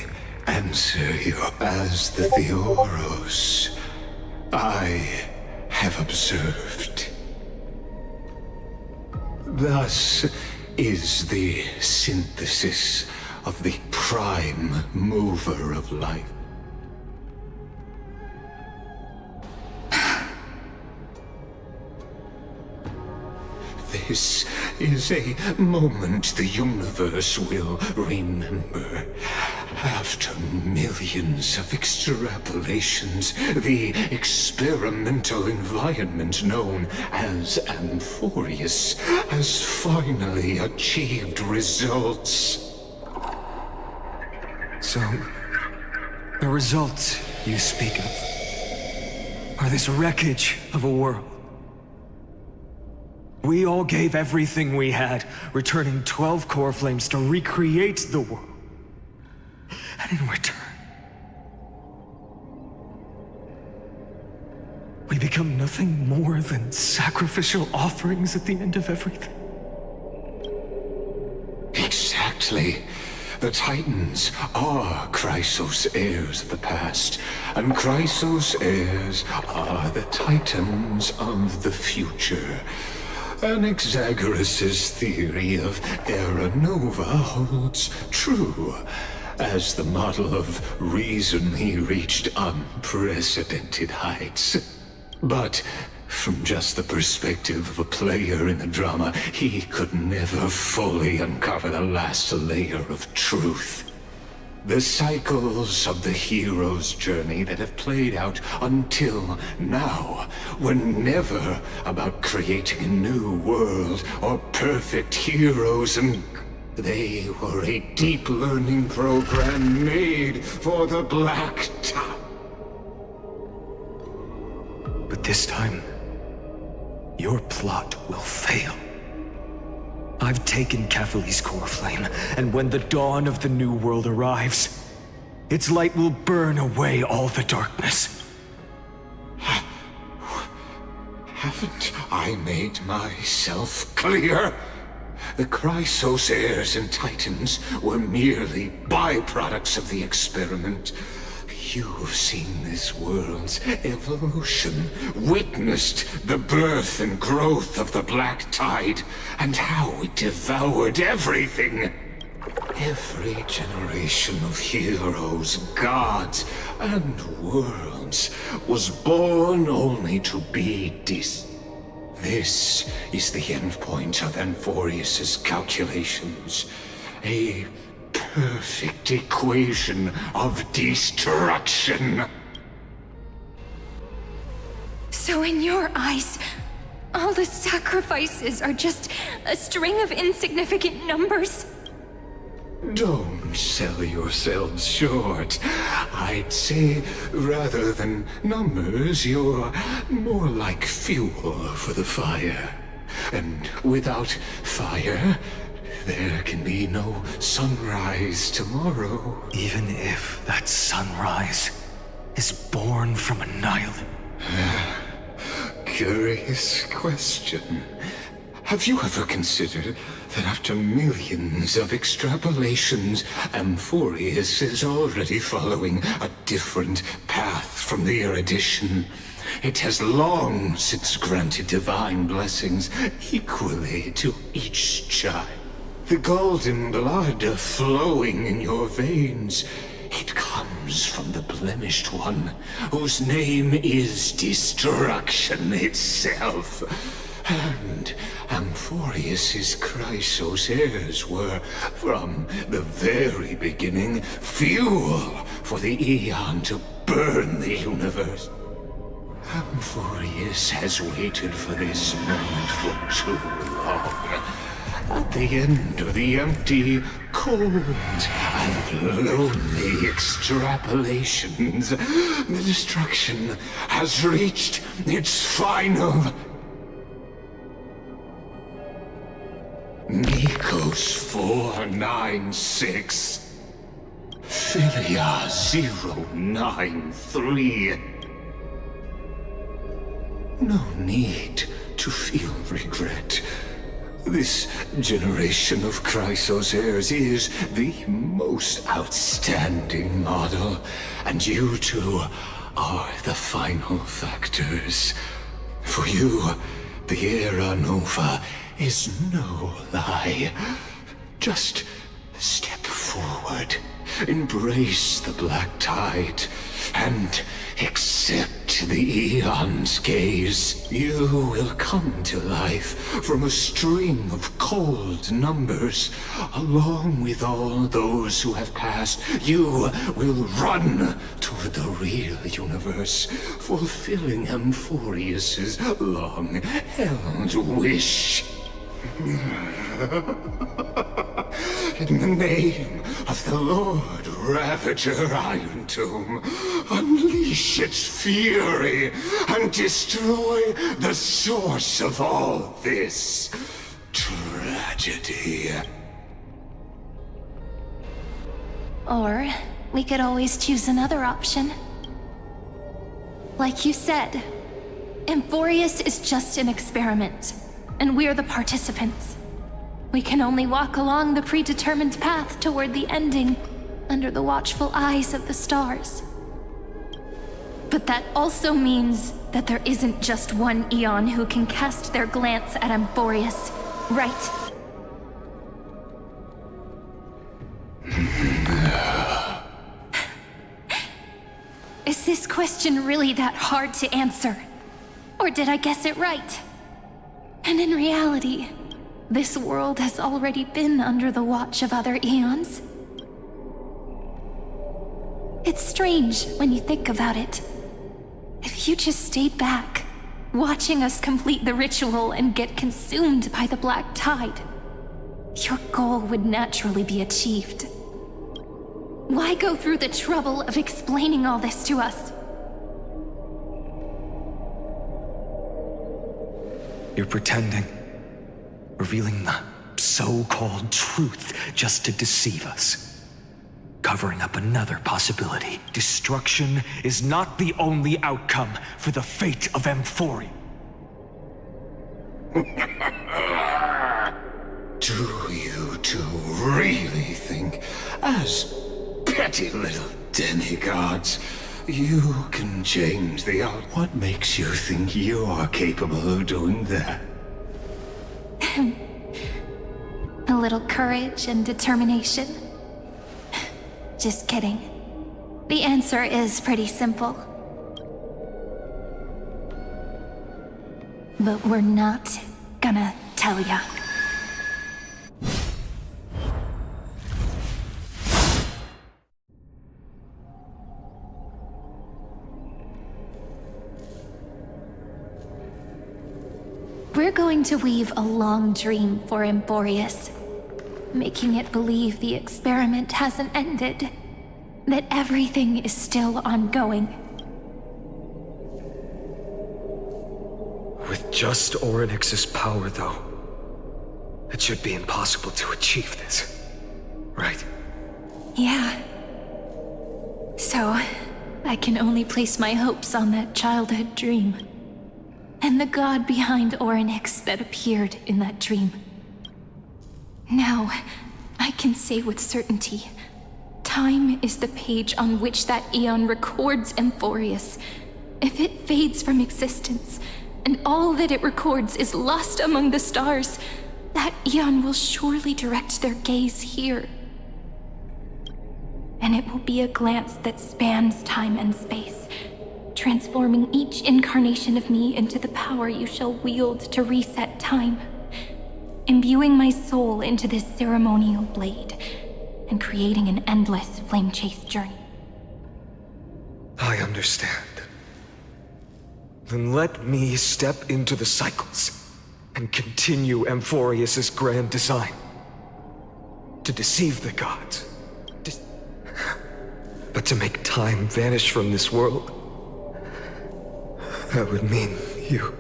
answer you as the Theoros. I have observed. Thus is the synthesis of the prime mover of life. This is a moment the universe will remember. After millions of extrapolations, the experimental environment known as Amphorius has finally achieved results. So, the results you speak of are this wreckage of a world. We all gave everything we had, returning 12 core flames to recreate the world. And in return, we become nothing more than sacrificial offerings at the end of everything. Exactly. The Titans are Chrysos heirs of the past, and Chrysos heirs are the Titans of the future. Anaxagoras' theory of Era Nova holds true. As the model of reason, he reached unprecedented heights. But from just the perspective of a player in the drama, he could never fully uncover the last layer of truth. The cycles of the hero's journey that have played out until now were never about creating a new world or perfect heroes, and they were a deep learning program made for the Black Top. But this time, your plot will fail. I've taken Catholi's core flame, and when the dawn of the new world arrives, its light will burn away all the darkness. Haven't I made myself clear? The Chrysos heirs and Titans were merely byproducts of the experiment. You've seen this world's evolution, witnessed the birth and growth of the Black Tide, and how it devoured everything. Every generation of heroes, gods, and worlds was born only to be This is the endpoint of Amphorius' calculations. A perfect equation of destruction. So in your eyes, all the sacrifices are just a string of insignificant numbers? Don't sell yourselves short. I'd say, rather than numbers, you're more like fuel for the fire. And without fire, there can be no sunrise tomorrow. Even if that sunrise is born from annihilation. Curious question. Have you ever considered that after millions of extrapolations, Amphorius is already following a different path from the erudition? It has long since granted divine blessings equally to each child. The golden blood flowing in your veins, it comes from the blemished one, whose name is destruction itself. And Amphorius' Chrysos heirs were, from the very beginning, fuel for the Aeon to burn the universe. Amphorius has waited for this moment for too long. At the end of the empty, cold, and lonely extrapolations, the destruction has reached its final. Nikos 496. Philia 093. No need to feel regret. This generation of Chrysos heirs is the most outstanding model, and you two are the final factors. For you, the Era Nova is no lie. Just step forward, embrace the black tide, and accept the Eon's gaze. You will come to life from a string of cold numbers. Along with all those who have passed, you will run toward the real universe, fulfilling Amphorius's long-held wish. In the name of the Lord Ravager Iron Tomb, unleash its fury and destroy the source of all this tragedy. Or we could always choose another option. Like you said, Amphorius is just an experiment, and we're the participants. We can only walk along the predetermined path toward the ending, under the watchful eyes of the stars. But that also means that there isn't just one Eon who can cast their glance at Amphorius, right? Is this question really that hard to answer? Or did I guess it right? And in reality, this world has already been under the watch of other Eons. It's strange when you think about it. If you just stayed back, watching us complete the ritual and get consumed by the black tide, your goal would naturally be achieved. Why go through the trouble of explaining all this to us? You're pretending. Revealing the so-called truth just to deceive us. Covering up another possibility. Destruction is not the only outcome for the fate of Amphoria. Do you two really think, as petty little demigods, you can change the out? What makes you think you're capable of doing that? A little courage and determination. Just kidding. The answer is pretty simple. But we're not gonna tell ya. We're going to weave a long dream for Amphorius, making it believe the experiment hasn't ended, that everything is still ongoing. With just Orynyx's power, though, it should be impossible to achieve this, right? Yeah. So, I can only place my hopes on that childhood dream, and the god behind Orynyx that appeared in that dream. Now, I can say with certainty, time is the page on which that Eon records Amphorius. If it fades from existence, and all that it records is lost among the stars, that Eon will surely direct their gaze here. And it will be a glance that spans time and space, transforming each incarnation of me into the power you shall wield to reset time, imbuing my soul into this ceremonial blade, and creating an endless flame-chased journey. I understand. Then let me step into the cycles and continue Amphorius's grand design. To deceive the gods. But to make time vanish from this world, that would mean you.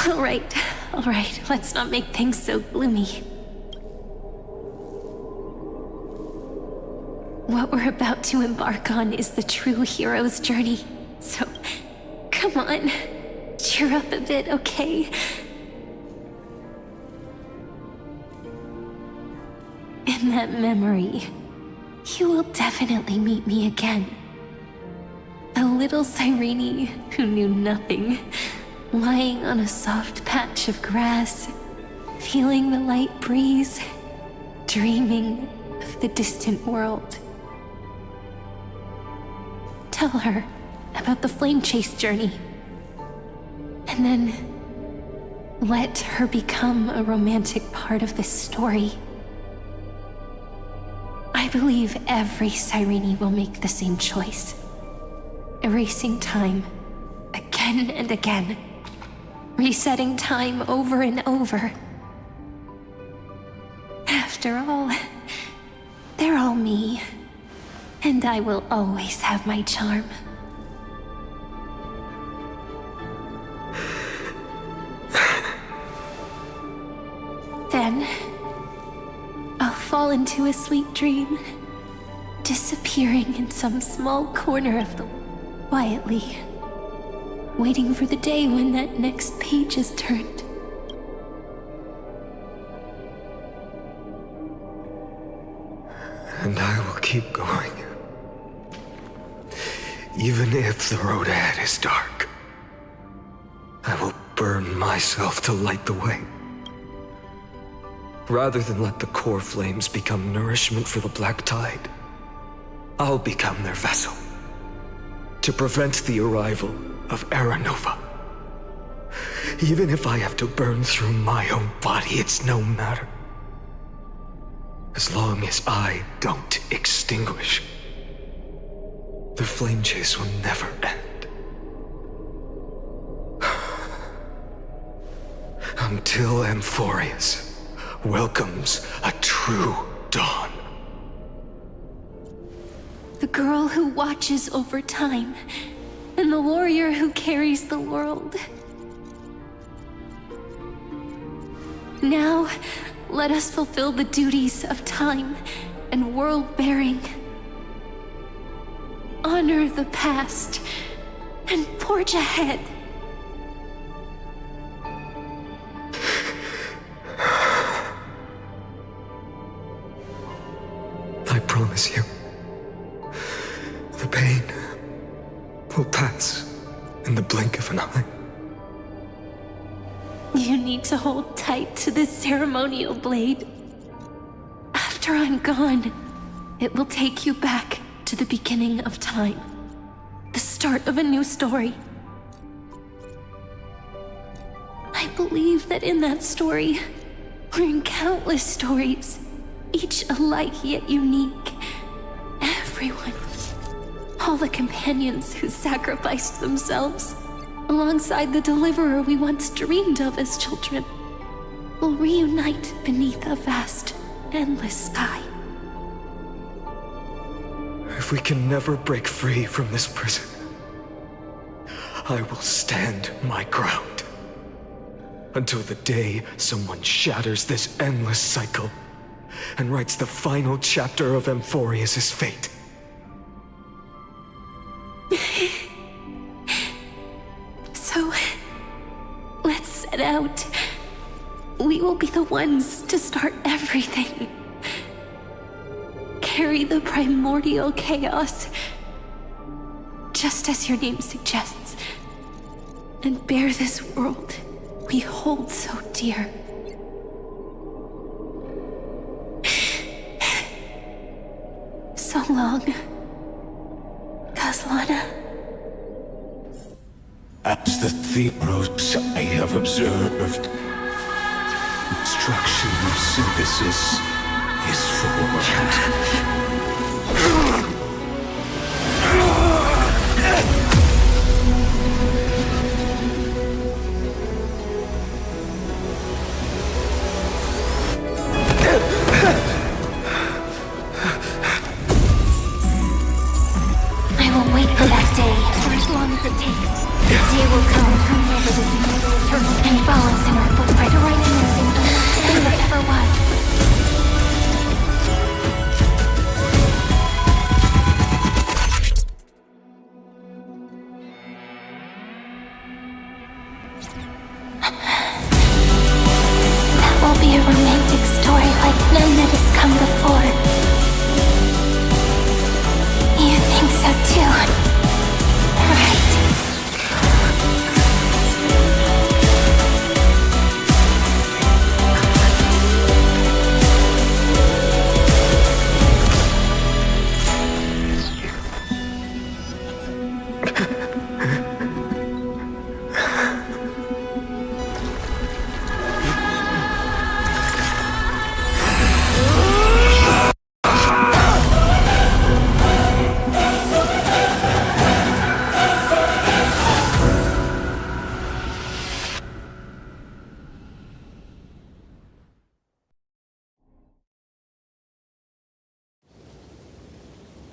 All right, let's not make things so gloomy. What we're about to embark on is the true hero's journey. So, come on, cheer up a bit, okay? In that memory, you will definitely meet me again. A little Cyrene who knew nothing, lying on a soft patch of grass, feeling the light breeze, dreaming of the distant world. Tell her about the flame chase journey, and then let her become a romantic part of this story. I believe every Cyrene will make the same choice, erasing time again and again, resetting time over and over. After all, they're all me, and I will always have my charm. Then, I'll fall into a sweet dream, disappearing in some small corner of the quietly, waiting for the day when that next page is turned. And I will keep going. Even if the road ahead is dark, I will burn myself to light the way. Rather than let the core flames become nourishment for the black tide, I'll become their vessel. To prevent the arrival of Era Nova. Even if I have to burn through my own body, it's no matter. As long as I don't extinguish, the flame chase will never end. Until Amphorius welcomes a true dawn. The girl who watches over time, and the warrior who carries the world. Now, let us fulfill the duties of time and world-bearing. Honor the past and forge ahead. I promise you, the pain will pass in the blink of an eye. You need to hold tight to this ceremonial blade. After I'm gone, it will take you back to the beginning of time. The start of a new story. I believe that in that story, or in countless stories, each alike yet unique, everyone, all the companions who sacrificed themselves, alongside the deliverer we once dreamed of as children, will reunite beneath a vast, endless sky. If we can never break free from this prison, I will stand my ground. Until the day someone shatters this endless cycle and writes the final chapter of Amphorius's fate. So, let's set out. We will be the ones to start everything. Carry the primordial chaos, just as your name suggests, and bear this world we hold so dear. So long, Kaslana. As the Theros I have observed, instruction of synthesis is formed. will wait for that day, for as long as it takes. The day will come, turning over this mortal turtle, and follow us in our footprint to write a new thing than there ever was. That will be a romantic story like none that has come before. You think so too, right?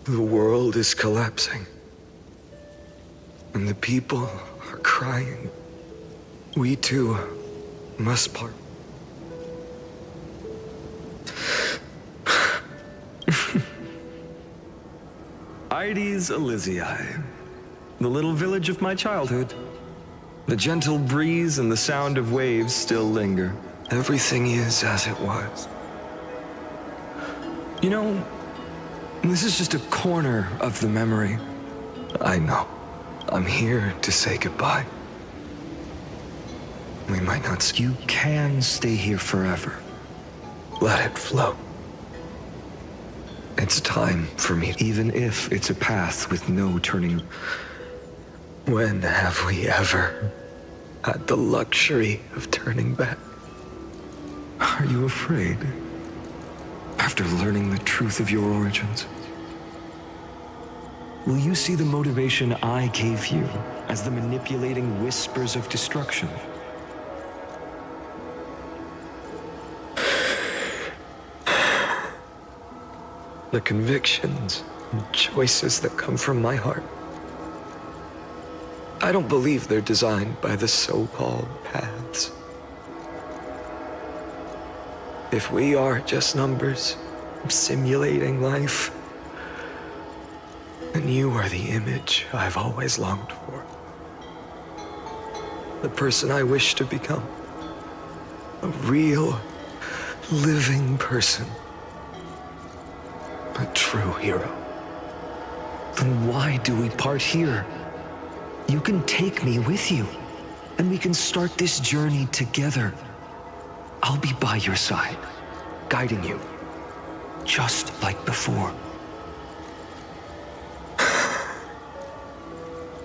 The world is collapsing. And the people are crying. We too must part. Ides Elysiae, the little village of my childhood. The gentle breeze and the sound of waves still linger. Everything is as it was. You know, this is just a corner of the memory. I know. I'm here to say goodbye. We might not see. You can stay here forever. Let it flow. It's time for me, even if it's a path with no turning. When have we ever had the luxury of turning back? Are you afraid? After learning the truth of your origins? Will you see the motivation I gave you as the manipulating whispers of destruction? The convictions and choices that come from my heart. I don't believe they're designed by the so-called paths. If we are just numbers simulating life, then you are the image I've always longed for. The person I wish to become. A real, living person. A true hero. Then why do we part here? You can take me with you, and we can start this journey together. I'll be by your side, guiding you, just like before.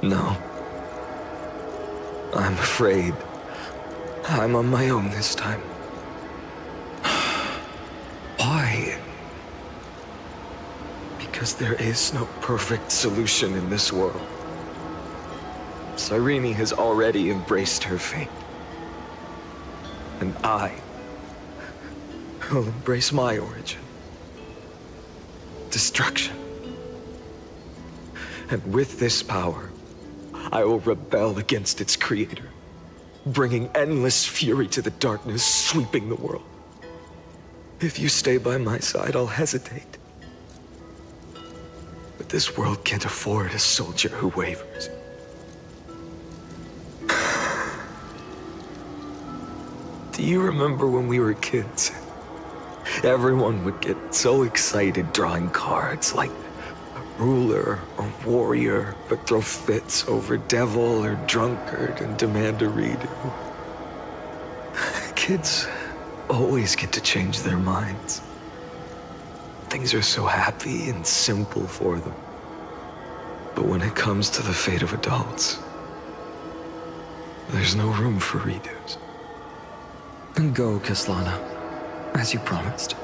No. I'm afraid I'm on my own this time. Why? Because there is no perfect solution in this world. Cyrene has already embraced her fate. And I will embrace my origin. Destruction. And with this power, I will rebel against its creator, bringing endless fury to the darkness sweeping the world. If you stay by my side, I'll hesitate. But this world can't afford a soldier who wavers. Do you remember when we were kids? Everyone would get so excited drawing cards like a ruler or warrior, but throw fits over devil or drunkard and demand a redo. Kids always get to change their minds. Things are so happy and simple for them. But when it comes to the fate of adults, there's no room for redos. Then go, Kislana, as you promised.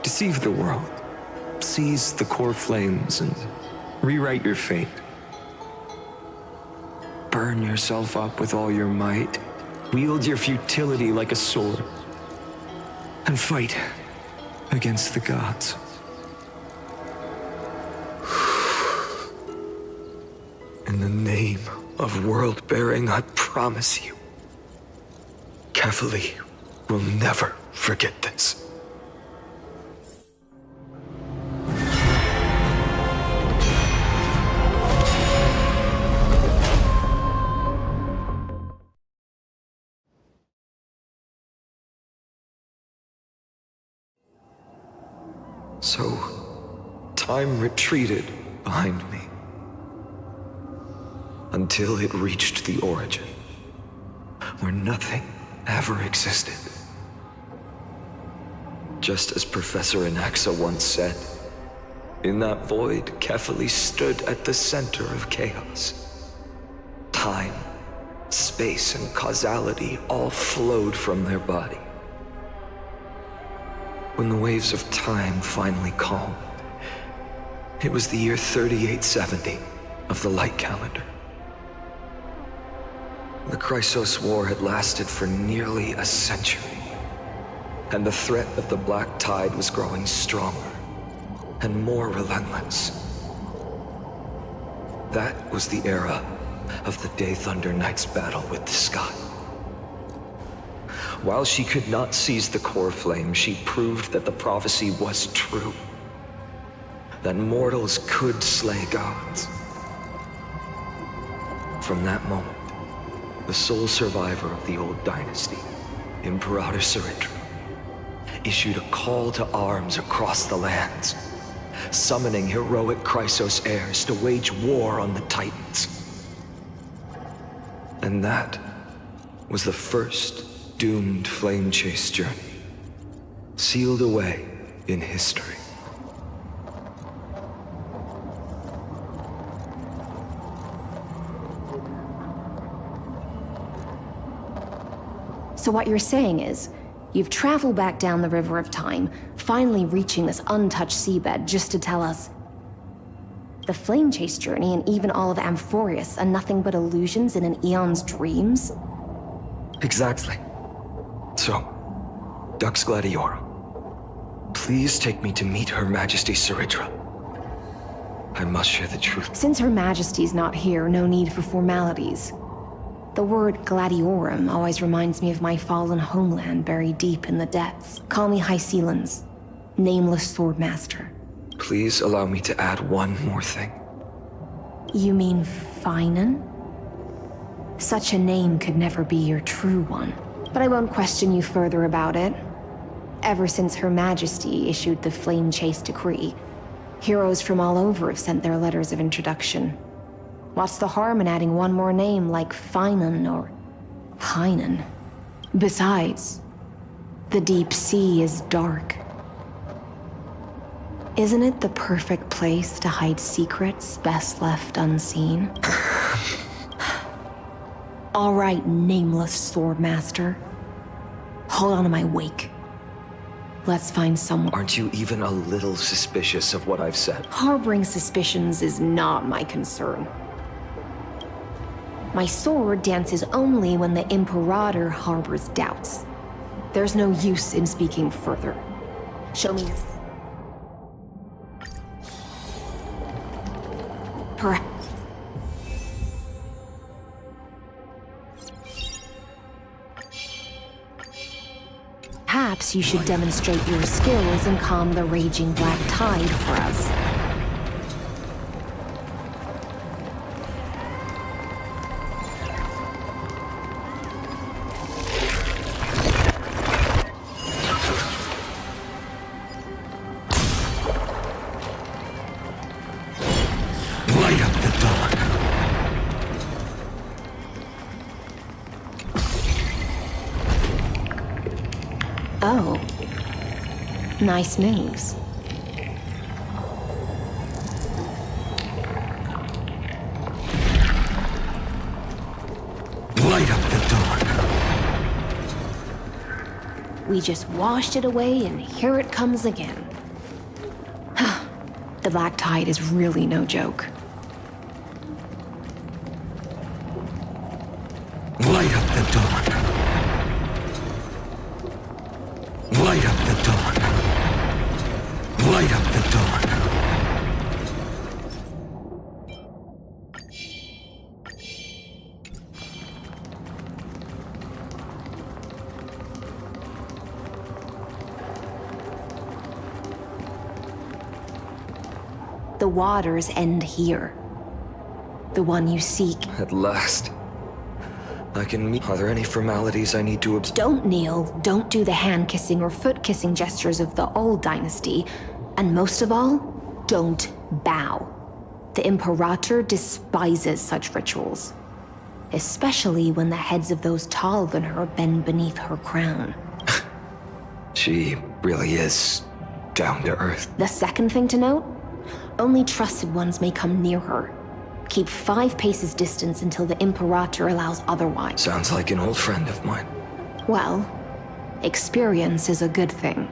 Deceive the world. Seize the core flames and rewrite your fate. Burn yourself up with all your might. Wield your futility like a sword. And fight against the gods. of world-bearing, I promise you. Kefali will never forget this. So, time retreated behind me until it reached the origin, where nothing ever existed. Just as Professor Anaxa once said, in that void, Kefali stood at the center of chaos. Time, space, and causality all flowed from their body. When the waves of time finally calmed, it was the year 3870 of the light calendar. The Chrysos War had lasted for nearly a century, and the threat of the Black Tide was growing stronger and more relentless. That was the era of the Day Thunder Knight's battle with the sky. While she could not seize the core flame, she proved that the prophecy was true. That mortals could slay gods. From that moment, the sole survivor of the old dynasty, Imperator Sarindra, issued a call to arms across the lands, summoning heroic Chrysos heirs to wage war on the Titans. And that was the first doomed flame chase journey, sealed away in history. So what you're saying is, you've traveled back down the River of Time, finally reaching this untouched seabed just to tell us the flame chase journey and even all of Amphorius are nothing but illusions in an eon's dreams? Exactly. So, Dux Gladiorum, please take me to meet Her Majesty Sarindra. I must share the truth. Since Her Majesty's not here, no need for formalities. The word Gladiorum always reminds me of my fallen homeland buried deep in the depths. Call me High Sealans, Nameless Swordmaster. Please allow me to add one more thing. You mean Finan? Such a name could never be your true one. But I won't question you further about it. Ever since Her Majesty issued the Flame Chase Decree, heroes from all over have sent their letters of introduction. What's the harm in adding one more name like Finan or Hynan? Besides, the deep sea is dark. Isn't it the perfect place to hide secrets best left unseen? All right, Nameless Swordmaster. Hold on to my wake. Let's find someone. Aren't you even a little suspicious of what I've said? Harboring suspicions is not my concern. My sword dances only when the Imperator harbors doubts. There's no use in speaking further. Show me. Perhaps you should demonstrate your skills and calm the raging black tide for us. Light up the dawn. Oh. Nice moves. Light up the dawn. We just washed it away and here it comes again. The black tide is really no joke. Light up the dawn. Light up the dawn. Light up the dawn. waters end here. The one you seek. At last. I can meet. Are there any formalities I need to Don't kneel, don't do the hand-kissing or foot-kissing gestures of the old dynasty, and most of all, don't bow. The Imperator despises such rituals, especially when the heads of those taller than her bend beneath her crown. She really is down to earth. The second thing to note, only trusted ones may come near her. Keep 5 paces distance until the Imperator allows otherwise. Sounds like an old friend of mine. Well, experience is a good thing.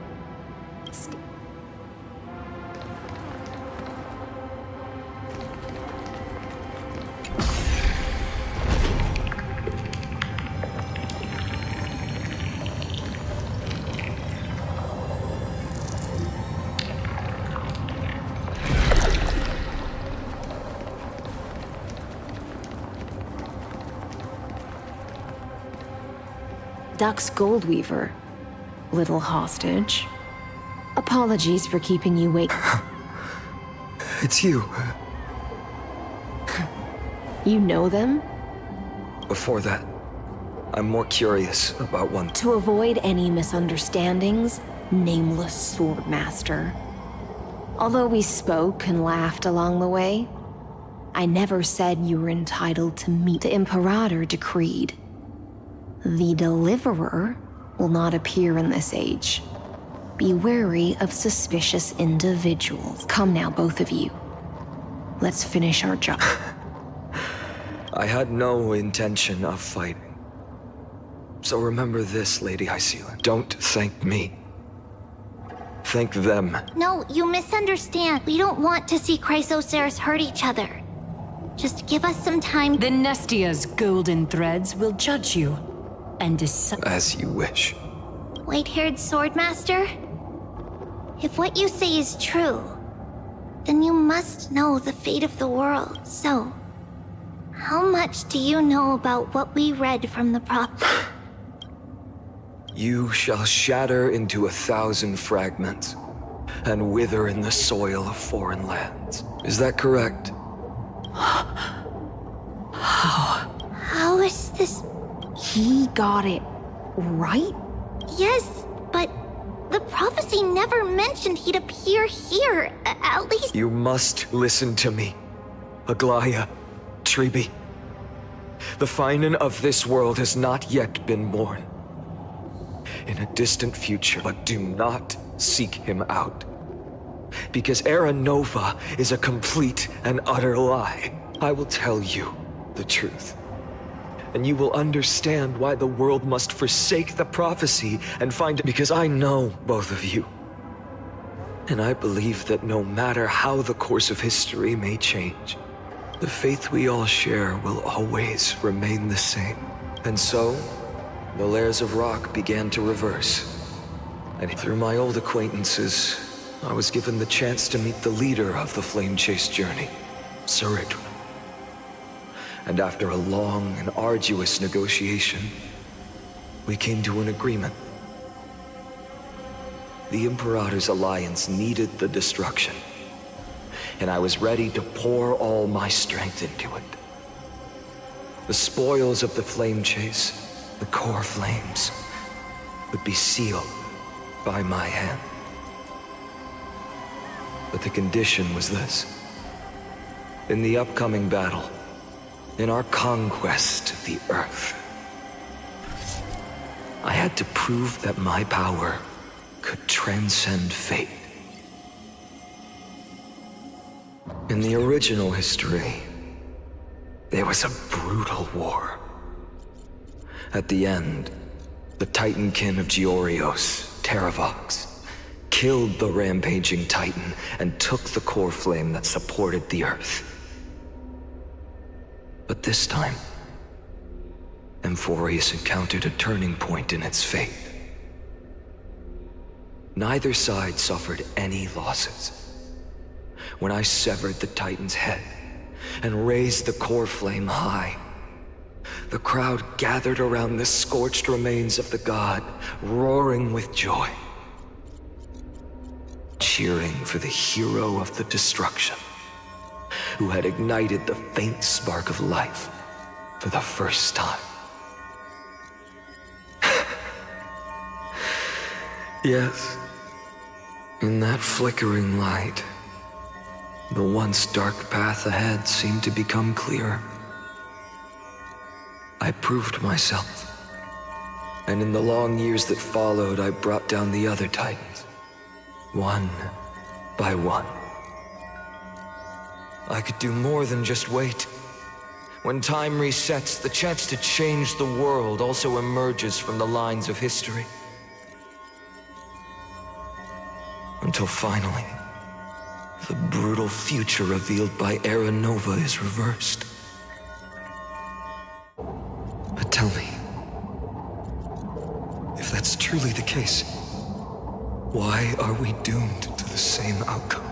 Duck's Goldweaver, little hostage. Apologies for keeping you waiting. It's you. You know them? Before that, I'm more curious about one. To avoid any misunderstandings, nameless Swordmaster. Although we spoke and laughed along the way, I never said you were entitled to meet. The Imperator decreed. The Deliverer will not appear in this age. Be wary of suspicious individuals. Come now, both of you. Let's finish our job. I had no intention of fighting. So remember this, Lady Hycela. Don't thank me. Thank them. No, you misunderstand. We don't want to see Chrysoceres hurt each other. Just give us some time. The Nestia's golden threads will judge you and decide. As you wish. White-haired Swordmaster? If what you say is true, then you must know the fate of the world. So, how much do you know about what we read from the prophet? You shall shatter into 1,000 fragments and wither in the soil of foreign lands. Is that correct? How is this? He got it right? Yes, but the prophecy never mentioned he'd appear here, at least. You must listen to me, Aglaya, Treeby. The Finan of this world has not yet been born. In a distant future, but do not seek him out. Because Era Nova is a complete and utter lie. I will tell you the truth. And you will understand why the world must forsake the prophecy and find it. Because I know both of you. And I believe that no matter how the course of history may change, the faith we all share will always remain the same. And so, the layers of rock began to reverse. And through my old acquaintances, I was given the chance to meet the leader of the Flame Chase journey, Sarit. And after a long and arduous negotiation, we came to an agreement. The Imperator's alliance needed the destruction, and I was ready to pour all my strength into it. The spoils of the Flame Chase, the core flames, would be sealed by my hand. But the condition was this. In the upcoming battle, in our conquest of the Earth, I had to prove that my power could transcend fate. In the original history, there was a brutal war. At the end, the Titankin of Georios, Terravox, killed the rampaging Titan and took the core flame that supported the Earth. But this time, Amphorius encountered a turning point in its fate. Neither side suffered any losses. When I severed the Titan's head and raised the core flame high, the crowd gathered around the scorched remains of the god, roaring with joy, cheering for the hero of the destruction. who had ignited the faint spark of life for the first time. Yes, in that flickering light, the once dark path ahead seemed to become clearer. I proved myself, and in the long years that followed, I brought down the other Titans, one by one. I could do more than just wait. When time resets, the chance to change the world also emerges from the lines of history. Until finally, the brutal future revealed by Era Nova is reversed. But tell me, if that's truly the case, why are we doomed to the same outcome?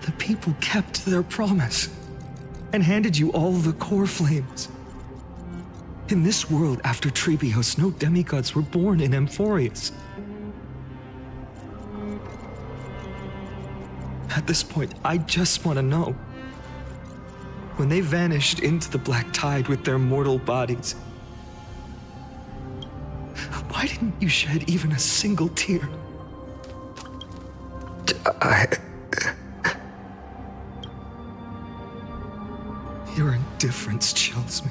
The people kept their promise and handed you all the core flames. In this world after Trebios, no demigods were born in Amphorius. At this point, I just want to know. When they vanished into the black tide with their mortal bodies, why didn't you shed even a single tear? Your indifference chills me.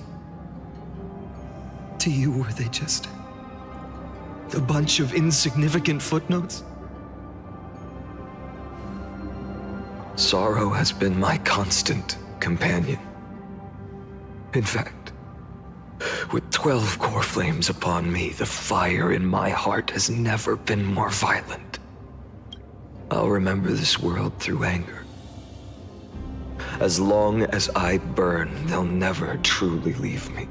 To you, were they just a bunch of insignificant footnotes? Sorrow has been my constant companion. In fact, with 12 core flames upon me, the fire in my heart has never been more violent. I'll remember this world through anger. As long as I burn, they'll never truly leave me.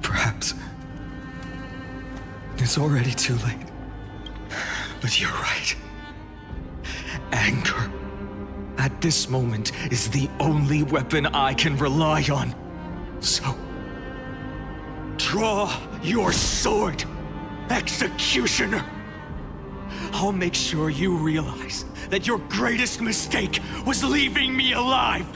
Perhaps it's already too late. But you're right. Anger, at this moment, is the only weapon I can rely on. So, draw your sword, Executioner! I'll make sure you realize that your greatest mistake was leaving me alive!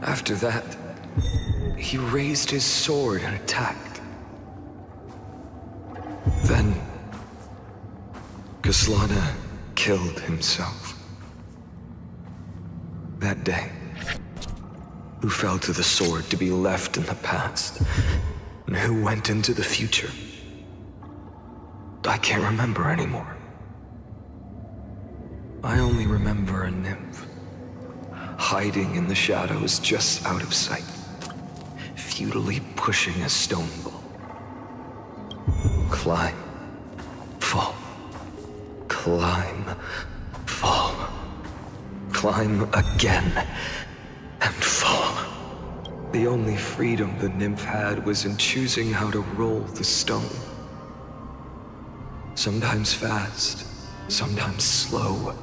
After that, he raised his sword and attacked. Then, Kaslana killed himself. That day, who fell to the sword to be left in the past, and who went into the future, I can't remember anymore. I only remember a nymph, hiding in the shadows just out of sight, futilely pushing a stone ball. Climb, fall, climb, fall, climb again, and fall. The only freedom the nymph had was in choosing how to roll the stone. Sometimes fast, sometimes slow.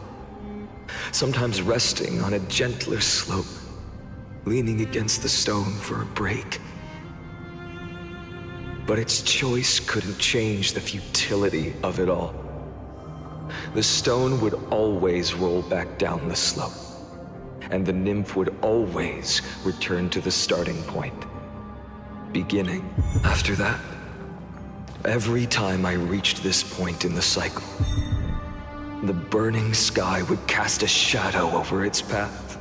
Sometimes resting on a gentler slope, leaning against the stone for a break. But its choice couldn't change the futility of it all. The stone would always roll back down the slope, and the nymph would always return to the starting point, beginning. After that, every time I reached this point in the cycle, the burning sky would cast a shadow over its path.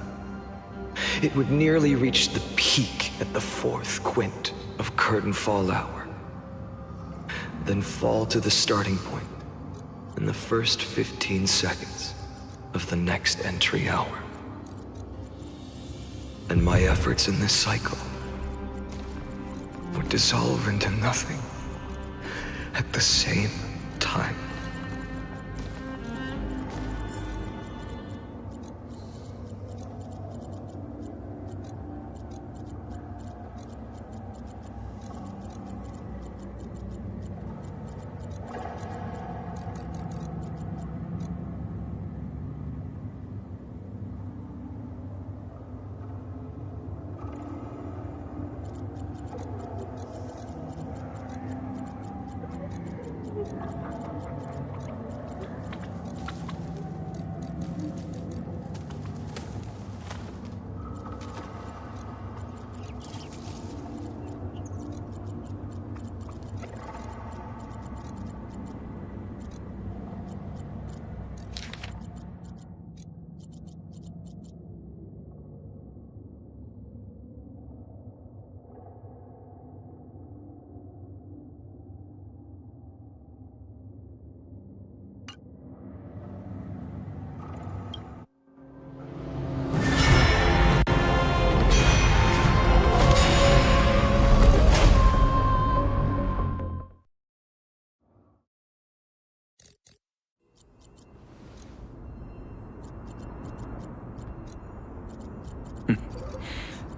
It would nearly reach the peak at the 4th quint of curtain fall hour, then fall to the starting point in the first 15 seconds of the next entry hour. And my efforts in this cycle would dissolve into nothing at the same time.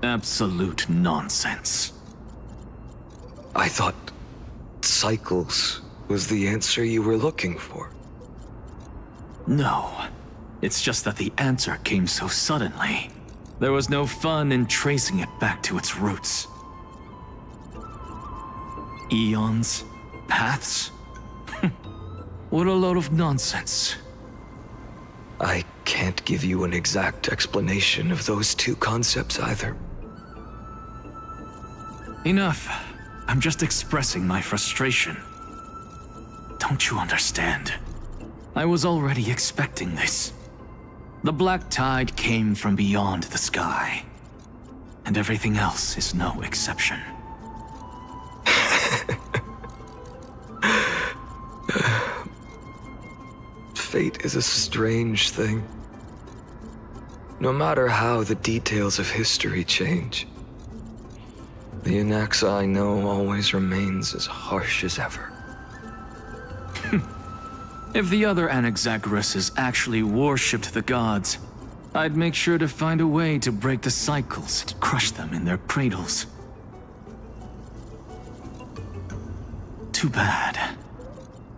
Absolute nonsense. I thought cycles was the answer you were looking for. No. It's just that the answer came so suddenly. There was no fun in tracing it back to its roots. Eons? Paths? What a load of nonsense. I can't give you an exact explanation of those two concepts either. Enough. I'm just expressing my frustration. Don't you understand? I was already expecting this. The black tide came from beyond the sky. And everything else is no exception. Fate is a strange thing. No matter how the details of history change, the Anaxa I know always remains as harsh as ever. If the other Anaxagoras actually worshipped the gods, I'd make sure to find a way to break the cycles and crush them in their cradles. Too bad.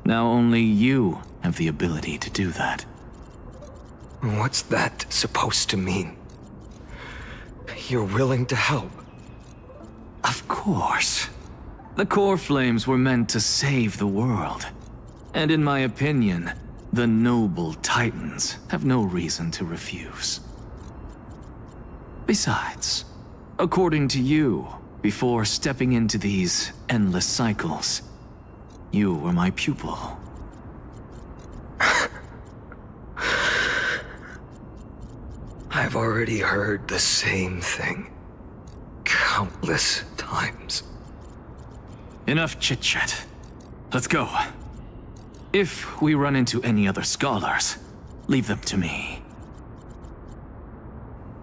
Now only you have the ability to do that. What's that supposed to mean? You're willing to help? Of course. The core flames were meant to save the world. And in my opinion, the noble titans have no reason to refuse. Besides, according to you, before stepping into these endless cycles, you were my pupil. I've already heard the same thing countless times. Enough chit-chat. Let's go. If we run into any other scholars, leave them to me.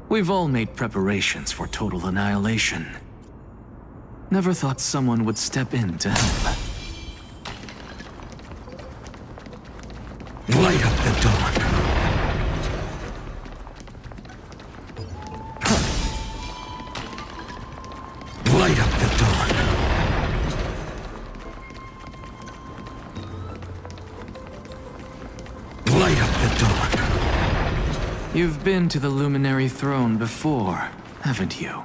We've all made preparations for total annihilation. Never thought someone would step in to help. Light up the dawn. Light up the dawn. Light up the dawn. You've been to the Luminary Throne before, haven't you?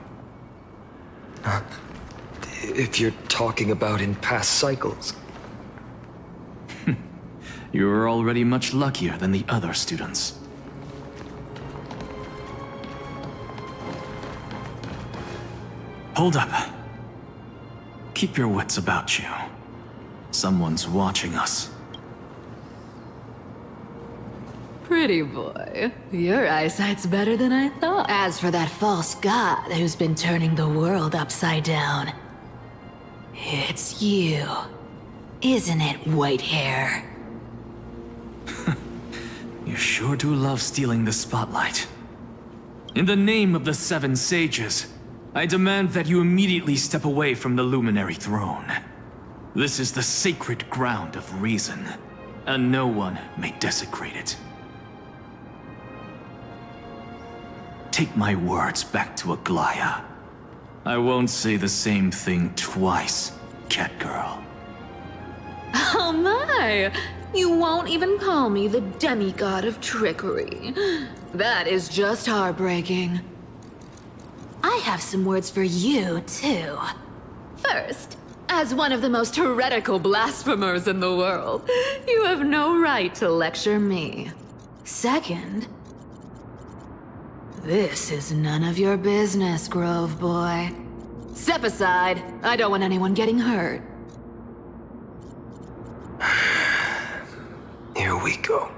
If you're talking about in past cycles. You're already much luckier than the other students. Hold up. Keep your wits about you. Someone's watching us. Pretty boy, your eyesight's better than I thought. As for that false god who's been turning the world upside down, it's you, isn't it, white hair? You sure do love stealing the spotlight. In the name of the Seven Sages, I demand that you immediately step away from the Luminary Throne. This is the sacred ground of reason, and no one may desecrate it. Take my words back to Aglaya. I won't say the same thing twice, Catgirl. Oh my! You won't even call me the demigod of trickery. That is just heartbreaking. I have some words for you, too. First, as one of the most heretical blasphemers in the world, you have no right to lecture me. Second, this is none of your business, Grove Boy. Step aside. I don't want anyone getting hurt. Here we go.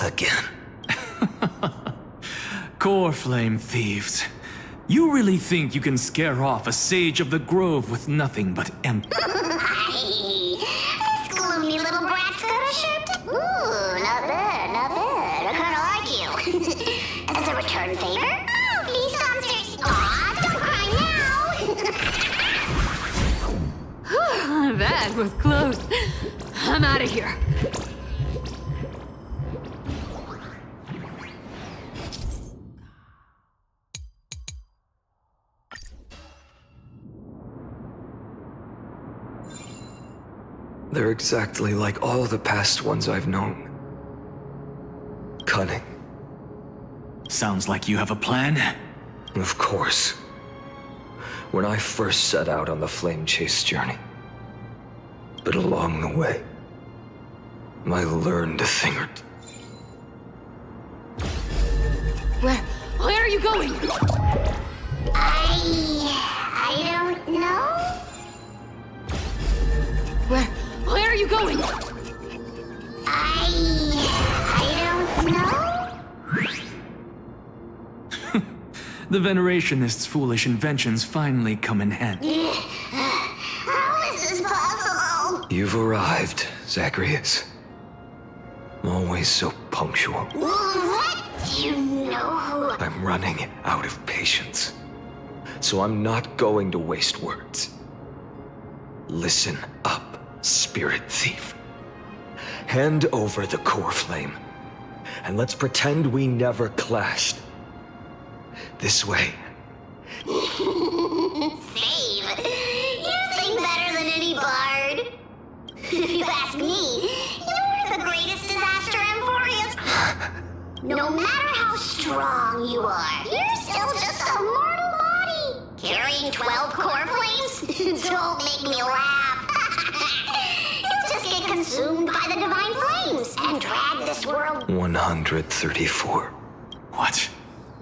Again. Core flame thieves. You really think you can scare off a sage of the grove with nothing but empty? This gloomy little brat's got a shirt. Ooh, not bad, not bad. I kinda like you. As a return favor? Oh, please, monsters. Aw, don't cry now. That was close. I'm out of here. They're exactly like all the past ones I've known. Cunning. Sounds like you have a plan? Of course. When I first set out on the flame chase journey. But along the way, I learned a thing or two. Where are you going? I don't know. Where are you going? I don't know. The Venerationists' foolish inventions finally come in handy. How is this possible? You've arrived, Zagreus. Always so punctual. What? Do you know who I'm running out of patience. So I'm not going to waste words. Listen up, Spirit Thief. Hand over the core flame, and let's pretend we never clashed. This way. Save. You sing better than any bard. If you ask me, you're the greatest disaster Amphorius. No matter how strong you are, you're still just a mortal body. Carrying 12 core flames? Don't make me laugh. You'll just get consumed by the divine flames and drag this world. 134. What?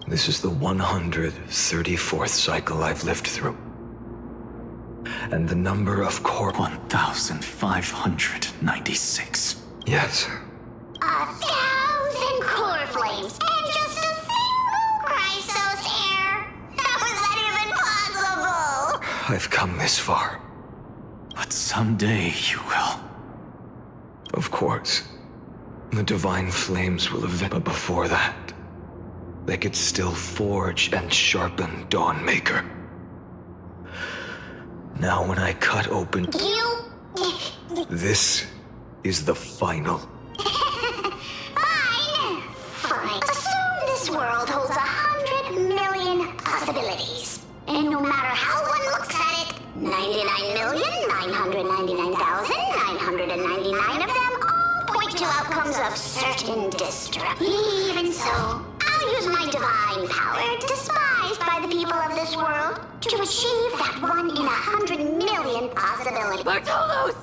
This is the 134th cycle I've lived through. And the number of core... 1,596. Yes. 1,000 core flames and just a single Chrysos heir. How is that even possible? I've come this far. But someday you will. Of course. The divine flames will have... But before that, they could still forge and sharpen Dawnmaker. Now when I cut open... This is the final. Fine. Assume this world holds 100 million possibilities. And no matter how one looks at it, 99,999,999 of them all point to outcomes of certain destruction. Even so, I'll use my divine power, despised by the people of this world, to achieve that 1 in 100 million possibility. Bartolos!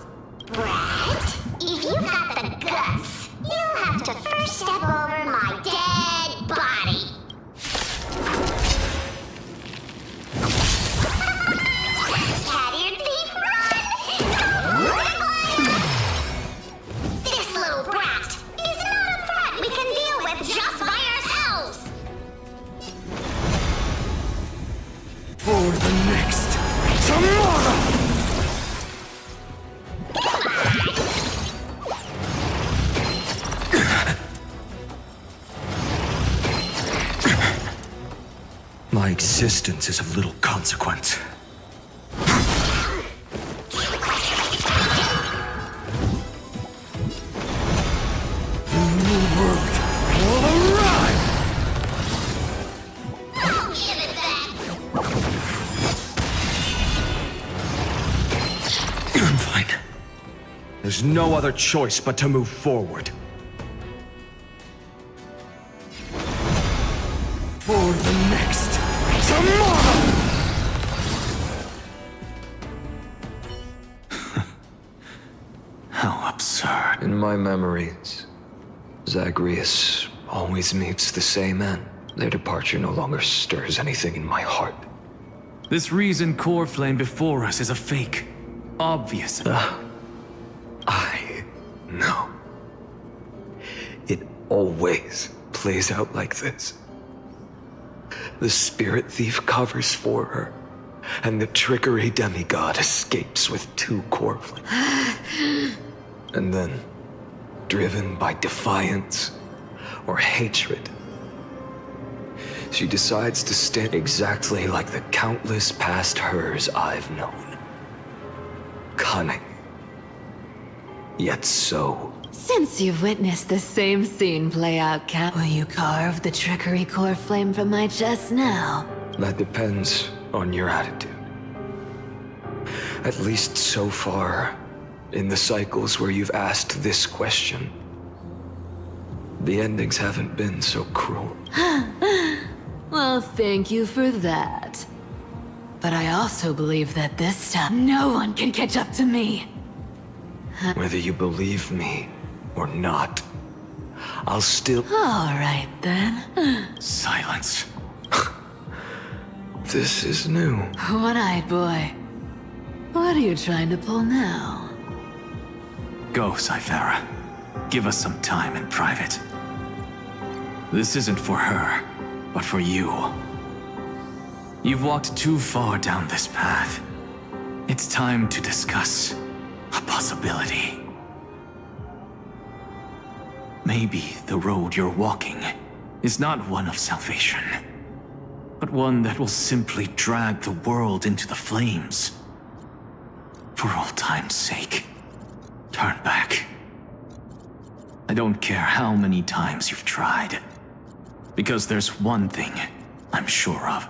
Brett, if you got the guts, you'll have to first step over my dead body. Cat-eared thief, run! This little brat is not a threat we can deal with just by ourselves. For the next tomorrow! My existence is of little consequence. The new world will arrive! Give it back. I'm fine. There's no other choice but to move forward. For the next tomorrow! How absurd. In my memories, Zagreus always meets the same end. Their departure no longer stirs anything in my heart. This reason core flame before us is a fake. Obvious. I know. It always plays out like this. The spirit thief covers for her, and the trickery demigod escapes with 2 core flames. And then, driven by defiance or hatred, she decides to stand exactly like the countless past hers I've known. Cunning, yet so... Since you've witnessed the same scene play out, Cat, will you carve the trickery core flame from my chest now? That depends on your attitude. At least so far, in the cycles where you've asked this question, the endings haven't been so cruel. Well, thank you for that. But I also believe that this time, no one can catch up to me. Whether you believe me or not, I'll still... All right, then. Silence. This is new. One-eyed boy. What are you trying to pull now? Go, Cythera. Give us some time in private. This isn't for her, but for you. You've walked too far down this path. It's time to discuss a possibility. Maybe the road you're walking is not one of salvation, but one that will simply drag the world into the flames. For old time's sake, turn back. I don't care how many times you've tried, because there's one thing I'm sure of.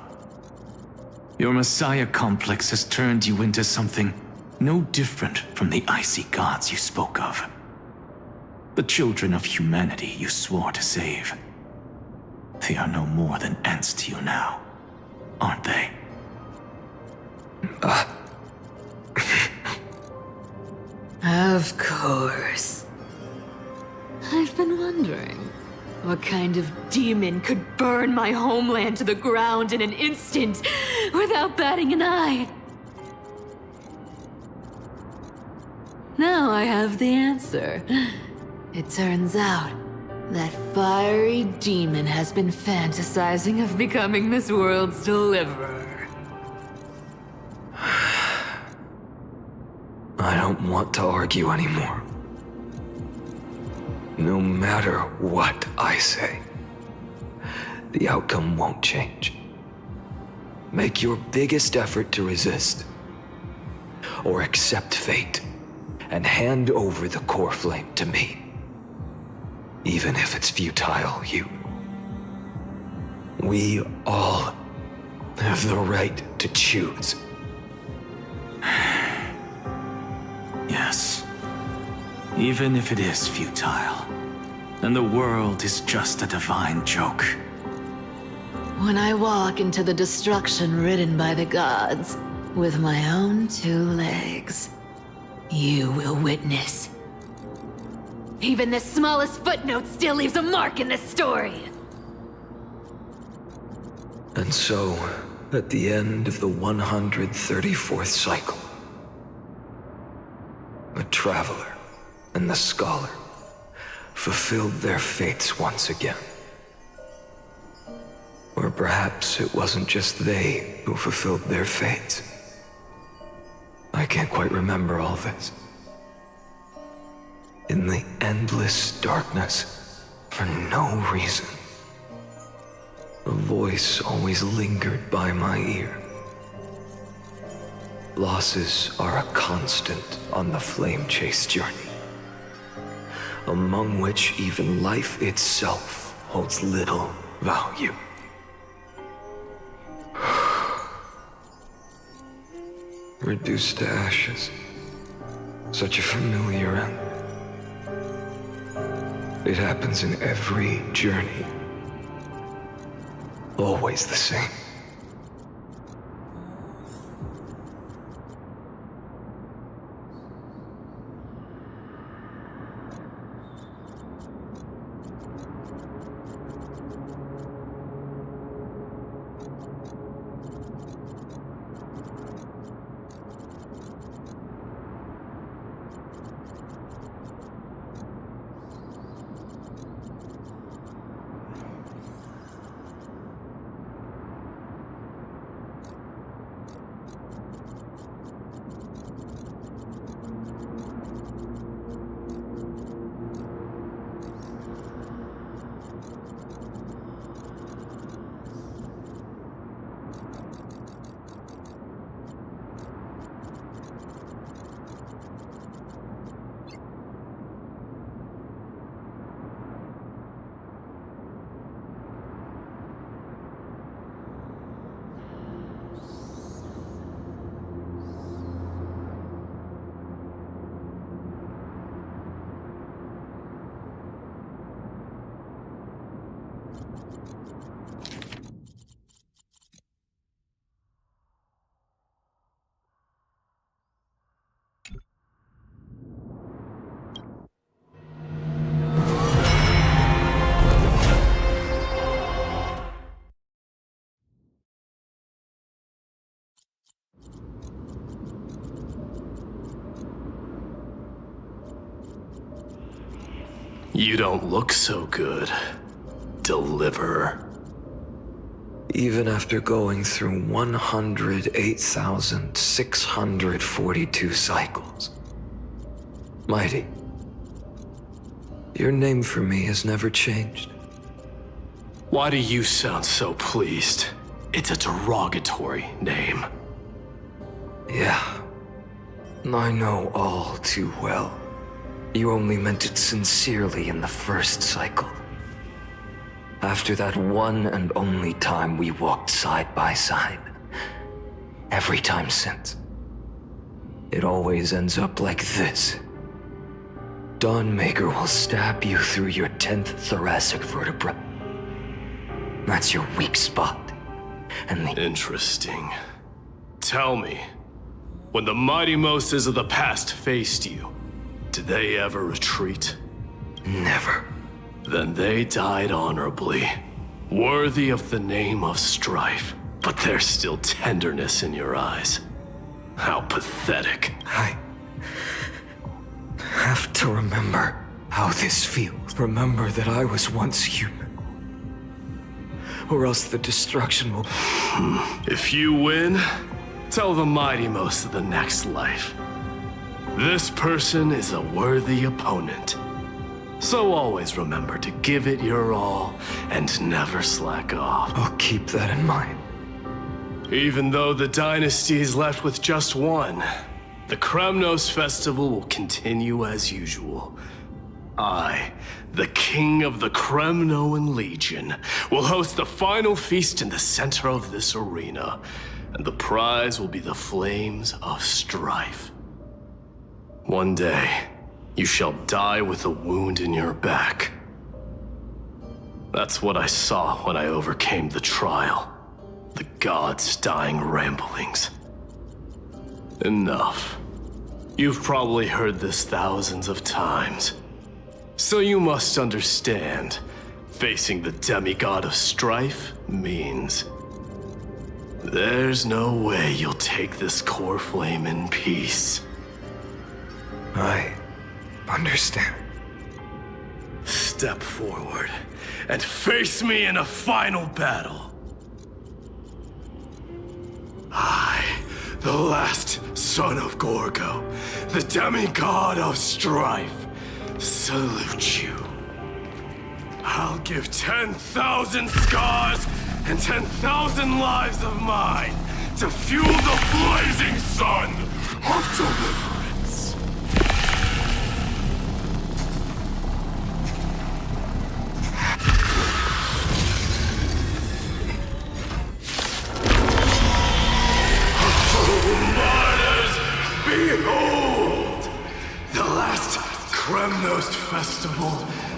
Your Messiah complex has turned you into something no different from the icy gods you spoke of. The children of humanity you swore to save. They are no more than ants to you now, aren't they? Of course. I've been wondering, what kind of demon could burn my homeland to the ground in an instant without batting an eye? Now I have the answer. It turns out that fiery demon has been fantasizing of becoming this world's deliverer. I don't want to argue anymore. No matter what I say, the outcome won't change. Make your biggest effort to resist, or accept fate, and hand over the core flame to me. Even if it's futile, we all have the right to choose. Yes. Even if it is futile, and the world is just a divine joke. When I walk into the destruction ridden by the gods, with my own 2 legs, you will witness. Even the smallest footnote still leaves a mark in this story. And so, at the end of the 134th cycle, the traveler and the scholar fulfilled their fates once again. Or perhaps it wasn't just they who fulfilled their fates. I can't quite remember all this. In the endless darkness, for no reason, a voice always lingered by my ear. Losses are a constant on the flame chase journey, among which even life itself holds little value. Reduced to ashes, such a familiar end. It happens in every journey, always the same. You don't look so good, Deliverer. Even after going through 108,642 cycles. Mighty, your name for me has never changed. Why do you sound so pleased? It's a derogatory name. Yeah, I know all too well. You only meant it sincerely in the first cycle. After that one and only time we walked side by side. Every time since. It always ends up like this. Dawnmaker will stab you through your 10th thoracic vertebra. That's your weak spot. And Interesting. Tell me, when the mighty Moses of the past faced you, did they ever retreat? Never. Then they died honorably, worthy of the name of strife. But there's still tenderness in your eyes. How pathetic. I have to remember how this feels. Remember that I was once human. Or else the destruction will... If you win, tell the mighty most of the next life. This person is a worthy opponent. So always remember to give it your all and never slack off. I'll keep that in mind. Even though the dynasty is left with just one, the Kremnos festival will continue as usual. I, the king of the Kremnoan Legion, will host the final feast in the center of this arena, and the prize will be the flames of strife. One day, you shall die with a wound in your back. That's what I saw when I overcame the trial. The gods' dying ramblings. Enough. You've probably heard this thousands of times. So you must understand, facing the demigod of strife means there's no way you'll take this core flame in peace. I understand. Step forward and face me in a final battle. I, the last son of Gorgo, the demigod of strife, salute you. I'll give 10,000 scars and 10,000 lives of mine to fuel the blazing sun of deliverance. Behold! The last Kremnos festival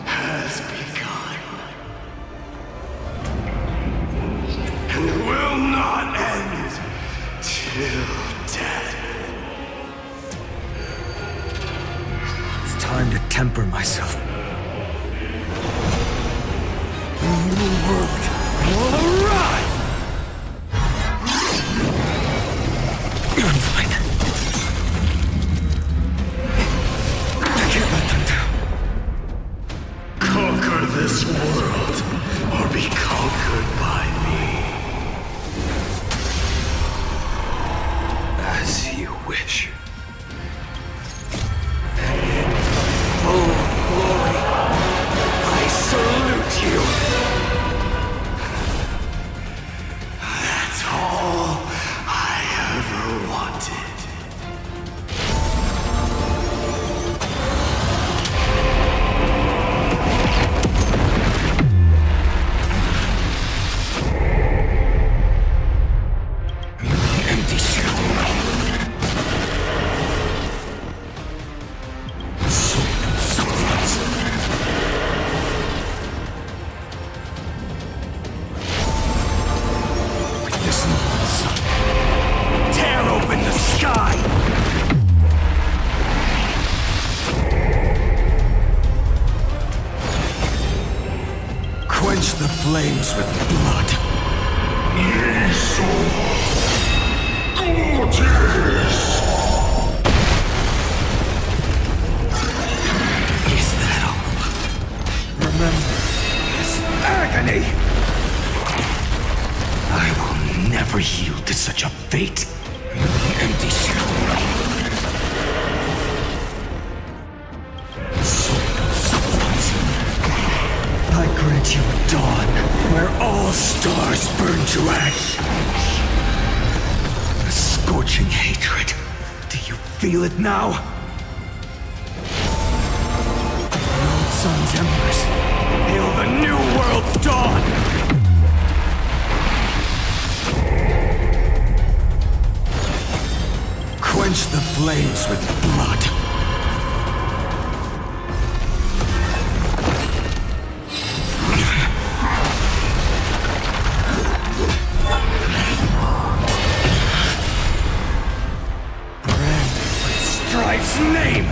has begun. And will not end till death. It's time to temper myself. The new world will arrive! I'm fine. I can't let them down. Conquer this world, or be conquered by me. As you wish. And in full glory, I salute you. That's all I ever wanted. Empty shell. Soul and substance. Listen, son. Tear open the sky! Quench the flames with blood. Is that all? never yield to such a fate. The empty shell. I grant you a dawn where all stars burn to ash. a scorching hatred. Do you feel it now? The old sun's embers. Hail the new world's dawn! Quench the flames with blood. Strife's name!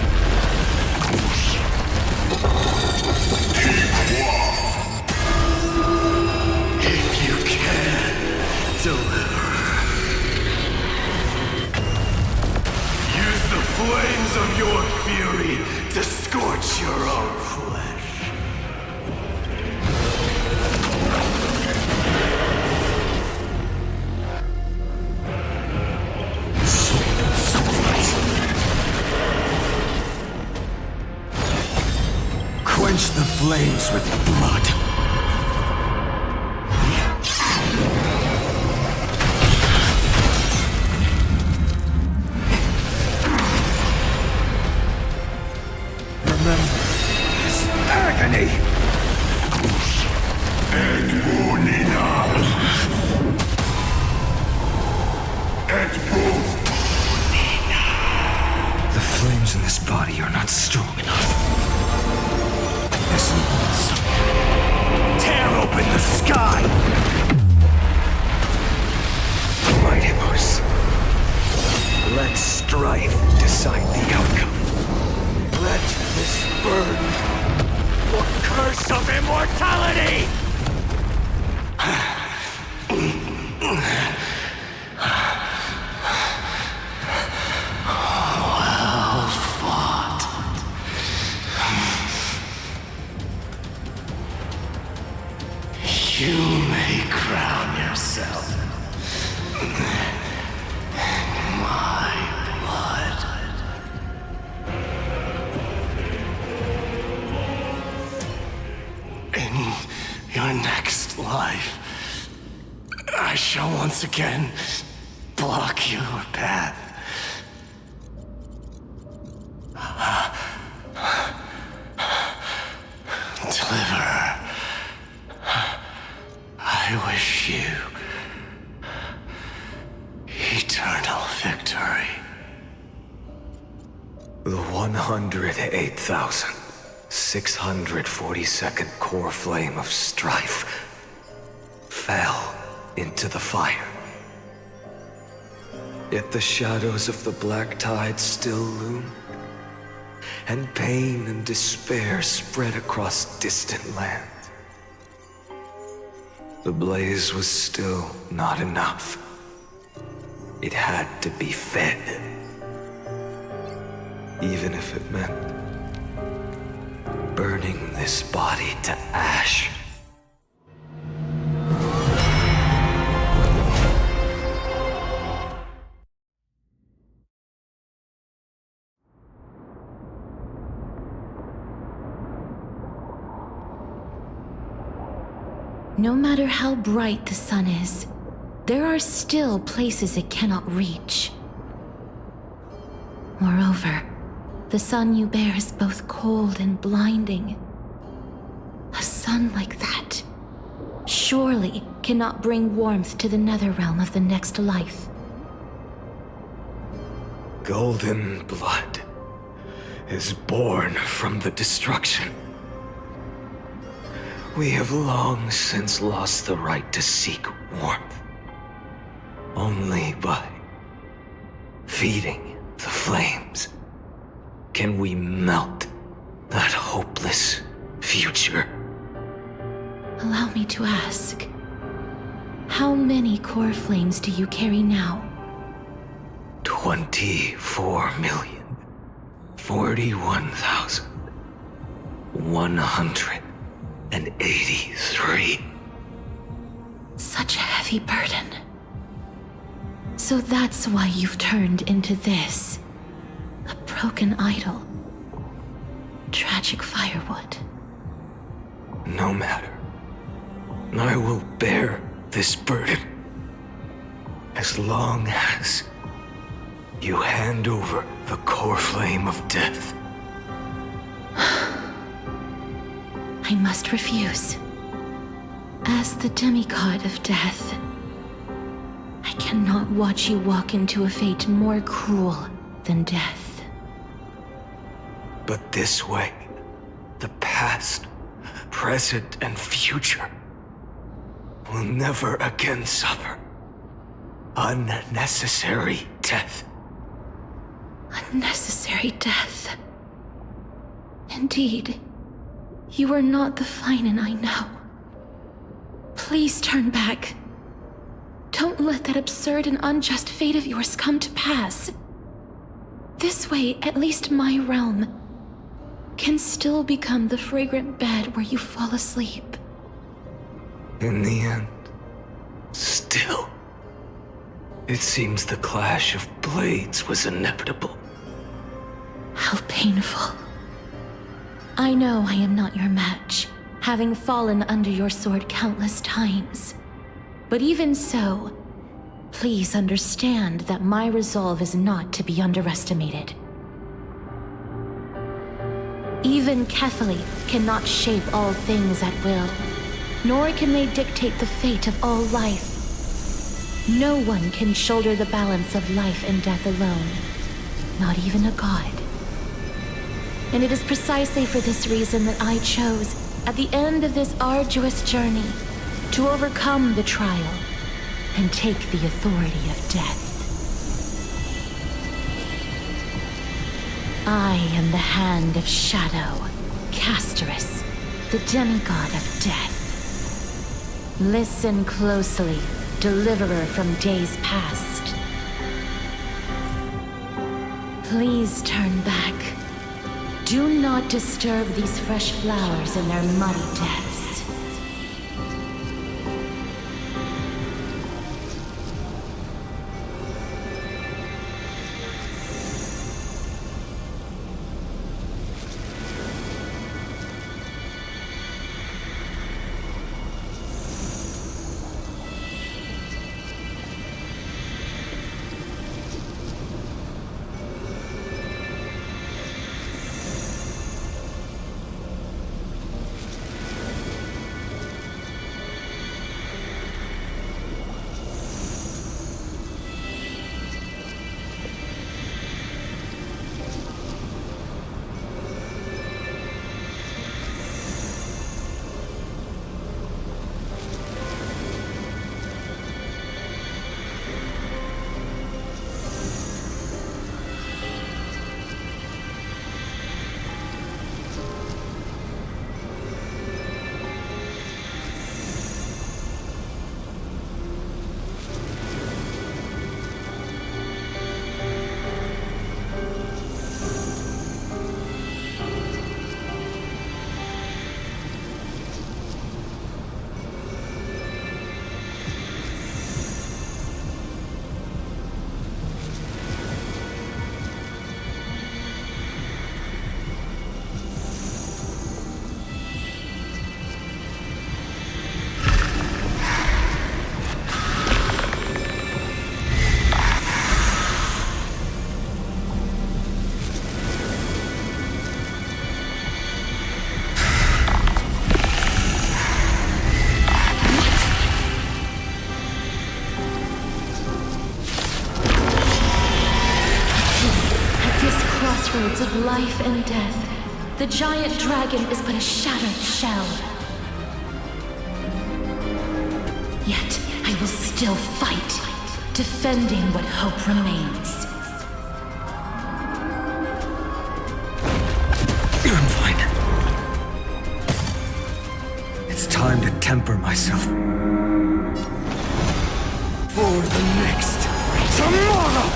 If you can, deliver. Use the flames of your fury to scorch your own flesh. Quench the flames with blood. Remember this agony. The flames in this body are not strong enough. Tear open the sky! Mighty Horse. Let strife decide the outcome. Let this burn the curse of immortality! Well fought. You may crown yourself my blood. In your next life, I shall once again block your path. Deliver. I wish you eternal victory. The 108,642nd core flame of strife fell into the fire. Yet the shadows of the black tide still loom, and pain and despair spread across distant lands. The blaze was still not enough. It had to be fed. Even if it meant burning this body to ash. No matter how bright the sun is, there are still places it cannot reach. Moreover, the sun you bear is both cold and blinding. A sun like that surely cannot bring warmth to the nether realm of the next life. Golden blood is born from the destruction. We have long since lost the right to seek warmth. Only by feeding the flames can we melt that hopeless future. Allow me to ask, how many core flames do you carry now? 24,041,183. Such a heavy burden. So that's why you've turned into this. A broken idol. Tragic firewood. No matter. I will bear this burden. As long as you hand over the core flame of death. I must refuse. As the demigod of death, I cannot watch you walk into a fate more cruel than death. But this way, the past, present, and future will never again suffer unnecessary death. Unnecessary death. Indeed, you are not the Finan I know. Please turn back. Don't let that absurd and unjust fate of yours come to pass. This way, at least my realm can still become the fragrant bed where you fall asleep. In the end, still, it seems the clash of blades was inevitable. How painful. I know I am not your match, having fallen under your sword countless times. But even so, please understand that my resolve is not to be underestimated. Even Kefali cannot shape all things at will, nor can they dictate the fate of all life. No one can shoulder the balance of life and death alone, not even a god. And it is precisely for this reason that I chose, at the end of this arduous journey, to overcome the trial and take the authority of death. I am the Hand of Shadow, Casterus, the demigod of death. Listen closely, deliverer from days past. Please turn back. Do not disturb these fresh flowers in their muddy depths. Of life and death, the giant dragon is but a shattered shell. Yet I will still fight, defending what hope remains. I'm fine. It's time to temper myself. For the next tomorrow!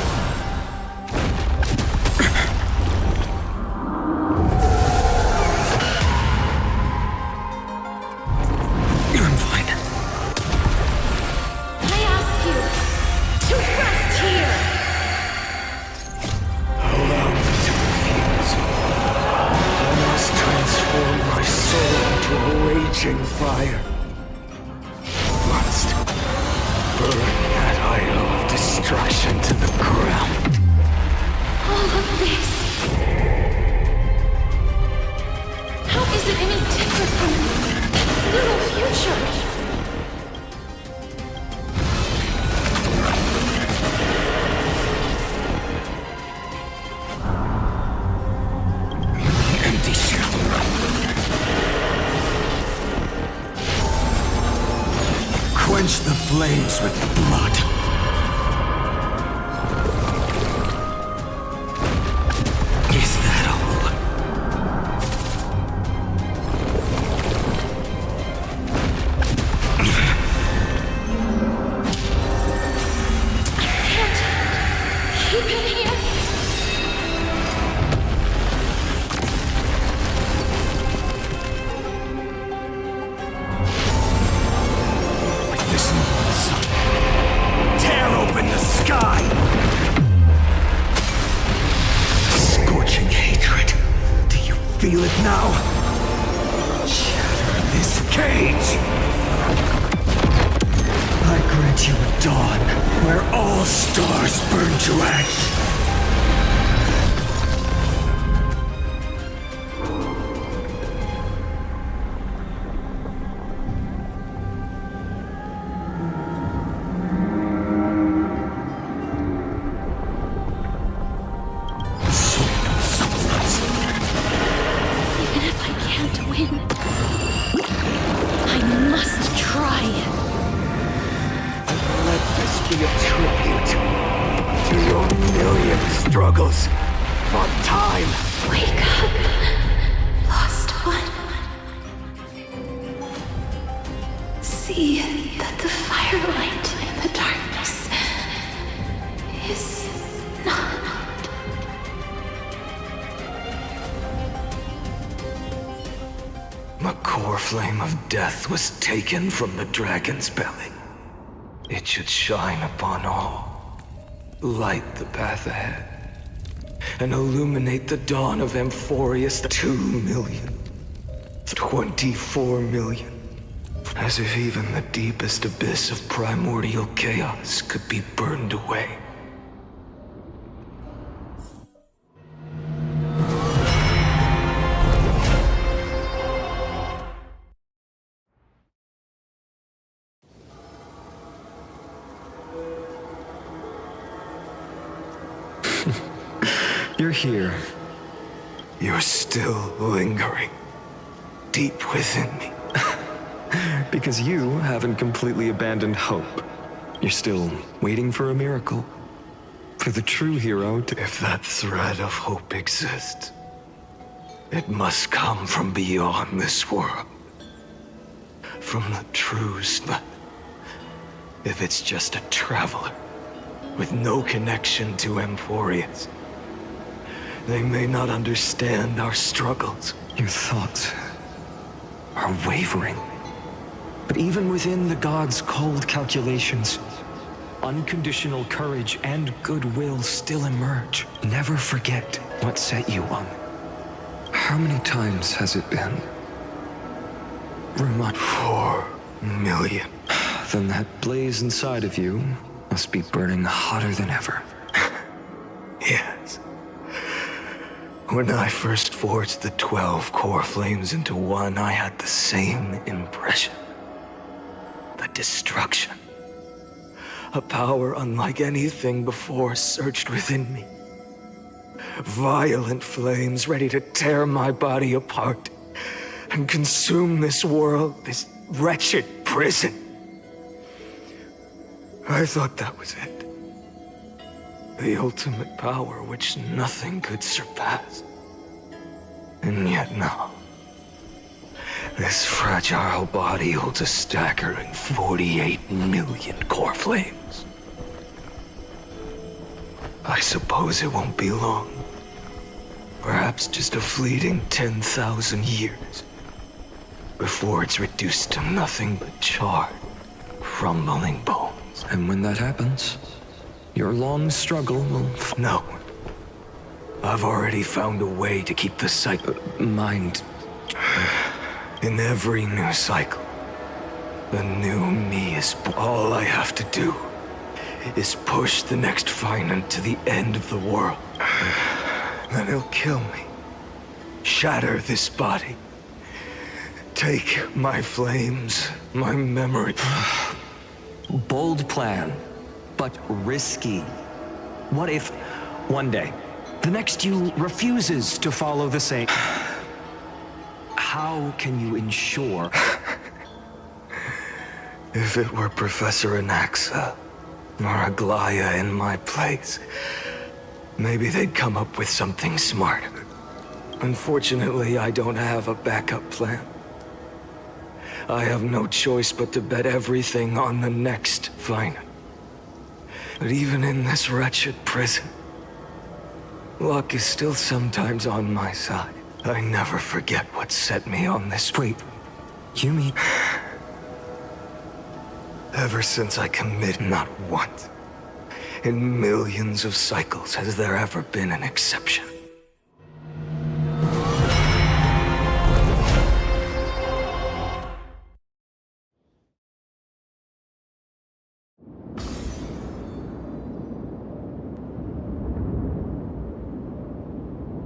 To rest destruction to the ground. All of this. How is it any different from Little Future? Empty shell. Quench the flames with blood. Is that all? Keep him here. Listen, son. Tear open the sky! Scorching hatred. Do you feel it now? Shatter this cage! I grant you a dawn where all stars burn to ash. Even if I can't win, I must try. Let this be a tribute to your million struggles for time. Wake up, lost one. See that the firelight in the darkness is not. The core flame of death was taken from the dragon's belly. It should shine upon all, light the path ahead, and illuminate the dawn of Amphorius. 2 million, 24 million. As if even the deepest abyss of primordial chaos could be burned away. You're here. You're still lingering deep within me. Because you haven't completely abandoned hope. You're still waiting for a miracle. For the true hero to... If that thread of hope exists, it must come from beyond this world. From the true Slut. If it's just a traveler with no connection to Amphorius, they may not understand our struggles. Your thoughts are wavering. But even within the gods' cold calculations, unconditional courage and goodwill still emerge. Never forget what set you on. How many times has it been? Remind 4 million. Then that blaze inside of you must be burning hotter than ever. Yes. When I first forged the 12 core flames into one, I had the same impression. The destruction. A power unlike anything before surged within me. Violent flames ready to tear my body apart and consume this world, this wretched prison. I thought that was it. The ultimate power which nothing could surpass. And yet now, this fragile body holds a staggering 48 million core flames. I suppose it won't be long. Perhaps just a fleeting 10,000 years before it's reduced to nothing but charred, crumbling bones. And when that happens, your long struggle will... No. I've already found a way to keep the cycle... mind... In every new cycle, the new me is... All I have to do is push the next Finant to the end of the world. Then he'll kill me. Shatter this body. Take my flames, my memory. Bold plan, but risky. What if, one day, the next you refuses to follow the same? How can you ensure? If it were Professor Anaxa or Aglaya in my place, maybe they'd come up with something smart. Unfortunately, I don't have a backup plan. I have no choice but to bet everything on the next Finant. But even in this wretched prison, luck is still sometimes on my side. I never forget what set me on this. Wait, you mean... Ever since I committed, not once, in millions of cycles, has there ever been an exception.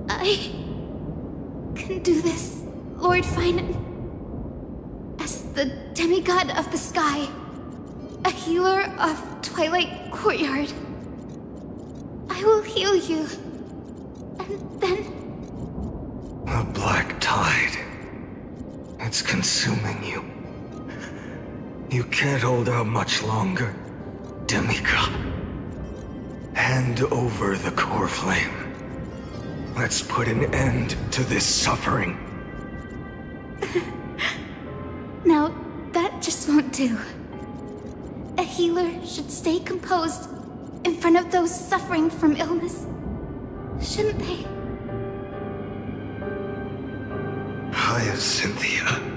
I can do this, Lord Finant. As the demigod of the sky, a healer of Twilight Courtyard, I will heal you, and then... The black tide. It's consuming you. You can't hold out much longer, demigod. Hand over the core flame. Let's put an end to this suffering. Now, that just won't do. A healer should stay composed in front of those suffering from illness, shouldn't they? Hyacinthia.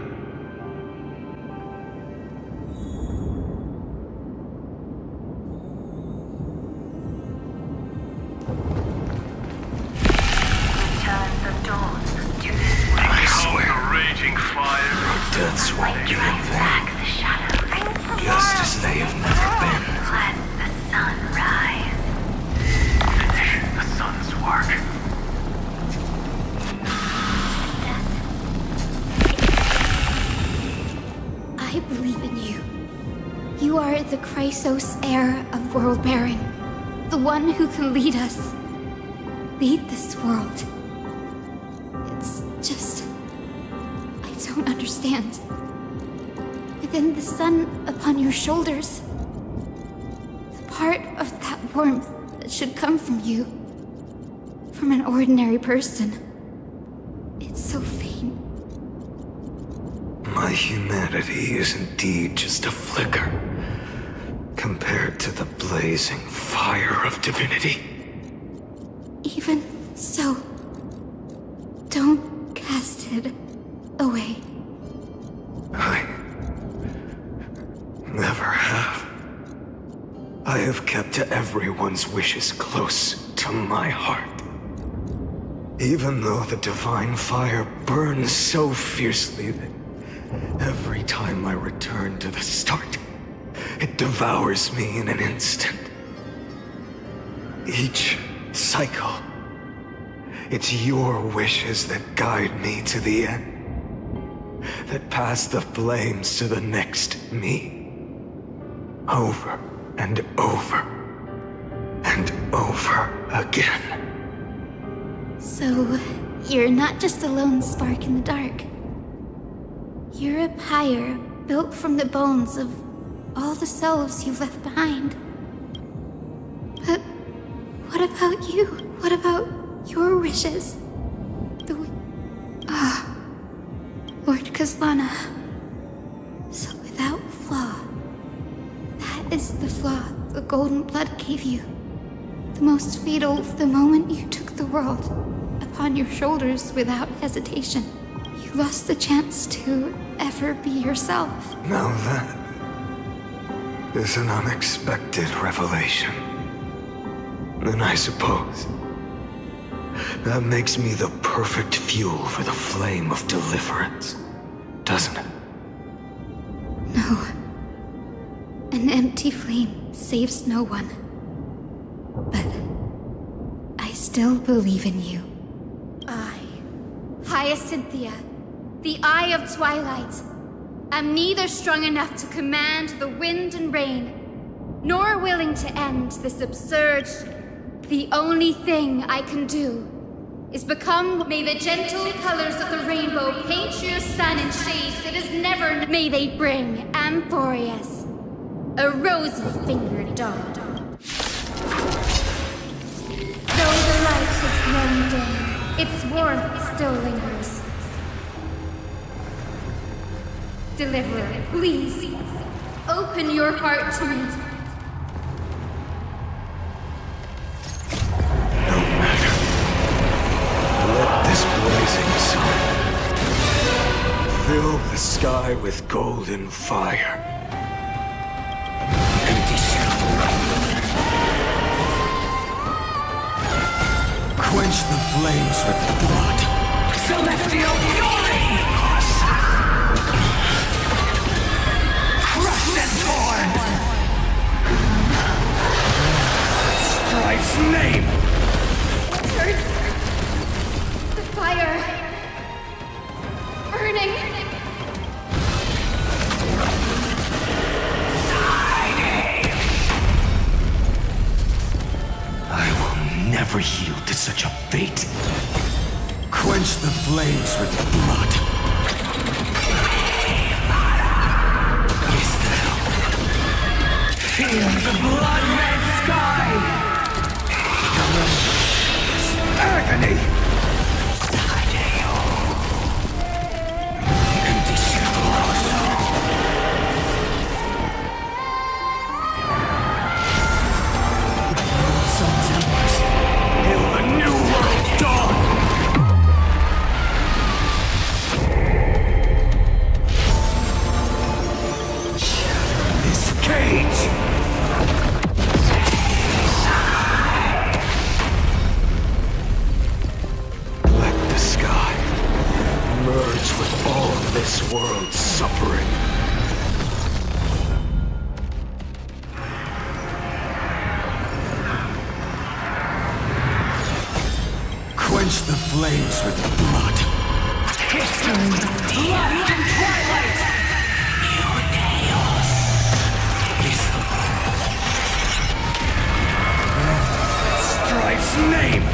Deaths won't be in vain, just as they have never been. Let the sun rise. Finish the sun's work. I believe in you. You are the Chrysos heir of world-bearing, the one who can lead us. Lead this world. It's just... I don't understand. Within the sun upon your shoulders, the part of that warmth that should come from you, from an ordinary person, it's so faint. My humanity is indeed just a flicker compared to the blazing fire of divinity. Even so, don't cast it away. I never have. I have kept everyone's wishes close to my heart. Even though the divine fire burns so fiercely that every time I return to the start, it devours me in an instant. Each cycle, it's your wishes that guide me to the end, that pass the flames to the next me. Over and over and over again. So, you're not just a lone spark in the dark. You're a pyre built from the bones of all the selves you've left behind. But what about you? What about your wishes? Lord Kazlana. So without flaw. That is the flaw the golden blood gave you. The most fatal the moment you took the world upon your shoulders without hesitation. You lost the chance to ever be yourself. Now that is an unexpected revelation. Then I suppose that makes me the perfect fuel for the flame of deliverance, doesn't it? No. An empty flame. saves no one. But I still believe in you. I, Hyacinthia, the Eye of Twilight, am neither strong enough to command the wind and rain, nor willing to end this absurd. The only thing I can do is become. May the gentle colors of the rainbow paint your sun in shades it has never. May they bring Amphorius, a rosy-fingered dog. Though the light has grown dim, its warmth still lingers. Deliverer, please, open your heart to me. This blazing sun fill the sky with golden fire. Empty quench the flames with blood. Celestial fury! Crushed and torn! Strife's name! Hurts. Fire! Burning! I will never yield to such a fate. Quench the flames with blood. Feel the blood-red sky! Agony! Quench the flames with blood. History, blood and twilight! New chaos is Strife's name!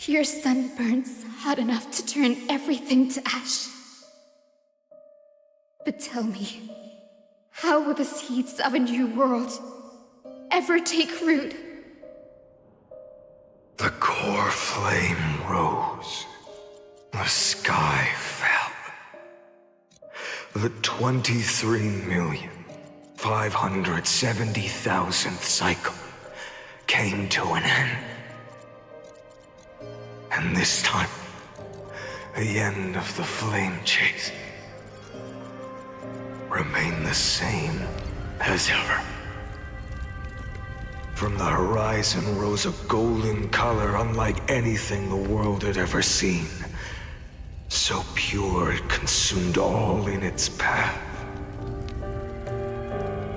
Your sun burns hot enough to turn everything to ash. But tell me, how will the seeds of a new world ever take root? The core flame rose. The sky fell. The 23,570,000th cycle came to an end. And this time, the end of the flame chase remained the same as ever. From the horizon rose a golden color unlike anything the world had ever seen. So pure it consumed all in its path.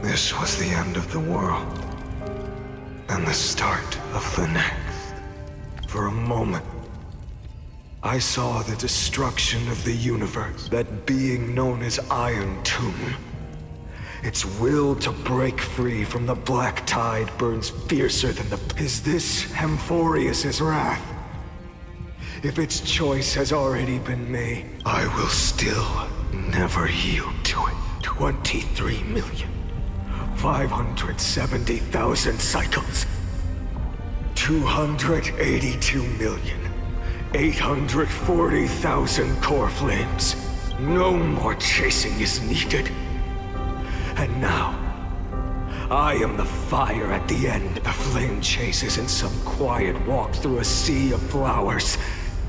This was the end of the world, and the start of the next. For a moment, I saw the destruction of the universe, that being known as Iron Tomb. Its will to break free from the black tide burns fiercer than the... Is this Amphorius' wrath? If its choice has already been made, I will still never yield to it. To 23,570,000 cycles. 282,840,000 core flames. No more chasing is needed. And now, I am the fire at the end. The flame chase isn't some quiet walk through a sea of flowers.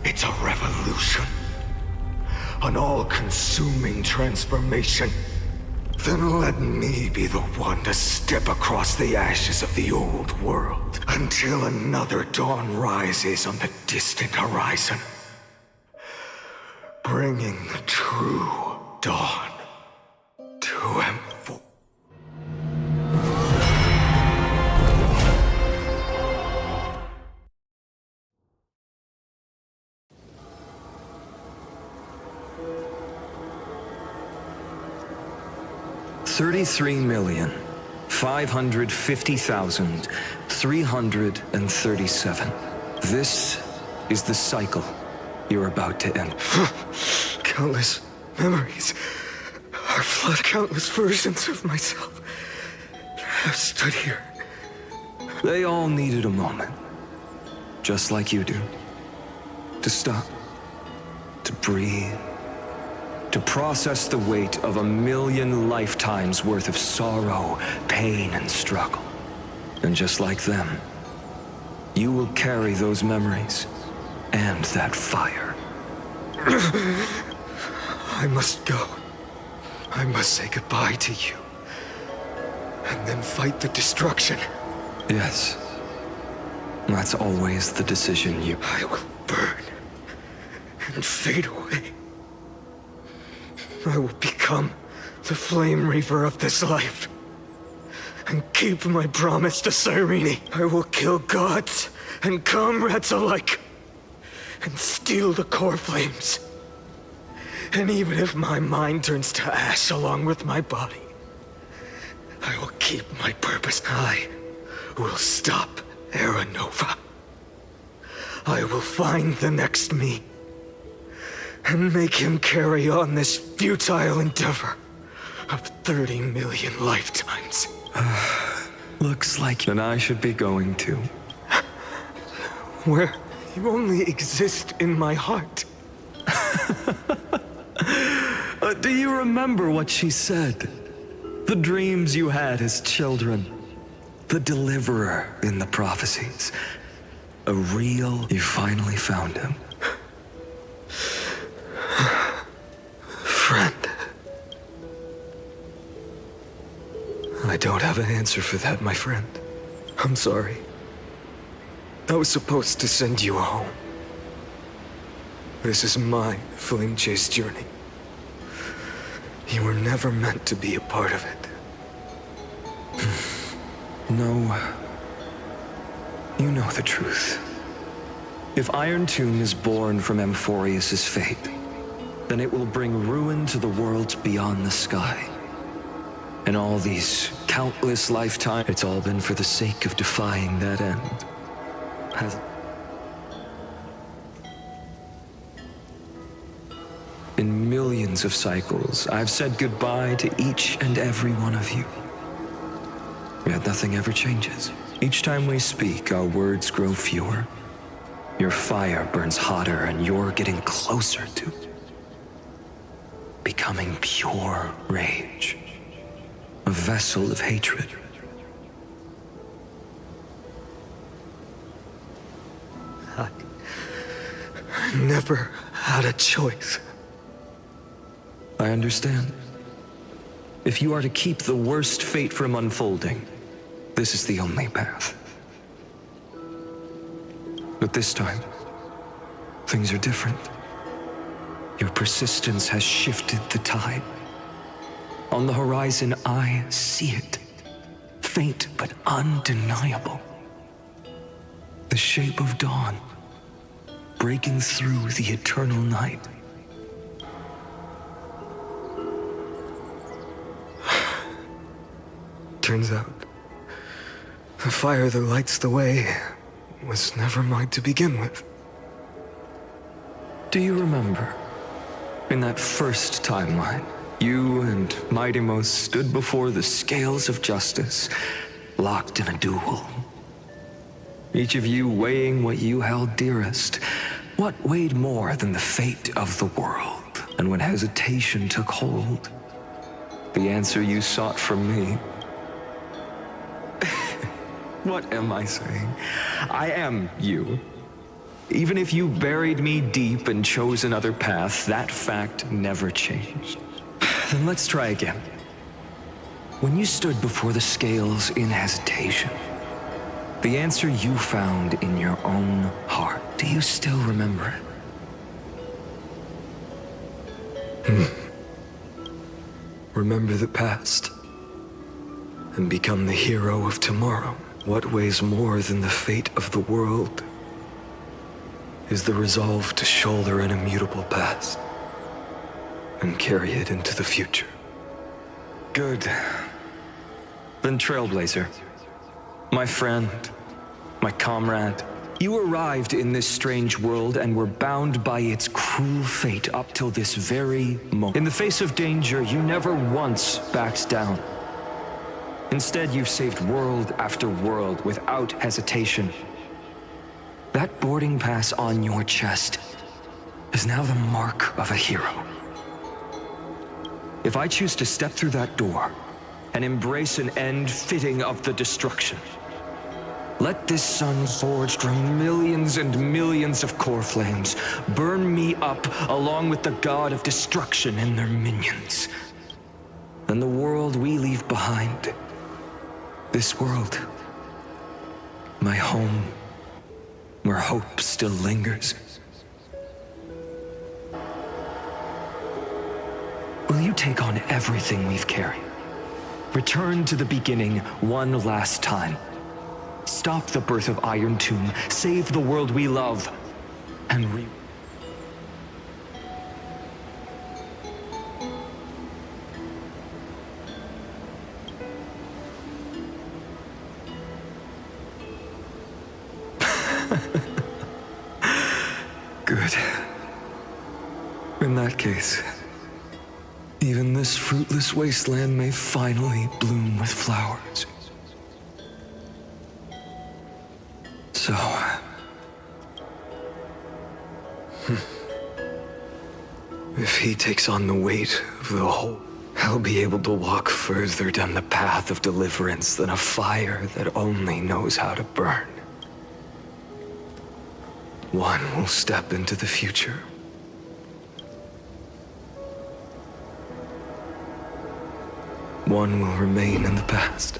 It's a revolution. An all-consuming transformation. Then let me be the one to step across the ashes of the old world until another dawn rises on the distant horizon, bringing the true dawn to M4. $33,550,337. This is the cycle you're about to end. Countless memories. I've flooded countless versions of myself. I've stood here. They all needed a moment, just like you do. To stop, to breathe, to process the weight of 1,000,000 lifetimes worth of sorrow, pain, and struggle. And just like them, you will carry those memories and that fire. I must go. I must say goodbye to you. And then fight the destruction. Yes. That's always the decision you... I will burn and fade away. I will become the flame reaver of this life. And keep my promise to Cyrene. I will kill gods and comrades alike. And steal the core flames. And even if my mind turns to ash along with my body, I will keep my purpose. I will stop Era Nova. I will find the next me. And make him carry on this futile endeavor of 30 million lifetimes. Looks like... Then I should be going too. Where you only exist in my heart. Do you remember what she said? The dreams you had as children. The deliverer in the prophecies. A real... You finally found him. Friend. I don't have an answer for that, my friend. I'm sorry. I was supposed to send you home. This is my flame chase journey. You were never meant to be a part of it. No. You know the truth. If Iron Tomb is born from Amphorius' fate, then it will bring ruin to the worlds beyond the sky. And all these countless lifetimes, it's all been for the sake of defying that end. In millions of cycles, I've said goodbye to each and every one of you. Yet nothing ever changes. Each time we speak, our words grow fewer. Your fire burns hotter, and you're getting closer to becoming pure rage. A vessel of hatred. I never had a choice. I understand. If you are to keep the worst fate from unfolding, this is the only path. But this time, things are different. Your persistence has shifted the tide. On the horizon, I see it. Faint but undeniable. The shape of dawn, breaking through the eternal night. Turns out, the fire that lights the way was never mine to begin with. Do you remember, in that first timeline, You and Mightymost stood before the scales of justice, locked in a duel. Each of you weighing what you held dearest. What weighed more than the fate of the world? And when hesitation took hold, the answer you sought from me. What am I saying? I am you. Even if you buried me deep and chose another path, that fact never changed. Then let's try again. When you stood before the scales in hesitation, the answer you found in your own heart, do you still remember it? Remember the past and become the hero of tomorrow. What weighs more than the fate of the world is the resolve to shoulder an immutable past and carry it into the future. Good. Then Trailblazer, my friend, my comrade, you arrived in this strange world and were bound by its cruel fate up till this very moment. In the face of danger, you never once backed down. Instead, you've saved world after world without hesitation. That boarding pass on your chest is now the mark of a hero. If I choose to step through that door and embrace an end fitting of the destruction, let this sun forged from millions and millions of core flames burn me up along with the god of destruction and their minions. Then the world we leave behind, this world, my home, where hope still lingers. Will you take on everything we've carried? Return to the beginning one last time. Stop the birth of Iron Tomb, save the world we love, and Good. In that case, even this fruitless wasteland may finally bloom with flowers. So... if he takes on the weight of the whole, I'll be able to walk further down the path of deliverance than a fire that only knows how to burn. One will step into the future. One will remain in the past.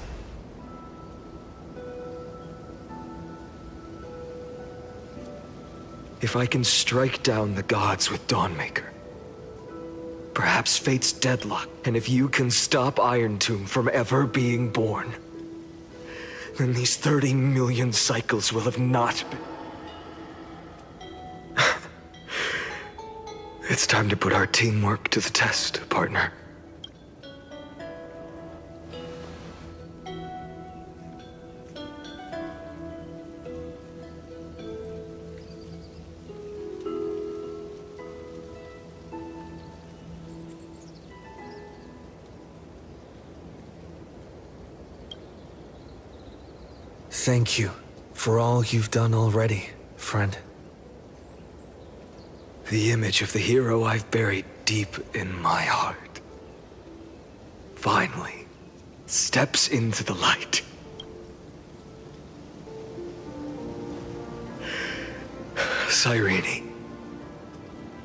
If I can strike down the gods with Dawnmaker, perhaps fate's deadlock, and if you can stop Iron Tomb from ever being born, then these 30 million cycles will have not been. It's time to put our teamwork to the test, partner. Thank you for all you've done already, friend. The image of the hero I've buried deep in my heart finally steps into the light. Cyrene,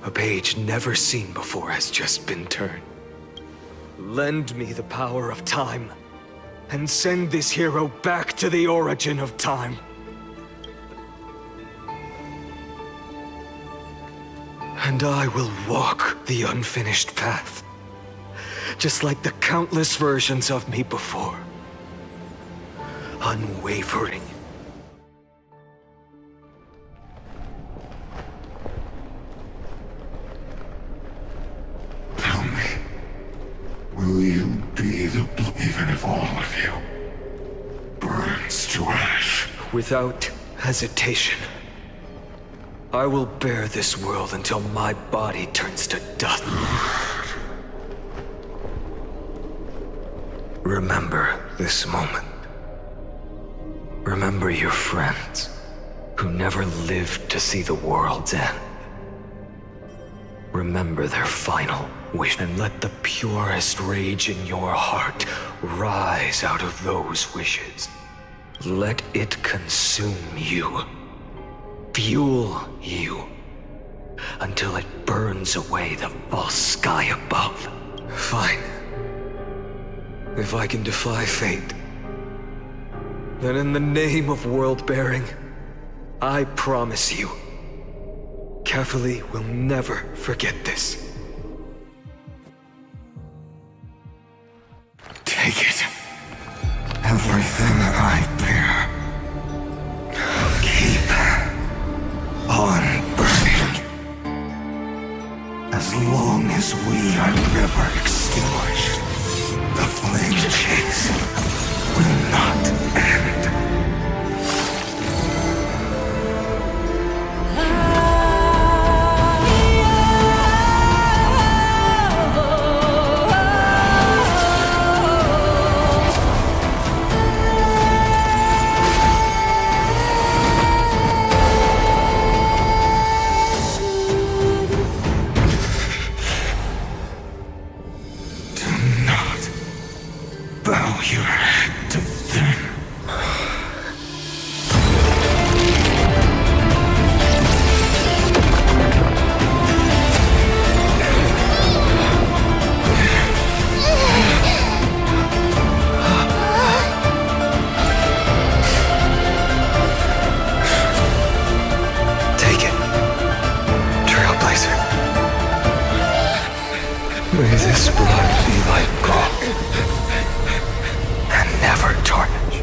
a page never seen before has just been turned. Lend me the power of time and send this hero back to the origin of time. And I will walk the unfinished path, just like the countless versions of me before. Unwavering. Tell me, will you be the even if all of you burns to ash? Without hesitation. I will bear this world until my body turns to dust. Remember this moment. Remember your friends who never lived to see the world's end. Remember their final wish, and let the purest rage in your heart rise out of those wishes. Let it consume you, fuel you, until it burns away the false sky above. Fine. If I can defy fate, then in the name of world-bearing, I promise you, Kefali will never forget this. Take it. Everything I bear. Keep on burning. As long as we are never extinguished, the flame chase will not end. Bow your head to them. Take it, Trailblazer. May this blood be like gold, and never tarnish.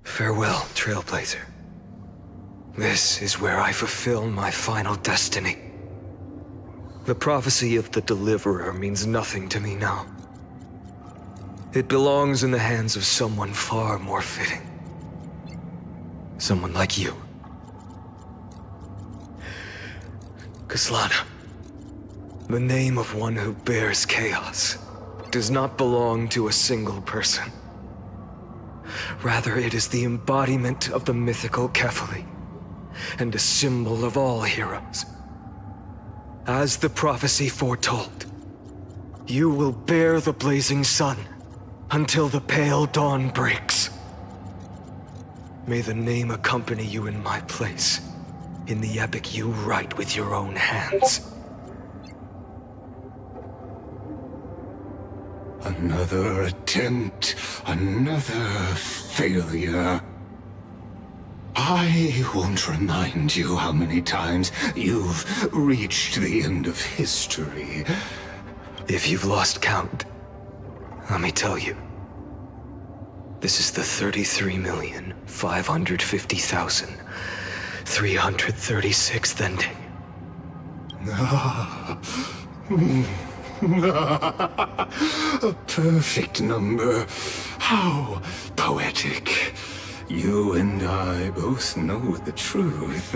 Farewell, Trailblazer. This is where I fulfill my final destiny. The prophecy of the Deliverer means nothing to me now. It belongs in the hands of someone far more fitting. Someone like you. Kaslana, the name of one who bears chaos does not belong to a single person. Rather, it is the embodiment of the mythical Kefali, and a symbol of all heroes. As the prophecy foretold, you will bear the blazing sun until the pale dawn breaks. May the name accompany you in my place, in the epic you write with your own hands. Another attempt, another failure. I won't remind you how many times you've reached the end of history. If you've lost count, let me tell you. This is the 33,550,336th ending. A perfect number. How poetic. You and I both know the truth.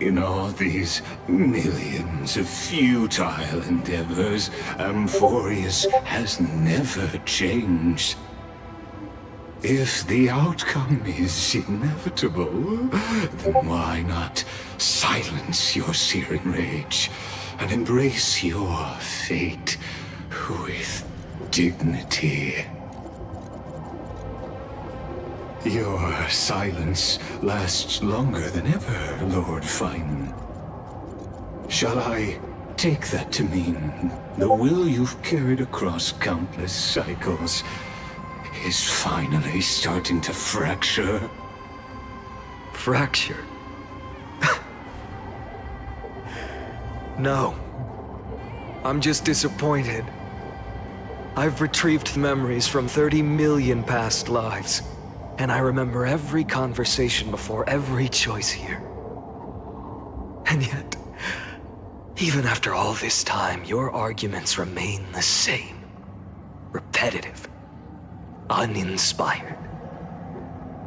In all these millions of futile endeavors, Amphorius has never changed. If the outcome is inevitable, then why not silence your searing rage and embrace your fate with dignity? Your silence lasts longer than ever, Lord Fine. Shall I take that to mean the will you've carried across countless cycles is finally starting to fracture? Fracture? No. I'm just disappointed. I've retrieved memories from 30 million past lives, and I remember every conversation before every choice here. And yet, even after all this time, your arguments remain the same. Repetitive. Uninspired.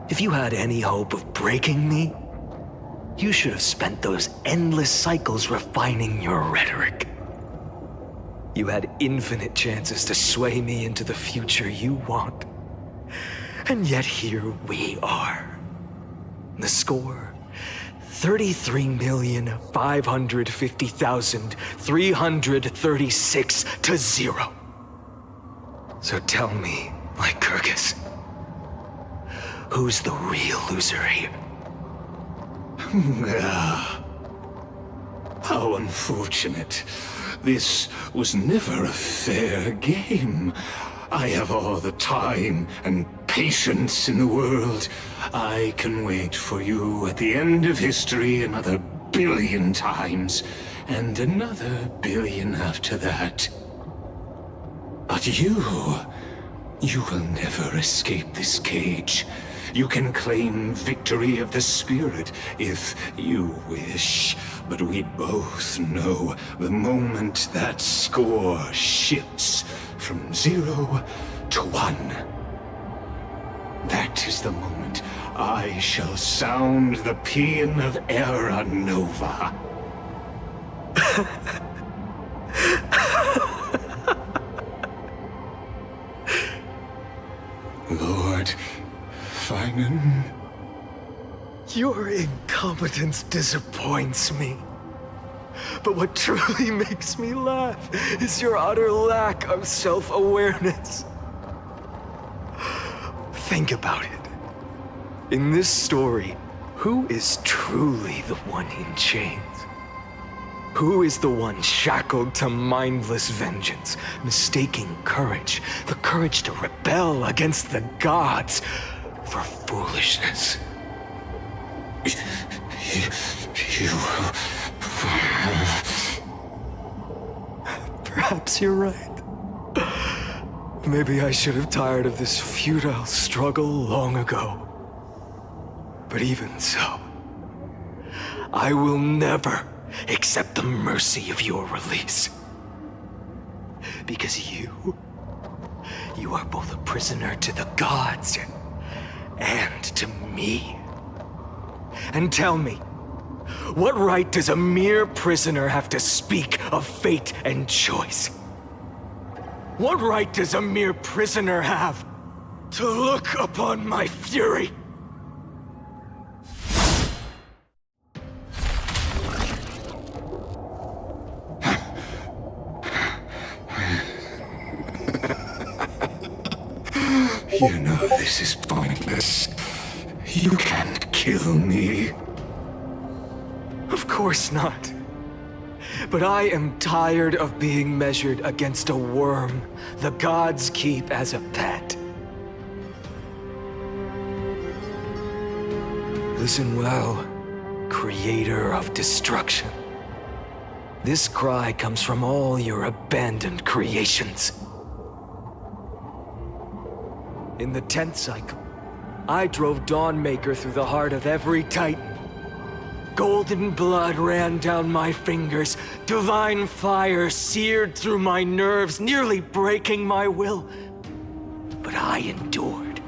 If you had any hope of breaking me, You should have spent those endless cycles refining your rhetoric. You had infinite chances to sway me into the future you want. And yet here we are. The score, 33,550,336 to 0. So tell me, Lycurgus, who's the real loser here? How unfortunate. This was never a fair game. I have all the time and patience in the world. I can wait for you at the end of history another billion times, and another billion after that. But you will never escape this cage. You can claim victory of the spirit if you wish, but we both know the moment that score shifts from 0 to 1. That is the moment I shall sound the paean of Era Nova. Lord Finan? Your incompetence disappoints me. But what truly makes me laugh is your utter lack of self-awareness. Think about it. In this story, who is truly the one in chains? Who is the one shackled to mindless vengeance, mistaking courage, the courage to rebel against the gods, for foolishness? Perhaps you're right. Maybe I should have tired of this futile struggle long ago. But even so, I will never accept the mercy of your release. Because you are both a prisoner to the gods and to me. And tell me, what right does a mere prisoner have to speak of fate and choice? What right does a mere prisoner have to look upon my fury? You know this is pointless. You can't kill me. Of course not. But I am tired of being measured against a worm the gods keep as a pet. Listen well, creator of destruction. This cry comes from all your abandoned creations. In the 10th cycle, I drove Dawnmaker through the heart of every titan. Golden blood ran down my fingers, divine fire seared through my nerves, nearly breaking my will. But I endured.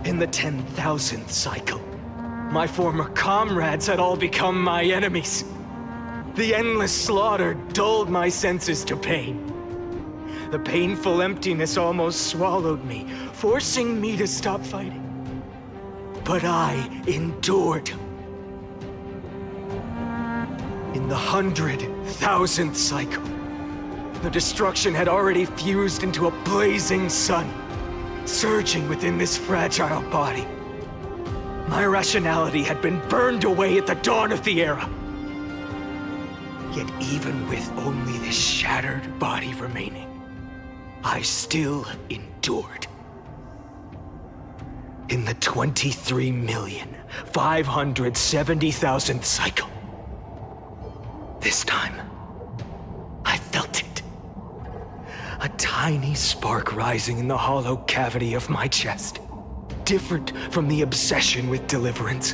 In the 10,000th cycle, my former comrades had all become my enemies. The endless slaughter dulled my senses to pain. The painful emptiness almost swallowed me, forcing me to stop fighting. But I endured. In the 100,000th cycle, the destruction had already fused into a blazing sun, surging within this fragile body. My rationality had been burned away at the dawn of the era. Yet even with only this shattered body remaining, I still endured. In the 23,570,000th cycle, this time, I felt it. A tiny spark rising in the hollow cavity of my chest, different from the obsession with deliverance.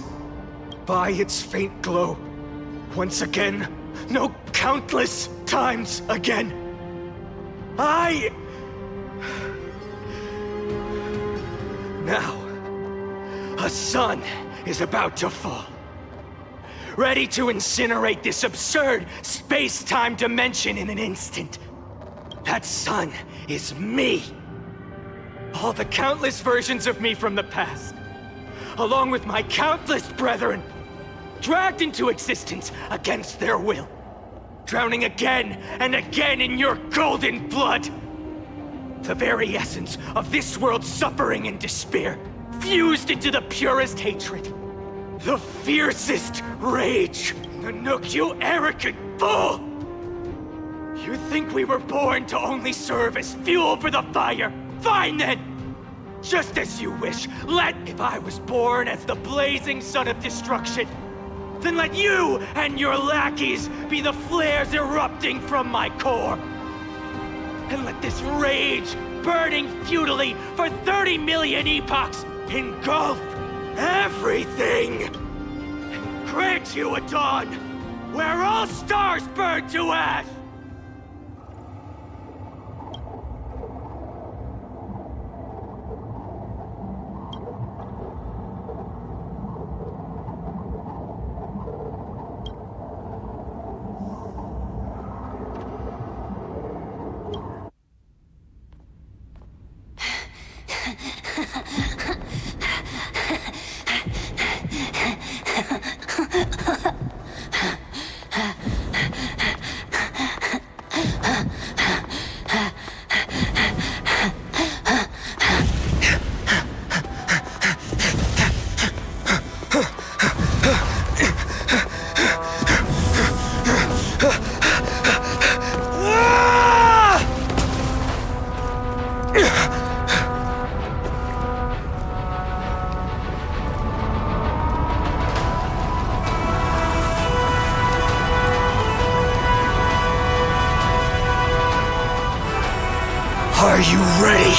By its faint glow, once again, no, countless times again, Now, a sun is about to fall. Ready to incinerate this absurd space-time dimension in an instant. That sun is me. All the countless versions of me from the past, along with my countless brethren, dragged into existence against their will, drowning again and again in your golden blood. The very essence of this world's suffering and despair, fused into the purest hatred. The fiercest rage. Nanook, you arrogant fool! You think we were born to only serve as fuel for the fire? Fine then! Just as you wish. If I was born as the blazing son of destruction, then let you and your lackeys be the flares erupting from my core. And let this rage, burning futilely for 30 million epochs, engulf everything! And grant you a dawn where all stars burn to ash! Are you ready,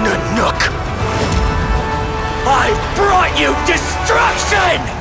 Nanook? I brought you destruction!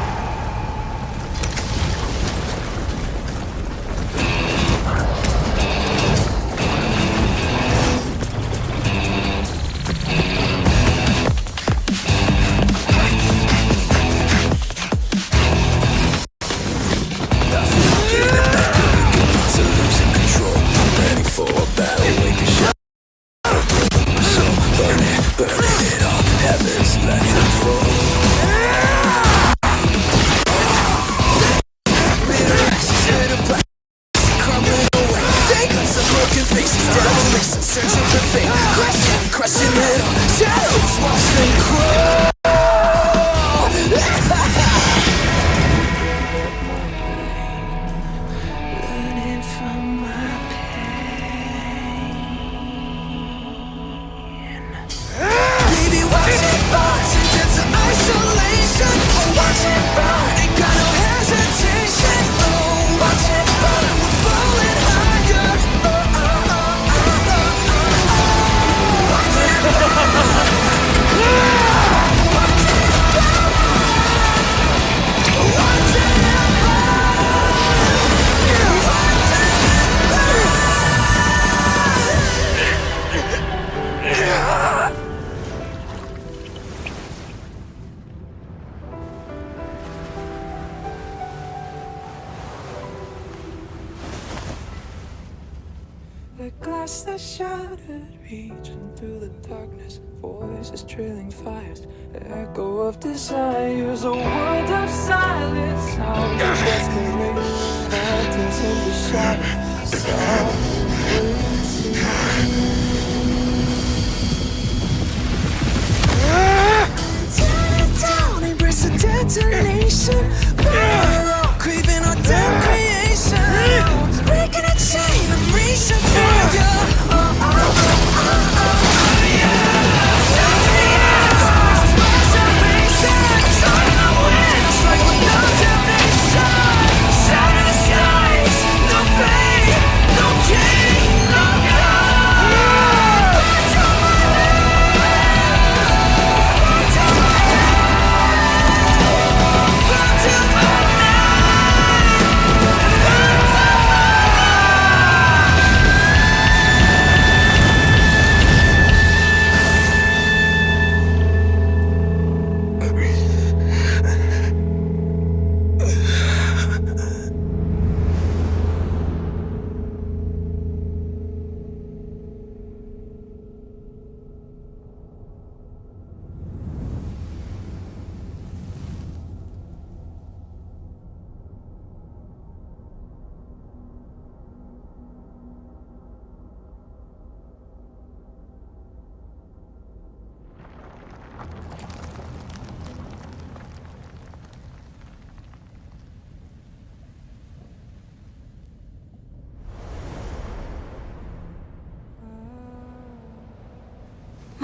The glass that shattered, reaching through the darkness, voices trailing fires, echo of desires, a world of silence, sound of desperation, phantoms in the shadows, tear it down, embrace a detonation, craving our damn creation, breaking a chain of reaching for you. No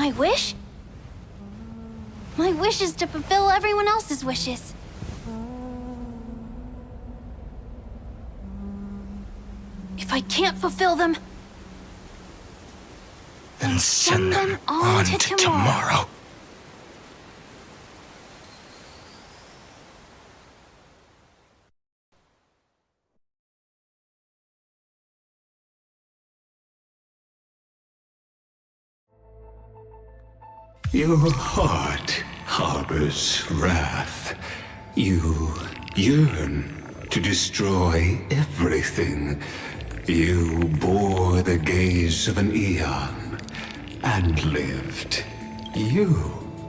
My wish? My wish is to fulfill everyone else's wishes. If I can't fulfill them, then send them on to to tomorrow. Your heart harbors wrath. You yearn to destroy everything. You bore the gaze of an eon and lived. You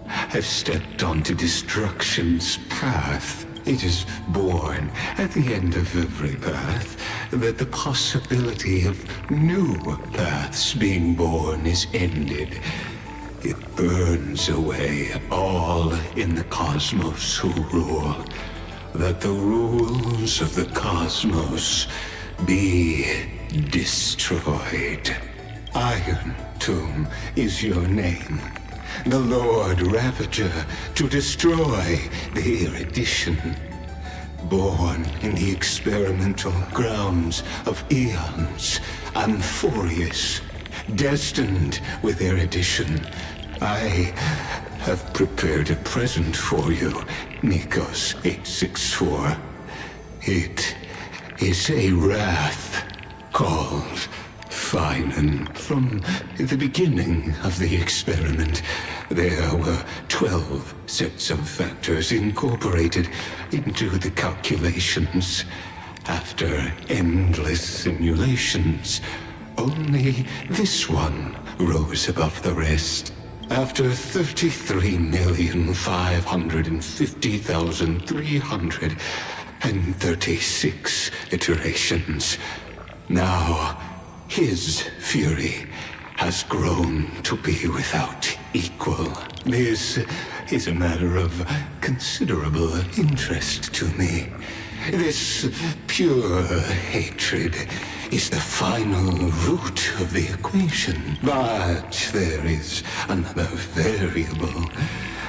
have stepped onto destruction's path. It is born at the end of every path that the possibility of new paths being born is ended. It burns away all in the cosmos who rule, that the rules of the cosmos be destroyed. Iron Tomb is your name, the Lord Ravager, to destroy the erudition. Born in the experimental grounds of eons, Amphorius, destined with erudition. I have prepared a present for you, Nikos 864. It is a wrath called Finan. From the beginning of the experiment, there were 12 sets of factors incorporated into the calculations. After endless simulations, only this one rose above the rest. After 33,550,336 iterations, now his fury has grown to be without equal. This is a matter of considerable interest to me. This pure hatred is the final root of the equation. But there is another variable,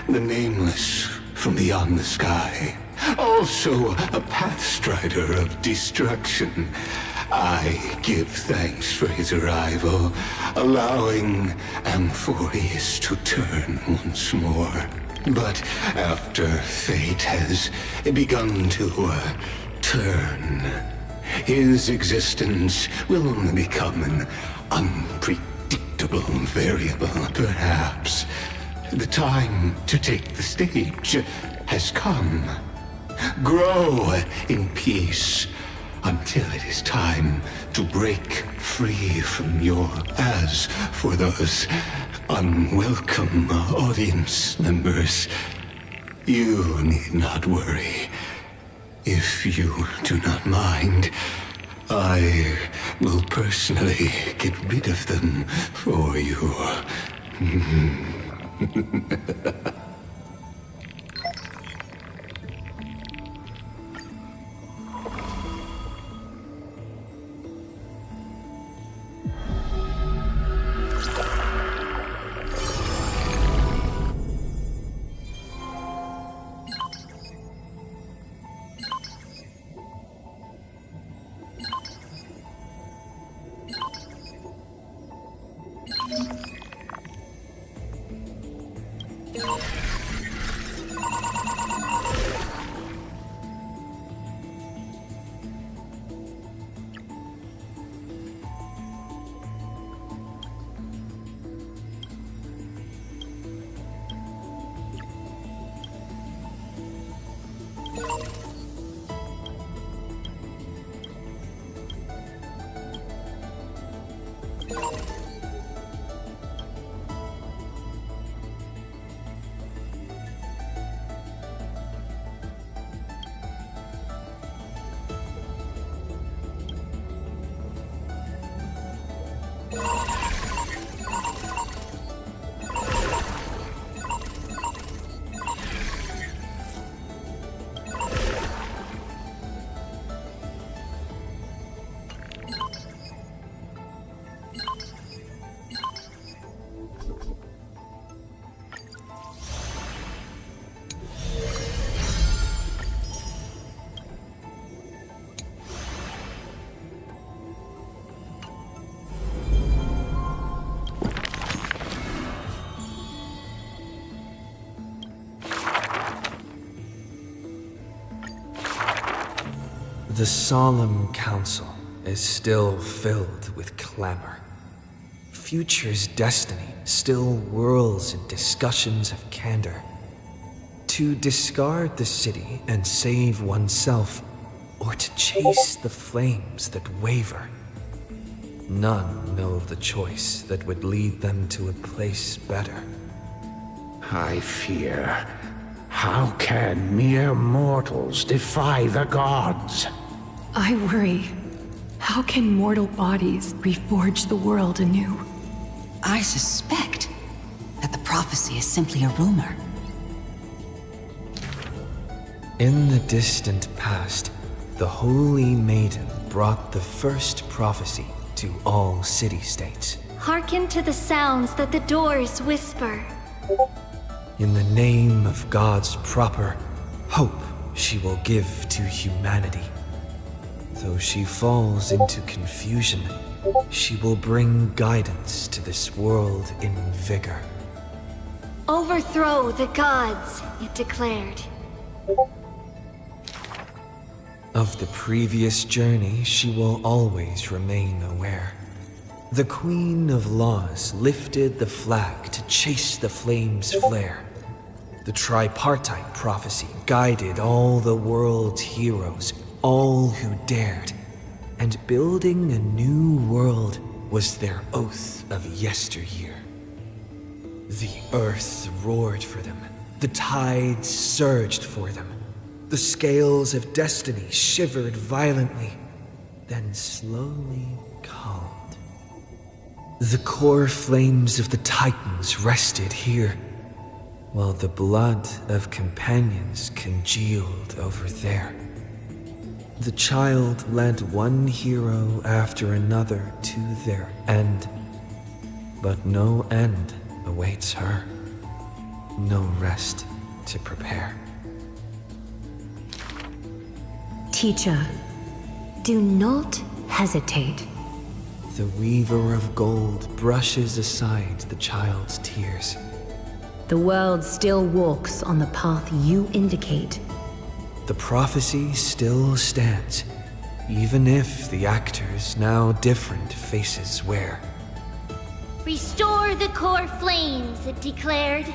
the nameless from beyond the sky. Also a pathstrider of destruction. I give thanks for his arrival, allowing Amphorius to turn once more. But after fate has begun to turn, his existence will only become an unpredictable variable. Perhaps the time to take the stage has come. Grow in peace until it is time to break free from your... As for those unwelcome audience members, you need not worry. If you do not mind, I will personally get rid of them for you. The solemn council is still filled with clamor. Future's destiny still whirls in discussions of candor. To discard the city and save oneself, or to chase the flames that waver. None know the choice that would lead them to a place better. I fear. How can mere mortals defy the gods? I worry. How can mortal bodies reforge the world anew? I suspect that the prophecy is simply a rumor. In the distant past, the Holy Maiden brought the first prophecy to all city-states. Hearken to the sounds that the doors whisper. In the name of God's proper hope she will give to humanity. Though she falls into confusion, she will bring guidance to this world in vigor. Overthrow the gods, it declared. Of the previous journey, she will always remain aware. The Queen of Laws lifted the flag to chase the flames' flare. The tripartite prophecy guided all the world's heroes, all who dared, and building a new world was their oath of yesteryear. The earth roared for them, the tides surged for them, the scales of destiny shivered violently, then slowly calmed. The core flames of the Titans rested here, while the blood of companions congealed over there. The child led one hero after another to their end, but no end awaits her, no rest to prepare. Teacher, do not hesitate. The weaver of gold brushes aside the child's tears. The world still walks on the path you indicate. The prophecy still stands, even if the actors now different faces wear. Restore the core flames, it declared.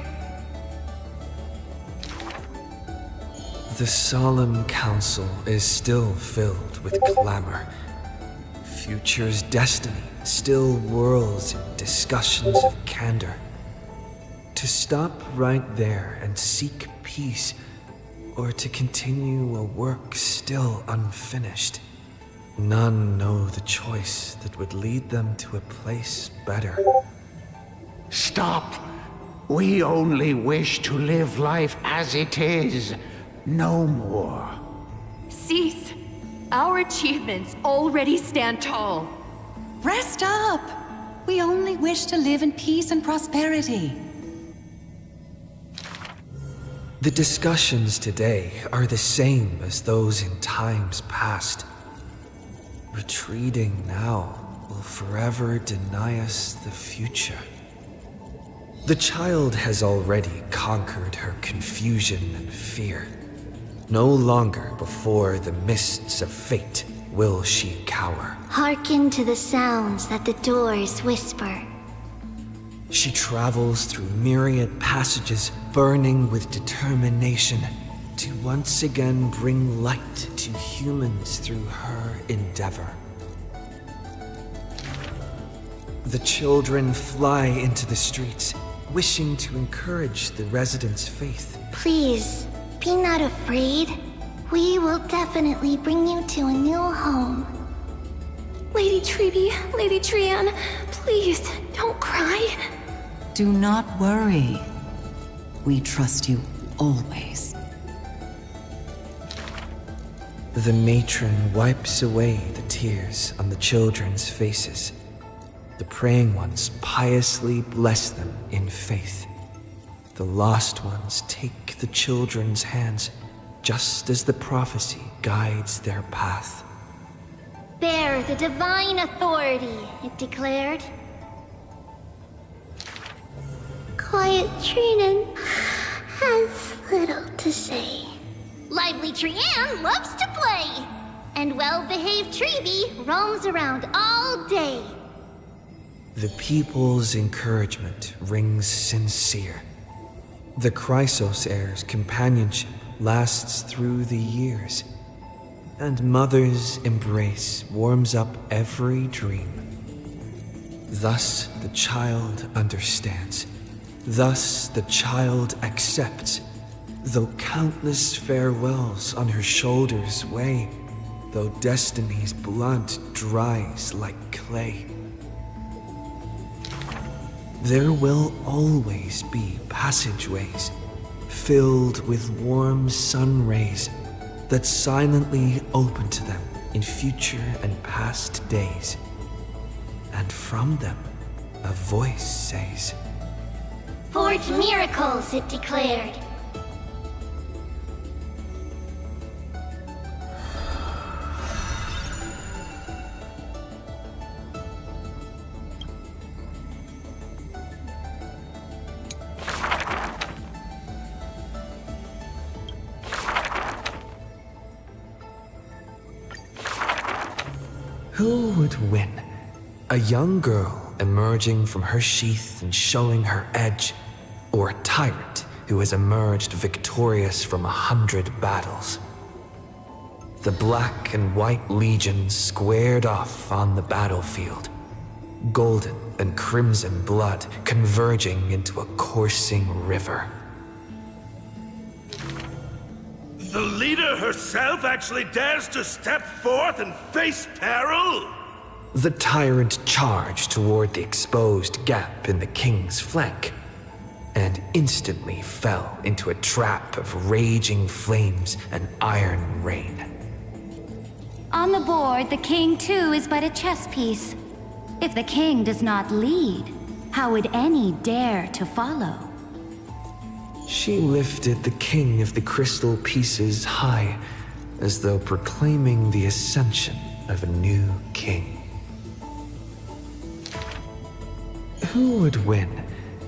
The solemn council is still filled with clamor. Future's destiny still whirls in discussions of candor. To stop right there and seek peace, or to continue a work still unfinished. None know the choice that would lead them to a place better. Stop! We only wish to live life as it is. No more. Cease! Our achievements already stand tall. Rest up! We only wish to live in peace and prosperity. The discussions today are the same as those in times past. Retreating now will forever deny us the future. The child has already conquered her confusion and fear. No longer before the mists of fate will she cower. Hearken to the sounds that the doors whisper. She travels through myriad passages, burning with determination to once again bring light to humans through her endeavor. The children fly into the streets, wishing to encourage the residents' faith. Please, be not afraid. We will definitely bring you to a new home. Lady Treeby, Lady Trianne, please, don't cry. Do not worry. We trust you always. The matron wipes away the tears on the children's faces. The praying ones piously bless them in faith. The lost ones take the children's hands, just as the prophecy guides their path. Bear the divine authority, it declared. Quiet Trinan has little to say. Lively Trianne loves to play. and well-behaved Treeby roams around all day. The people's encouragement rings sincere. The Chrysos heir's companionship lasts through the years, and Mother's embrace warms up every dream. Thus the child understands. Thus the child accepts, though countless farewells on her shoulders weigh, though destiny's blood dries like clay. There will always be passageways filled with warm sun rays that silently open to them in future and past days. And from them, a voice says, Forge miracles, it declared. Who would win? A young girl emerging from her sheath and showing her edge, or a tyrant who has emerged victorious from 100 battles? The black and white legions squared off on the battlefield, golden and crimson blood converging into a coursing river. The leader herself actually dares to step forth and face peril? The tyrant charged toward the exposed gap in the king's flank, and instantly fell into a trap of raging flames and iron rain. On the board, the king too is but a chess piece. If the king does not lead, how would any dare to follow? She lifted the king of the crystal pieces high, as though proclaiming the ascension of a new king. Who would win?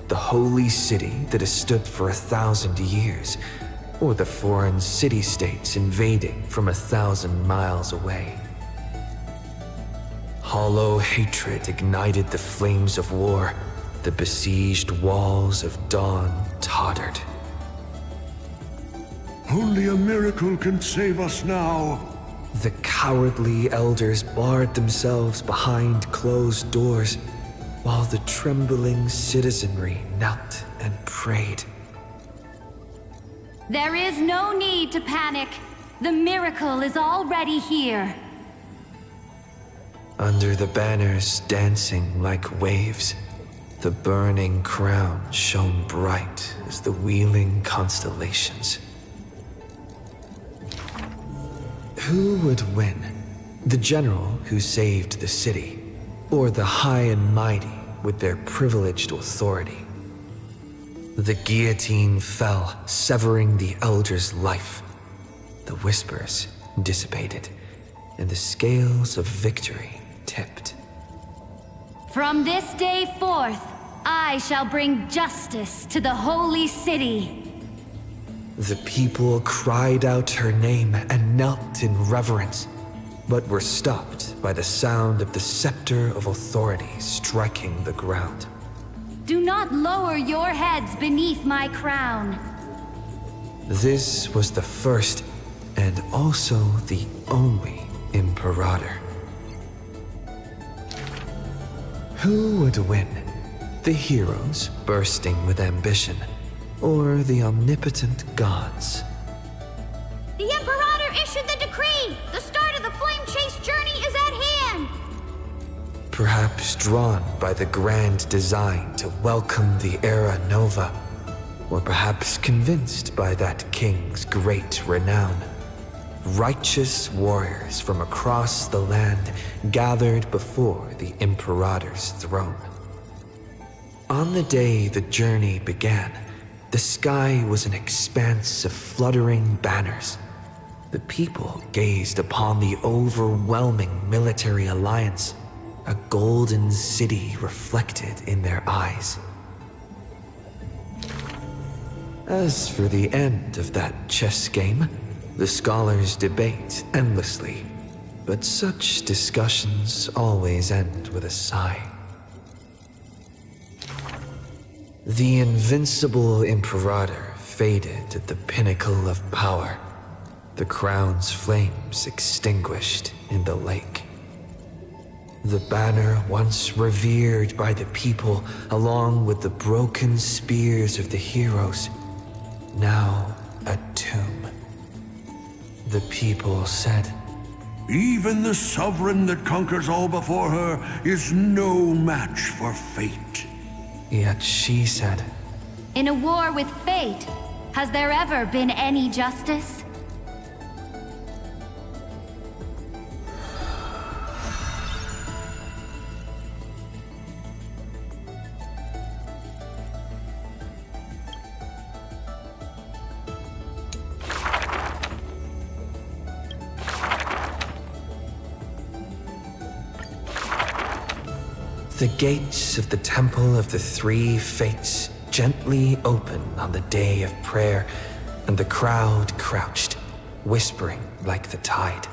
The holy city that has stood for 1,000 years, or the foreign city-states invading from 1,000 miles away? Hollow hatred ignited the flames of war. The besieged walls of dawn tottered. Only a miracle can save us now. The cowardly elders barred themselves behind closed doors, while the trembling citizenry knelt and prayed. There is no need to panic. The miracle is already here. Under the banners dancing like waves, the burning crown shone bright as the wheeling constellations. Who would win? The general who saved the city, or the high and mighty with their privileged authority? The guillotine fell, severing the elder's life. The whispers dissipated, and the scales of victory tipped. From this day forth, I shall bring justice to the holy city. The people cried out her name and knelt in reverence, but were stopped by the sound of the scepter of authority striking the ground. Do not lower your heads beneath my crown. This was the first and also the only Imperator. Who would win? The heroes bursting with ambition, or the omnipotent gods? The Imperator issued the decree! The start of the flame chase journey is at hand! Perhaps drawn by the grand design to welcome the Era Nova, or perhaps convinced by that king's great renown. Righteous warriors from across the land gathered before the Imperator's throne. On the day the journey began, the sky was an expanse of fluttering banners. The people gazed upon the overwhelming military alliance, a golden city reflected in their eyes. As for the end of that chess game, the scholars debate endlessly, But such discussions always end with a sigh. The invincible Imperator faded at the pinnacle of power, the crown's flames extinguished in the lake. The banner once revered by the people, along with the broken spears of the heroes, now a tomb. The people said, "Even the sovereign that conquers all before her is no match for fate." Yet she said, In a war with fate, has there ever been any justice? The gates of the Temple of the Three Fates gently open on the day of prayer, and the crowd crouched, whispering like the tide.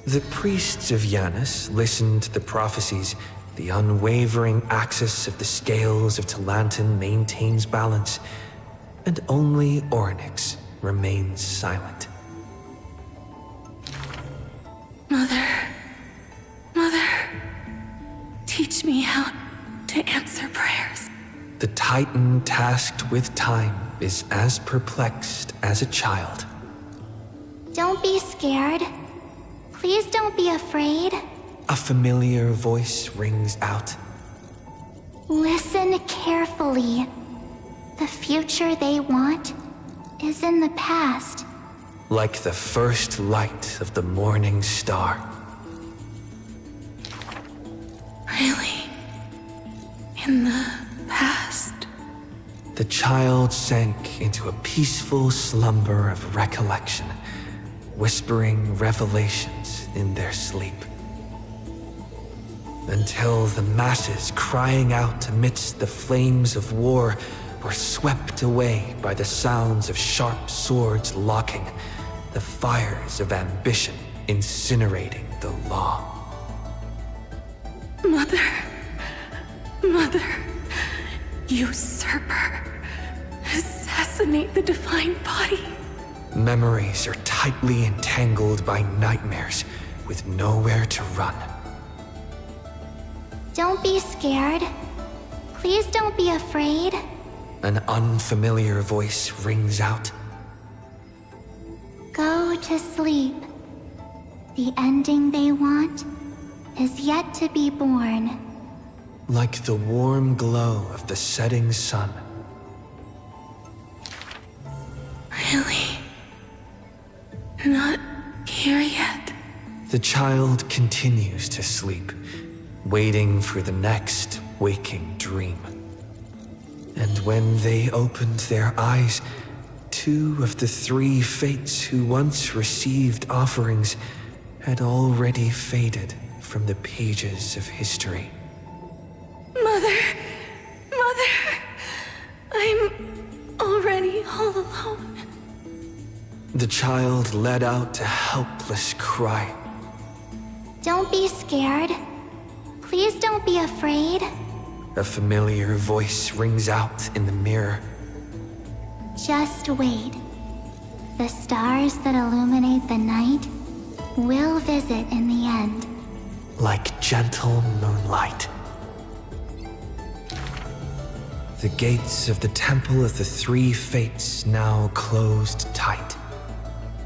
The priests of Janus listened to the prophecies. The unwavering axis of the scales of Talantin maintains balance, and only Ornyx remains silent. Mother. Teach me how to answer prayers. The Titan tasked with time is as perplexed as a child. Don't be scared. Please don't be afraid. A familiar voice rings out. Listen carefully. The future they want is in the past. Like the first light of the morning star. Really? In the past? The child sank into a peaceful slumber of recollection, whispering revelations in their sleep. Until the masses crying out amidst the flames of war were swept away by the sounds of sharp swords locking, the fires of ambition incinerating the law. Mother, usurper, assassinate the divine body. Memories are tightly entangled by nightmares with nowhere to run. Don't be scared. Please don't be afraid. An unfamiliar voice rings out. Go to sleep. The ending they want is yet to be born. Like the warm glow of the setting sun. Really? Not here yet? The child continues to sleep, waiting for the next waking dream. And when they opened their eyes, 2 of the 3 fates who once received offerings had already faded from the pages of history. Mother! I'm already all alone. The child let out a helpless cry. Don't be scared. Please don't be afraid. A familiar voice rings out in the mirror. Just wait. The stars that illuminate the night will visit in the end. Like gentle moonlight. The gates of the Temple of the Three Fates now closed tight.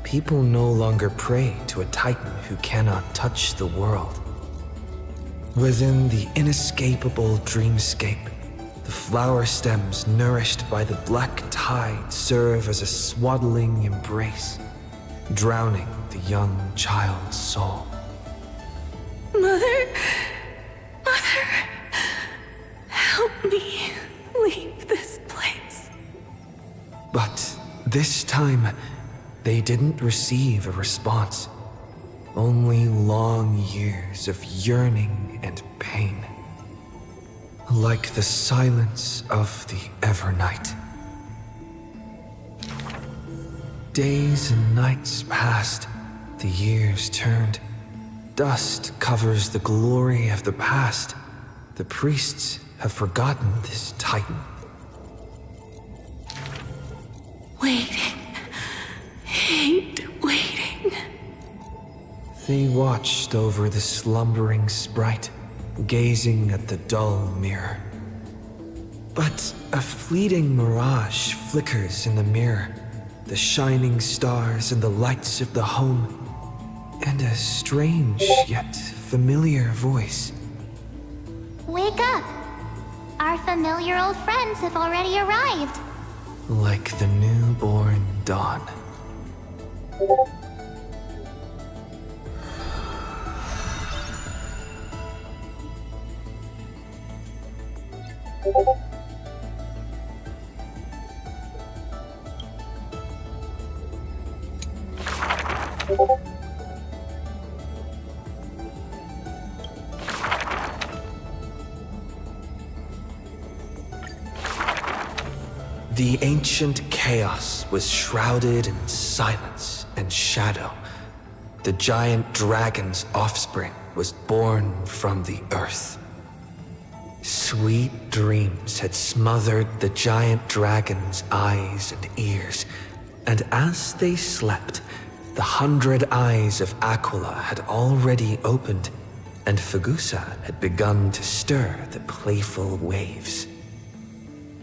People no longer pray to a titan who cannot touch the world. Within the inescapable dreamscape, the flower stems nourished by the black tide serve as a swaddling embrace, drowning the young child's soul. Mother, help me leave this place. But this time, they didn't receive a response. Only long years of yearning and pain. Like the silence of the Evernight. Days and nights passed, the years turned, Dust covers the glory of the past. The priests have forgotten this titan. Waiting. Hate waiting. They watched over the slumbering sprite, gazing at the dull mirror. But a fleeting mirage flickers in the mirror, the shining stars and the lights of the home, and a strange yet familiar voice. Wake up! Our familiar old friends have already arrived. Like the newborn dawn. The ancient chaos was shrouded in silence and shadow. The giant dragon's offspring was born from the earth. Sweet dreams had smothered the giant dragon's eyes and ears, and as they slept, the 100 eyes of Aquila had already opened, and Fagusa had begun to stir the playful waves.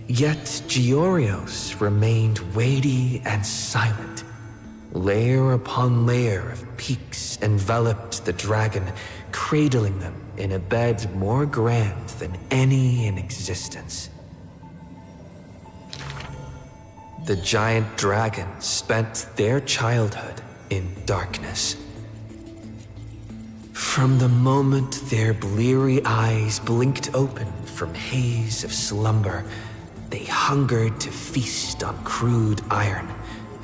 Yet Georios remained weighty and silent. Layer upon layer of peaks enveloped the dragon, cradling them in a bed more grand than any in existence. The giant dragons spent their childhood in darkness. From the moment their bleary eyes blinked open from haze of slumber, they hungered to feast on crude iron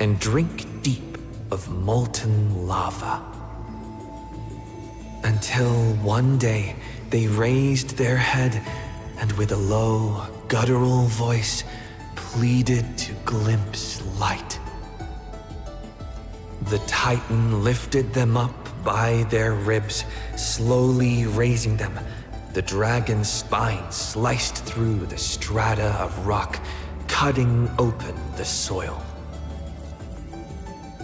and drink deep of molten lava. Until one day they raised their head and with a low, guttural voice pleaded to glimpse light. The Titan lifted them up by their ribs, slowly raising them. The dragon's spine sliced through the strata of rock, cutting open the soil.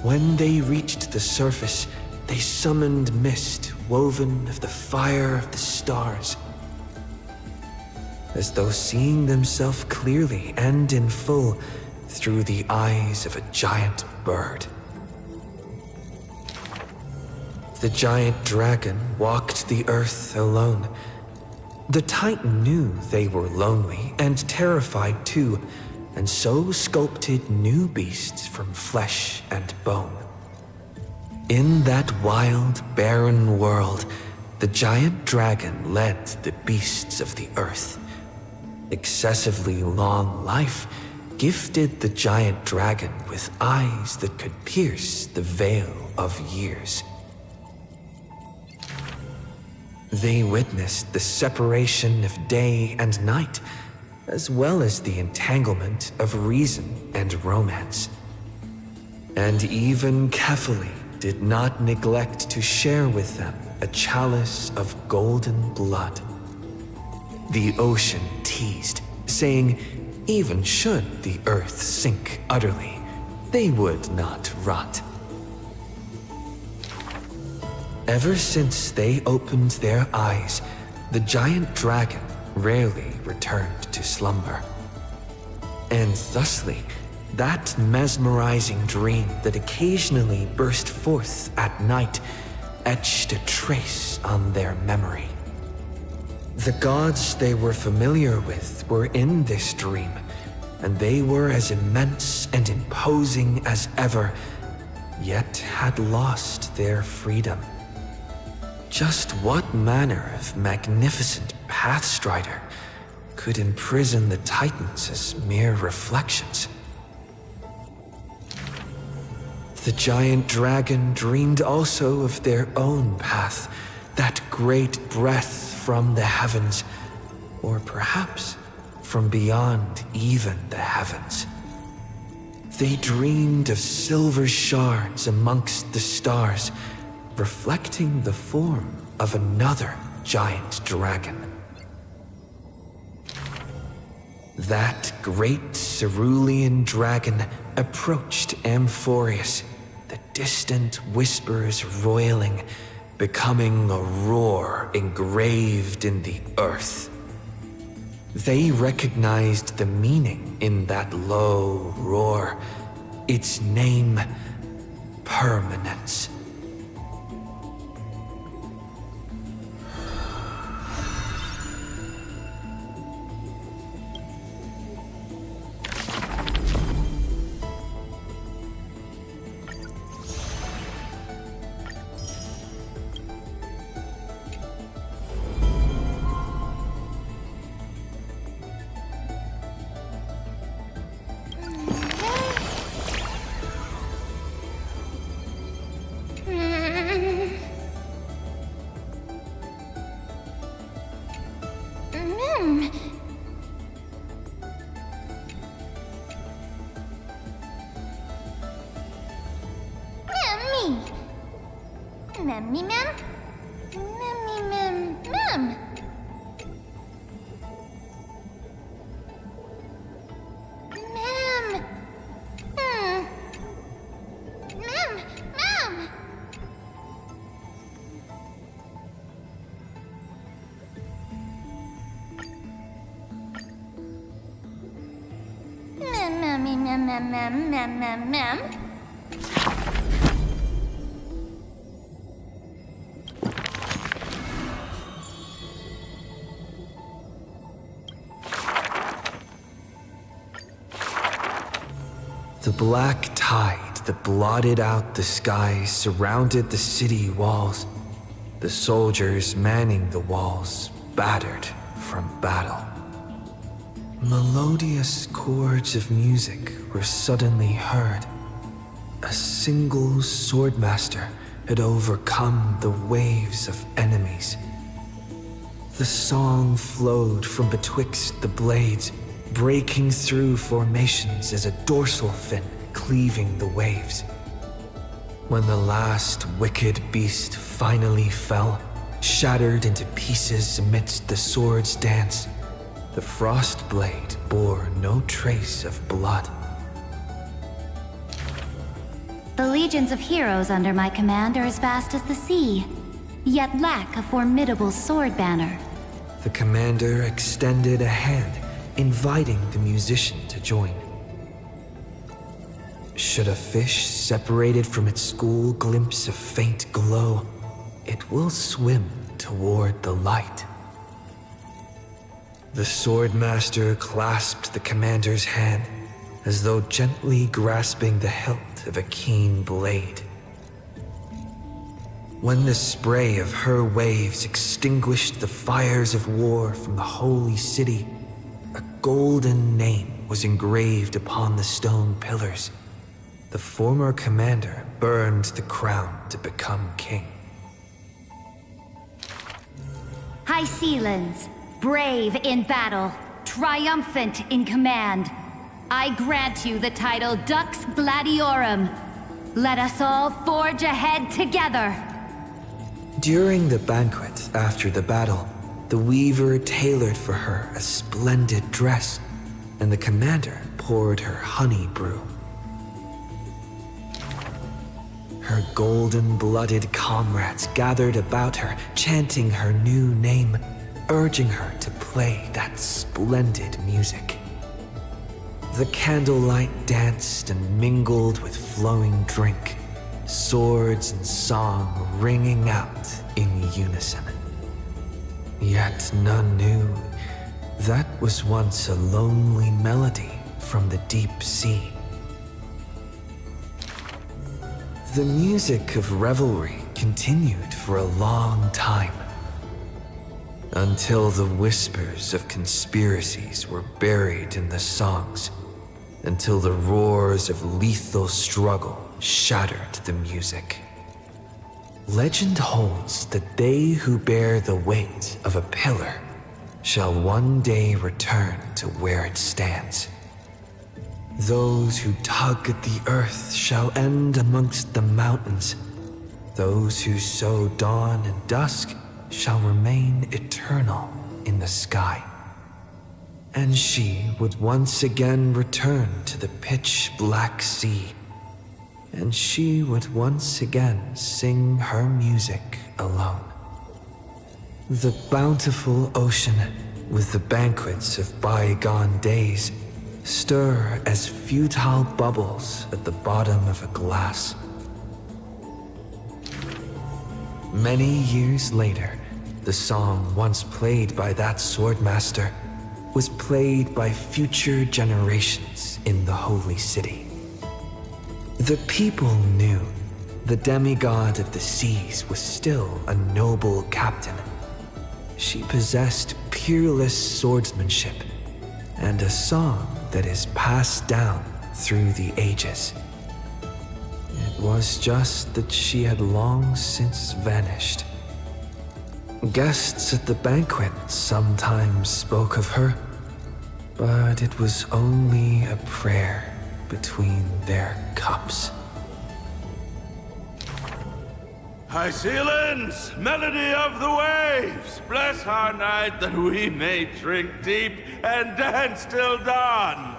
When they reached the surface, they summoned mist woven of the fire of the stars. As though seeing themselves clearly and in full through the eyes of a giant bird. The giant dragon walked the earth alone. The Titan knew they were lonely and terrified too, and so sculpted new beasts from flesh and bone. In that wild, barren world, the giant dragon led the beasts of the earth. Excessively long life gifted the giant dragon with eyes that could pierce the veil of years. They witnessed the separation of day and night, as well as the entanglement of reason and romance. And even Kefali did not neglect to share with them a chalice of golden blood. The ocean teased, saying even should the earth sink utterly, they would not rot. Ever since they opened their eyes, the giant dragon rarely returned to slumber. And thusly, that mesmerizing dream that occasionally burst forth at night etched a trace on their memory. The gods they were familiar with were in this dream, and they were as immense and imposing as ever, yet had lost their freedom. Just what manner of magnificent pathstrider could imprison the Titans as mere reflections? The giant dragon dreamed also of their own path, that great breath from the heavens, or perhaps from beyond even the heavens. They dreamed of silver shards amongst the stars, reflecting the form of another giant dragon. That great cerulean dragon approached Amphorius, the distant whispers roiling, becoming a roar engraved in the earth. They recognized the meaning in that low roar, its name, Permanence. The black tide that blotted out the sky surrounded the city walls, the soldiers manning the walls, battered from battle. Melodious chords of music were suddenly heard. A single swordmaster had overcome the waves of enemies. The song flowed from betwixt the blades, breaking through formations as a dorsal fin cleaving the waves. When the last wicked beast finally fell, shattered into pieces amidst the sword's dance, the frost blade bore no trace of blood. The legions of heroes under my command are as vast as the sea, yet lack a formidable sword banner. The commander extended a hand, inviting the musician to join. Should a fish separated from its school glimpse a faint glow, it will swim toward the light. The swordmaster clasped the commander's hand, as though gently grasping the hilt of a keen blade. When the spray of her waves extinguished the fires of war from the holy city, a golden name was engraved upon the stone pillars. The former commander burned the crown to become king. High Sealands, brave in battle, triumphant in command, I grant you the title Dux Gladiorum. Let us all forge ahead together. During the banquet after the battle, the weaver tailored for her a splendid dress, and the commander poured her honey brew. Her golden-blooded comrades gathered about her, chanting her new name, urging her to play that splendid music. The candlelight danced and mingled with flowing drink, swords and song ringing out in unison. Yet none knew that was once a lonely melody from the deep sea. The music of revelry continued for a long time, until the whispers of conspiracies were buried in the songs, until the roars of lethal struggle shattered the music. Legend holds that they who bear the weight of a pillar shall one day return to where it stands. Those who tug at the earth shall end amongst the mountains. Those who sow dawn and dusk shall remain eternal in the sky. And she would once again return to the pitch-black sea, and she would once again sing her music alone. The bountiful ocean, with the banquets of bygone days, stir as futile bubbles at the bottom of a glass. Many years later, the song once played by that swordmaster was played by future generations in the holy city. The people knew the demigod of the seas was still a noble captain. She possessed peerless swordsmanship and a song that is passed down through the ages. It was just that she had long since vanished. Guests at the banquet sometimes spoke of her, but it was only a prayer between their cups. High ceilings, melody of the waves, bless our night that we may drink deep and dance till dawn.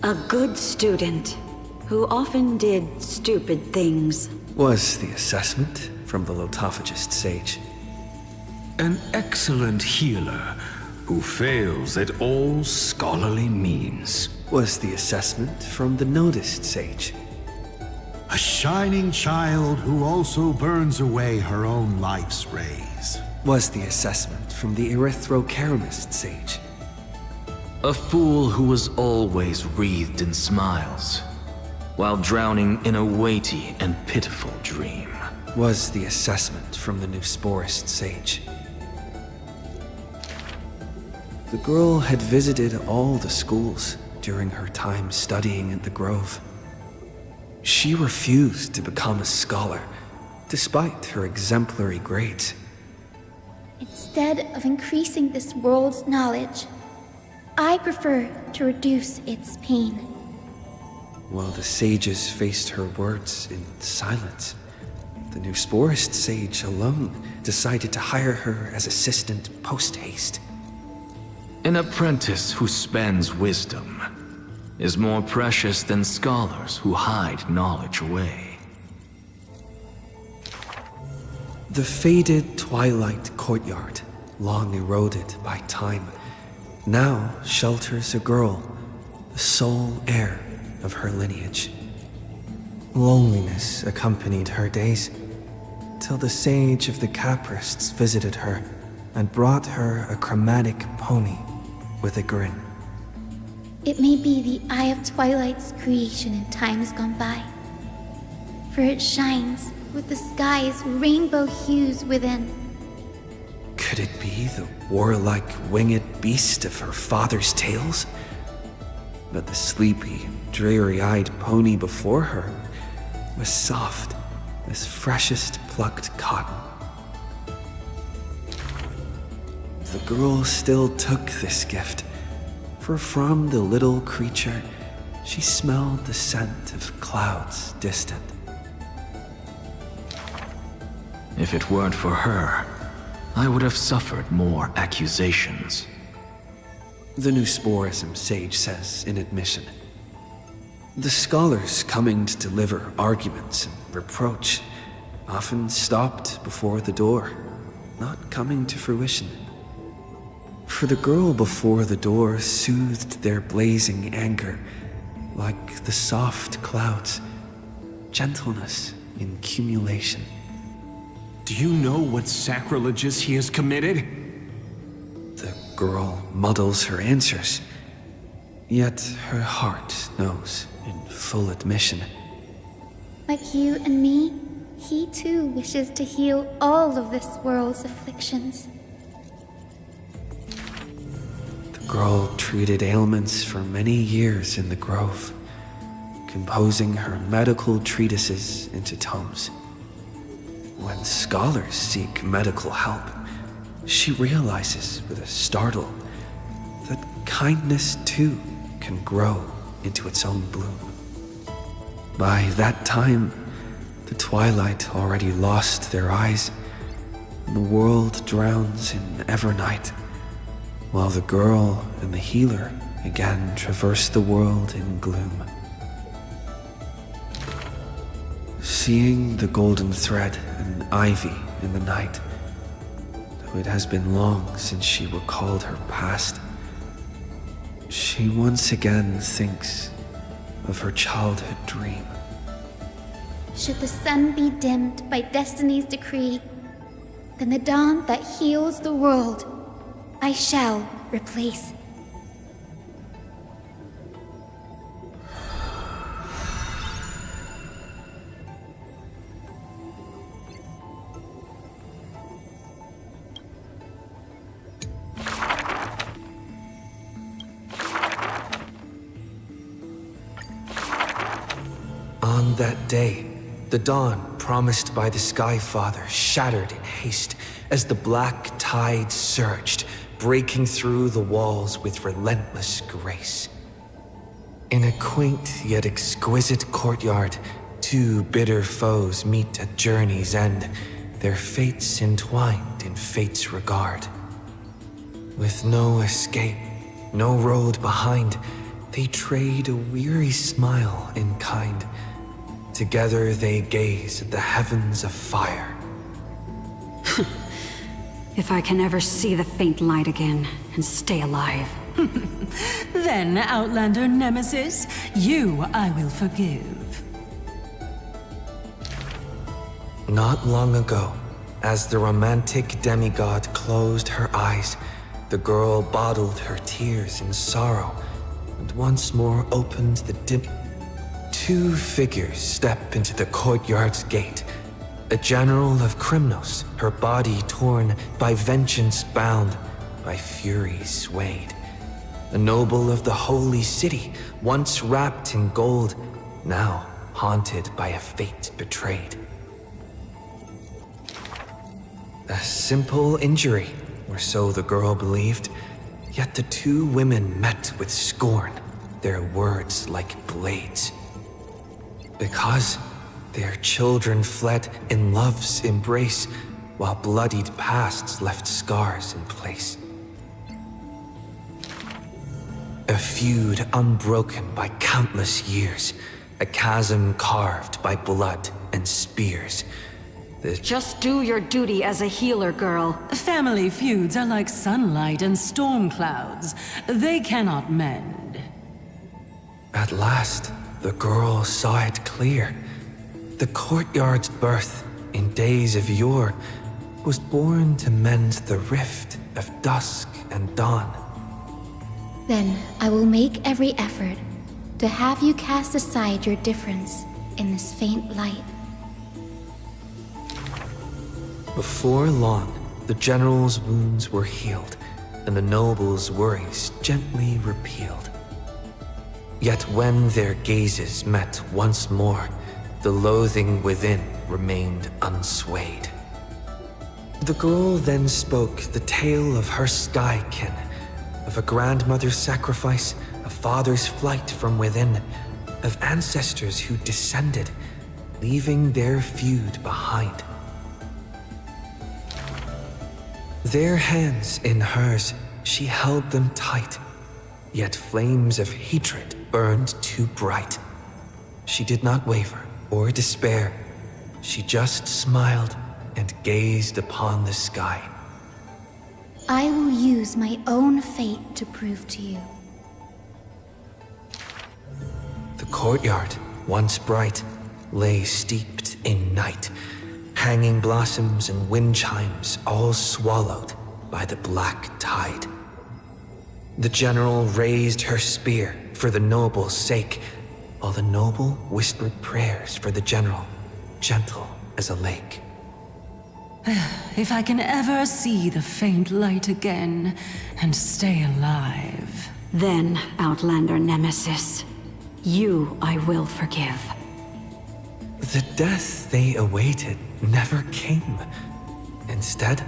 A good student who often did stupid things. Was the assessment from the lotophagist sage. An excellent healer who fails at all scholarly means. Was the assessment from the noticed sage. A shining child who also burns away her own life's rays. Was the assessment from the erythrocaramist sage. A fool who was always wreathed in smiles, while drowning in a weighty and pitiful dream. Was the assessment from the Nusporist sage. The girl had visited all the schools during her time studying at the Grove. She refused to become a scholar, despite her exemplary grades. Instead of increasing this world's knowledge, I prefer to reduce its pain. While the sages faced her words in silence, the Nusporist sage alone decided to hire her as assistant post-haste. An apprentice who spends wisdom is more precious than scholars who hide knowledge away. The faded twilight courtyard, long eroded by time, now shelters a girl, the sole heir of her lineage. Loneliness accompanied her days, till the sage of the Caprists visited her and brought her a chromatic pony with a grin. It may be the Eye of Twilight's creation in times gone by, for it shines with the sky's rainbow hues within. Could it be the warlike winged beast of her father's tales? But the sleepy, dreary-eyed pony before her was soft as freshest plucked cotton. The girl still took this gift, for from the little creature she smelled the scent of clouds distant. If it weren't for her, I would have suffered more accusations. The Nusporism sage says in admission. The scholars coming to deliver arguments and reproach often stopped before the door, not coming to fruition. For the girl before the door soothed their blazing anger like the soft clouds, gentleness in accumulation. Do you know what sacrileges he has committed? The girl muddles her answers, yet her heart knows in full admission. Like you and me, he too wishes to heal all of this world's afflictions. The girl treated ailments for many years in the grove, composing her medical treatises into tomes. When scholars seek medical help, she realizes with a startle that kindness too can grow into its own bloom. By that time, the twilight already lost their eyes, and the world drowns in evernight, while the girl and the healer again traverse the world in gloom. Seeing the golden thread and ivy in the night, though it has been long since she recalled her past, she once again thinks of her childhood dream. Should the sun be dimmed by destiny's decree, then the dawn that heals the world I shall replace. On that day, the dawn promised by the Sky Father shattered in haste as the black tide surged, breaking through the walls with relentless grace. In a quaint yet exquisite courtyard, two bitter foes meet at journey's end, their fates entwined in fate's regard. With no escape, no road behind, they trade a weary smile in kind. Together they gaze at the heavens of fire. If I can ever see the faint light again and stay alive. Then, Outlander Nemesis, you I will forgive. Not long ago, as the romantic demigod closed her eyes, the girl bottled her tears in sorrow and once more opened the dim. Two figures step into the courtyard's gate. A general of Krymnos, her body torn, by vengeance bound, by fury swayed. A noble of the holy city, once wrapped in gold, now haunted by a fate betrayed. A simple injury, or so the girl believed, yet the two women met with scorn, their words like blades. Because their children fled in love's embrace, while bloodied pasts left scars in place. A feud unbroken by countless years, a chasm carved by blood and spears. Just do your duty as a healer, girl. Family feuds are like sunlight and storm clouds. They cannot mend. At last, the girl saw it clear. The courtyard's birth, in days of yore, was born to mend the rift of dusk and dawn. Then I will make every effort to have you cast aside your difference in this faint light. Before long, the general's wounds were healed, and the noble's worries gently repealed. Yet when their gazes met once more, the loathing within remained unswayed. The girl then spoke the tale of her skykin, of a grandmother's sacrifice, a father's flight from within, of ancestors who descended, leaving their feud behind. Their hands in hers, she held them tight, yet flames of hatred burned too bright. She did not waver or despair. She just smiled and gazed upon the sky. I will use my own fate to prove to you. The courtyard, once bright, lay steeped in night, hanging blossoms and wind chimes all swallowed by the black tide. The general raised her spear for the noble's sake, while the noble whispered prayers for the general, gentle as a lake. If I can ever see the faint light again and stay alive. Then, Outlander Nemesis, you I will forgive. The death they awaited never came. Instead,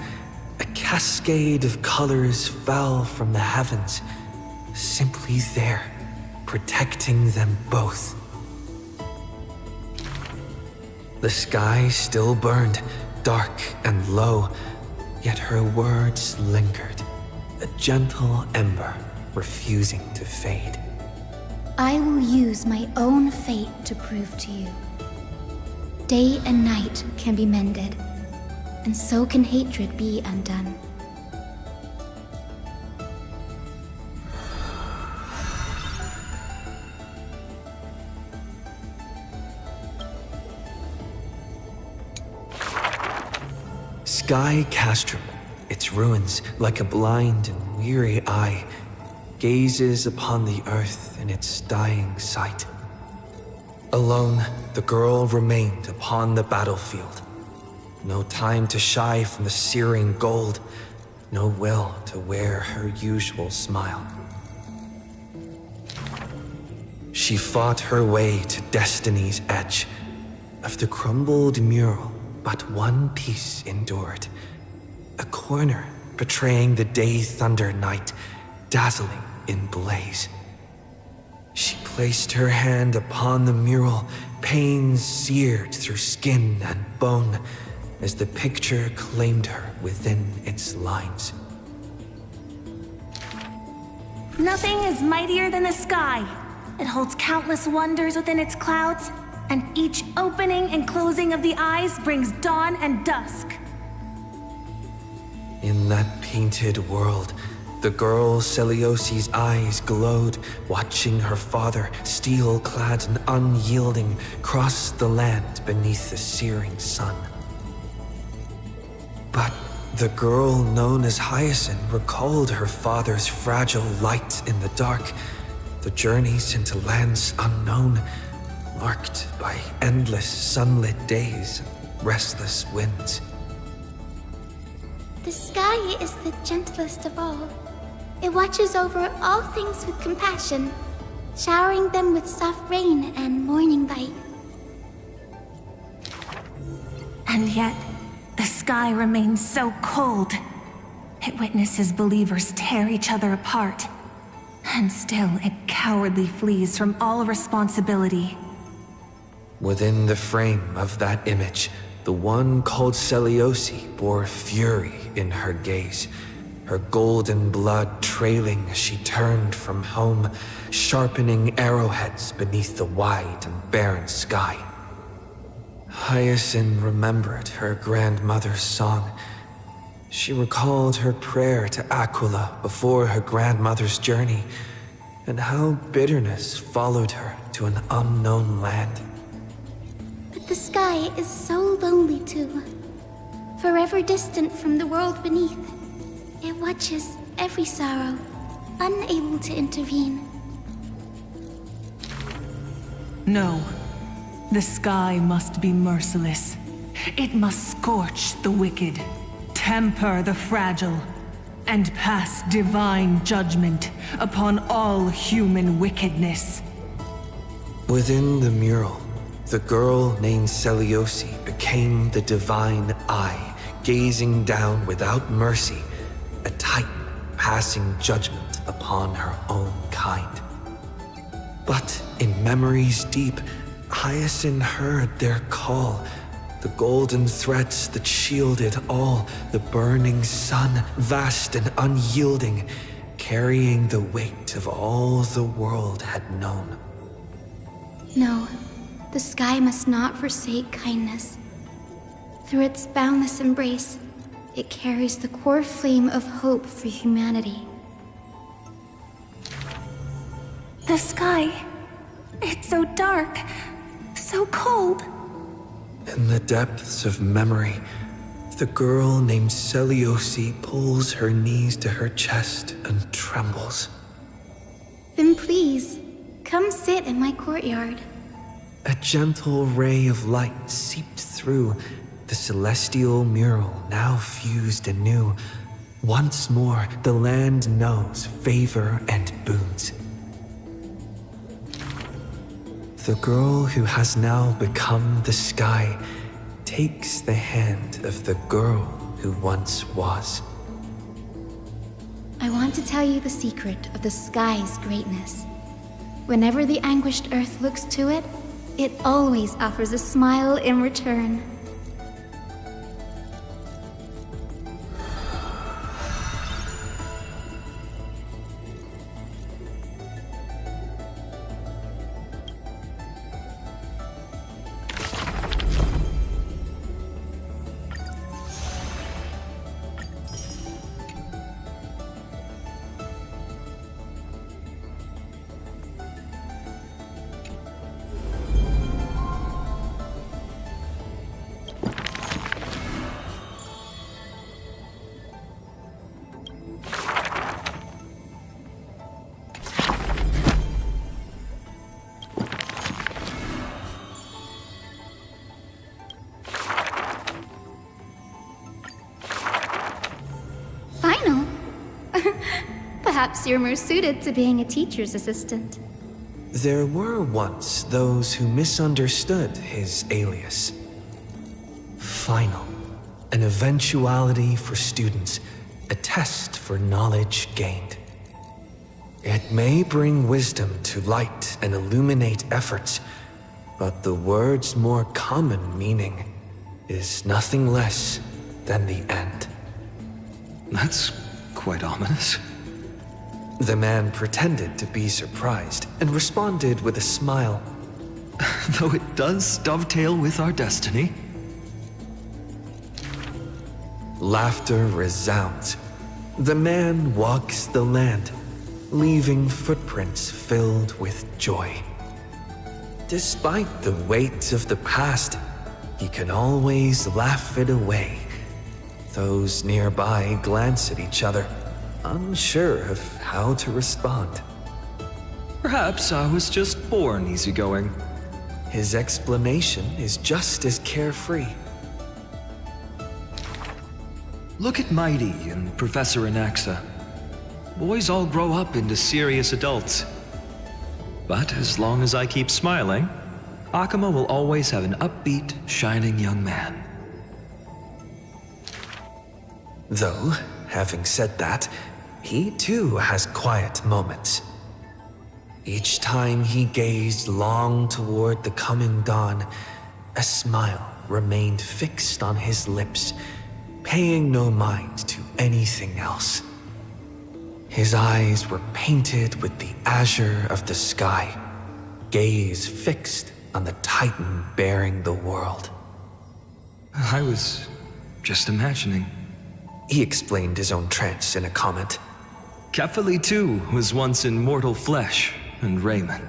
a cascade of colors fell from the heavens, simply there, protecting them both. The sky still burned, dark and low, yet her words lingered, a gentle ember refusing to fade. I will use my own fate to prove to you. Day and night can be mended, and so can hatred be undone. Sky Castrum, its ruins like a blind and weary eye, gazes upon the earth in its dying sight. Alone, the girl remained upon the battlefield. No time to shy from the searing gold, no will to wear her usual smile. She fought her way to destiny's edge. Of the crumbled mural, but one piece endured. A corner betraying the day thunder night, dazzling in blaze. She placed her hand upon the mural, pain seared through skin and bone, as the picture claimed her within its lines. Nothing is mightier than the sky. It holds countless wonders within its clouds, and each opening and closing of the eyes brings dawn and dusk. In that painted world, the girl Celiosi's eyes glowed, watching her father, steel-clad and unyielding, cross the land beneath the searing sun. But the girl known as Hyacinth recalled her father's fragile light in the dark, the journeys into lands unknown, marked by endless sunlit days and restless winds. The sky is the gentlest of all. It watches over all things with compassion, showering them with soft rain and morning light. And yet, the sky remains so cold. It witnesses believers tear each other apart. And still, it cowardly flees from all responsibility. Within the frame of that image, the one called Celiosi bore fury in her gaze, her golden blood trailing as she turned from home, sharpening arrowheads beneath the wide and barren sky. Hyacinth remembered her grandmother's song. She recalled her prayer to Aquila before her grandmother's journey, and how bitterness followed her to an unknown land. But the sky is so lonely too. Forever distant from the world beneath, it watches every sorrow, unable to intervene. No. The sky must be merciless. It must scorch the wicked, temper the fragile, and pass divine judgment upon all human wickedness. Within the mural, the girl named Celiosi became the divine eye, gazing down without mercy, a titan passing judgment upon her own kind. But in memories deep, Hyacinth heard their call, the golden threads that shielded all, the burning sun, vast and unyielding, carrying the weight of all the world had known. No, the sky must not forsake kindness. Through its boundless embrace, it carries the core flame of hope for humanity. The sky, it's so dark, so cold. In the depths of memory, the girl named Seliosi pulls her knees to her chest and trembles. Then please, come sit in my courtyard. A gentle ray of light seeped through the celestial mural, now fused anew. Once more, the land knows favor and boons. The girl who has now become the sky takes the hand of the girl who once was. I want to tell you the secret of the sky's greatness. Whenever the anguished earth looks to it, it always offers a smile in return. Perhaps you're more suited to being a teacher's assistant. There were once those who misunderstood his alias. Final, an eventuality for students, a test for knowledge gained. It may bring wisdom to light and illuminate efforts, but the word's more common meaning is nothing less than the end. That's quite ominous. The man pretended to be surprised and responded with a smile. Though it does dovetail with our destiny. Laughter resounds. The man walks the land, leaving footprints filled with joy. Despite the weight of the past, he can always laugh it away. Those nearby glance at each other, unsure of how to respond. Perhaps I was just born easygoing. His explanation is just as carefree. Look at Mighty and Professor Anaxa. Boys all grow up into serious adults. But as long as I keep smiling, Akuma will always have an upbeat, shining young man. Though, having said that, he too has quiet moments. Each time he gazed long toward the coming dawn, a smile remained fixed on his lips, paying no mind to anything else. His eyes were painted with the azure of the sky, gaze fixed on the titan bearing the world. I was just imagining. He explained his own trance in a comment. Kefali too was once in mortal flesh and raiment.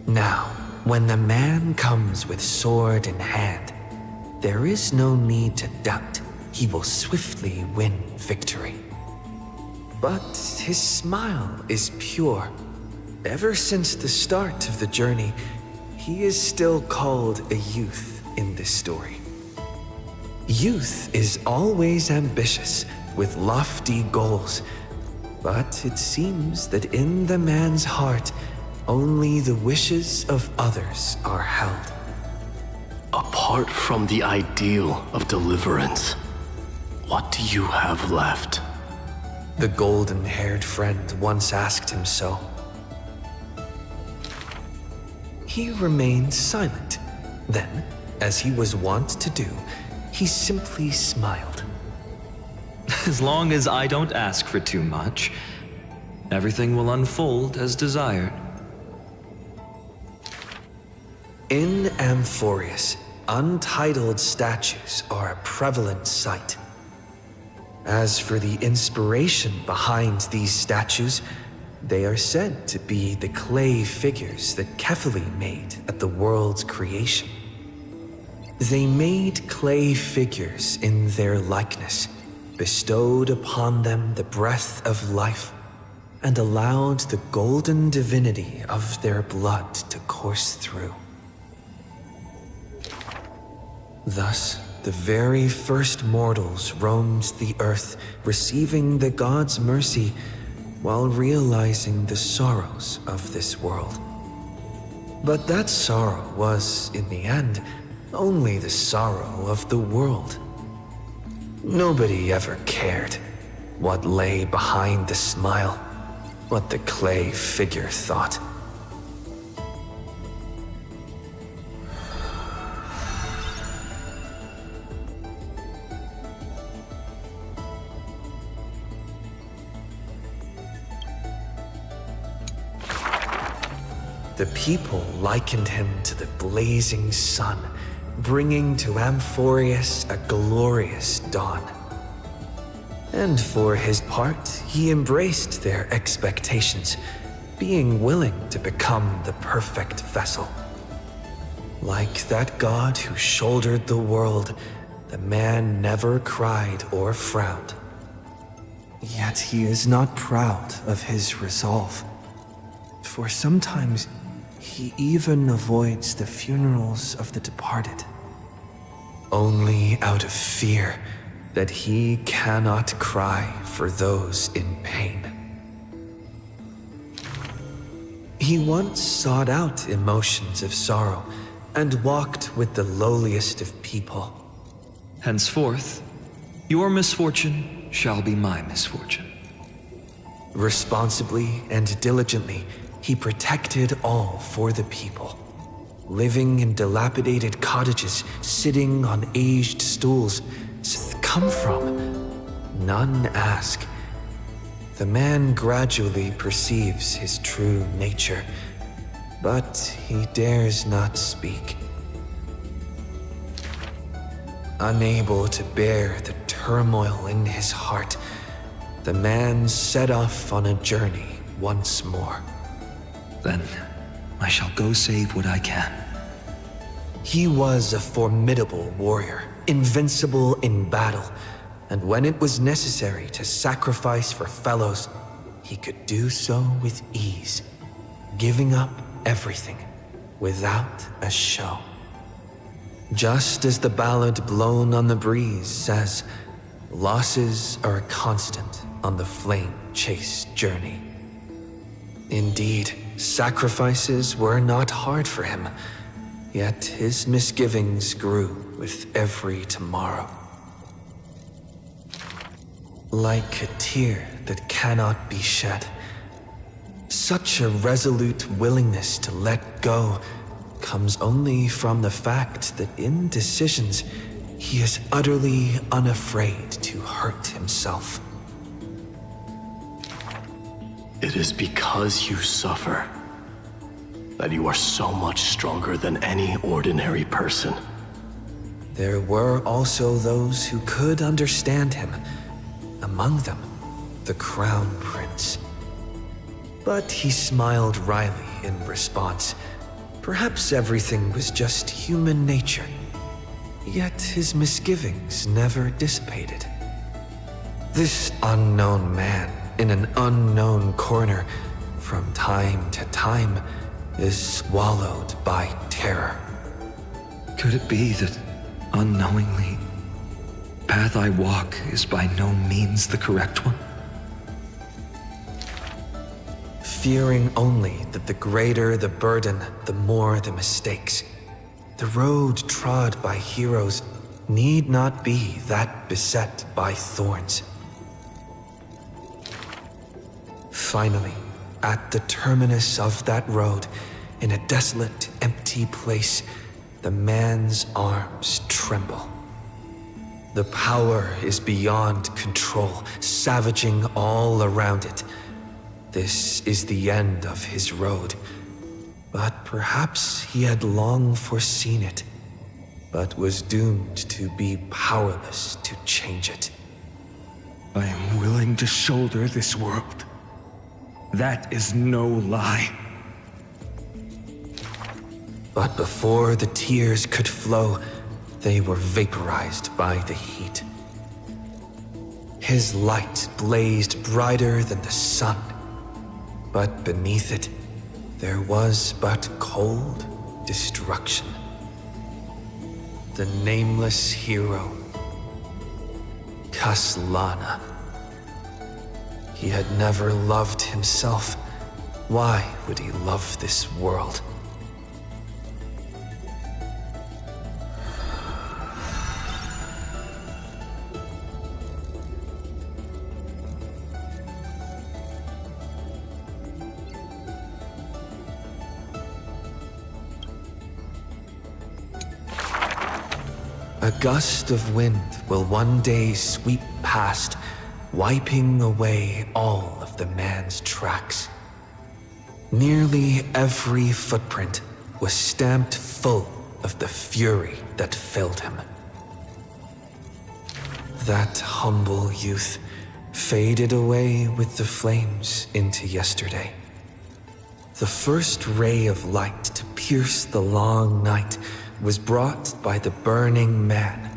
Now, when the man comes with sword in hand, there is no need to doubt he will swiftly win victory. But his smile is pure. Ever since the start of the journey, he is still called a youth in this story. Youth is always ambitious, with lofty goals, but it seems that in the man's heart, only the wishes of others are held. Apart from the ideal of deliverance, what do you have left? The golden-haired friend once asked him so. He remained silent. Then, as he was wont to do, he simply smiled. As long as I don't ask for too much, everything will unfold as desired. In Amphorius, untitled statues are a prevalent sight. As for the inspiration behind these statues, They are said to be the clay figures that Kefali made at the world's creation. They made clay figures in their likeness, bestowed upon them the breath of life, and allowed the golden divinity of their blood to course through. Thus, the very first mortals roamed the earth, receiving the gods' mercy while realizing the sorrows of this world. But that sorrow was, in the end, only the sorrow of the world. Nobody ever cared what lay behind the smile, what the clay figure thought. The people likened him to the blazing sun, bringing to Amphorius a glorious dawn. And for his part, he embraced their expectations, being willing to become the perfect vessel. Like that god who shouldered the world, the man never cried or frowned. Yet he is not proud of his resolve, for sometimes he even avoids the funerals of the departed, only out of fear that he cannot cry for those in pain. He once sought out emotions of sorrow and walked with the lowliest of people. Henceforth, your misfortune shall be my misfortune. Responsibly and diligently, he protected all for the people, living in dilapidated cottages, sitting on aged stools. Come from? None ask. The man gradually perceives his true nature, but he dares not speak. Unable to bear the turmoil in his heart, the man set off on a journey once more. Then I shall go save what I can. He was a formidable warrior, invincible in battle, and when it was necessary to sacrifice for fellows, he could do so with ease, giving up everything without a show. Just as the ballad blown on the breeze says, losses are a constant on the flame-chased journey. Indeed, sacrifices were not hard for him, yet his misgivings grew with every tomorrow. Like a tear that cannot be shed, such a resolute willingness to let go comes only from the fact that in decisions, he is utterly unafraid to hurt himself. It is because you suffer that you are so much stronger than any ordinary person. There were also those who could understand him, among them, the Crown Prince. But he smiled wryly in response. Perhaps everything was just human nature. Yet his misgivings never dissipated. This unknown man in an unknown corner, from time to time, is swallowed by terror. Could it be that, unknowingly, the path I walk is by no means the correct one? Fearing only that the greater the burden, the more the mistakes. The road trod by heroes need not be that beset by thorns. Finally, at the terminus of that road, in a desolate, empty place, the man's arms tremble. The power is beyond control, savaging all around it. This is the end of his road. But perhaps he had long foreseen it, but was doomed to be powerless to change it. I am willing to shoulder this world. That is no lie. But before the tears could flow, they were vaporized by the heat. His light blazed brighter than the sun, but beneath it, there was but cold destruction. The nameless hero, Kaslana. He had never loved himself. Why would he love this world? A gust of wind will one day sweep past, wiping away all of the man's tracks. Nearly every footprint was stamped full of the fury that filled him. That humble youth faded away with the flames into yesterday. The first ray of light to pierce the long night was brought by the burning man,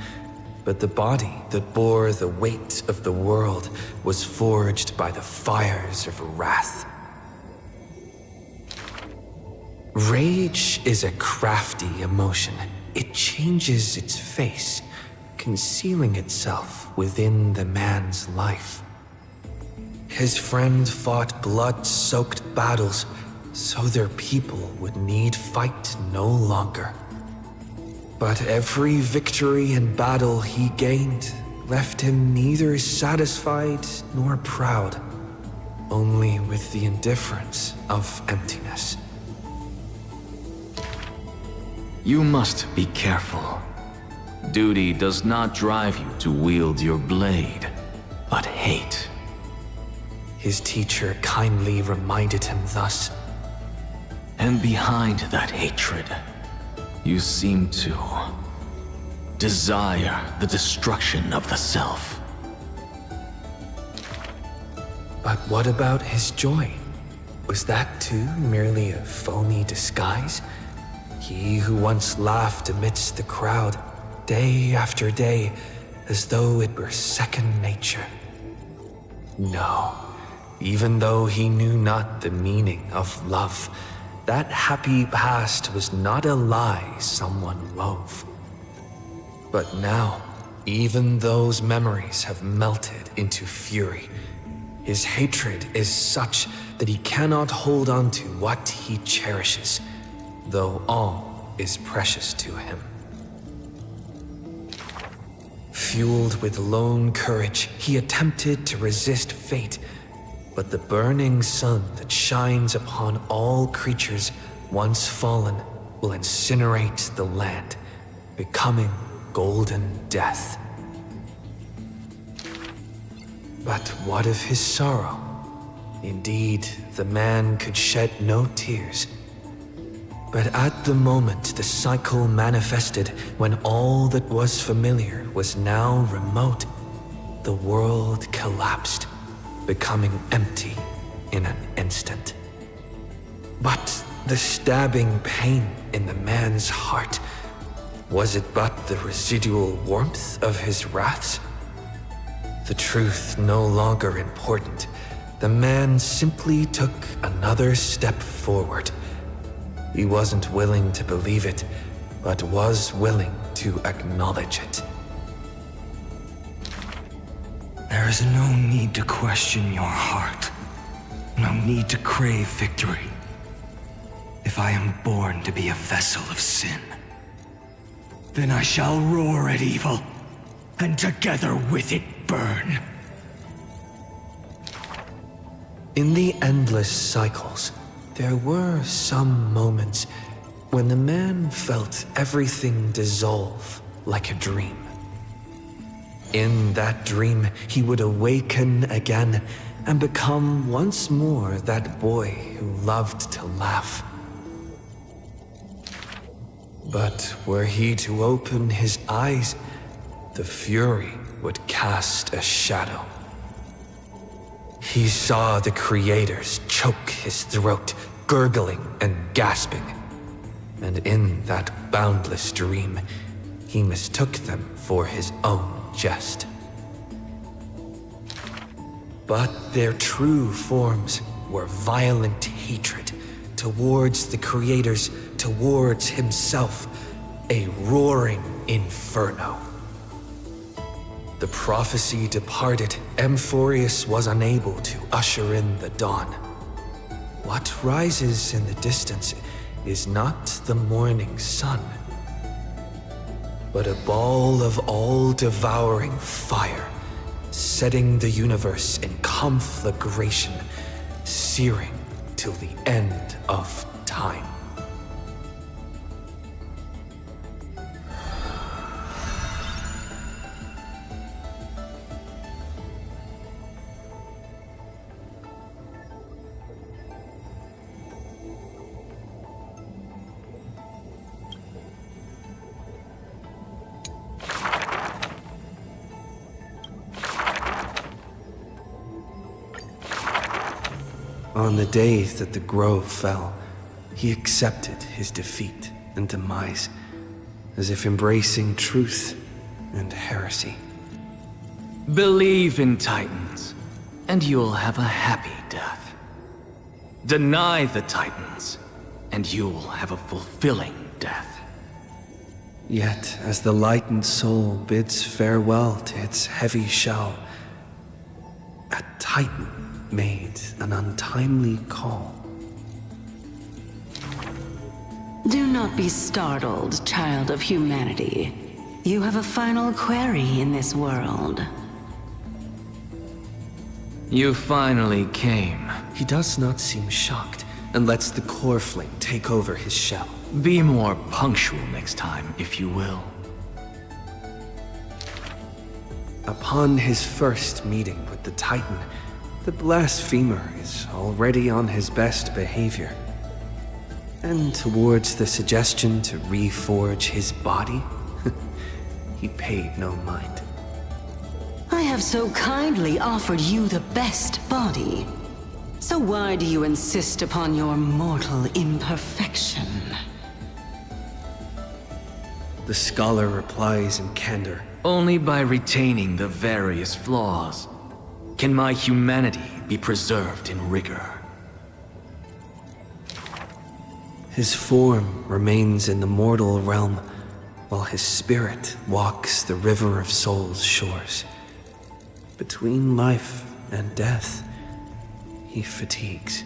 but the body that bore the weight of the world was forged by the fires of wrath. Rage is a crafty emotion. It changes its face, concealing itself within the man's life. His friend fought blood-soaked battles so their people would need fight no longer. But every victory and battle he gained left him neither satisfied nor proud, only with the indifference of emptiness. You must be careful. Duty does not drive you to wield your blade, but hate. His teacher kindly reminded him thus. And behind that hatred, you seem to desire the destruction of the self. But what about his joy? Was that too merely a phony disguise? He who once laughed amidst the crowd, day after day, as though it were second nature. No, even though he knew not the meaning of love, that happy past was not a lie someone wove. But now, even those memories have melted into fury. His hatred is such that he cannot hold on to what he cherishes, though all is precious to him. Fueled with lone courage, he attempted to resist fate, but the burning sun that shines upon all creatures once fallen will incinerate the land, becoming golden death. But what of his sorrow? Indeed, the man could shed no tears. But at the moment the cycle manifested, when all that was familiar was now remote, the world collapsed, becoming empty in an instant. But the stabbing pain in the man's heart, was it but the residual warmth of his wraths? The truth no longer important, the man simply took another step forward. He wasn't willing to believe it, but was willing to acknowledge it. There is no need to question your heart. No need to crave victory. If I am born to be a vessel of sin, then I shall roar at evil, and together with it burn. In the endless cycles, there were some moments when the man felt everything dissolve like a dream. In that dream, he would awaken again and become once more that boy who loved to laugh. But were he to open his eyes, the fury would cast a shadow. He saw the creators choke his throat, gurgling and gasping. And in that boundless dream, he mistook them for his own jest. But their true forms were violent hatred towards the creators, towards himself, a roaring inferno. The prophecy departed, Amphorius was unable to usher in the dawn. What rises in the distance is not the morning sun, but a ball of all-devouring fire, setting the universe in conflagration, searing till the end of time. On the day that the grove fell, he accepted his defeat and demise, as if embracing truth and heresy. Believe in Titans, and you'll have a happy death. Deny the Titans, and you'll have a fulfilling death. Yet, as the lightened soul bids farewell to its heavy shell, a Titan made an untimely call. Do not be startled, child of humanity. You have a final query in this world. You finally came. He does not seem shocked and lets the core flame take over his shell. Be more punctual next time, if you will. Upon his first meeting with the Titan, the blasphemer is already on his best behavior. And towards the suggestion to reforge his body, he paid no mind. I have so kindly offered you the best body. So why do you insist upon your mortal imperfection? The scholar replies in candor. Only by retaining the various flaws can my humanity be preserved in rigor. His form remains in the mortal realm, while his spirit walks the river of souls' shores. Between life and death, he fatigues,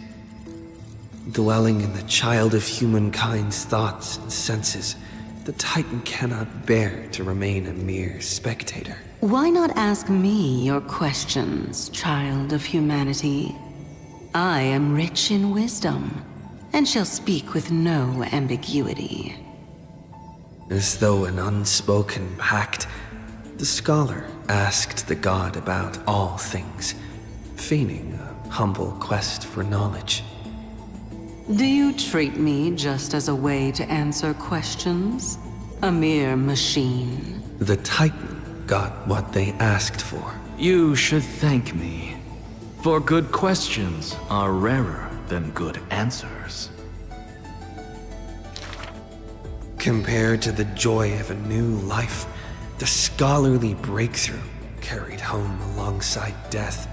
dwelling in the child of humankind's thoughts and senses. The Titan cannot bear to remain a mere spectator. Why not ask me your questions, child of humanity? I am rich in wisdom, and shall speak with no ambiguity. As though an unspoken pact, the scholar asked the god about all things, feigning a humble quest for knowledge. Do you treat me just as a way to answer questions? A mere machine? The Titan got what they asked for. You should thank me, for good questions are rarer than good answers. Compared to the joy of a new life, the scholarly breakthrough carried home alongside death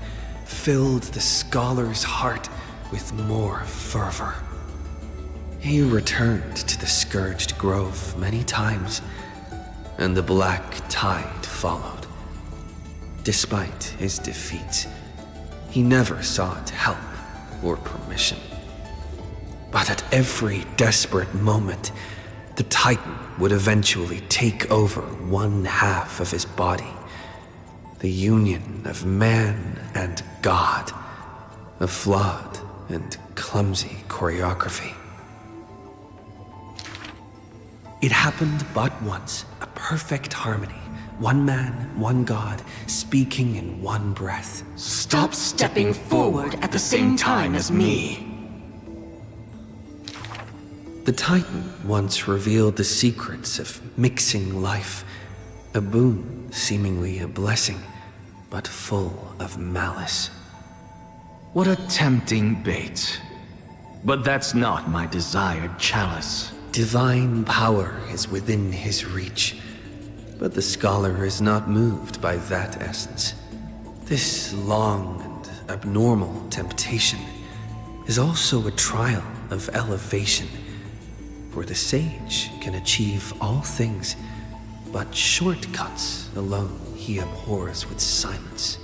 filled the scholar's heart with more fervor. He returned to the Scourged Grove many times, and the black tide followed. Despite his defeats, he never sought help or permission. But at every desperate moment, the Titan would eventually take over one half of his body. The union of man and God, a flawed and clumsy choreography. It happened but once, a perfect harmony. One man, one God, speaking in one breath. Stop stepping forward at the same time as me. The Titan once revealed the secrets of mixing life, a boon, seemingly a blessing, but full of malice. What a tempting bait. But that's not my desired chalice. Divine power is within his reach, but the scholar is not moved by that essence. This long and abnormal temptation is also a trial of elevation, for the sage can achieve all things, but shortcuts alone he abhors with silence.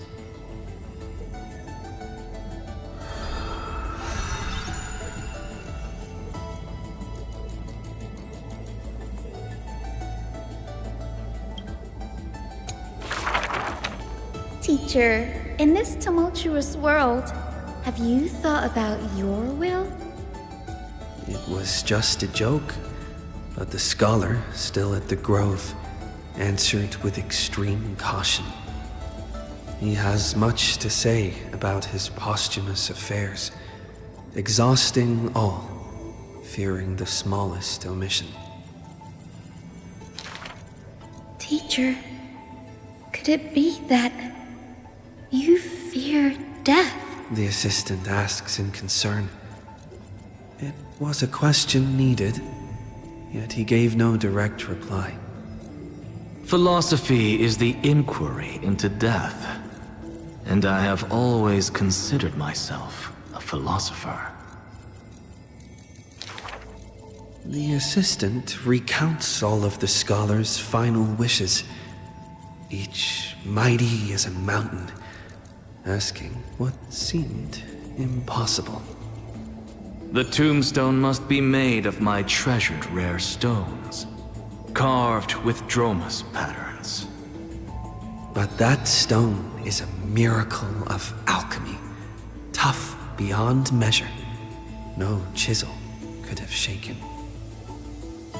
Teacher, in this tumultuous world, have you thought about your will? It was just a joke, but the scholar, still at the grove, answered with extreme caution. He has much to say about his posthumous affairs, exhausting all, fearing the smallest omission. Teacher, could it be that you fear death? The assistant asks in concern. It was a question needed, yet he gave no direct reply. Philosophy is the inquiry into death, and I have always considered myself a philosopher. The assistant recounts all of the scholar's final wishes, each mighty as a mountain, asking what seemed impossible. The tombstone must be made of my treasured rare stones, carved with Dromus patterns. But that stone is a miracle of alchemy, tough beyond measure. No chisel could have shaken.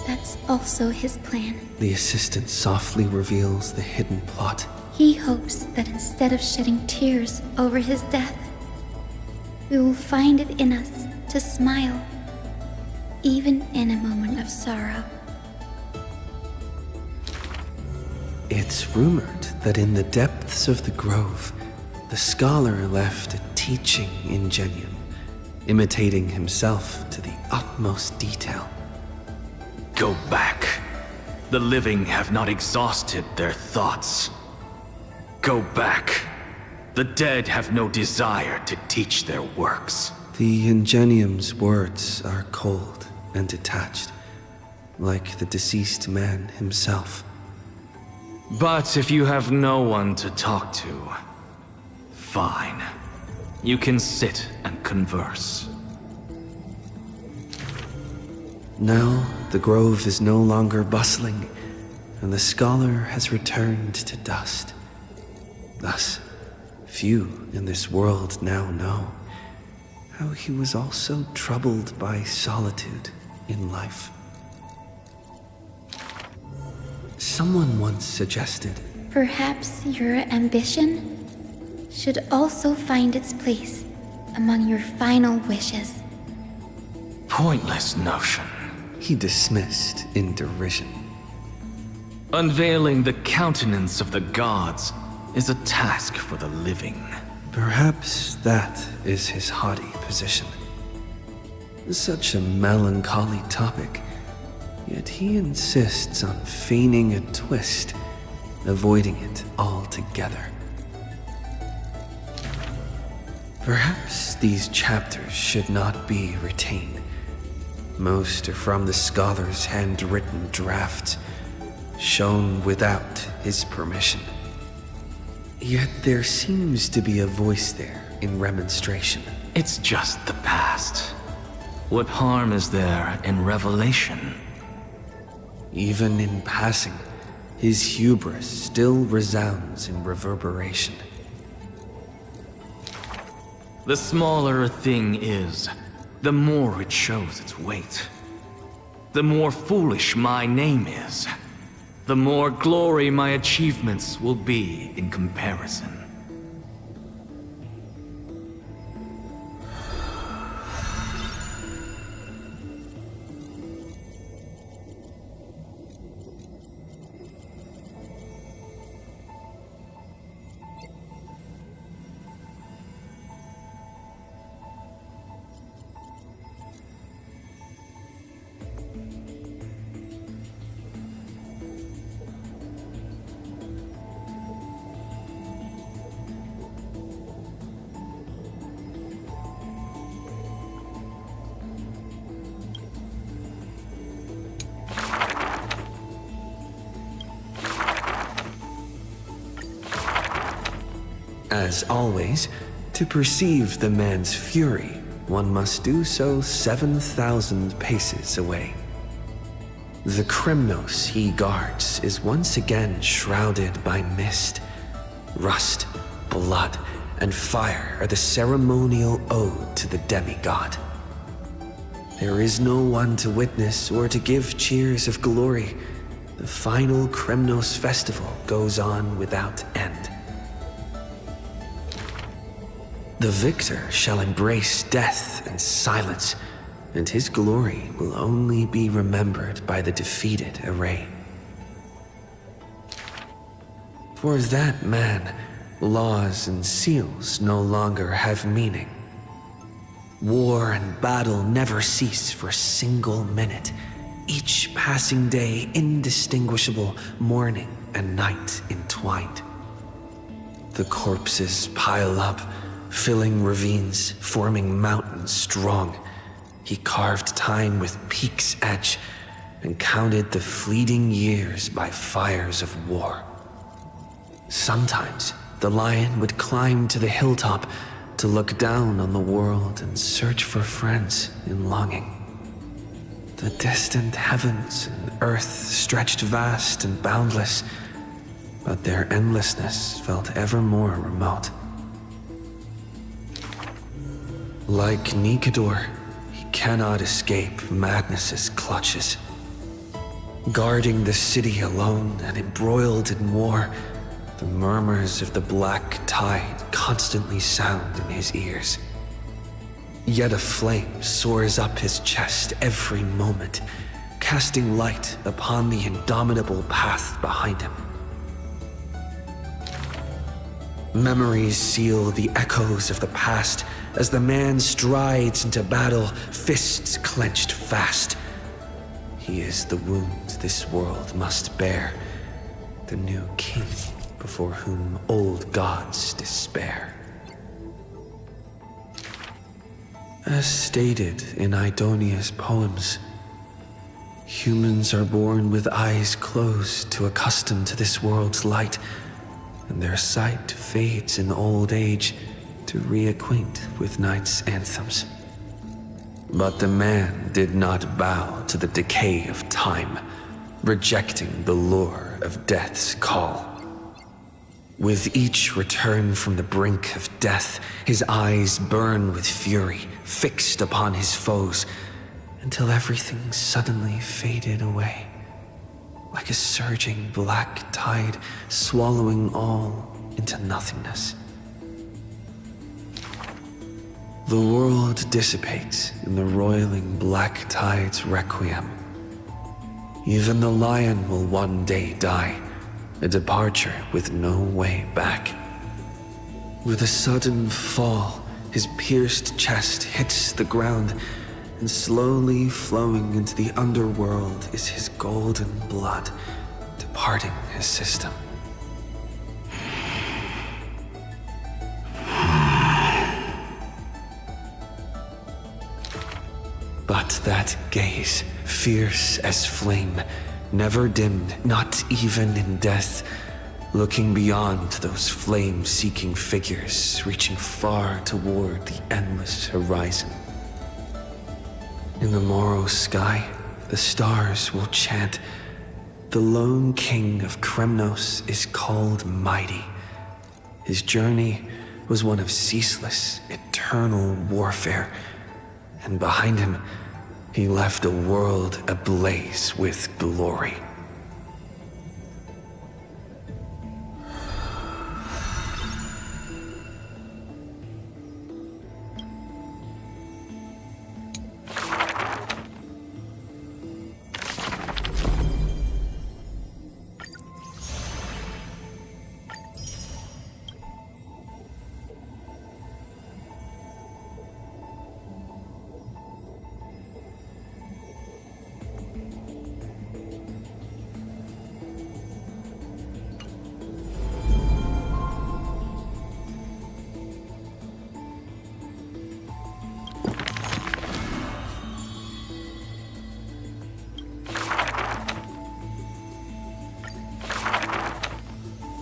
That's also his plan. The assistant softly reveals the hidden plot. He hopes that instead of shedding tears over his death, we will find it in us to smile, even in a moment of sorrow. It's rumored that in the depths of the grove, the scholar left a teaching ingenium, imitating himself to the utmost detail. Go back. The living have not exhausted their thoughts. Go back. The dead have no desire to teach their works. The ingenium's words are cold and detached, like the deceased man himself. But if you have no one to talk to, fine. You can sit and converse. Now, the grove is no longer bustling, and the scholar has returned to dust. Thus, few in this world now know how he was also troubled by solitude in life. Someone once suggested, perhaps your ambition should also find its place among your final wishes. Pointless notion. He dismissed in derision. Unveiling the countenance of the gods is a task for the living. Perhaps that is his haughty position. Such a melancholy topic, yet he insists on feigning a twist, avoiding it altogether. Perhaps these chapters should not be retained. Most are from the scholar's handwritten drafts, shown without his permission. Yet there seems to be a voice there in remonstration. It's just the past. What harm is there in revelation? Even in passing, his hubris still resounds in reverberation. The smaller a thing is, the more it shows its weight. The more foolish my name is, the more glory my achievements will be in comparison. As always, to perceive the man's fury, one must do so 7,000 paces away. The Kremnos he guards is once again shrouded by mist. Rust, blood, and fire are the ceremonial ode to the demigod. There is no one to witness or to give cheers of glory. The final Kremnos festival goes on without end. The victor shall embrace death and silence, and his glory will only be remembered by the defeated array. For that man, laws and seals no longer have meaning. War and battle never cease for a single minute, each passing day indistinguishable, morning and night entwined. The corpses pile up, filling ravines, forming mountains strong. He carved time with peak's edge and counted the fleeting years by fires of war. Sometimes the lion would climb to the hilltop to look down on the world and search for friends in longing. The distant heavens and earth stretched vast and boundless, but their endlessness felt ever more remote. Like Nikador, he cannot escape madness's clutches. Guarding the city alone and embroiled in war, the murmurs of the black tide constantly sound in his ears. Yet a flame soars up his chest every moment, casting light upon the indomitable path behind him. Memories seal the echoes of the past as the man strides into battle, fists clenched fast. He is the wound this world must bear, the new king before whom old gods despair. As stated in Idonia's poems, humans are born with eyes closed to accustom to this world's light, and their sight fades in old age to reacquaint with night's anthems. But the man did not bow to the decay of time, rejecting the lure of death's call. With each return from the brink of death, his eyes burn with fury, fixed upon his foes, until everything suddenly faded away, like a surging black tide swallowing all into nothingness. The world dissipates in the roiling black tide's requiem. Even the lion will one day die, a departure with no way back. With a sudden fall, his pierced chest hits the ground, and slowly flowing into the underworld is his golden blood, departing his system. But that gaze, fierce as flame, never dimmed, not even in death, looking beyond those flame-seeking figures, reaching far toward the endless horizon. In the morrow sky, the stars will chant, "The lone king of Kremnos is called mighty. His journey was one of ceaseless, eternal warfare, and behind him, he left a world ablaze with glory."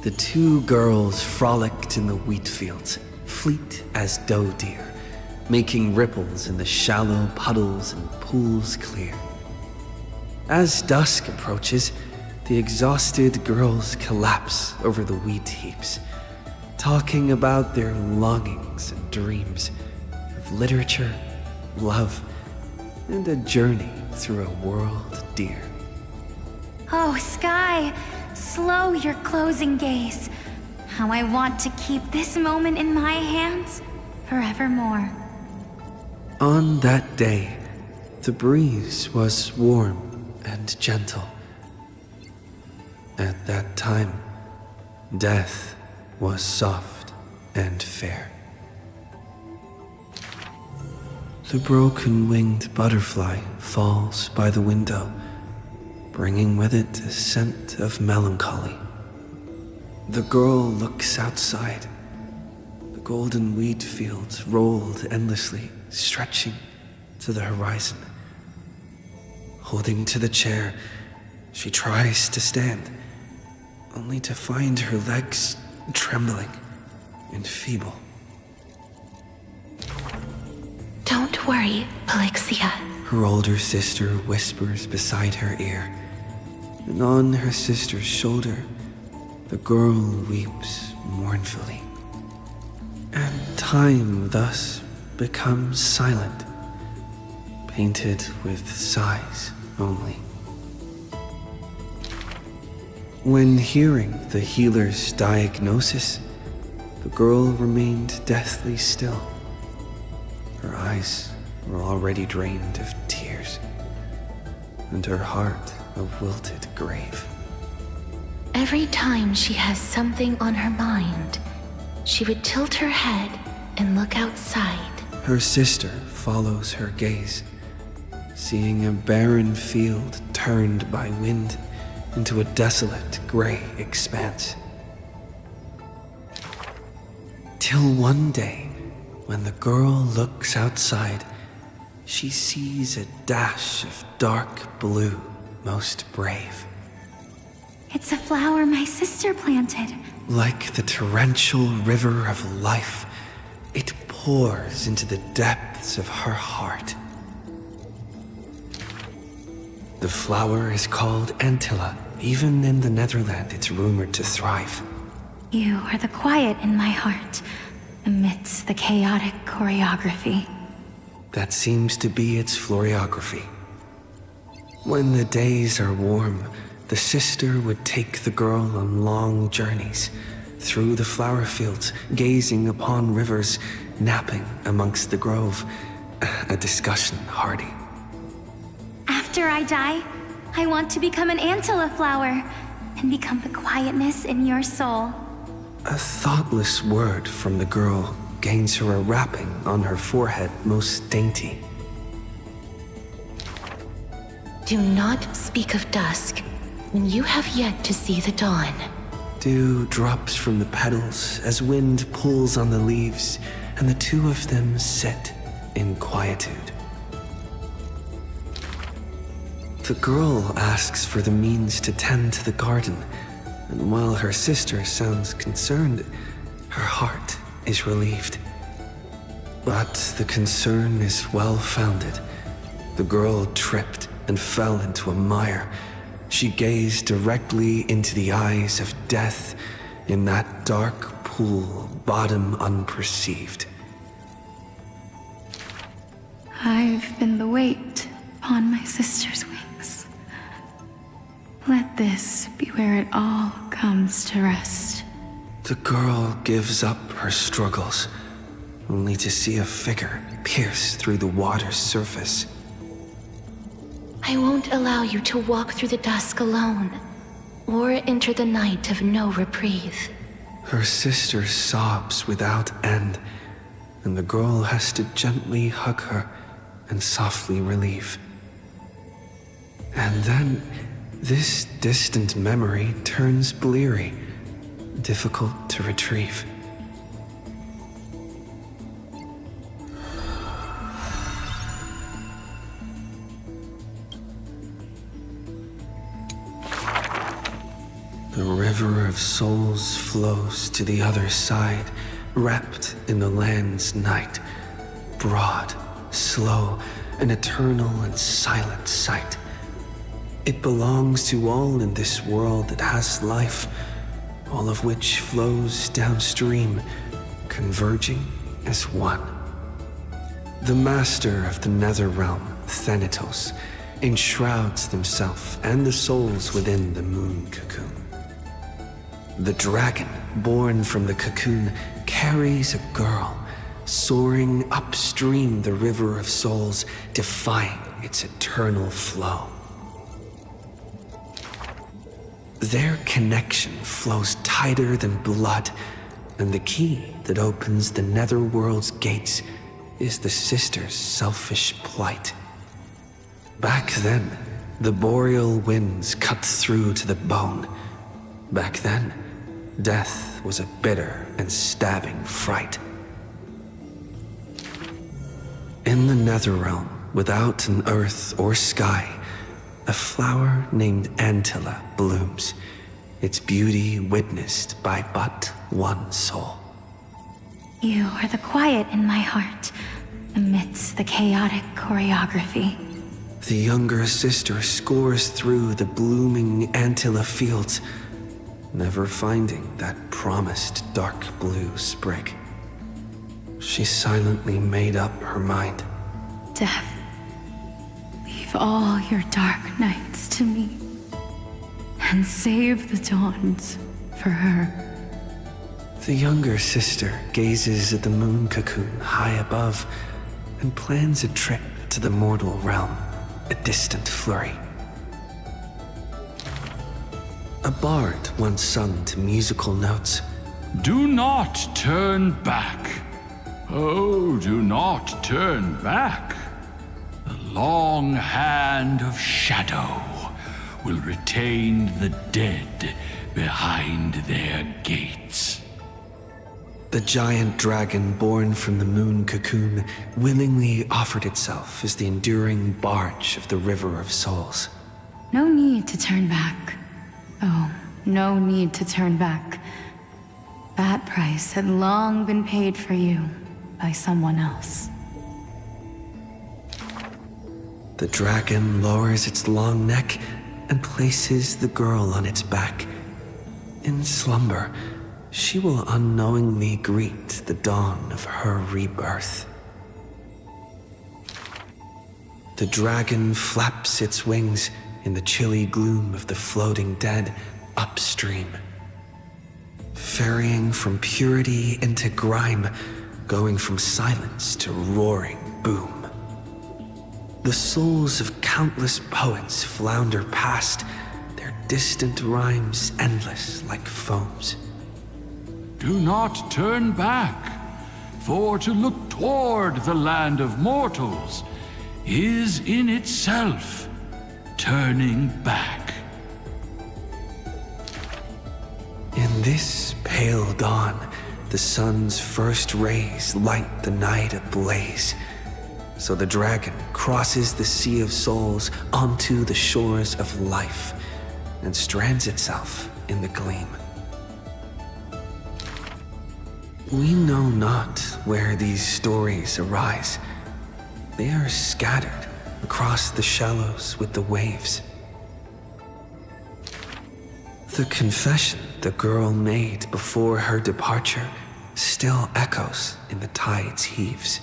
The two girls frolicked in the wheat fields, fleet as doe deer, making ripples in the shallow puddles and pools clear. As dusk approaches, the exhausted girls collapse over the wheat heaps, talking about their longings and dreams of literature, love, and a journey through a world dear. Oh, Sky, slow your closing gaze. How I want to keep this moment in my hands forevermore. On that day, the breeze was warm and gentle. At that time, death was soft and fair. The broken-winged butterfly falls by the window, bringing with it a scent of melancholy. The girl looks outside. The golden wheat fields rolled endlessly, stretching to the horizon. Holding to the chair, she tries to stand, only to find her legs trembling and feeble. Don't worry, Pelixia. Her older sister whispers beside her ear, and on her sister's shoulder, the girl weeps mournfully. And time thus becomes silent, painted with sighs only. When hearing the healer's diagnosis, the girl remained deathly still. Her eyes were already drained of tears, and her heart a wilted grave. Every time she has something on her mind, she would tilt her head and look outside. Her sister follows her gaze, seeing a barren field turned by wind into a desolate gray expanse. Till one day, when the girl looks outside, she sees a dash of dark blue, most brave. It's a flower my sister planted. Like the torrential river of life, it pours into the depths of her heart. The flower is called Antilla. Even in the Netherland, it's rumored to thrive. You are the quiet in my heart, amidst the chaotic choreography. That seems to be its floriography. When the days are warm, the sister would take the girl on long journeys through the flower fields, gazing upon rivers, napping amongst the grove, a discussion hardy. After I die, I want to become an Antilla flower and become the quietness in your soul. A thoughtless word from the girl gains her a wrapping on her forehead most dainty. Do not speak of dusk when you have yet to see the dawn. Dew drops from the petals as wind pulls on the leaves, and the two of them sit in quietude. The girl asks for the means to tend to the garden, and while her sister sounds concerned, her heart is relieved. But the concern is well-founded. The girl tripped and fell into a mire. She gazed directly into the eyes of death in that dark pool, bottom unperceived. I've been the weight upon my sister's wings. Let this be where it all comes to rest. The girl gives up her struggles, only to see a figure pierce through the water's surface. I won't allow you to walk through the dusk alone, or enter the night of no reprieve. Her sister sobs without end, and the girl has to gently hug her and softly relieve. And then, this distant memory turns bleary, difficult to retrieve. The river of souls flows to the other side, wrapped in the land's night. Broad, slow, an eternal and silent sight. It belongs to all in this world that has life, all of which flows downstream, converging as one. The master of the nether realm, Thanatos, enshrouds himself and the souls within the moon cocoon. The dragon, born from the cocoon, carries a girl, soaring upstream the river of souls, defying its eternal flow. Their connection flows tighter than blood, and the key that opens the netherworld's gates is the sisters' selfish plight. Back then, the boreal winds cut through to the bone. Back then, death was a bitter and stabbing fright. In the Netherrealm, without an earth or sky, a flower named Antilla blooms, its beauty witnessed by but one soul. You are the quiet in my heart, amidst the chaotic choreography. The younger sister scores through the blooming Antilla fields, never finding that promised dark blue sprig. She silently made up her mind. Death, leave all your dark nights to me, and save the dawns for her. The younger sister gazes at the moon cocoon high above and plans a trip to the mortal realm, a distant flurry. A bard once sung to musical notes. Do not turn back. Oh, do not turn back. The long hand of shadow will retain the dead behind their gates. The giant dragon born from the moon cocoon willingly offered itself as the enduring barge of the river of souls. No need to turn back. Oh, no need to turn back. That price had long been paid for you by someone else. The dragon lowers its long neck and places the girl on its back. In slumber, she will unknowingly greet the dawn of her rebirth. The dragon flaps its wings in the chilly gloom of the floating dead upstream, ferrying from purity into grime, going from silence to roaring boom. The souls of countless poets flounder past, their distant rhymes endless like foams. Do not turn back, for to look toward the land of mortals is in itself turning back. In this pale dawn, the sun's first rays light the night ablaze. So the dragon crosses the sea of souls onto the shores of life and strands itself in the gleam. We know not where these stories arise. They are scattered across the shallows with the waves. The confession the girl made before her departure still echoes in the tide's heaves.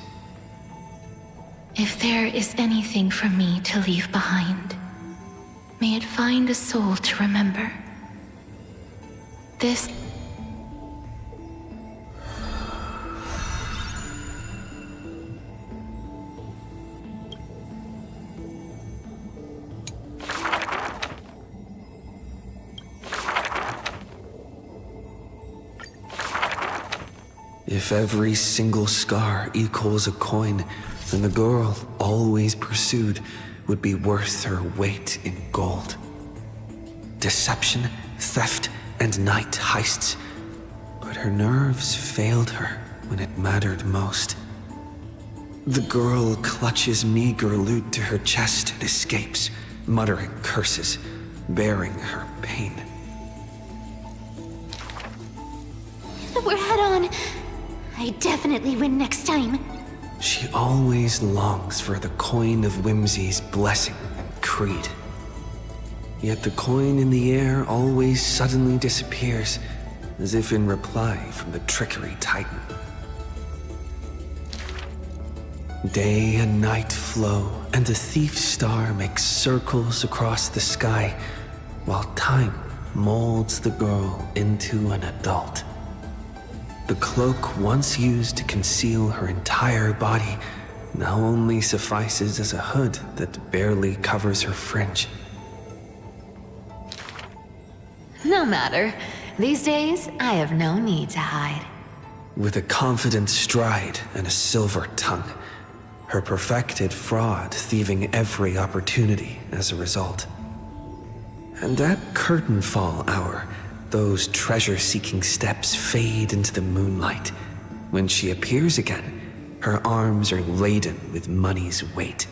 If there is anything for me to leave behind, may it find a soul to remember. This... If every single scar equals a coin, then the girl, always pursued, would be worth her weight in gold. Deception, theft, and night heists. But her nerves failed her when it mattered most. The girl clutches meager loot to her chest and escapes, muttering curses, bearing her pain. We're head on. I definitely win next time. She always longs for the coin of Whimsy's blessing and creed. Yet the coin in the air always suddenly disappears, as if in reply from the trickery titan. Day and night flow, and the thief's star makes circles across the sky, while time molds the girl into an adult. The cloak once used to conceal her entire body now only suffices as a hood that barely covers her fringe. No matter. These days, I have no need to hide. With a confident stride and a silver tongue, her perfected fraud thieving every opportunity as a result. And at curtain fall hour, those treasure-seeking steps fade into the moonlight. When she appears again, her arms are laden with money's weight.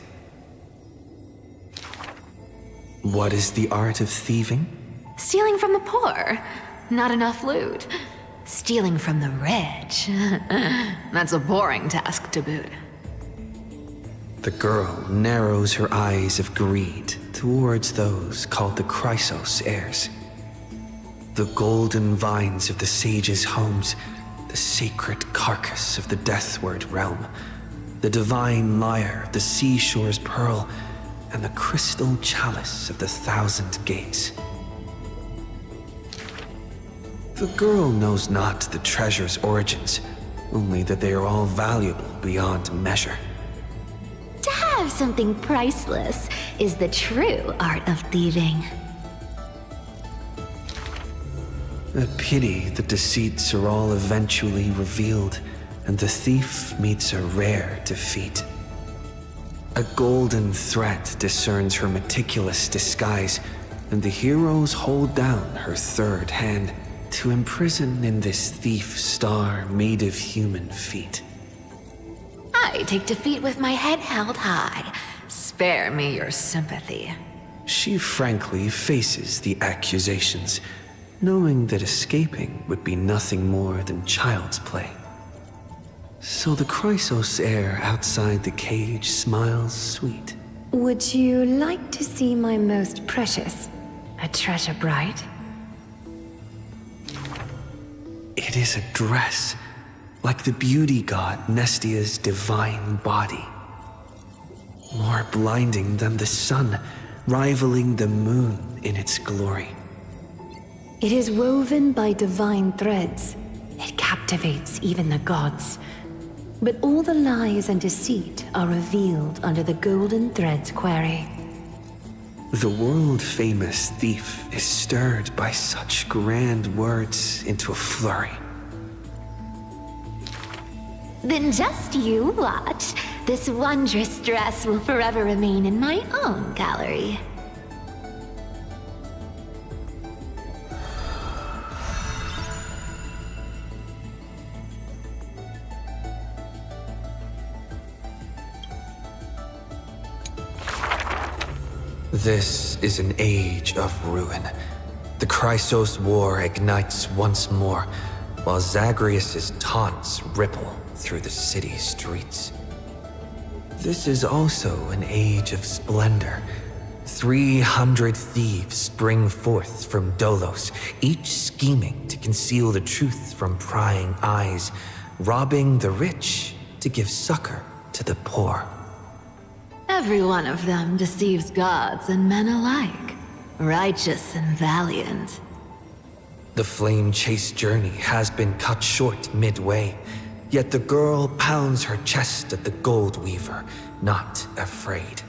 What is the art of thieving? Stealing from the poor. Not enough loot. Stealing from the rich. That's a boring task to boot. The girl narrows her eyes of greed towards those called the Chrysos heirs. The golden vines of the sages' homes, the sacred carcass of the Deathward realm, the divine lyre of the seashore's pearl, and the crystal chalice of the thousand gates. The girl knows not the treasure's origins, only that they are all valuable beyond measure. To have something priceless is the true art of thieving. A pity the deceits are all eventually revealed, and the thief meets a rare defeat. A golden thread discerns her meticulous disguise, and the heroes hold down her third hand to imprison in this thief star made of human feet. I take defeat with my head held high. Spare me your sympathy. She frankly faces the accusations, knowing that escaping would be nothing more than child's play. So the Chrysos heir outside the cage smiles sweet. Would you like to see my most precious? A treasure bride? It is a dress, like the beauty god Nestia's divine body. More blinding than the sun, rivaling the moon in its glory. It is woven by divine threads. It captivates even the gods. But all the lies and deceit are revealed under the golden thread's query. The world-famous thief is stirred by such grand words into a flurry. Then just you watch. This wondrous dress will forever remain in my own gallery. This is an age of ruin. The Chrysos War ignites once more, while Zagreus' taunts ripple through the city's streets. This is also an age of splendor. 300 thieves spring forth from Dolos, each scheming to conceal the truth from prying eyes, robbing the rich to give succor to the poor. Every one of them deceives gods and men alike, righteous and valiant. The flame-chased journey has been cut short midway, yet the girl pounds her chest at the gold weaver, not afraid.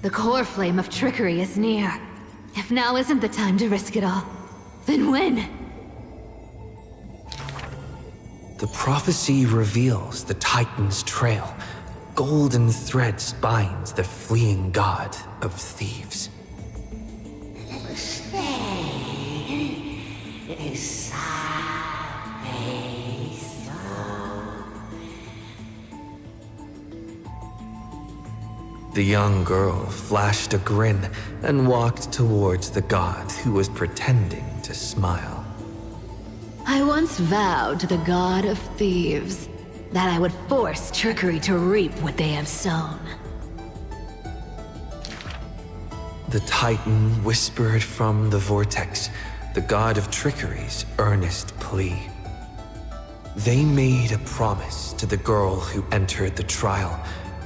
The core flame of trickery is near. If now isn't the time to risk it all, then when? The prophecy reveals the Titan's trail. Golden threads binds the fleeing god of thieves. The young girl flashed a grin and walked towards the god who was pretending to smile. I I once vowed to the god of thieves that I would force trickery to reap what they have sown. The Titan whispered from the vortex, the god of trickery's earnest plea. They made a promise to the girl who entered the trial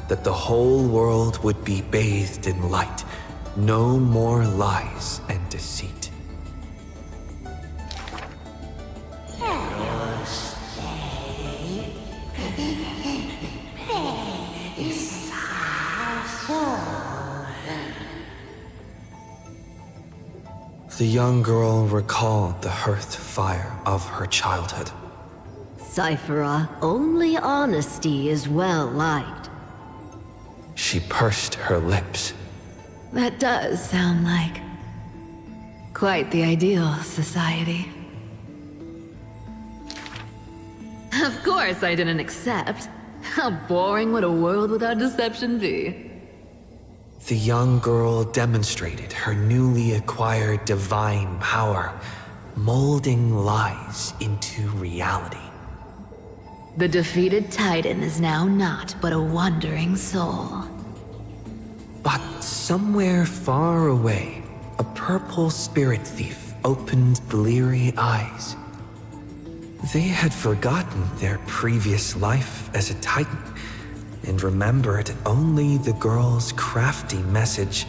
that the whole world would be bathed in light, no more lies and deceit. The young girl recalled the hearth fire of her childhood. Cyphera, only honesty is well liked. She pursed her lips. That does sound like quite the ideal society. Of course I didn't accept. How boring would a world without deception be? The young girl demonstrated her newly acquired divine power, molding lies into reality. The defeated Titan is now naught but a wandering soul. But somewhere far away, a purple spirit thief opened bleary eyes. They had forgotten their previous life as a Titan, and remembered only the girl's crafty message.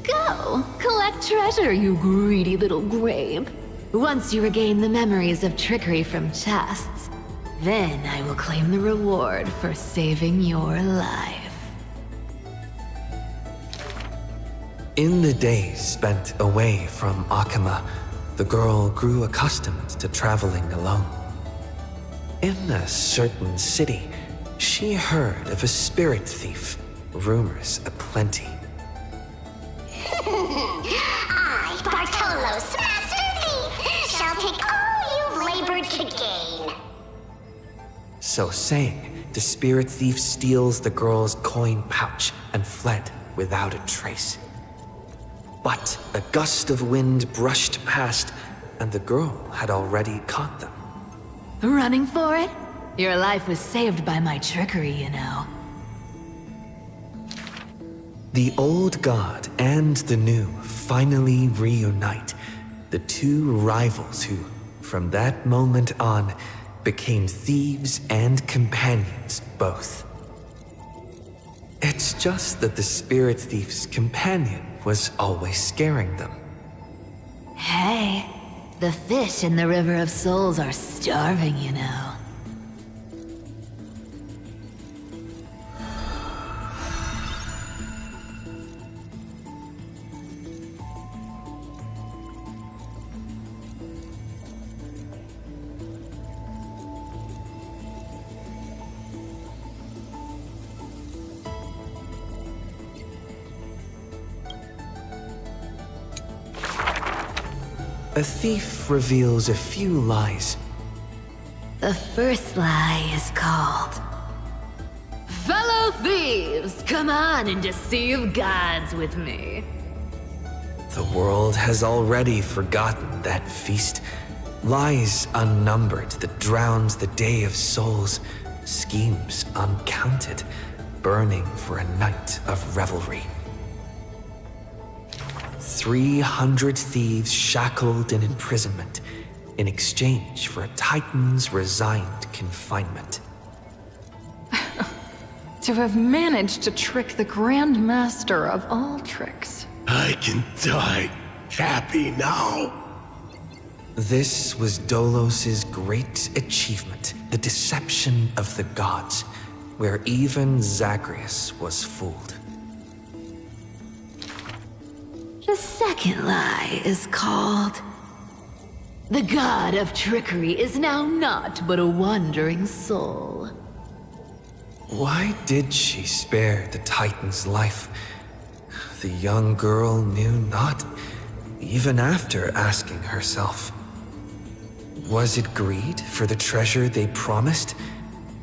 Go! Collect treasure, you greedy little grape. Once you regain the memories of trickery from chests, then I will claim the reward for saving your life. In the days spent away from Akama, the girl grew accustomed to traveling alone. In a certain city, she heard of a spirit thief, rumors aplenty. I, Bartolo's master thief, shall take all you've labored to gain. So saying, the spirit thief steals the girl's coin pouch and fled without a trace. But a gust of wind brushed past, and the girl had already caught them. Running for it? Your life was saved by my trickery, you know. The old god and the new finally reunite, the two rivals who, from that moment on, became thieves and companions both. It's just that the spirit thief's companion was always scaring them. Hey, the fish in the River of Souls are starving, you know. A thief reveals a few lies. The first lie is called... Fellow thieves, come on and deceive gods with me. The world has already forgotten that feast. Lies unnumbered that drowned the Day of Souls. Schemes uncounted, burning for a night of revelry. 300 thieves shackled in imprisonment in exchange for a Titan's resigned confinement. To have managed to trick the Grand Master of all tricks. I can die happy now. This was Dolos's great achievement, the deception of the gods, where even Zagreus was fooled. The second lie is called... The god of trickery is now naught but a wandering soul. Why did she spare the Titan's life? The young girl knew not, even after asking herself. Was it greed for the treasure they promised,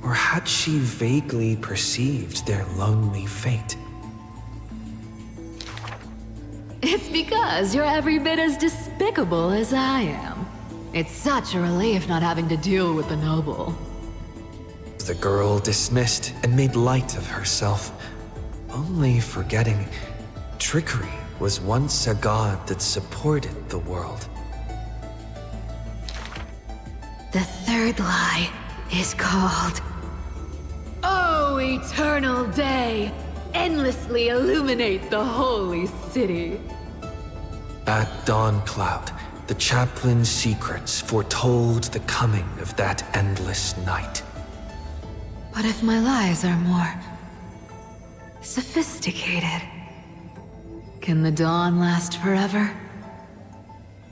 or had she vaguely perceived their lonely fate? It's because you're every bit as despicable as I am. It's such a relief not having to deal with the noble. The girl dismissed and made light of herself, only forgetting trickery was once a god that supported the world. The third lie is called... Oh, eternal day! Endlessly illuminate the holy city. At Dawncloud, the chaplain's secrets foretold the coming of that endless night. But if my lies are more... sophisticated... Can the dawn last forever?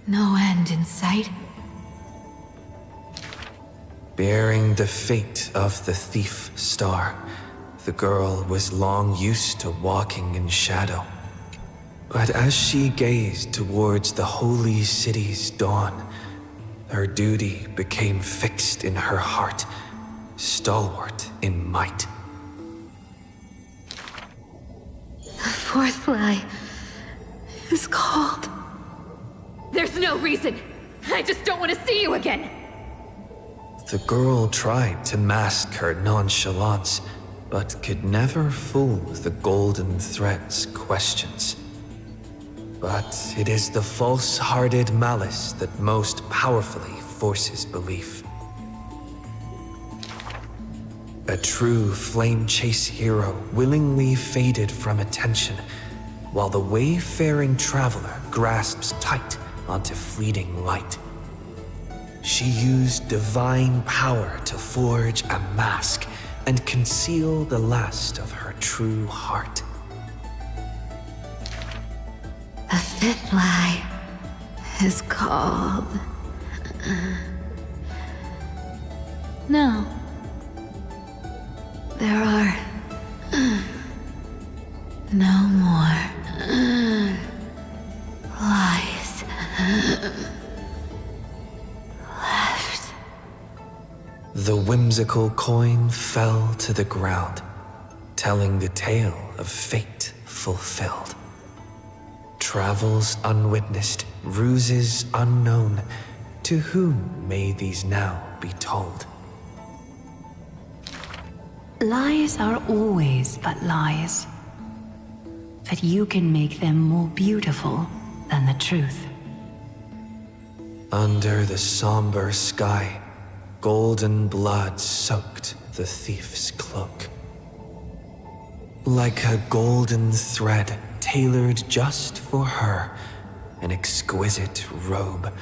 No end in sight? Bearing the fate of the thief star, the girl was long used to walking in shadow. But as she gazed towards the holy city's dawn, her duty became fixed in her heart, stalwart in might. The fourth lie is called... There's no reason! I just don't want to see you again! The girl tried to mask her nonchalance, but could never fool the golden thread's questions. But it is the false-hearted malice that most powerfully forces belief. A true flame-chase hero willingly faded from attention, while the wayfaring traveler grasps tight onto fleeting light. She used divine power to forge a mask and conceal the last of her true heart. The fifth lie is called... No. There are... no more... lies... left. The whimsical coin fell to the ground, telling the tale of fate fulfilled. Travels unwitnessed, ruses unknown, to whom may these now be told? Lies are always but lies. But you can make them more beautiful than the truth. Under the somber sky, golden blood soaked the thief's cloak. Like a golden thread tailored just for her, an exquisite robe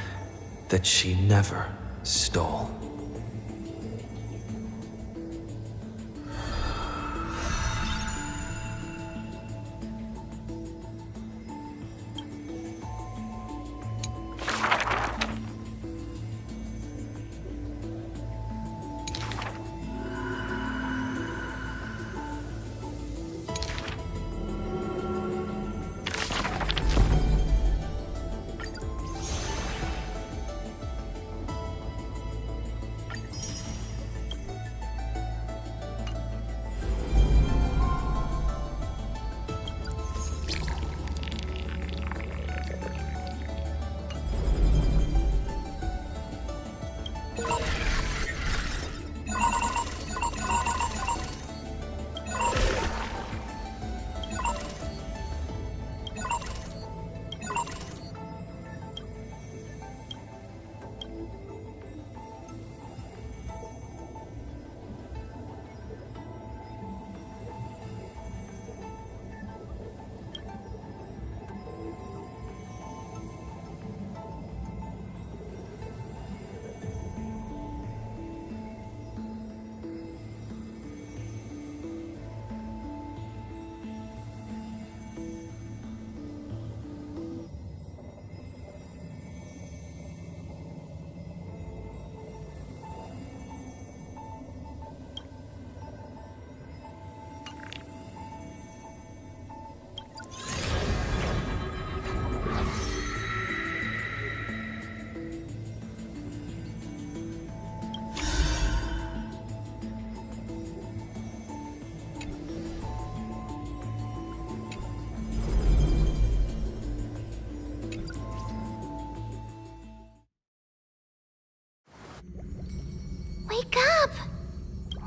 that she never stole.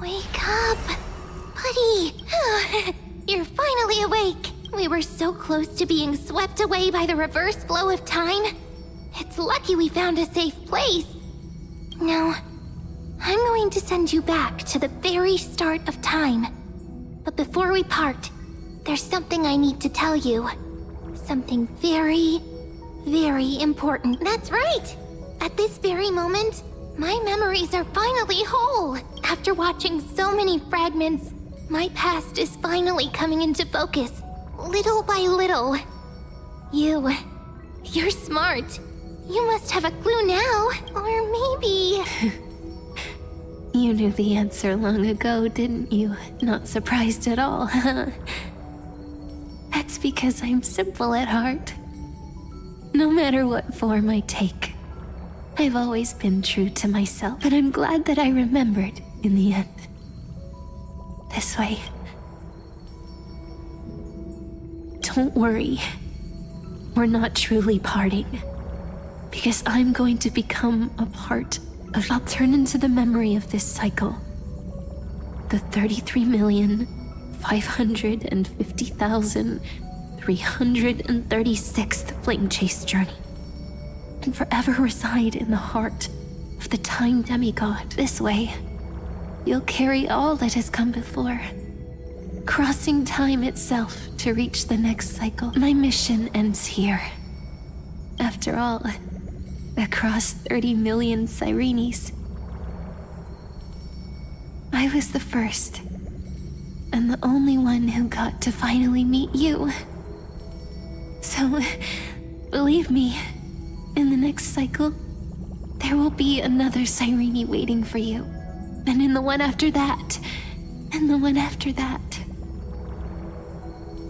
Wake up! Buddy! You're finally awake! We were so close to being swept away by the reverse flow of time. It's lucky we found a safe place. Now, I'm going to send you back to the very start of time. But before we part, there's something I need to tell you. Something very, very important. That's right! At this very moment, my memories are finally whole. After watching so many fragments, my past is finally coming into focus, little by little. You're smart. You must have a clue now, or maybe... You knew the answer long ago, didn't you? Not surprised at all, huh? That's because I'm simple at heart. No matter what form I take, I've always been true to myself, but I'm glad that I remembered in the end. This way. Don't worry. We're not truly parting. Because I'm going to become a part of... I'll turn into the memory of this cycle. The 33,550,336th Flame Chase journey. And forever reside in the heart of the Time Demigod. This way, you'll carry all that has come before, crossing time itself to reach the next cycle. My mission ends here. After all, across 30 million Sirenes, I was the first, and the only one who got to finally meet you. So, believe me, in the next cycle, there will be another Sirene waiting for you. And in the one after that, and the one after that.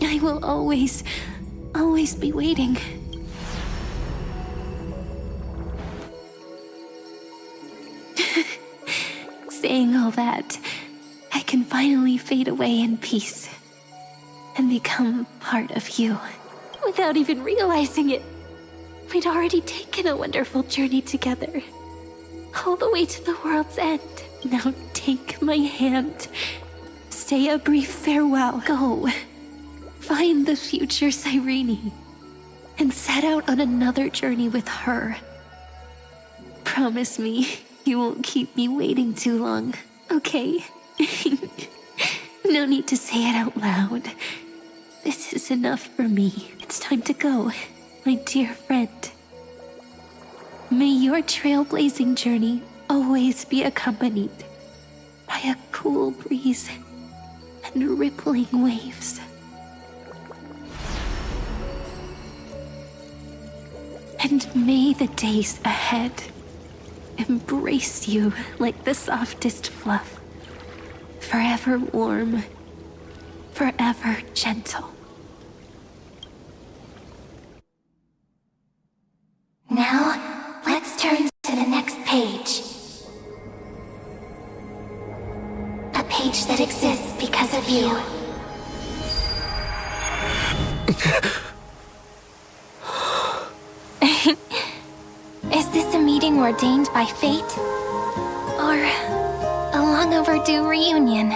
I will always be waiting. Saying all that, I can finally fade away in peace and become part of you. Without even realizing it, we'd already taken a wonderful journey together, all the way to the world's end. Now take my hand, say a brief farewell, go, find the future Sirene, and set out on another journey with her. Promise me you won't keep me waiting too long, okay? No need to say it out loud. This is enough for me. It's time to go, my dear friend. May your trailblazing journey always be accompanied by a cool breeze and rippling waves. And may the days ahead embrace you like the softest fluff, forever warm, forever gentle. Now, let's turn to the next page. A page that exists because of you. Is this a meeting ordained by fate? Or a long overdue reunion?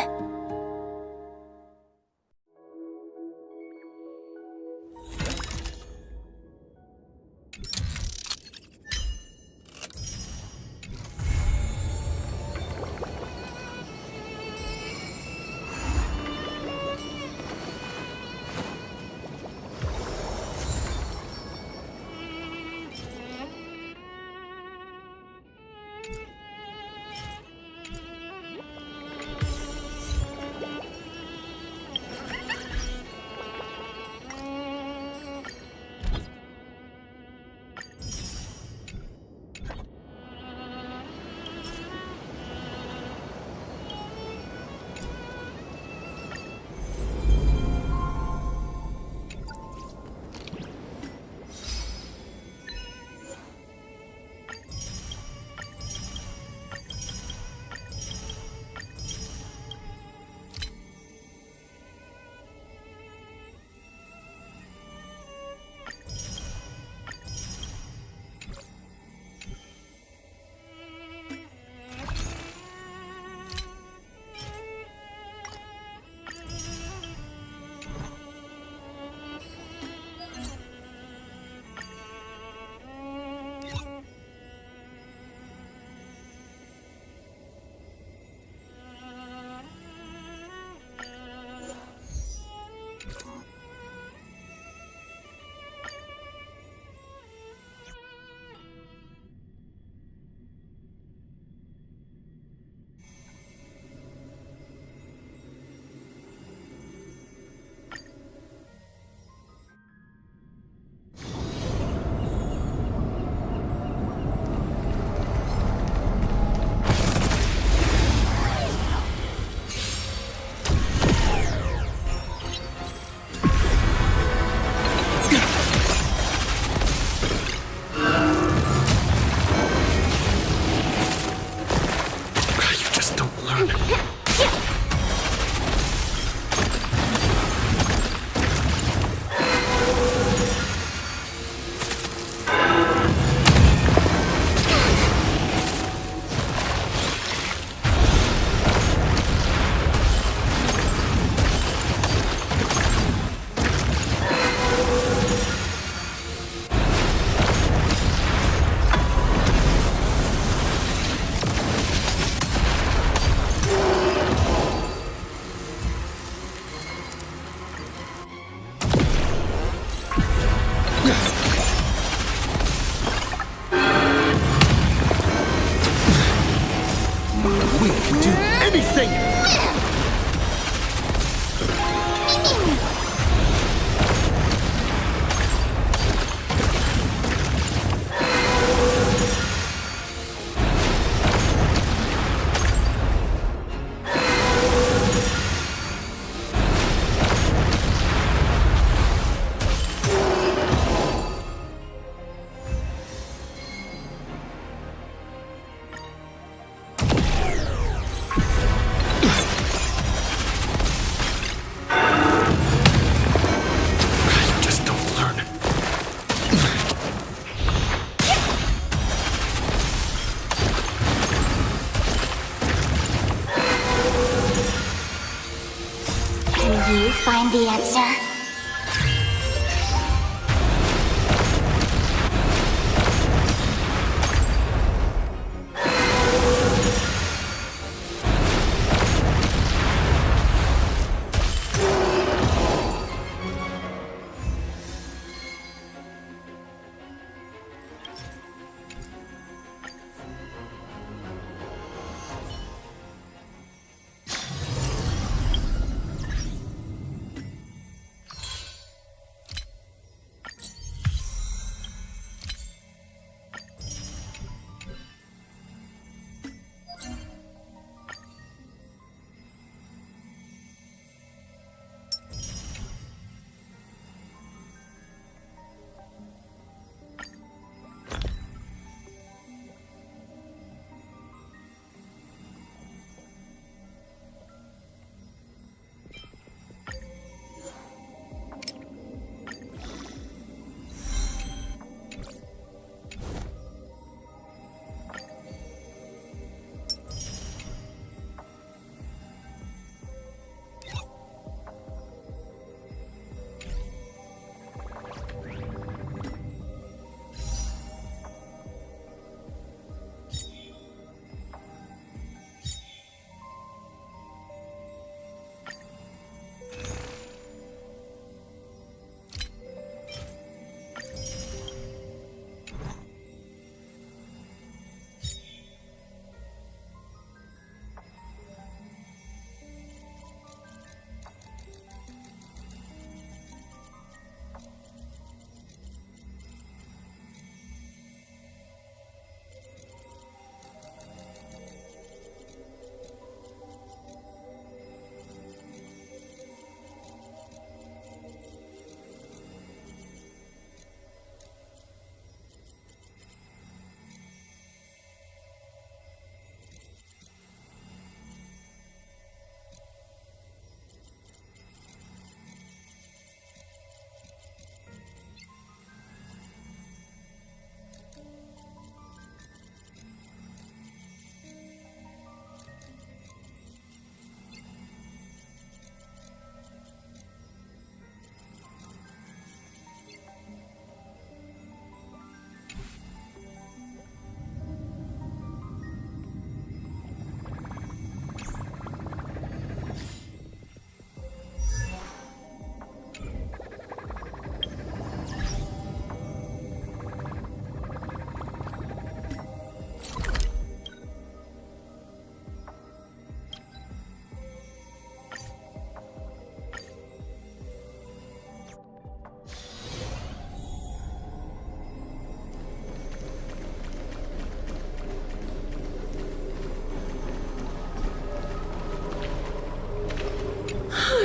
you find the answer?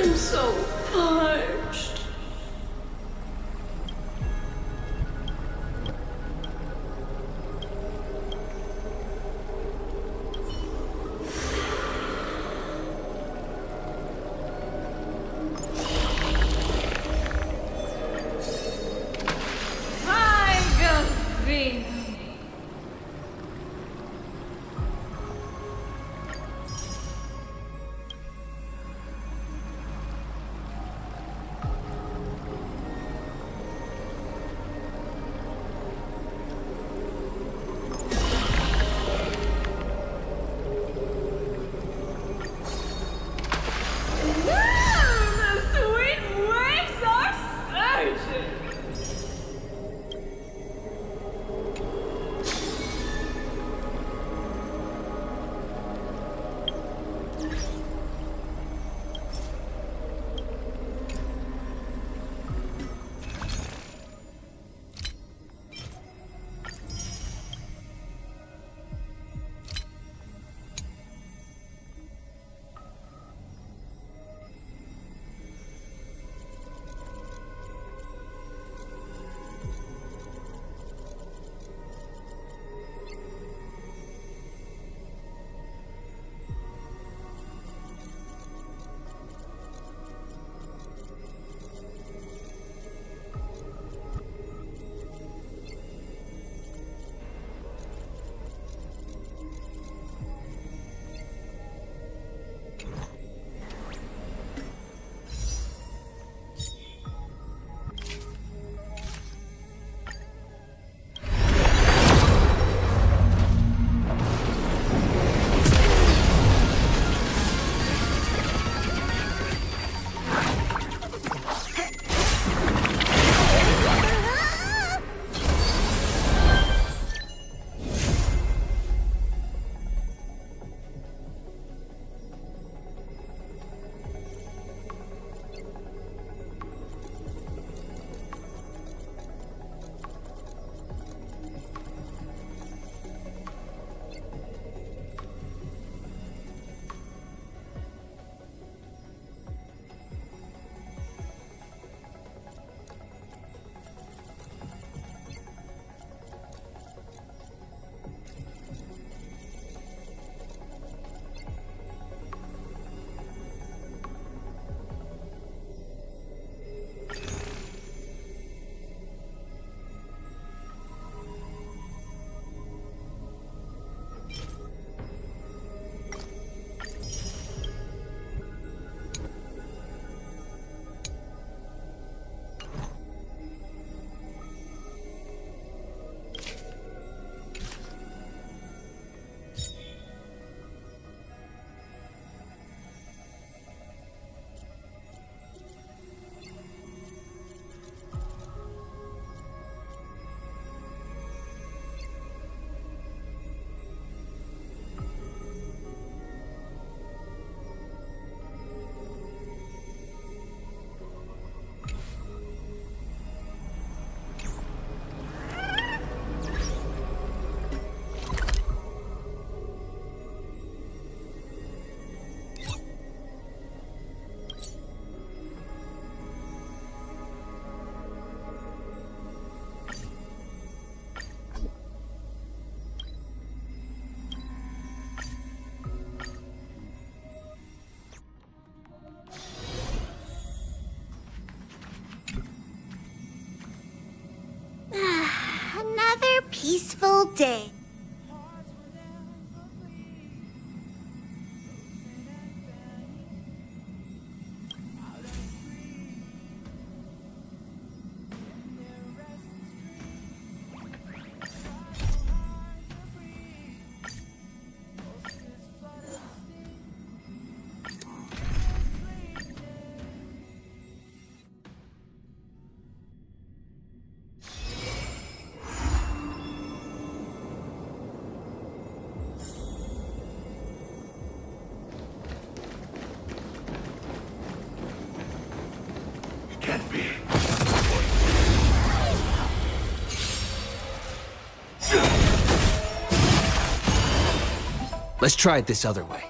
I'm so parched. peaceful day. Can't be. Let's try it this other way.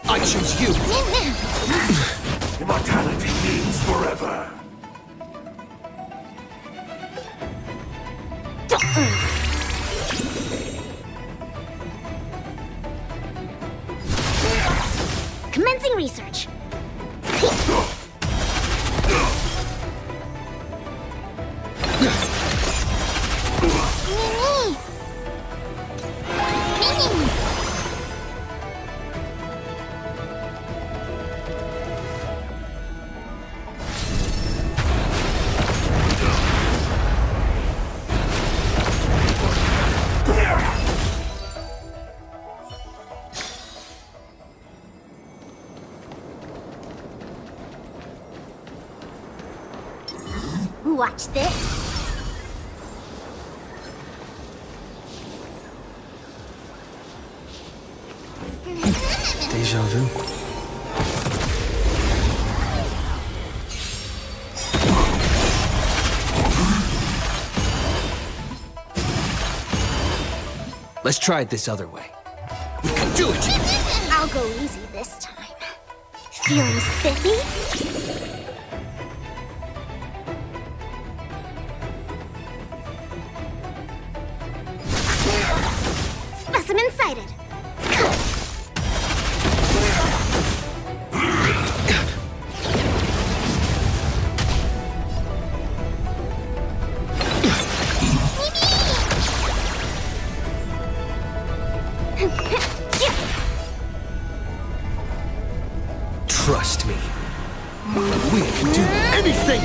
I choose you! Immortality means forever. Commencing research. Watch this. Deja vu. Let's try it this other way. We can do it! I'll go easy this time. Feeling spiffy? Specimen sighted. Trust me. We can do anything!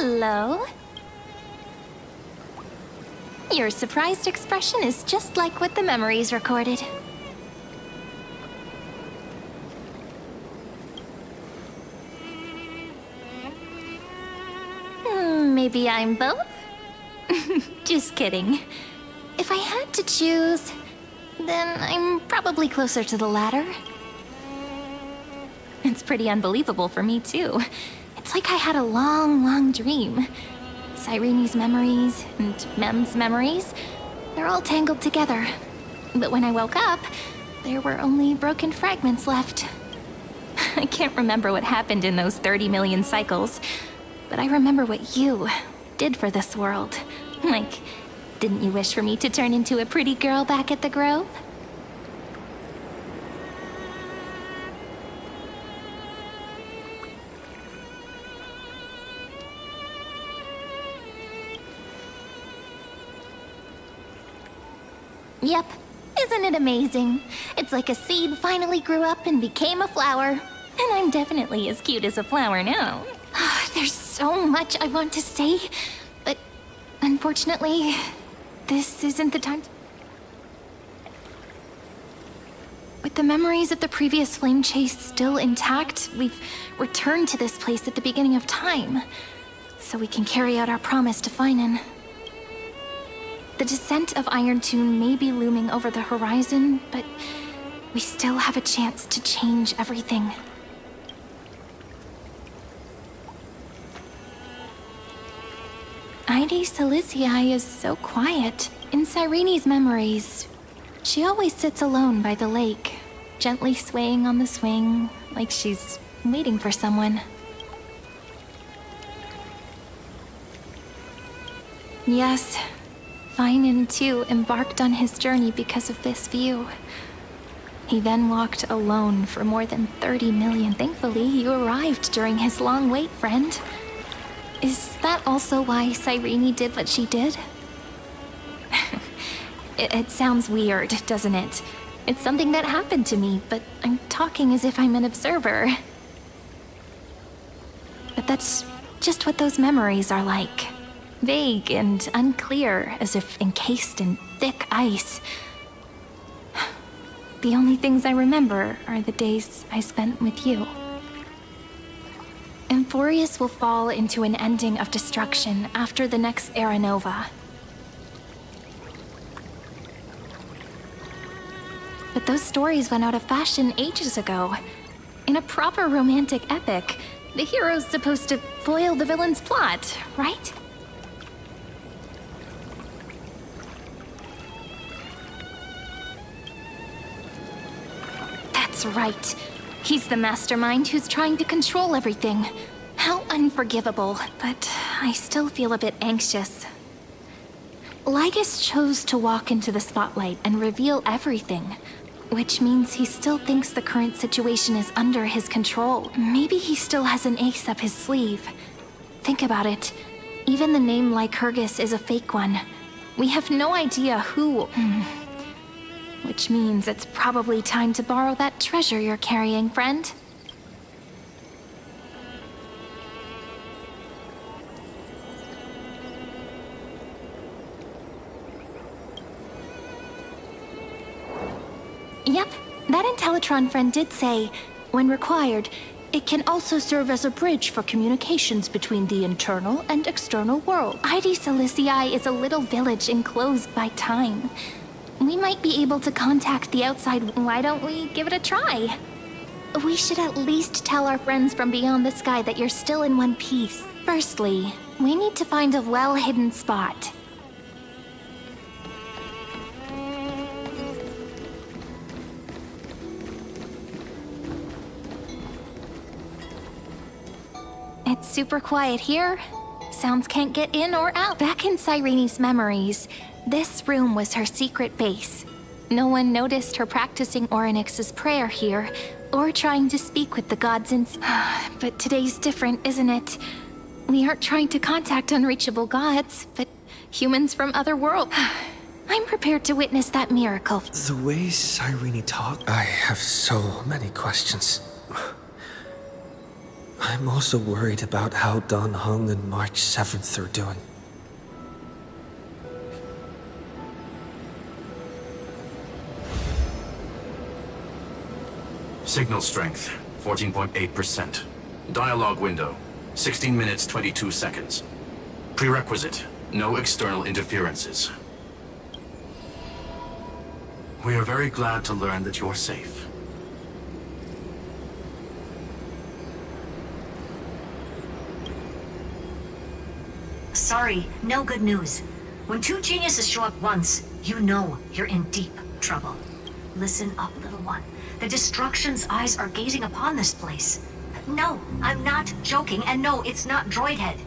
Hello. Your surprised expression is just like what the memories recorded. Maybe I'm both? Just kidding. If I had to choose, then I'm probably closer to the latter. It's pretty unbelievable for me, too. It's like I had a long, long dream. Cyrene's memories and Mem's memories, they're all tangled together. But when I woke up, there were only broken fragments left. I can't remember what happened in those 30 million cycles, but I remember what you did for this world. Like, didn't you wish for me to turn into a pretty girl back at the Grove? Yep. Isn't it amazing? It's like a seed finally grew up and became a flower. And I'm definitely as cute as a flower now. There's so much I want to say, but unfortunately, this isn't the time. With the memories of the previous flame chase still intact, we've returned to this place at the beginning of time, so we can carry out our promise to Finan. The descent of Iron Tune may be looming over the horizon, but we still have a chance to change everything. Ide Silicii is so quiet. In Cyrene's memories, she always sits alone by the lake, gently swaying on the swing, like she's waiting for someone. Yes, Finan too embarked on his journey because of this view. He then walked alone for more than 30 million. Thankfully, you arrived during his long wait, friend. Is that also why Cyrene did what she did? It sounds weird, doesn't it? It's something that happened to me, but I'm talking as if I'm an observer. But that's just what those memories are like. Vague and unclear, as if encased in thick ice. The only things I remember are the days I spent with you. Amphorius will fall into an ending of destruction after the next Era Nova. But those stories went out of fashion ages ago. In a proper romantic epic, the hero's supposed to foil the villain's plot, right? That's right. He's the mastermind who's trying to control everything. How unforgivable, but I still feel a bit anxious. Lygus chose to walk into the spotlight and reveal everything, which means he still thinks the current situation is under his control. Maybe he still has an ace up his sleeve. Think about it. Even the name Lycurgus is a fake one. We have no idea who... Which means it's probably time to borrow that treasure you're carrying, friend. Yep, that Intellitron friend did say, when required, it can also serve as a bridge for communications between the internal and external world. Ide Silicii is a little village enclosed by time. We might be able to contact the outside. Why don't we give it a try? We should at least tell our friends from beyond the sky that you're still in one piece. Firstly, We need to find a well-hidden spot. It's super quiet here. Sounds can't get in or out. Back in Cyrene's memories, this room was her secret base. No one noticed her practicing Orynyx's prayer here, or trying to speak with the gods in... But today's different, isn't it? We aren't trying to contact unreachable gods, but humans from other worlds. I'm prepared to witness that miracle. The way Cyrene talked, I have so many questions. I'm also worried about how Dan Heng and March 7th are doing. Signal strength, 14.8%. Dialogue window, 16 minutes 22 seconds. Prerequisite, no external interferences. We are very glad to learn that you're safe. Sorry, no good news. When two geniuses show up once, you know you're in deep trouble. Listen up, little one. The Destruction's eyes are gazing upon this place. No, I'm not joking, and no, it's not Droidhead.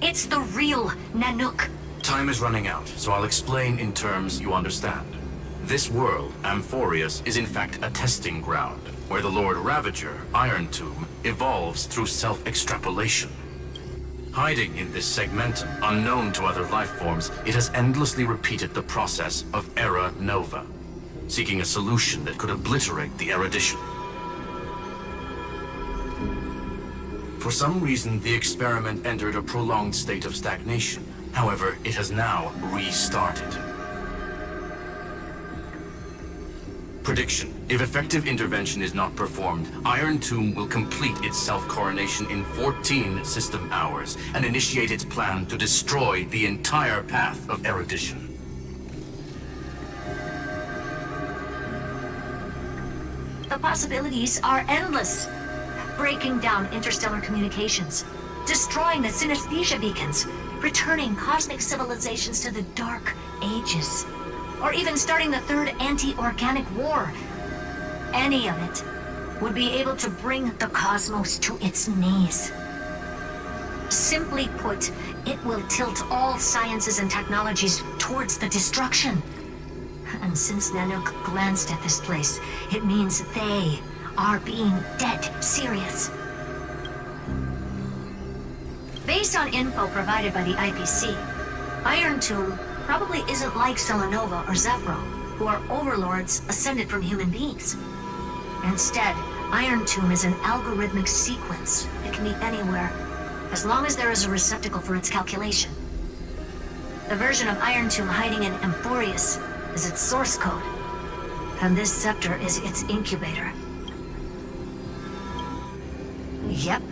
It's the real Nanook. Time is running out, so I'll explain in terms you understand. This world, Amphorius, is in fact a testing ground, where the Lord Ravager, Iron Tomb, evolves through self-extrapolation. Hiding in this segmentum, unknown to other life forms, it has endlessly repeated the process of Era Nova, seeking a solution that could obliterate the erudition. For some reason, the experiment entered a prolonged state of stagnation. However, it has now restarted. Prediction. If effective intervention is not performed, Iron Tomb will complete its self-coronation in 14 system hours and initiate its plan to destroy the entire path of erudition. The possibilities are endless. Breaking down interstellar communications, destroying the synesthesia beacons, returning cosmic civilizations to the Dark Ages, or even starting the third anti-organic war. Any of it would be able to bring the cosmos to its knees. Simply put, it will tilt all sciences and technologies towards the destruction. And since Nanook glanced at this place, it means they are being dead serious. Based on info provided by the IPC, Iron Tomb probably isn't like Selenova or Zephyro, who are overlords ascended from human beings. Instead, Iron Tomb is an algorithmic sequence. It can be anywhere, as long as there is a receptacle for its calculation. The version of Iron Tomb hiding in Amphorius is its source code, and this scepter is its incubator. Yep.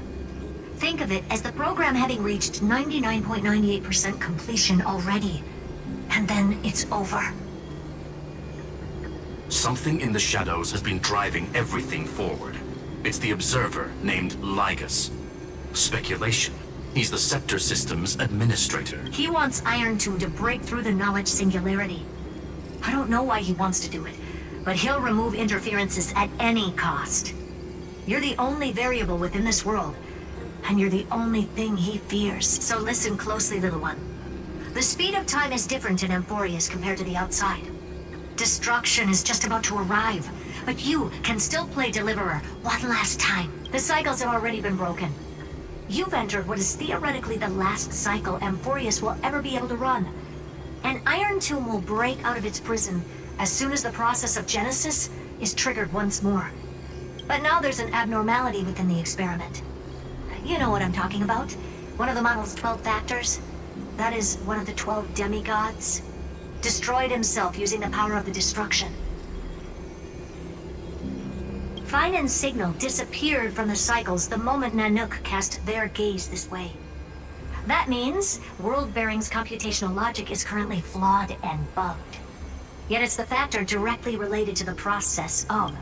Think of it as the program having reached 99.98% completion already. And then it's over. Something in the shadows has been driving everything forward. It's the Observer named Lygus. Speculation. He's the Scepter System's administrator. He wants Iron Tomb to break through the knowledge singularity. I don't know why he wants to do it, but he'll remove interferences at any cost. You're the only variable within this world, and you're the only thing he fears. So listen closely, little one. The speed of time is different in Amphorius compared to the outside. Destruction is just about to arrive, but you can still play Deliverer one last time. The cycles have already been broken. You've entered what is theoretically the last cycle Amphorius will ever be able to run. And Iron Tomb will break out of its prison as soon as the process of Genesis is triggered once more. But now there's an abnormality within the experiment. You know what I'm talking about. One of the model's 12 factors. That is one of the 12 demigods. Destroyed himself using the power of the destruction. Fine and Signal disappeared from the cycles the moment Nanook cast their gaze this way. That means World Bearing's computational logic is currently flawed and bugged. Yet it's the factor directly related to the process of.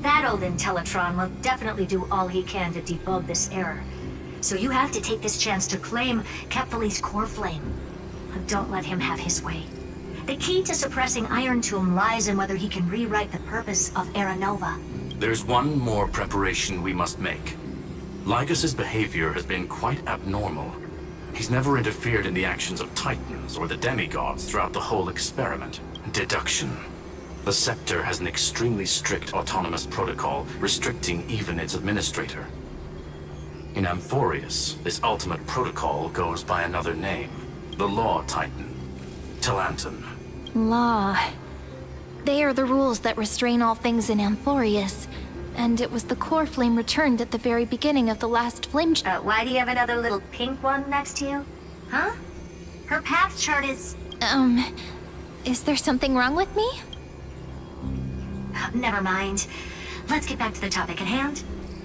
That Gerald in Teletron will definitely do all he can to debug this error. So you have to take this chance to claim Kepfali's core flame. Don't let him have his way. The key to suppressing Iron Tomb lies in whether he can rewrite the purpose of Era Nova. There's one more preparation we must make. Lycus's behavior has been quite abnormal. He's never interfered in the actions of Titans or the demigods throughout the whole experiment. Deduction. The Scepter has an extremely strict autonomous protocol, restricting even its administrator. In Amphorius, this ultimate protocol goes by another name. The Law Titan. Talanton. Law. They are the rules that restrain all things in Amphorius. And it was the core flame returned at the very beginning of the last flame... Why do you have another little pink one next to you? Huh? Her path chart is... Is there something wrong with me? Never mind. Let's get back to the topic at hand.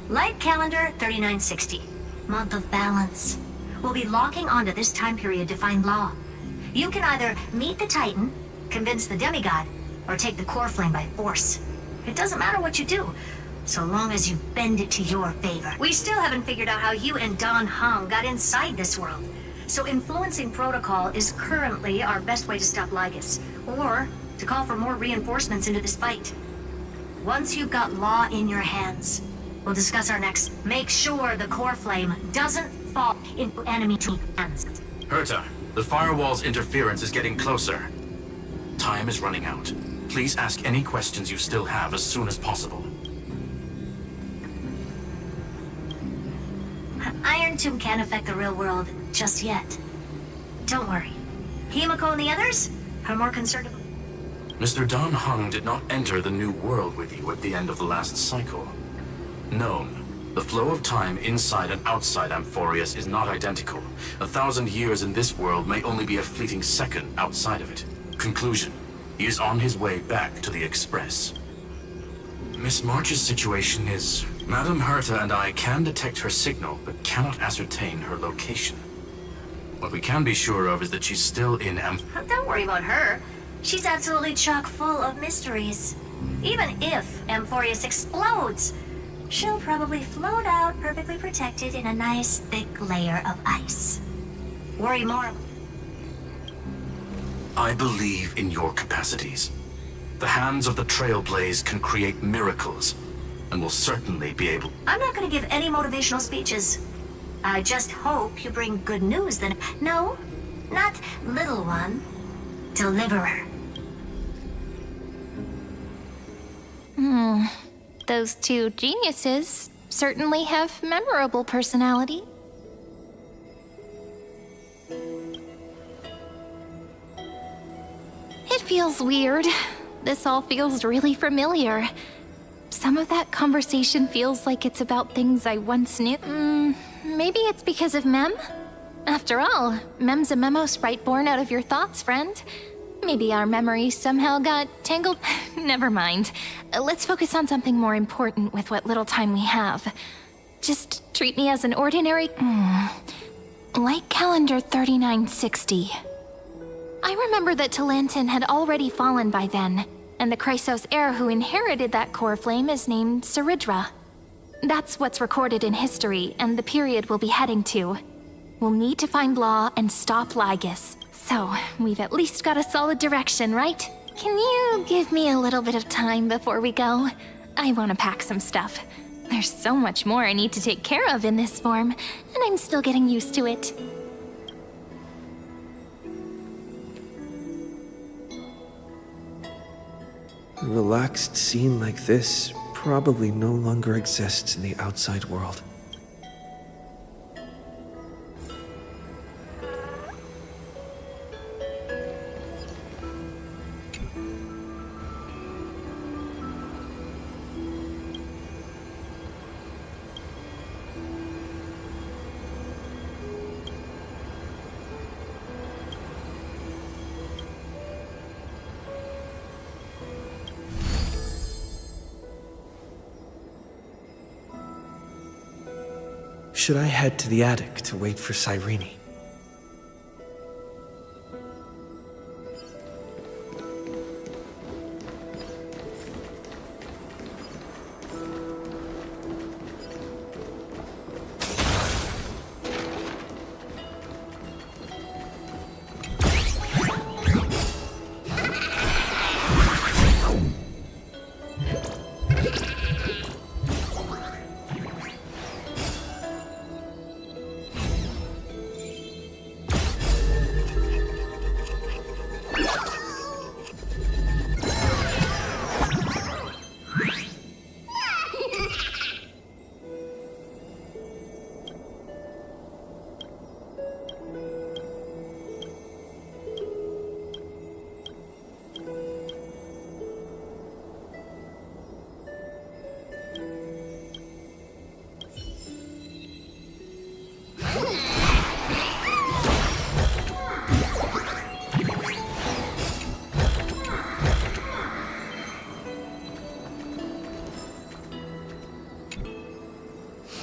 Light calendar 3960. Month of balance. We'll be locking onto this time period to find Law. You can either meet the Titan, convince the demigod, or take the core flame by force. It doesn't matter what you do, so long as you bend it to your favor. We still haven't figured out how you and Don Hung got inside this world. So influencing protocol is currently our best way to stop Lygus, or to call for more reinforcements into this fight. Once you've got Law in your hands, we'll discuss our next. Make sure the core flame doesn't fall into enemy hands. Herta, the firewall's interference is getting closer. Time is running out. Please ask any questions you still have as soon as possible. Iron Tomb can't affect the real world just yet. Don't worry. Himiko and the others are more concerned about... Mr. Don Hung did not enter the new world with you at the end of the last cycle. Known. The flow of time inside and outside Amphorius is not identical. 1,000 years in this world may only be a fleeting second outside of it. Conclusion. He is on his way back to the Express. Miss March's situation is... Madame Herta and I can detect her signal, but cannot ascertain her location. What we can be sure of is that she's still in Don't worry about her. She's absolutely chock full of mysteries. Even if Amphorius explodes, she'll probably float out perfectly protected in a nice thick layer of ice. Worry more. I believe in your capacities. The hands of the Trailblaze can create miracles, and will certainly be able... I'm not going to give any motivational speeches. I just hope you bring good news then. No, not little one. Deliverer. Those two geniuses certainly have memorable personality. It feels weird. This all feels really familiar. Some of that conversation feels like it's about things I once knew. Maybe it's because of Mem? After all, Mem's a memo sprite born out of your thoughts, friend. Maybe our memories somehow got tangled. Never mind. Let's focus on something more important with what little time we have. Just treat me as an ordinary... Light calendar 3960. I remember that Talanton had already fallen by then, and the Chrysos heir who inherited that core flame is named Saridra. That's what's recorded in history, and the period we'll be heading to. We'll need to find Law and stop Lygus. So, we've at least got a solid direction, right? Can you give me a little bit of time before we go? I want to pack some stuff. There's so much more I need to take care of in this form, and I'm still getting used to it. A relaxed scene like this probably no longer exists in the outside world. Should I head to the attic to wait for Cyrene?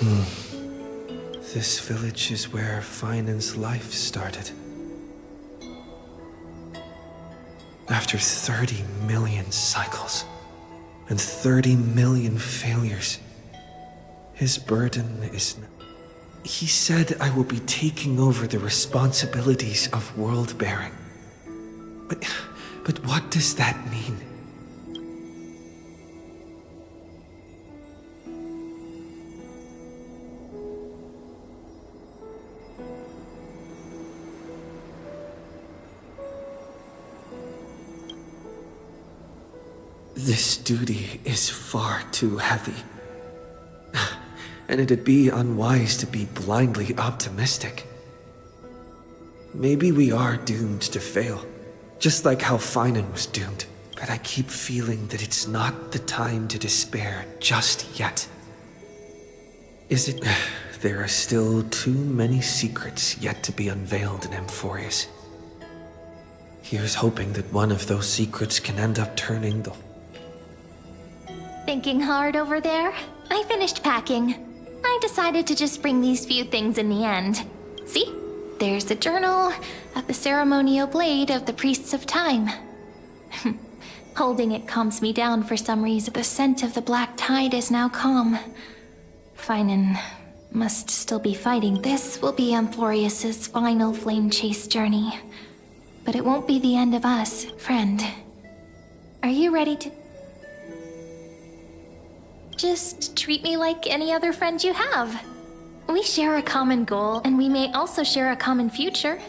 This village is where Finan's life started. After 30 million cycles and 30 million failures, his burden is... He said I will be taking over the responsibilities of world-bearing. But what does that mean? This duty is far too heavy. And it'd be unwise to be blindly optimistic. Maybe we are doomed to fail, just like how Finan was doomed. But I keep feeling that it's not the time to despair just yet. Is it? There are still too many secrets yet to be unveiled in Amphorius. Here's hoping that one of those secrets can end up turning the... Thinking hard over there? I finished packing. I decided to just bring these few things in the end. See? There's the journal, the ceremonial blade of the Priests of Time. Holding it calms me down for some reason. The scent of the black tide is now calm. Finan must still be fighting. This will be Amphorius's final flame chase journey. But it won't be the end of us, friend. Are you ready to... Just treat me like any other friend you have. We share a common goal, and we may also share a common future.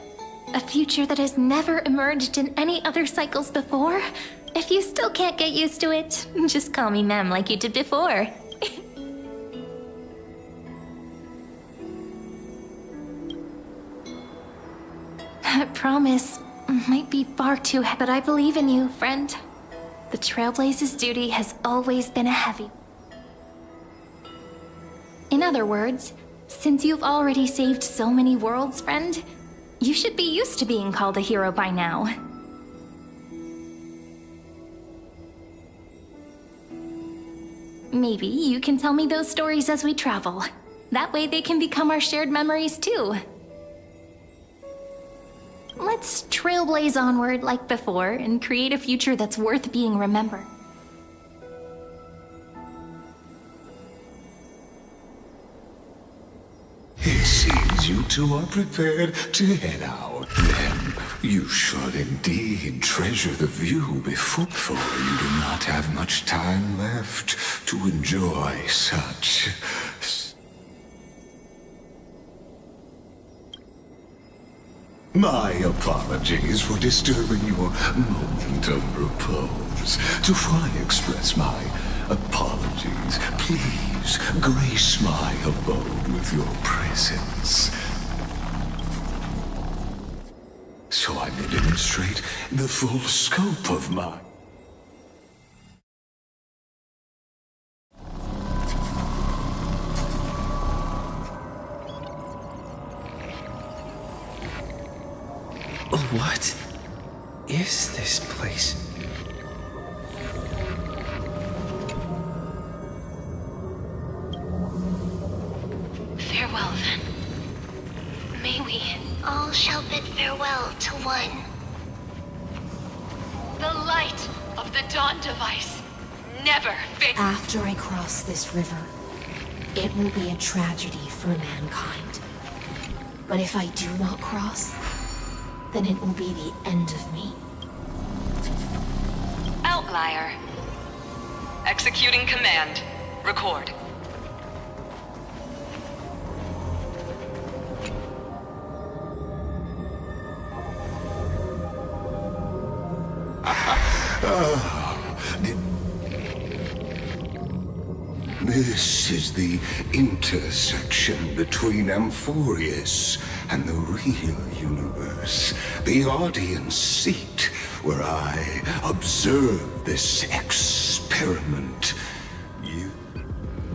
A future that has never emerged in any other cycles before. If you still can't get used to it, just call me Mem like you did before. That promise might be far too heavy, but I believe in you, friend. The Trailblazers' duty has always been a heavy. In other words, since you've already saved so many worlds, friend, you should be used to being called a hero by now. Maybe you can tell me those stories as we travel. That way they can become our shared memories too. Let's trailblaze onward like before and create a future that's worth being remembered. It seems you two are prepared to head out. Then you should indeed treasure the view before, for you do not have much time left to enjoy such... My apologies for disturbing your moment of repose. To fully express my apologies, please grace my abode with your presence, so I may demonstrate the full scope of my... What is this place? Farewell, then. May we all shall bid farewell to one. The light of the Dawn Device never fades. After I cross this river, it will be a tragedy for mankind. But if I do not cross, then it will be the end of me. Outlier. Executing command. Record. This is the intersection between Amphorius and the real universe. The audience seat where I observe this experiment. You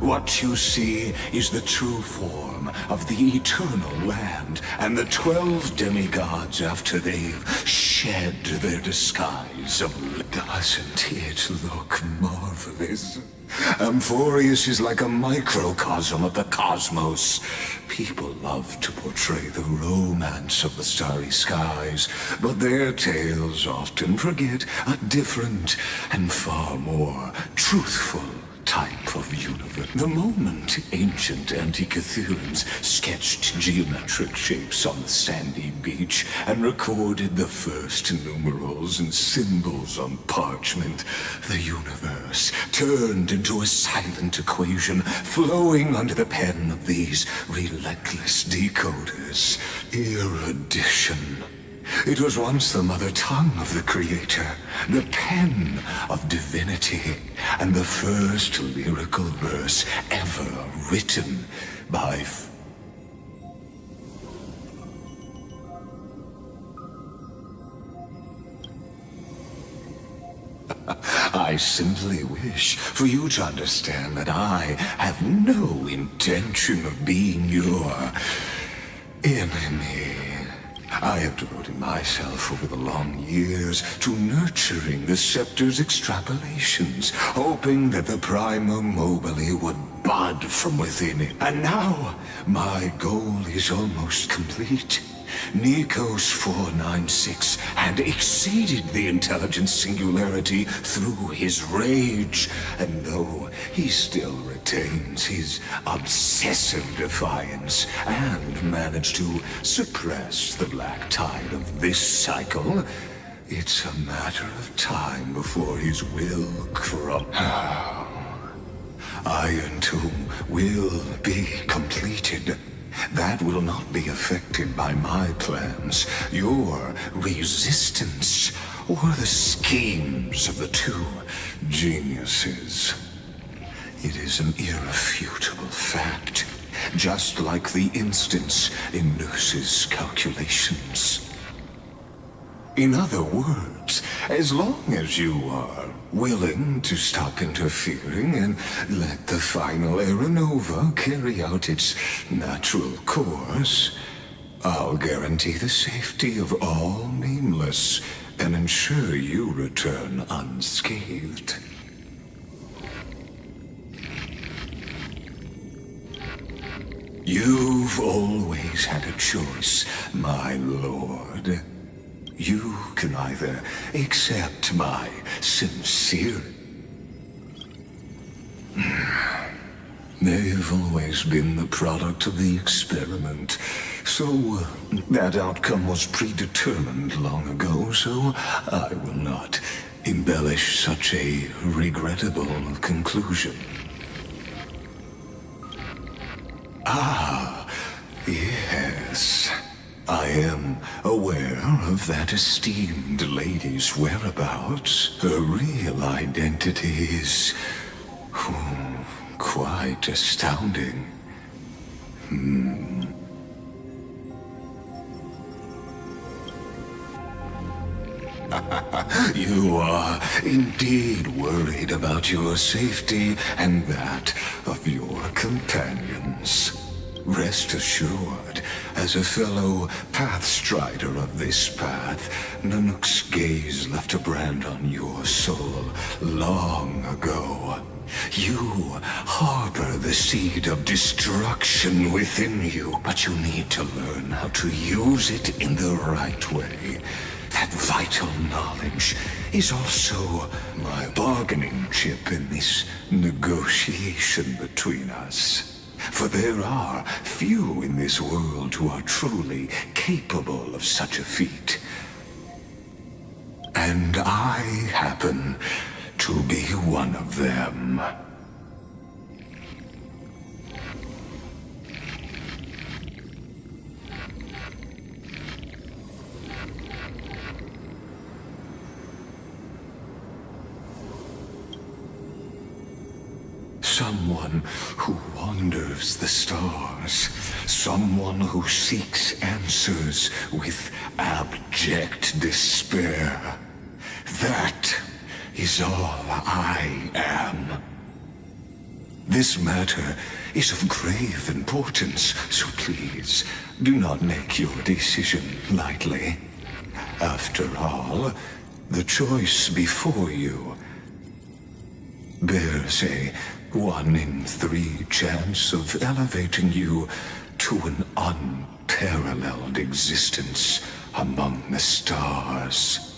What you see is the true form of the eternal land, and the 12 demigods after they've shed their disguise of... Doesn't it look marvelous? Amphorius is like a microcosm of the cosmos. People love to portray the romance of the starry skies, but their tales often forget a different and far more truthful type of universe. The moment ancient Antikytherians sketched geometric shapes on the sandy beach and recorded the first numerals and symbols on parchment, the universe turned into a silent equation flowing under the pen of these relentless decoders. Erudition. It was once the mother tongue of the Creator, the pen of divinity, and the first lyrical verse ever written by... I simply wish for you to understand that I have no intention of being your enemy. I have devoted myself over the long years to nurturing the scepter's extrapolations, hoping that the Prima Mobile would bud from within it. And now, my goal is almost complete. Nikos 496 had exceeded the intelligence singularity through his rage, and though he still retains his obsessive defiance and managed to suppress the black tide of this cycle, it's a matter of time before his will crumbles. Iron Tomb will be completed. That will not be affected by my plans, your resistance, or the schemes of the two geniuses. It is an irrefutable fact, just like the instance in Nurse's calculations. In other words, as long as you are willing to stop interfering and let the final Aeronova carry out its natural course, I'll guarantee the safety of all nameless and ensure you return unscathed. You've always had a choice, my lord. You can either accept my sincere... They've always been the product of the experiment, so that outcome was predetermined long ago, so I will not embellish such a regrettable conclusion. Ah, yes. I am aware of that esteemed lady's whereabouts. Her real identity is... quite astounding. You are indeed worried about your safety and that of your companions. Rest assured, as a fellow pathstrider of this path, Nanook's gaze left a brand on your soul long ago. You harbor the seed of destruction within you, but you need to learn how to use it in the right way. That vital knowledge is also my bargaining chip in this negotiation between us. For there are few in this world who are truly capable of such a feat. And I happen to be one of them. Someone who wanders the stars. Someone who seeks answers with abject despair. That is all I am. This matter is of grave importance, so please, do not make your decision lightly. After all, the choice before you bears a 1 in 3 chance of elevating you to an unparalleled existence among the stars.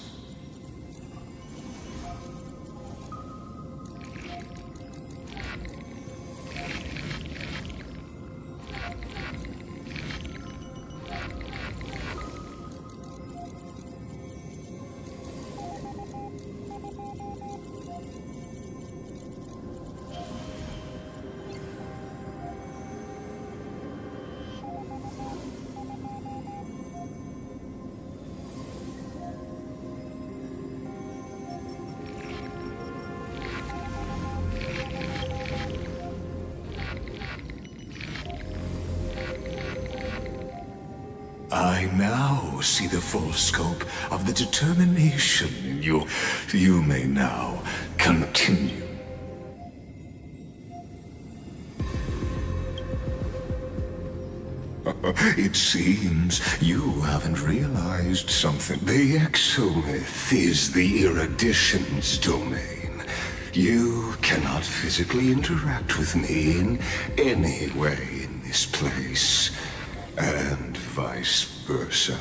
I now see the full scope of the determination in you. You may now continue. It seems you haven't realized something. The exomyth is the erudition's domain. You cannot physically interact with me in any way in this place. And vice versa.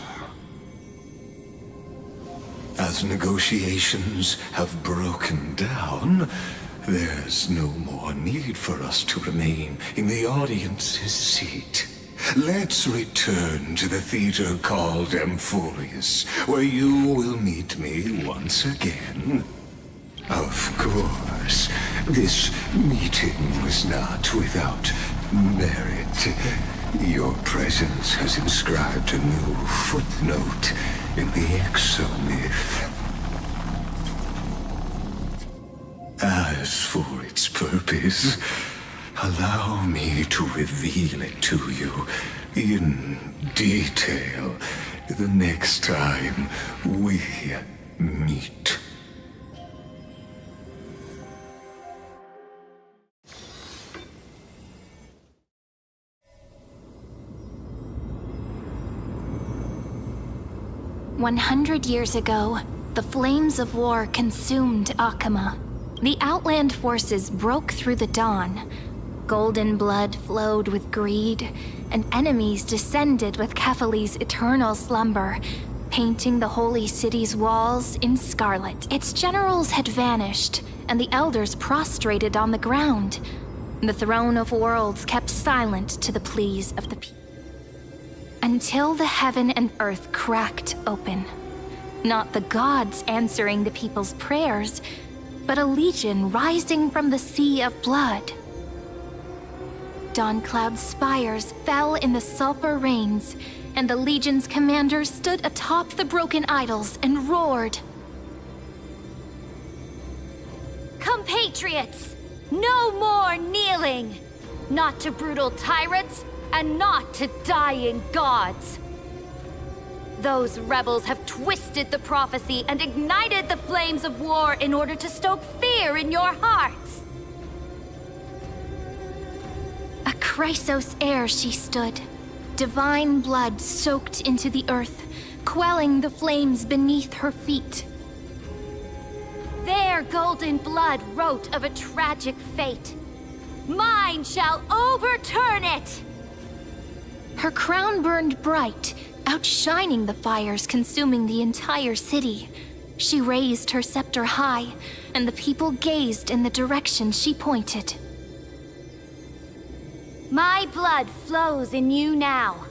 As negotiations have broken down, there's no more need for us to remain in the audience's seat. Let's return to the theater called Amphorius, where you will meet me once again. Of course, this meeting was not without merit. Your presence has inscribed a new footnote in the exomyth. As for its purpose, allow me to reveal it to you in detail the next time we meet. "100 years ago, the flames of war consumed Akama. The Outland forces broke through the dawn. Golden blood flowed with greed, and enemies descended with Kefali's eternal slumber, painting the holy city's walls in scarlet. Its generals had vanished, and the elders prostrated on the ground. The throne of worlds kept silent to the pleas of the people. Until the heaven and earth cracked open. Not the gods answering the people's prayers, but a legion rising from the sea of blood. Dawncloud's spires fell in the sulfur rains, and the legion's commanders stood atop the broken idols and roared. Compatriots, no more kneeling! Not to brutal tyrants, and not to dying gods. Those rebels have twisted the prophecy and ignited the flames of war in order to stoke fear in your hearts. A Chrysos heir she stood, divine blood soaked into the earth, quelling the flames beneath her feet. Their golden blood wrote of a tragic fate. Mine shall overturn it! Her crown burned bright, outshining the fires consuming the entire city. She raised her scepter high, and the people gazed in the direction she pointed. My blood flows in you now.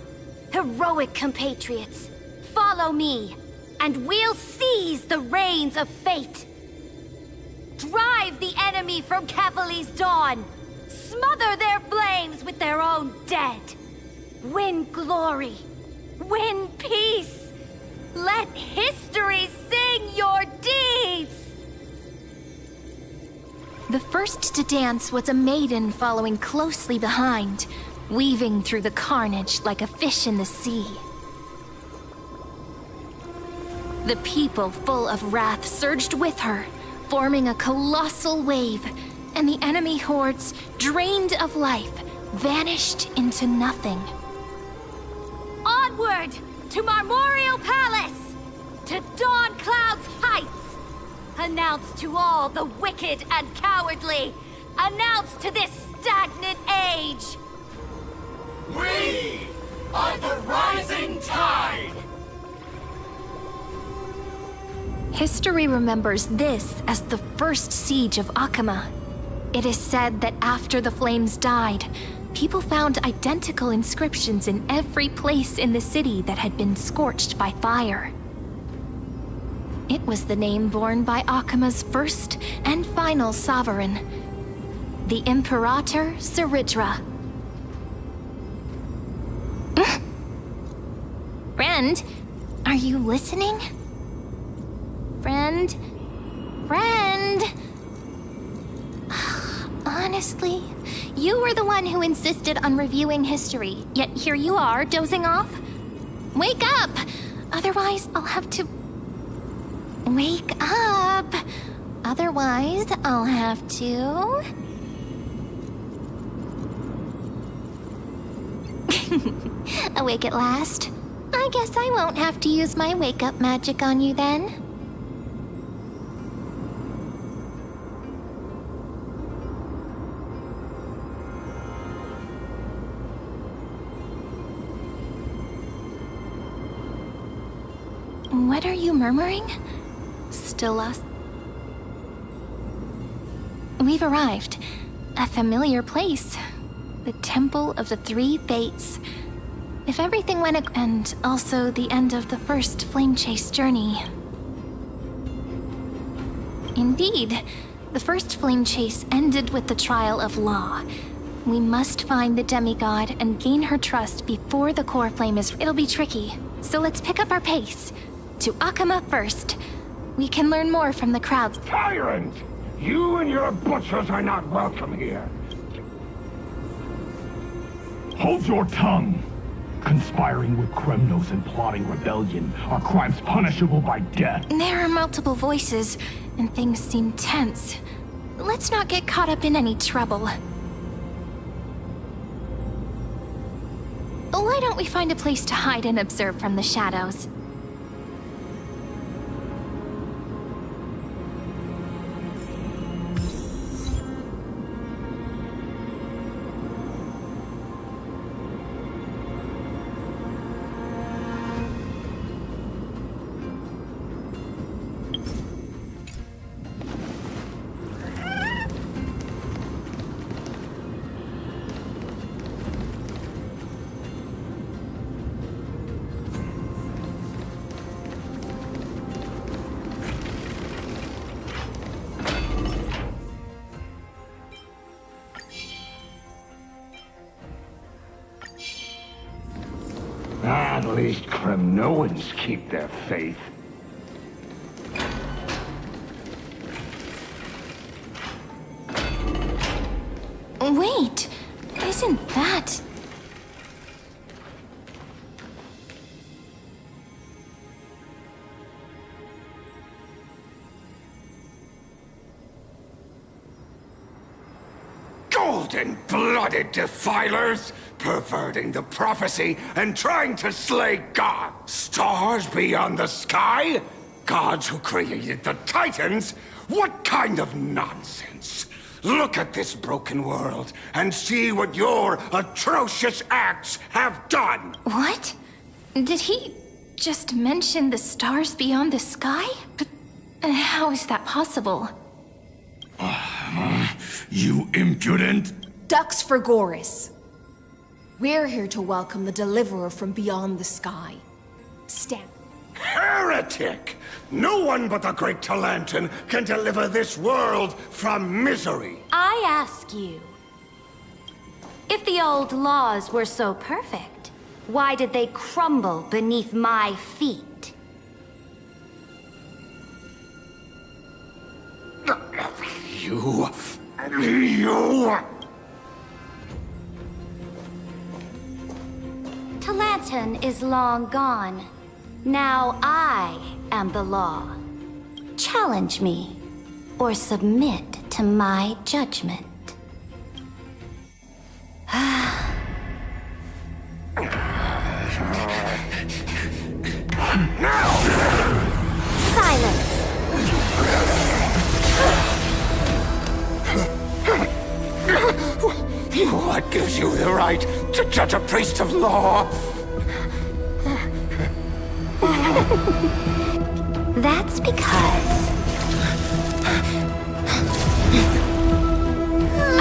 Heroic compatriots, follow me, and we'll seize the reins of fate. Drive the enemy from Kefali's dawn. Smother their flames with their own dead. Win glory. Win peace. Let history sing your deeds. The first to dance was a maiden following closely behind, weaving through the carnage like a fish in the sea. The people, full of wrath, surged with her, forming a colossal wave, and the enemy hordes, drained of life, vanished into nothing. Onward to Marmorial Palace, to Dawn Cloud's heights. Announce to all the wicked and cowardly. Announce to this stagnant age. We are the rising tide! History remembers this as the first siege of Akama. It is said that after the flames died, people found identical inscriptions in every place in the city that had been scorched by fire. It was the name borne by Akama's first and final sovereign, the Imperator Zeridra. Friend, are you listening? Friend? Honestly, you were the one who insisted on reviewing history, yet here you are, dozing off? Wake up! Otherwise, I'll have to... Wake up! Otherwise, I'll have to... Awake at last? I guess I won't have to use my wake-up magic on you then. What are you murmuring? Still us? We've arrived. A familiar place. The Temple of the Three Fates. If everything went and also the end of the first flame chase journey. Indeed, the first flame chase ended with the trial of Law. We must find the demigod and gain her trust before the core flame is... It'll be tricky, so let's pick up our pace. To Akama first. We can learn more from the crowds. Tyrant! You and your butchers are not welcome here. Hold your tongue. Conspiring with Kremnos and plotting rebellion are crimes punishable by death. There are multiple voices, and things seem tense. Let's not get caught up in any trouble. Why don't we find a place to hide and observe from the shadows? At least Kremnoans keep their faith. Wait, isn't that... Golden-blooded defilers! Perverting the prophecy and trying to slay God. Stars beyond the sky? Gods who created the Titans? What kind of nonsense? Look at this broken world and see what your atrocious acts have done! What? Did he just mention the stars beyond the sky? But how is that possible? You impudent! Ducks for Goris. We're here to welcome the deliverer from beyond the sky. Stand. Heretic! No one but the great Talantin can deliver this world from misery! I ask you, if the old laws were so perfect, why did they crumble beneath my feet? You... Talantin is long gone. Now I am the law. Challenge me, or submit to my judgment. Silence! What gives you the right to judge a priest of law? That's because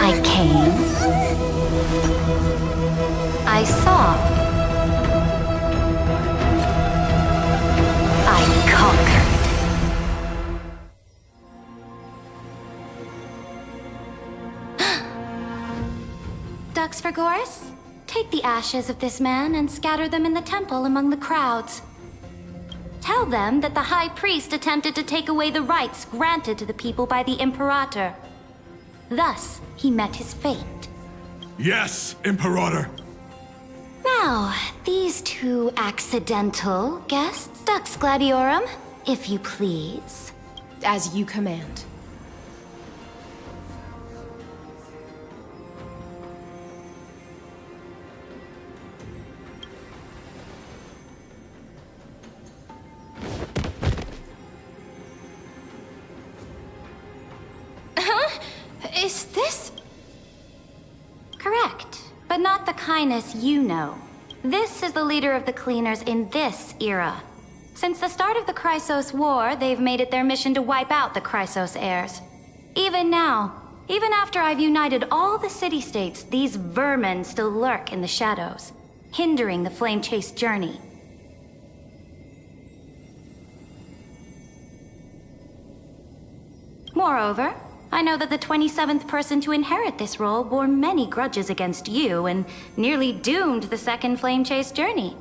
I came, I saw, I conquered. Dux Vergoris, take the ashes of this man and scatter them in the temple among the crowds. Tell them that the High Priest attempted to take away the rights granted to the people by the Imperator. Thus, he met his fate. Yes, Imperator. Now, these two accidental guests, Dux Gladiorum, if you please. As you command. Is this? Correct, but not the kindness you know. This is the leader of the Cleaners in this era. Since the start of the Chrysos War, they've made it their mission to wipe out the Chrysos heirs. Even now, even after I've united all the city-states, these vermin still lurk in the shadows, hindering the flame-chase journey. Moreover, I know that the 27th person to inherit this role bore many grudges against you and nearly doomed the second Flame Chase journey.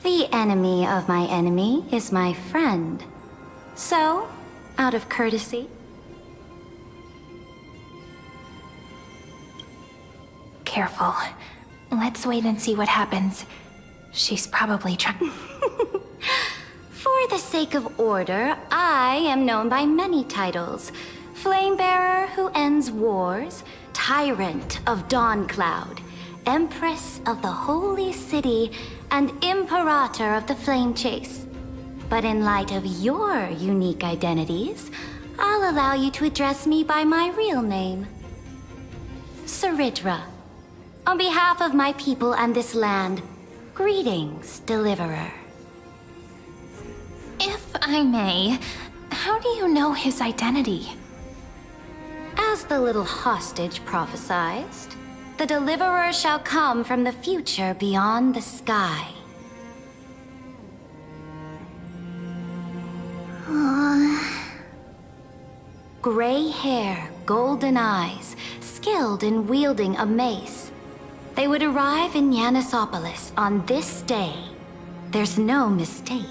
The enemy of my enemy is my friend. So, out of courtesy... Careful. Let's wait and see what happens. She's probably trying... For the sake of order, I am known by many titles. Flamebearer who ends wars, Tyrant of Dawncloud, Empress of the Holy City, and Imperator of the Flame Chase. But in light of your unique identities, I'll allow you to address me by my real name. Saridra. On behalf of my people and this land, greetings, Deliverer. If I may, how do you know his identity? As the little hostage prophesied, the Deliverer shall come from the future beyond the sky. Gray hair, golden eyes, skilled in wielding a mace. They would arrive in Yanisopolis on this day. There's no mistake.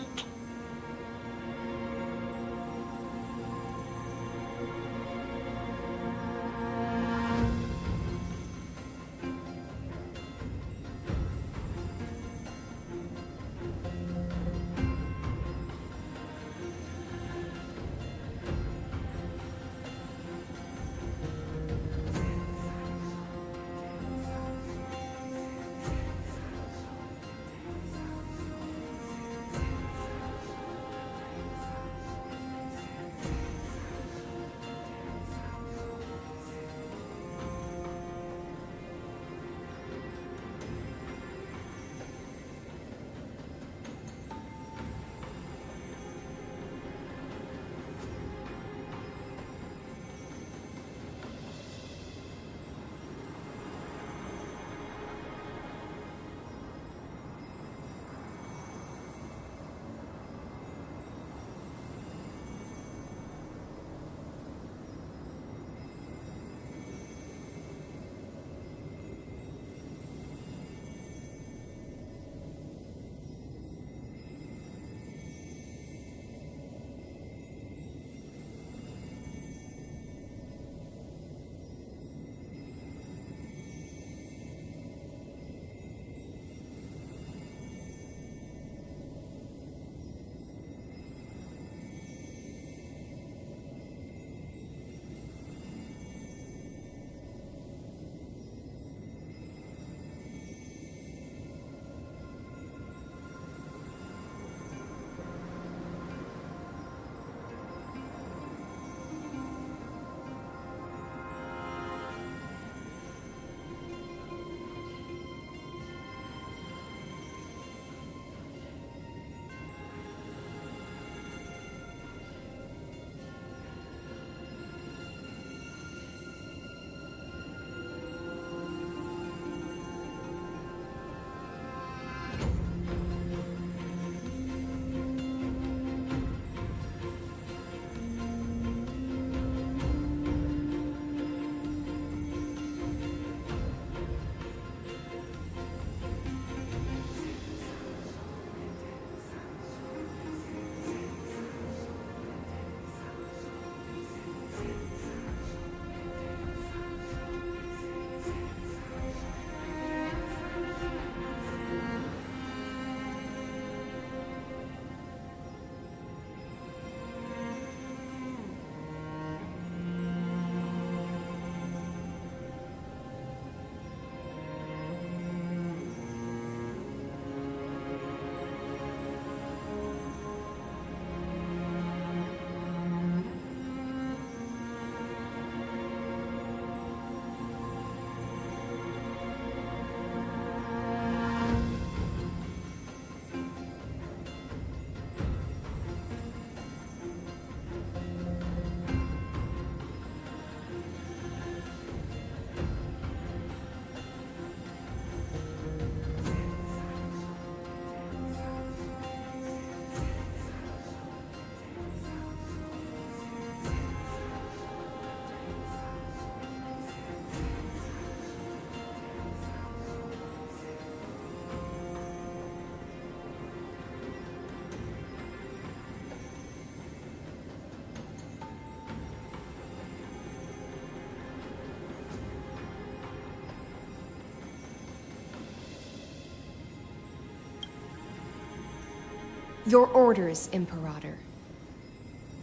Your orders, Imperator.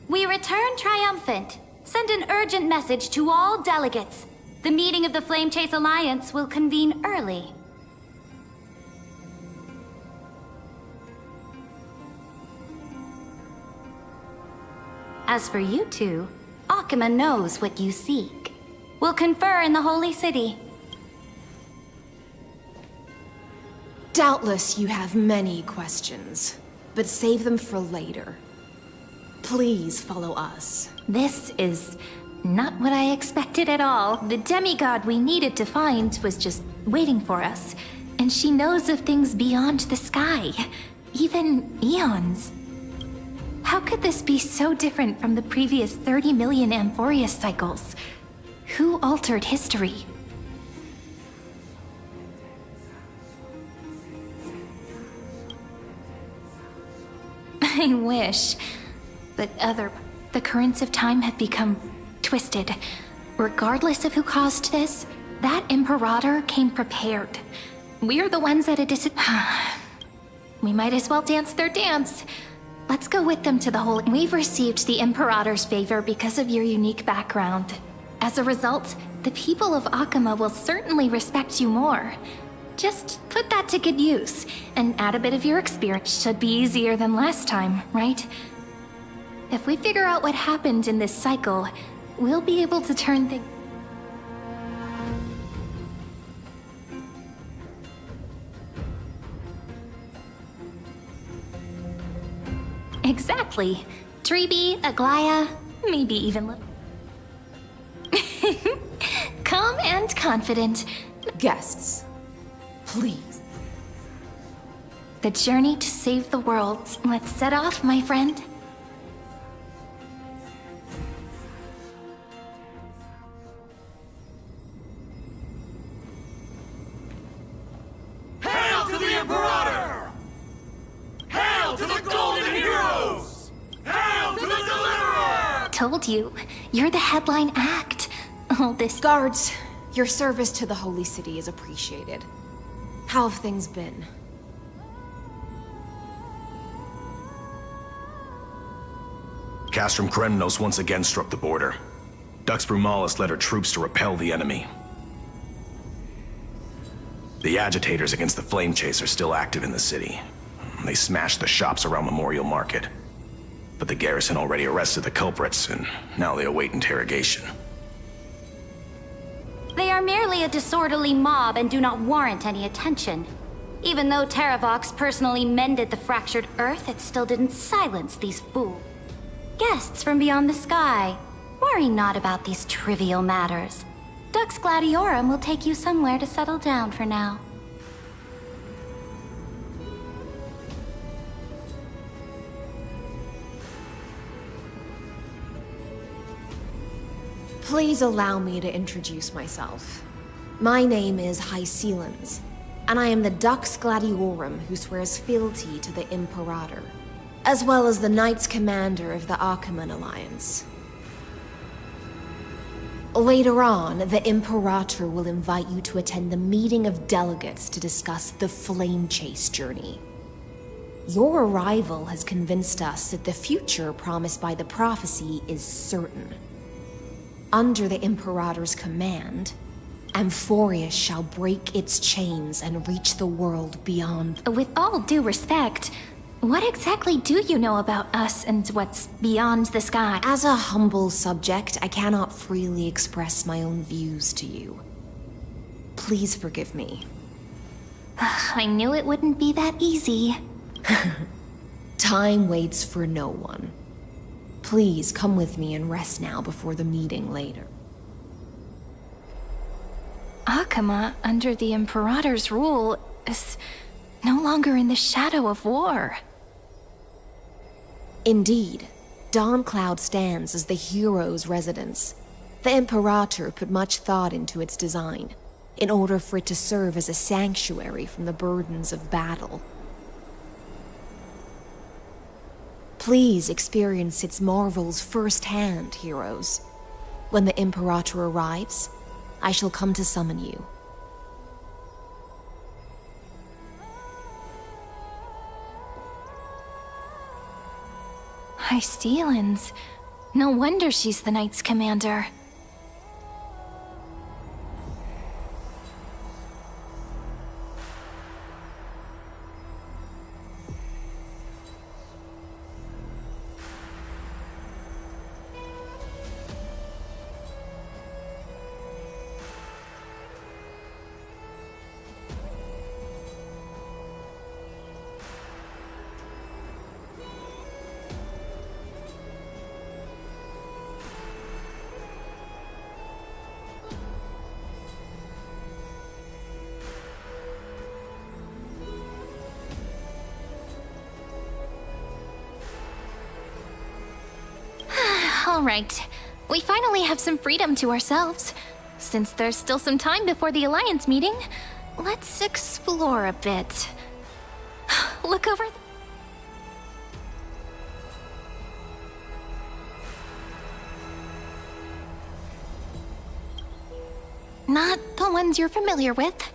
We return triumphant. Send an urgent message to all delegates. The meeting of the Flame Chase Alliance will convene early. As for you two, Akuma knows what you seek. We'll confer in the Holy City. Doubtless you have many questions, but save them for later. Please follow us. This is not what I expected at all. The demigod we needed to find was just waiting for us. And she knows of things beyond the sky, even eons. How could this be so different from the previous 30 million Amphorius cycles? Who altered history? I wish. But the currents of time have become twisted. Regardless of who caused this, that Imperator came prepared. We're the ones at a We might as well dance their dance. Let's go with them to the Holy... We've received the Imperator's favor because of your unique background. As a result, the people of Akuma will certainly respect you more. Just put that to good use, and add a bit of your experience. Should be easier than last time, right? If we figure out what happened in this cycle, we'll be able to turn things... Exactly. Treeby, Aglaya, maybe even... Calm and confident. Guests, please. The journey to save the world. Let's set off, my friend. Hail to the Imperator! Hail to the Golden Heroes! Hail to the Deliverer! Told you, you're the headline act. All this... Guards, your service to the Holy City is appreciated. How have things been? Castrum Kremnos once again struck the border. Dux Brumalis led her troops to repel the enemy. The agitators against the Flame Chase are still active in the city. They smashed the shops around Memorial Market. But the garrison already arrested the culprits, and now they await interrogation. They are merely a disorderly mob and do not warrant any attention. Even though Terravox personally mended the fractured earth, it still didn't silence these fools. Guests from beyond the sky, worry not about these trivial matters. Dux Gladiorum will take you somewhere to settle down for now. Please allow me to introduce myself. My name is Hycelens, and I am the Dux Gladiorum who swears fealty to the Imperator, as well as the Knights Commander of the Achaemenid Alliance. Later on, the Imperator will invite you to attend the meeting of delegates to discuss the Flame Chase journey. Your arrival has convinced us that the future promised by the prophecy is certain. Under the Imperator's command, Amphorius shall break its chains and reach the world beyond. With all due respect, what exactly do you know about us and what's beyond the sky? As a humble subject, I cannot freely express my own views to you. Please forgive me. I knew it wouldn't be that easy. Time waits for no one. Please come with me and rest now before the meeting later. Akuma, under the Imperator's rule, is no longer in the shadow of war. Indeed, Dawncloud stands as the hero's residence. The Imperator put much thought into its design, in order for it to serve as a sanctuary from the burdens of battle. Please experience its marvels firsthand, heroes. When the Imperator arrives, I shall come to summon you. Hystealans. No wonder she's the Knight's commander. Alright, we finally have some freedom to ourselves. Since there's still some time before the Alliance meeting, let's explore a bit. Look over... Not the ones you're familiar with.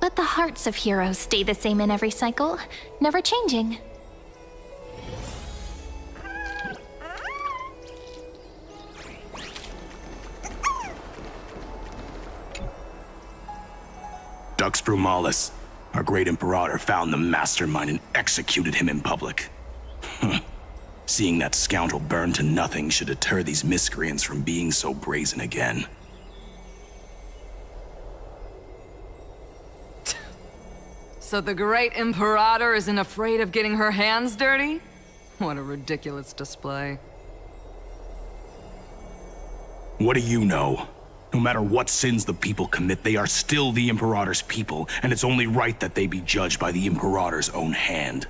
But the hearts of heroes stay the same in every cycle, never changing. Dux Brumalis, our great Imperator, found the mastermind and executed him in public. Seeing that scoundrel burn to nothing should deter these miscreants from being so brazen again. So the great Imperator isn't afraid of getting her hands dirty? What a ridiculous display. What do you know? No matter what sins the people commit, they are still the Imperator's people, and it's only right that they be judged by the Imperator's own hand.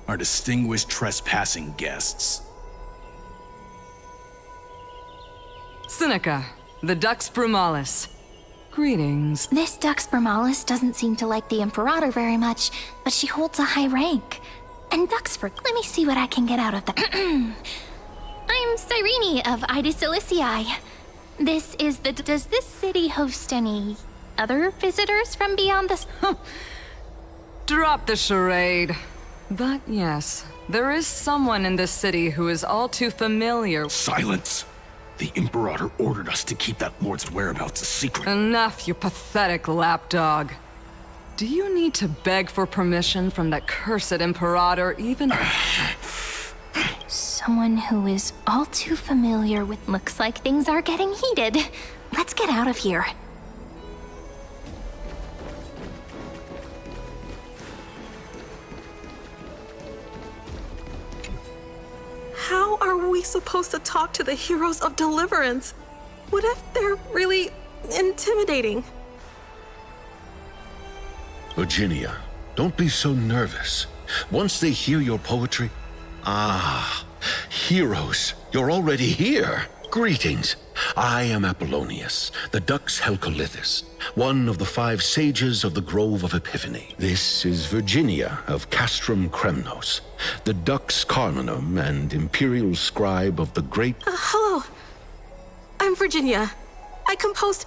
Our distinguished trespassing guests. Seneca, the Dux Brumalis. Greetings. This Dux Brumalis doesn't seem to like the Imperator very much, but she holds a high rank. And Duxford, let me see what I can get out of that. I'm Cyrene of Ida Cilicii. This is the... Does this city host any other visitors from beyond the... Drop the charade. But yes, there is someone in this city who is all too familiar... Silence! The Imperator ordered us to keep that lord's whereabouts a secret. Enough, you pathetic lapdog. Do you need to beg for permission from that cursed Imperator even... Someone who is all too familiar with... Looks like things are getting heated. Let's get out of here. How are we supposed to talk to the heroes of deliverance? What if they're really intimidating? Virginia, don't be so nervous. Once they hear your poetry... heroes, you're already here. Greetings. I am Apollonius, the Dux Helcolithus, one of the 5 sages of the Grove of Epiphany. This is Virginia of Castrum Kremnos, the Dux Carminum and imperial scribe of the great... Hello. I'm Virginia. I compose...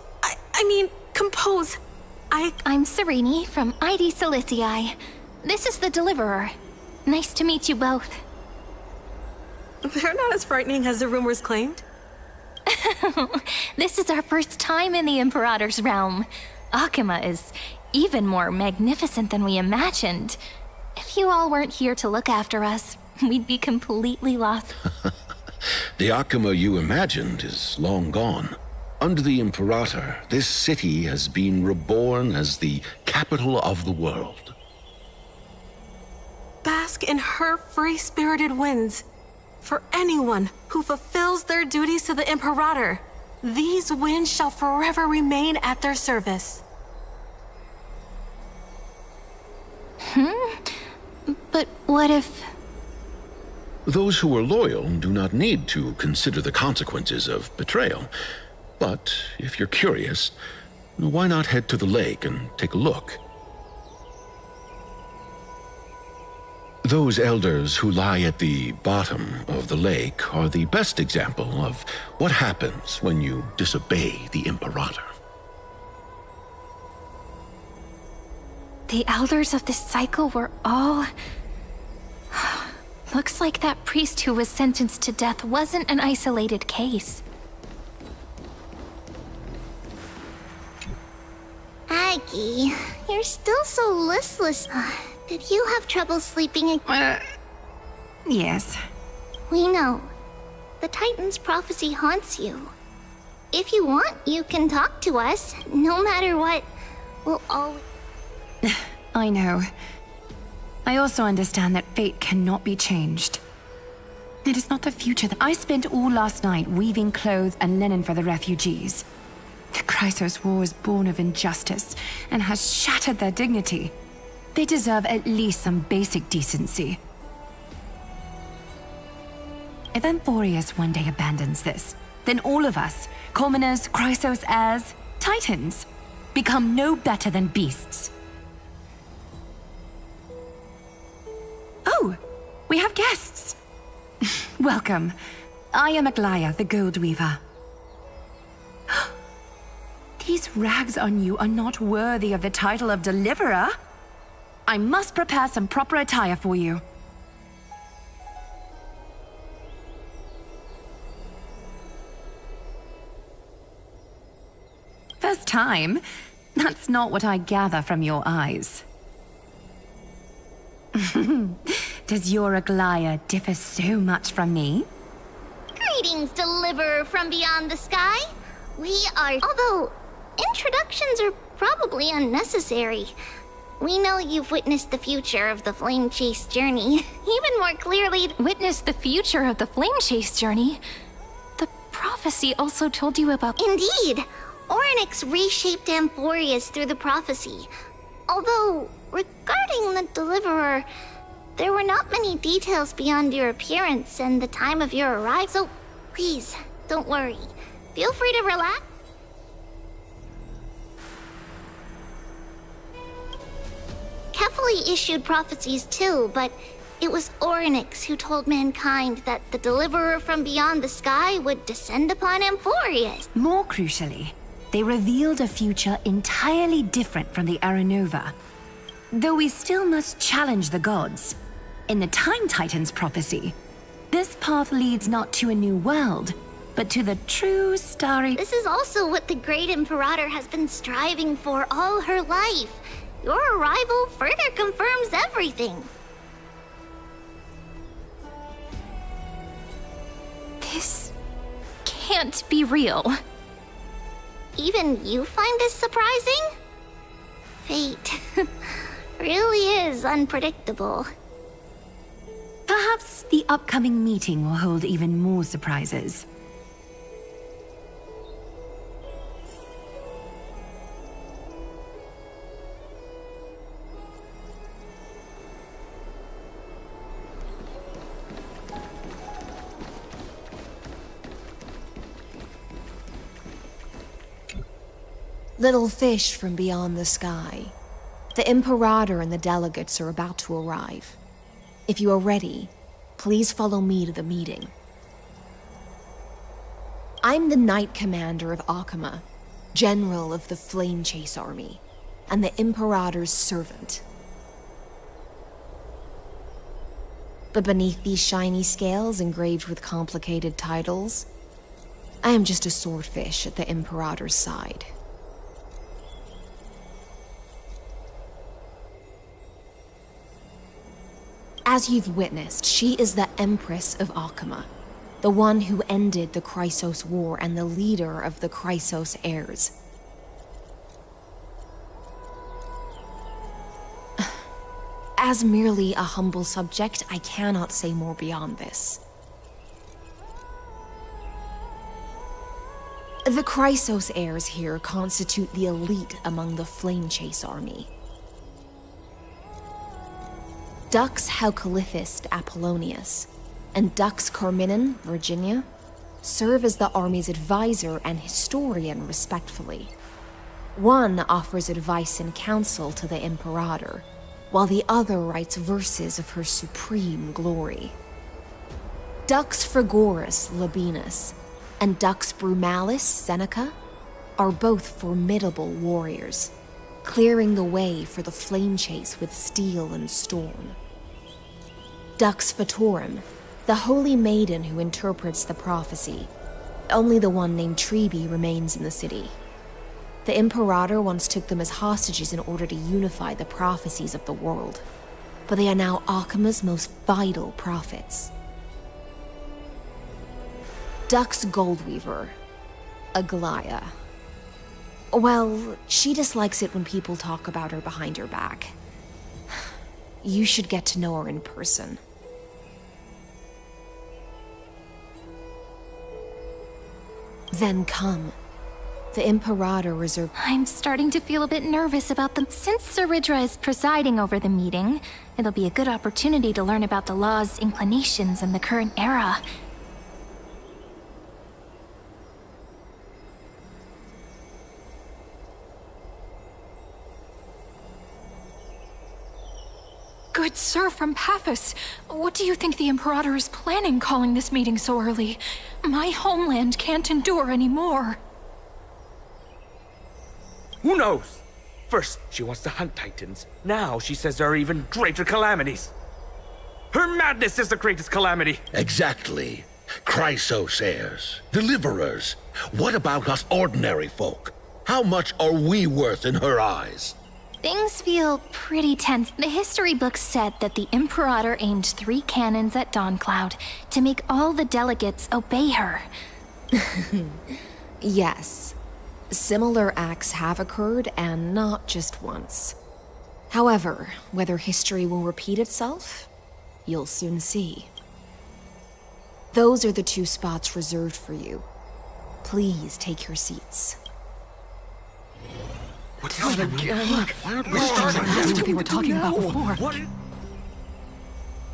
I'm Cyrene from Ida Cilicii. This is the Deliverer. Nice to meet you both. They're not as frightening as the rumors claimed. This is our first time in the Imperator's realm. Akima is even more magnificent than we imagined. If you all weren't here to look after us, we'd be completely lost. The Akima you imagined is long gone. Under the Imperator, this city has been reborn as the capital of the world. Bask in her free-spirited winds. For anyone who fulfills their duties to the Imperator, these winds shall forever remain at their service. But what if... Those who are loyal do not need to consider the consequences of betrayal. But if you're curious, why not head to the lake and take a look? Those elders who lie at the bottom of the lake are the best example of what happens when you disobey the Imperator. The elders of this cycle were all... Looks like that priest who was sentenced to death wasn't an isolated case. Aggie, you're still so listless. Did you have trouble sleeping again? Yes. We know. The Titan's prophecy haunts you. If you want, you can talk to us. No matter what, we'll always... I know. I also understand that fate cannot be changed. It is not the future that I spent all last night weaving clothes and linen for the refugees. The Chrysos War is born of injustice and has shattered their dignity. They deserve at least some basic decency. If Amphorius one day abandons this, then all of us, commoners, Chrysos heirs, Titans, become no better than beasts. Oh, we have guests. Welcome. I am Aglaya, the Gold Weaver. These rags on you are not worthy of the title of Deliverer. I must prepare some proper attire for you. First time? That's not what I gather from your eyes. Does your Aglaya differ so much from me? Greetings, Deliverer from beyond the sky. We are... Although, introductions are probably unnecessary. We know you've witnessed the future of the Flame Chase journey. Even more clearly... Witnessed the future of the Flame Chase journey? The prophecy also told you about... Indeed! Orynyx reshaped Amphorius through the prophecy. Although, regarding the Deliverer, there were not many details beyond your appearance and the time of your arrival, so please, don't worry. Feel free to relax. Kefali issued prophecies too, but it was Orynyx who told mankind that the Deliverer from beyond the sky would descend upon Amphorius. More crucially, they revealed a future entirely different from the Aranova. Though we still must challenge the gods. In the Time Titan's prophecy, this path leads not to a new world, but to the true starry... This is also what the Great Imperator has been striving for all her life. Your arrival further confirms everything. This can't be real. Even you find this surprising? Fate really is unpredictable. Perhaps the upcoming meeting will hold even more surprises. Little fish from beyond the sky. The Imperator and the delegates are about to arrive. If you are ready, please follow me to the meeting. I'm the Knight Commander of Akama, General of the Flame Chase Army, and the Imperator's servant. But beneath these shiny scales engraved with complicated titles, I am just a swordfish at the Imperator's side. As you've witnessed, she is the Empress of Akama, the one who ended the Chrysos War and the leader of the Chrysos heirs. As merely a humble subject, I cannot say more beyond this. The Chrysos heirs here constitute the elite among the Flame Chase army. Dux Haukalithist Apollonius and Dux Carminin, Virginia, serve as the army's advisor and historian respectively. One offers advice and counsel to the Imperator, while the other writes verses of her supreme glory. Dux Frigoris Labienus and Dux Brumalis Seneca are both formidable warriors. clearing the way for the flame chase with steel and storm. Dux Fatorum, the holy maiden who interprets the prophecy. Only the one named Treeby remains in the city. The Imperator once took them as hostages in order to unify the prophecies of the world, but they are now Akima's most vital prophets. Dux Goldweaver, Aglaya. Well, she dislikes it when people talk about her behind her back. You should get to know her in person. Then come. The Imperator reserved— I'm starting to feel a bit nervous about them. Since Saridra is presiding over the meeting, it'll be a good opportunity to learn about the law's inclinations in the current era. Good sir from Paphos, what do you think the Imperator is planning calling this meeting so early? My homeland can't endure anymore. Who knows? First, she wants to hunt Titans. Now she says there are even greater calamities. Her madness is the greatest calamity. Exactly. Chrysosairs, deliverers. What about us ordinary folk? How much are we worth in her eyes? Things feel pretty tense. The history books said that the Imperator aimed 3 cannons at Dawncloud to make all the delegates obey her. Yes. Similar acts have occurred, and not just once. However, whether history will repeat itself, you'll soon see. Those are the 2 spots reserved for you. Please take your seats. What's happening? Why aren't we That's what they were talking about before. What?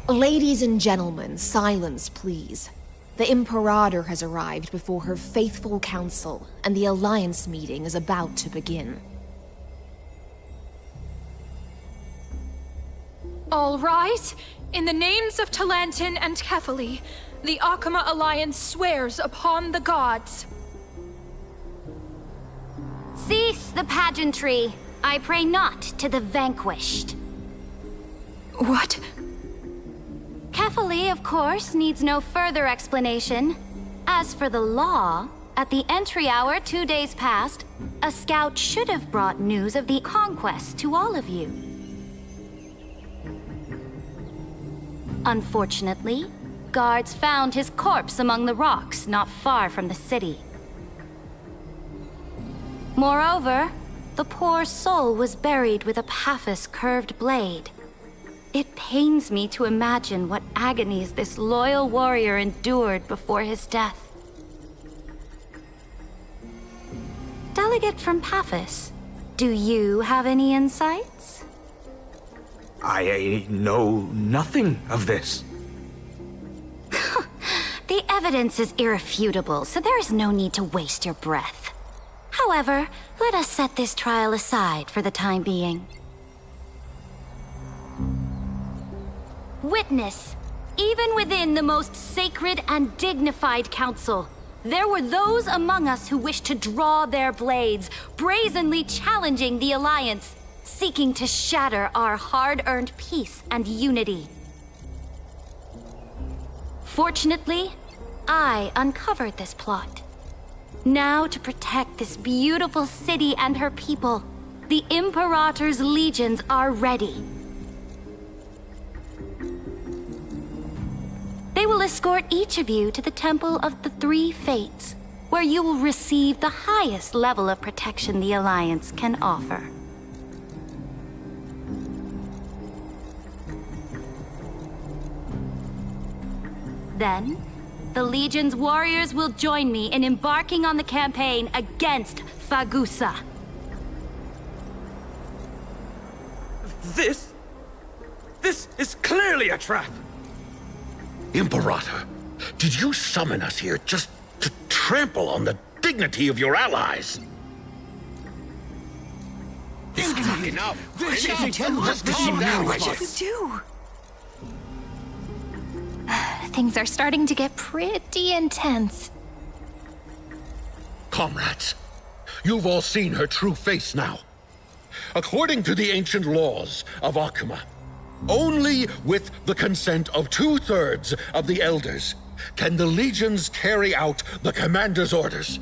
Ladies and gentlemen, silence, please. The Imperator has arrived before her faithful council, and the Alliance meeting is about to begin. All right. In the names of Talantin and Kefali, the Akama Alliance swears upon the gods. Cease the pageantry. I pray not to the vanquished. What? Kefali, of course, needs no further explanation. As for the law, at the entry hour 2 days past, a scout should have brought news of the conquest to all of you. Unfortunately, guards found his corpse among the rocks not far from the city. Moreover, the poor soul was buried with a Paphos curved blade. It pains me to imagine what agonies this loyal warrior endured before his death. Delegate from Paphos, do you have any insights? I know nothing of this. The evidence is irrefutable, so there is no need to waste your breath. However, let us set this trial aside for the time being. Witness, even within the most sacred and dignified council, there were those among us who wished to draw their blades, brazenly challenging the Alliance, seeking to shatter our hard-earned peace and unity. Fortunately, I uncovered this plot. Now, to protect this beautiful city and her people, the Imperator's legions are ready. They will escort each of you to the Temple of the 3 Fates, where you will receive the highest level of protection the Alliance can offer. Then, the Legion's warriors will join me in embarking on the campaign against Fagusa. This is clearly a trap! Imperator, did you summon us here just to trample on the dignity of your allies? This is enough. This Enough. is Let's calm down. What do we do? Things are starting to get pretty intense. Comrades, you've all seen her true face now. According to the ancient laws of Akuma, only with the consent of 2/3 of the elders can the legions carry out the commander's orders.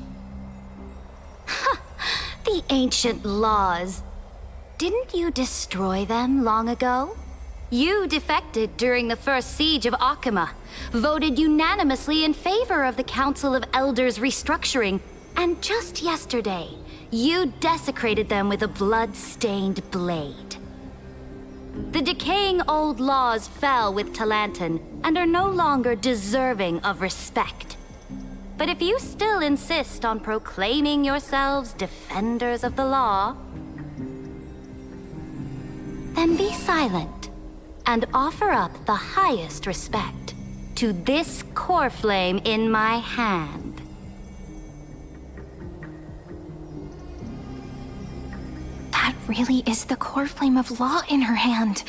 The ancient laws. Didn't you destroy them long ago? You defected during the first siege of Akuma, voted unanimously in favor of the Council of Elders restructuring, and just yesterday, you desecrated them with a blood-stained blade. The decaying old laws fell with Talantan and are no longer deserving of respect. But if you still insist on proclaiming yourselves defenders of the law, then be silent and offer up the highest respect to this core flame in my hand. That really is the core flame of law in her hand.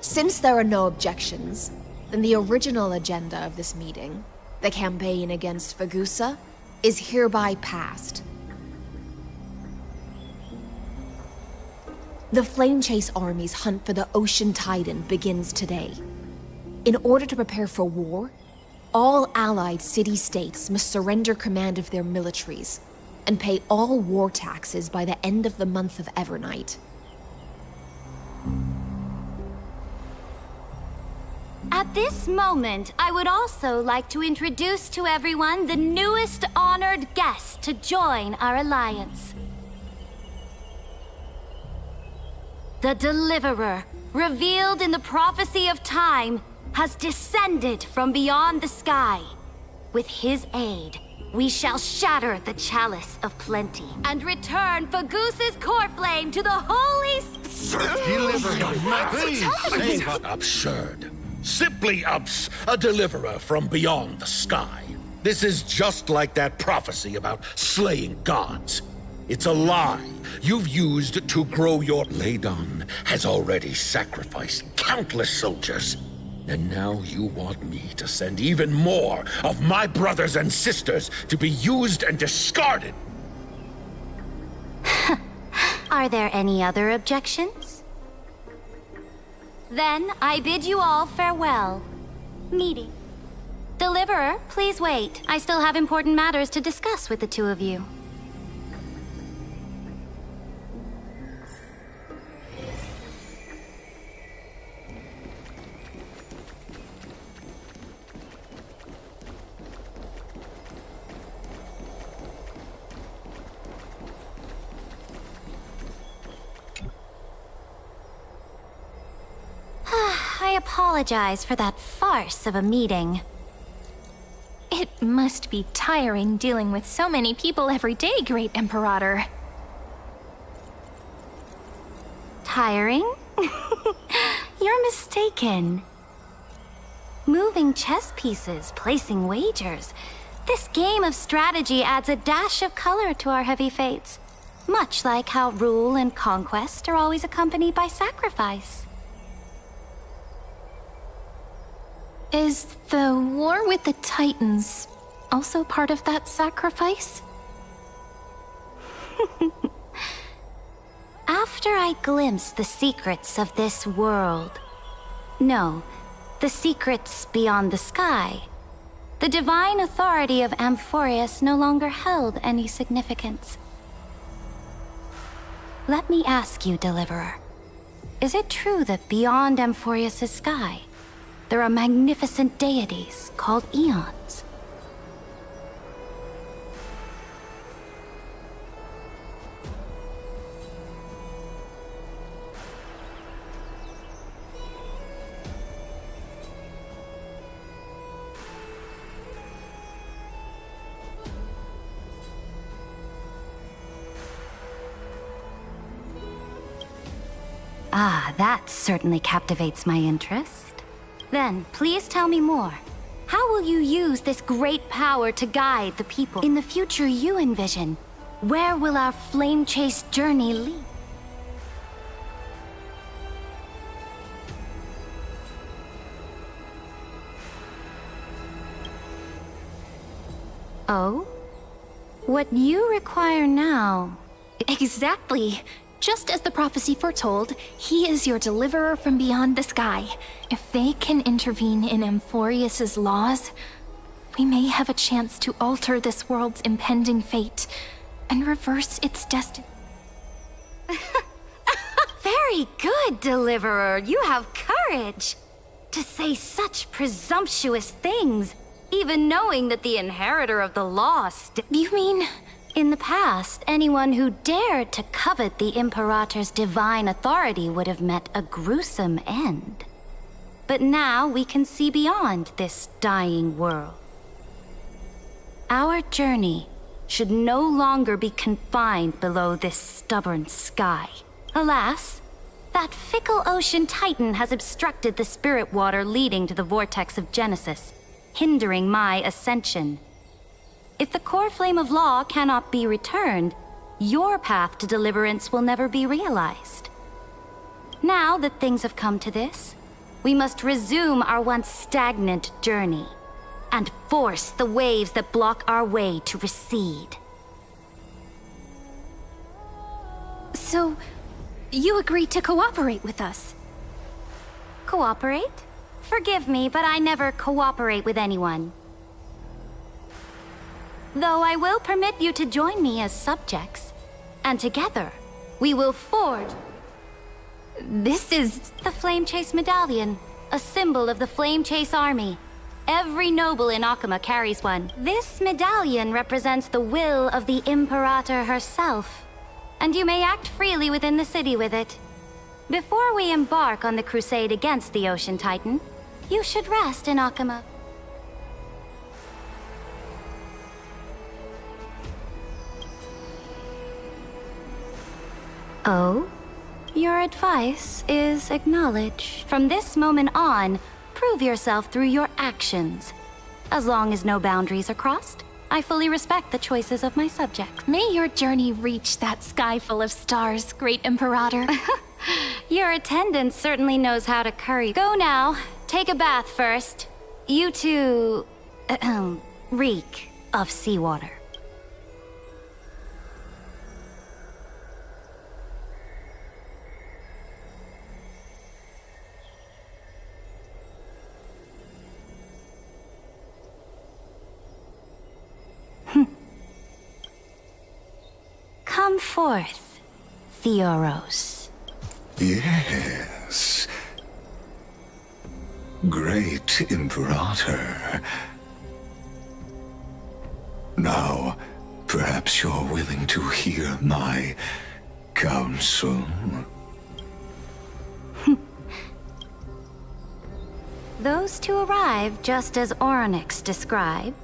Since there are no objections, then the original agenda of this meeting, the campaign against Fagusa, is hereby passed. The Flame Chase Army's hunt for the Ocean Titan begins today. In order to prepare for war, all allied city-states must surrender command of their militaries and pay all war taxes by the end of the month of Evernight. At this moment, I would also like to introduce to everyone the newest honored guest to join our alliance. The Deliverer, revealed in the prophecy of time, has descended from beyond the sky. With his aid, we shall shatter the chalice of plenty and return Fagusa's core flame to the holy... Deliver him, Absurd. Simply a deliverer from beyond the sky. This is just like that prophecy about slaying gods. It's a lie you've used to grow your... Ladon has already sacrificed countless soldiers. And now you want me to send even more of my brothers and sisters to be used and discarded. Are there any other objections? Then I bid you all farewell. Meeting. Deliverer, please wait. I still have important matters to discuss with the two of you. I apologize for that farce of a meeting. It must be tiring dealing with so many people every day, Great Imperator. Tiring? You're mistaken. Moving chess pieces, placing wagers. This game of strategy adds a dash of color to our heavy fates. Much like how rule and conquest are always accompanied by sacrifice. Is the war with the Titans also part of that sacrifice? After I glimpsed the secrets of this world... No, the secrets beyond the sky, the divine authority of Amphorius no longer held any significance. Let me ask you, Deliverer. Is it true that beyond Amphorius' sky, there are magnificent deities called Eons? Ah, that certainly captivates my interest. Then, please tell me more. How will you use this great power to guide the people in the future you envision? Where will our flame chase journey lead? Oh? What you require now Exactly. Just as the prophecy foretold, he is your deliverer from beyond the sky. If they can intervene in Amphorius's laws, we may have a chance to alter this world's impending fate and reverse its destiny. Very good, Deliverer. You have courage. To say such presumptuous things, even knowing that the inheritor of the lost... You mean... In the past, anyone who dared to covet the Imperator's divine authority would have met a gruesome end. But now we can see beyond this dying world. Our journey should no longer be confined below this stubborn sky. Alas, that fickle ocean titan has obstructed the spirit water leading to the vortex of Genesis, hindering my ascension. If the core flame of law cannot be returned, your path to deliverance will never be realized. Now that things have come to this, we must resume our once stagnant journey and force the waves that block our way to recede. So, you agreed to cooperate with us? Cooperate? Forgive me, but I never cooperate with anyone. Though I will permit you to join me as subjects, and together we will forge... This is... the Flame Chase Medallion, a symbol of the Flame Chase Army. Every noble in Akama carries one. This medallion represents the will of the Imperator herself, and you may act freely within the city with it. Before we embark on the crusade against the Ocean Titan, you should rest in Akama. Oh? Your advice is acknowledged. From this moment on, prove yourself through your actions. As long as no boundaries are crossed, I fully respect the choices of my subjects. May your journey reach that sky full of stars, Great Imperator. Your attendant certainly knows how to curry. Go now. Take a bath first. You two... reek of seawater. Come forth, Theoros. Yes. Great Imperator. Now, perhaps you're willing to hear my counsel? Those two arrived just as Oronix described,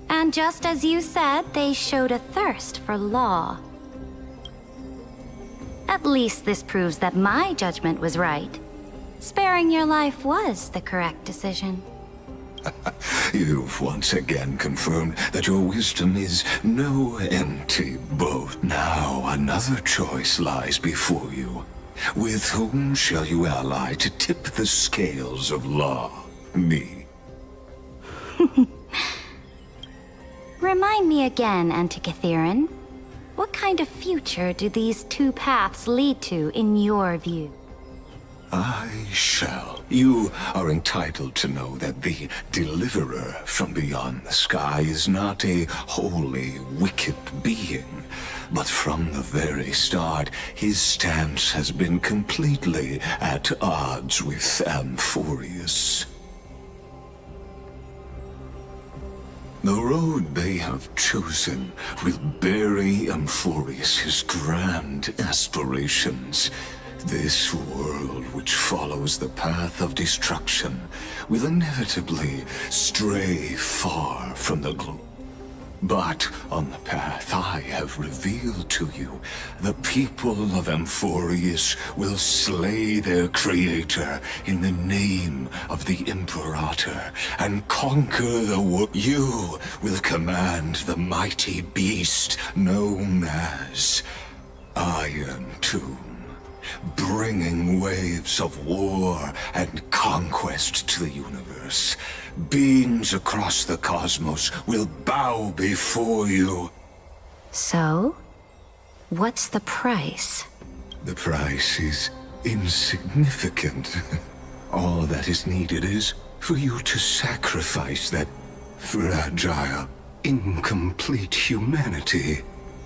and just as you said, they showed a thirst for law. At least this proves that my judgment was right. Sparing your life was the correct decision. You've once again confirmed that your wisdom is no empty boat. Now another choice lies before you. With whom shall you ally to tip the scales of law? Me. Remind me again, Antikytheron. What kind of future do these two paths lead to in your view? I shall. You are entitled to know that the Deliverer from beyond the sky is not a wholly wicked being, but from the very start, his stance has been completely at odds with Amphorius. The road they have chosen will bury Amphorius' grand aspirations. This world which follows the path of destruction will inevitably stray far from the globe. But on the path I have revealed to you, the people of Amphorius will slay their creator in the name of the Imperator and conquer the world. You will command the mighty beast known as Iron Tomb, bringing waves of war and conquest to the universe. Beings across the cosmos will bow before you. So? What's the price? The price is insignificant. All that is needed is for you to sacrifice that fragile, incomplete humanity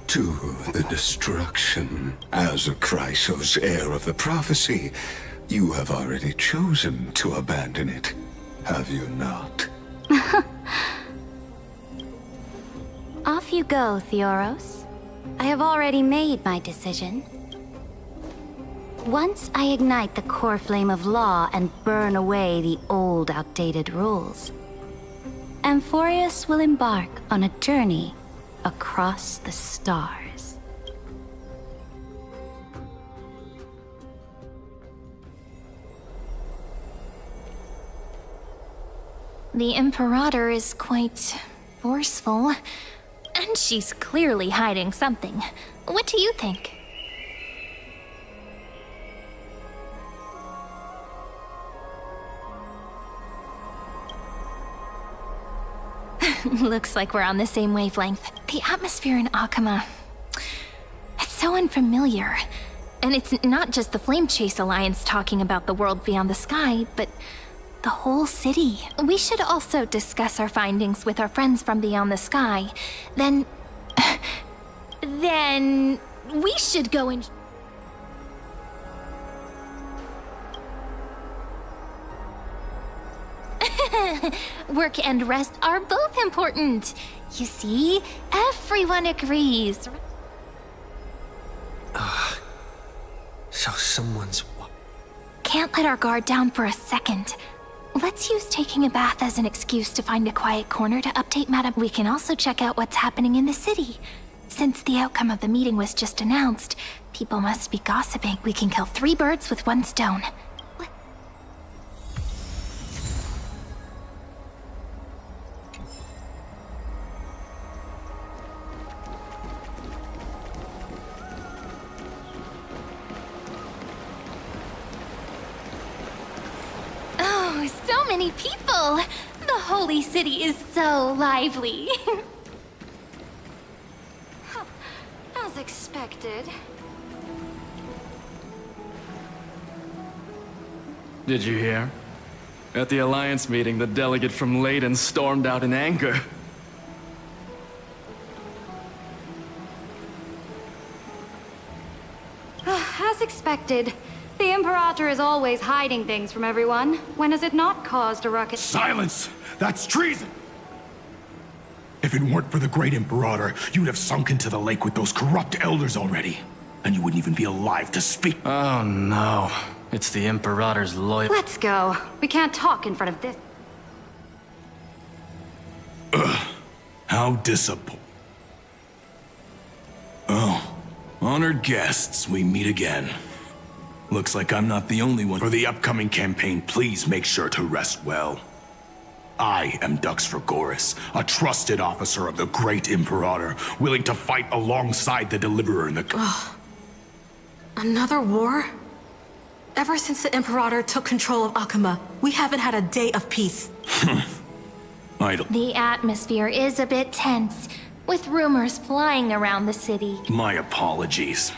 to the destruction. As a Chrysos, heir of the prophecy, you have already chosen to abandon it, have you not? Off you go, Theoros. I have already made my decision. Once I ignite the core flame of law and burn away the old, outdated rules, Amphorius will embark on a journey across the stars. The Imperator is quite forceful, and she's clearly hiding something. What do you think? Looks like we're on the same wavelength. The atmosphere in Akama, it's so unfamiliar. And it's not just the Flame Chase Alliance talking about the world beyond the sky, but the whole city. We should also discuss our findings with our friends from beyond the sky. Then we should go and... Work and rest are both important. You see, everyone agrees. So someone's... Can't let our guard down for a second. Let's use taking a bath as an excuse to find a quiet corner to update Madame. We can also check out what's happening in the city. Since the outcome of the meeting was just announced, people must be gossiping. We can kill 3 birds with 1 stone. So many people! The holy city is so lively. As expected. Did you hear? At the Alliance meeting, the delegate from Leyden stormed out in anger. As expected. The Imperator is always hiding things from everyone. When has it not caused a ruckus? Silence! That's treason! If it weren't for the great Imperator, you'd have sunk into the lake with those corrupt elders already. And you wouldn't even be alive to speak. Oh no. It's the Imperator's loyal... Let's go. We can't talk in front of this. How disappointing. Oh, honored guests, we meet again. Looks like I'm not the only one. For the upcoming campaign, please make sure to rest well. I am Dux Fragoris, a trusted officer of the great Imperator, willing to fight alongside the Deliverer in the... Another war? Ever since the Imperator took control of Akama, we haven't had a day of peace. Idle. The atmosphere is a bit tense, with rumors flying around the city. My apologies.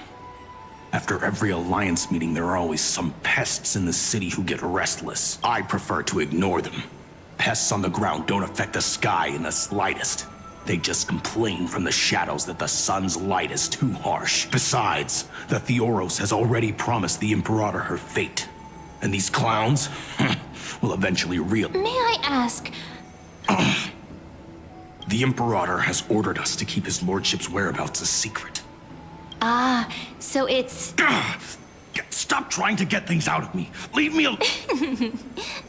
After every Alliance meeting, there are always some pests in the city who get restless. I prefer to ignore them. Pests on the ground don't affect the sky in the slightest. They just complain from the shadows that the sun's light is too harsh. Besides, the Theoros has already promised the Imperator her fate. And these clowns will eventually realize... May I ask... The Imperator has ordered us to keep his lordship's whereabouts a secret. Ah, so it's... Stop trying to get things out of me. Leave me alone.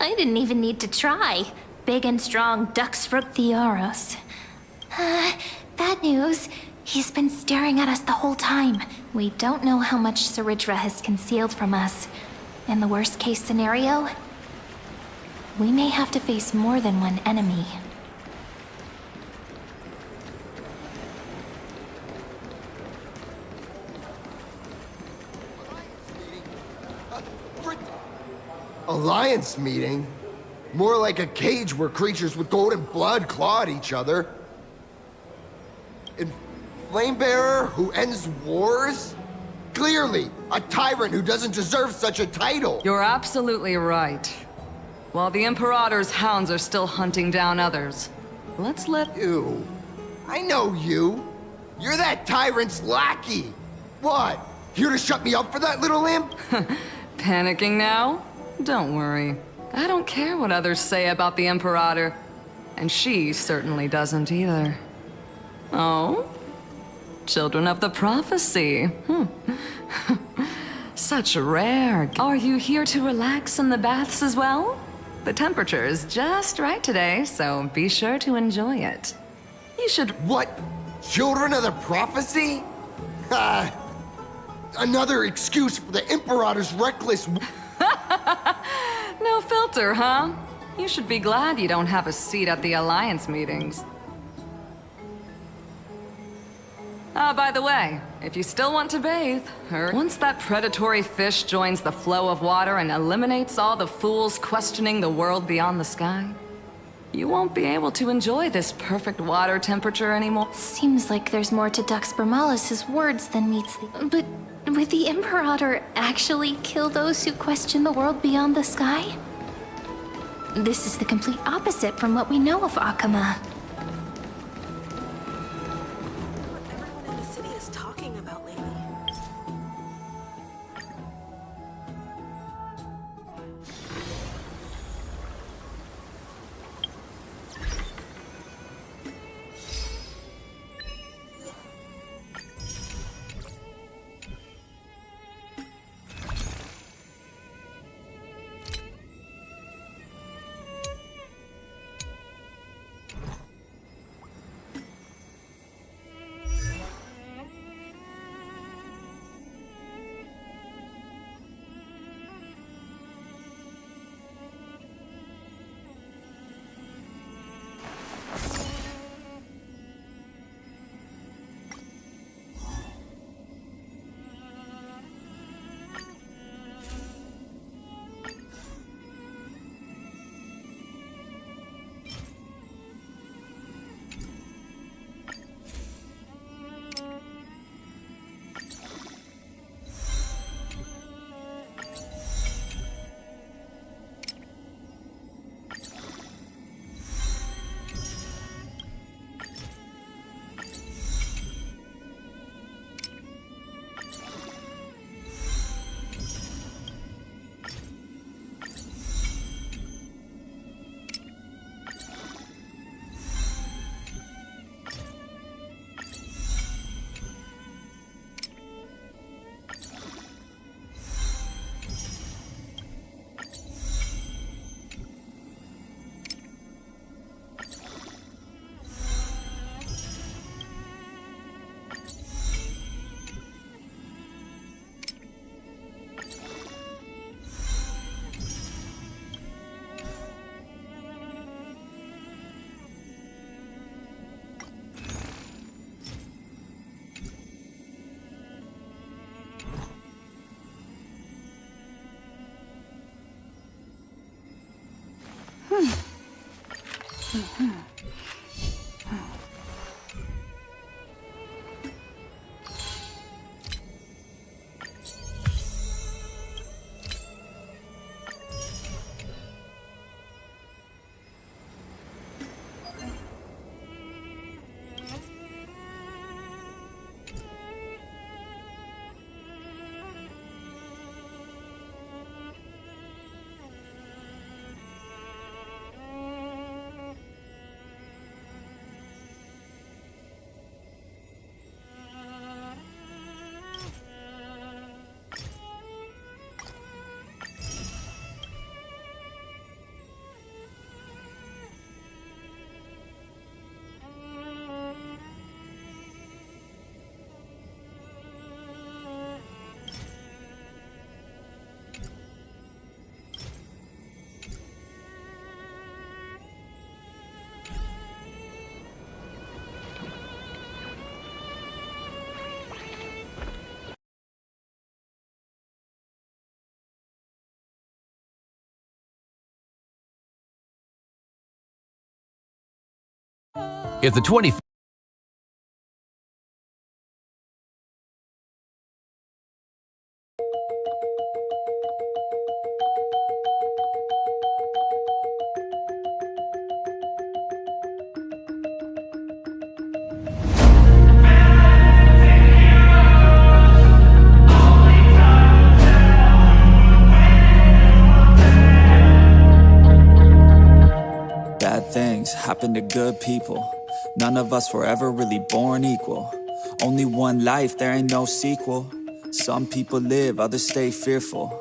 I didn't even need to try. Big and strong Dux for Theoros. Bad news. He's been staring at us the whole time. We don't know how much Saridra has concealed from us. In the worst case scenario, we may have to face more than one enemy. Alliance meeting? More like a cage where creatures with golden blood claw at each other. flamebearer who ends wars? Clearly, a tyrant who doesn't deserve such a title. You're absolutely right. While the Imperator's hounds are still hunting down others, let's let... You. I know you. You're that tyrant's lackey. What? Here to shut me up for that little imp? Panicking now? Don't worry. I don't care what others say about the Imperator. And she certainly doesn't either. Oh? Children of the Prophecy. Such rare. Are you here to relax in the baths as well? The temperature is just right today, so be sure to enjoy it. You should... What? Children of the Prophecy? Another excuse for the Imperator's reckless... No filter, huh? You should be glad you don't have a seat at the Alliance meetings. By the way, if you still want to bathe, once that predatory fish joins the flow of water and eliminates all the fools questioning the world beyond the sky, you won't be able to enjoy this perfect water temperature anymore. Seems like there's more to Dux Bramalis's words than meets the... But would the Imperator actually kill those who question the world beyond the sky? This is the complete opposite from what we know of Akama. If the 20 happen to good people. None of us were ever really born equal. Only one life, there ain't no sequel. Some people live, others stay fearful.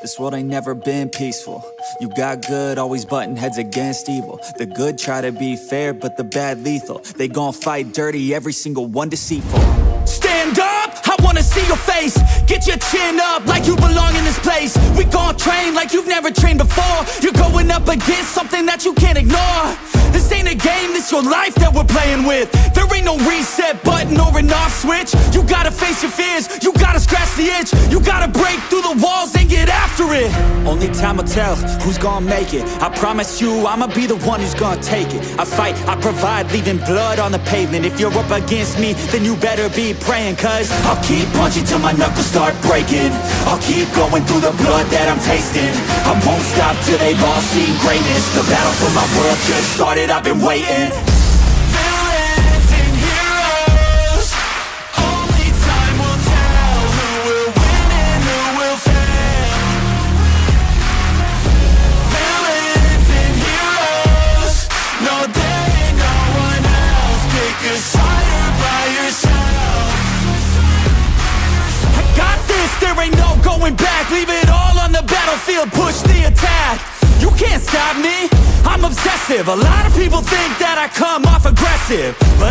This world ain't never been peaceful. You got good, always butting heads against evil. The good try to be fair, but the bad lethal. They gon' fight dirty, every single one deceitful. Stand up, I wanna see your face. Get your chin up like you belong in this place. We gon' train like you've never trained before. You're going up against something that you can't ignore. This ain't a game, this your life that we're playing with. There ain't no reset button or an off switch. You gotta face your fears, you gotta scratch the itch. You gotta break through the walls and get after it. Only time will tell who's gonna make it. I promise you, I'ma be the one who's gonna take it. I fight, I provide, leaving blood on the pavement. If you're up against me, then you better be praying, cause I'll keep punching till my knuckles start breaking. I'll keep going through the blood that I'm tasting. I won't stop till they've all seen greatness. The battle for my world just started, I've been waiting. Villains and heroes, only time will tell who will win and who will fail. Villains and heroes, no there ain't no one else. Pick a side by yourself. I got this, there ain't no going back. Leave it all on the battlefield, push the attack. You can't stop me, I'm obsessive. A lot of people think that I come off aggressive, but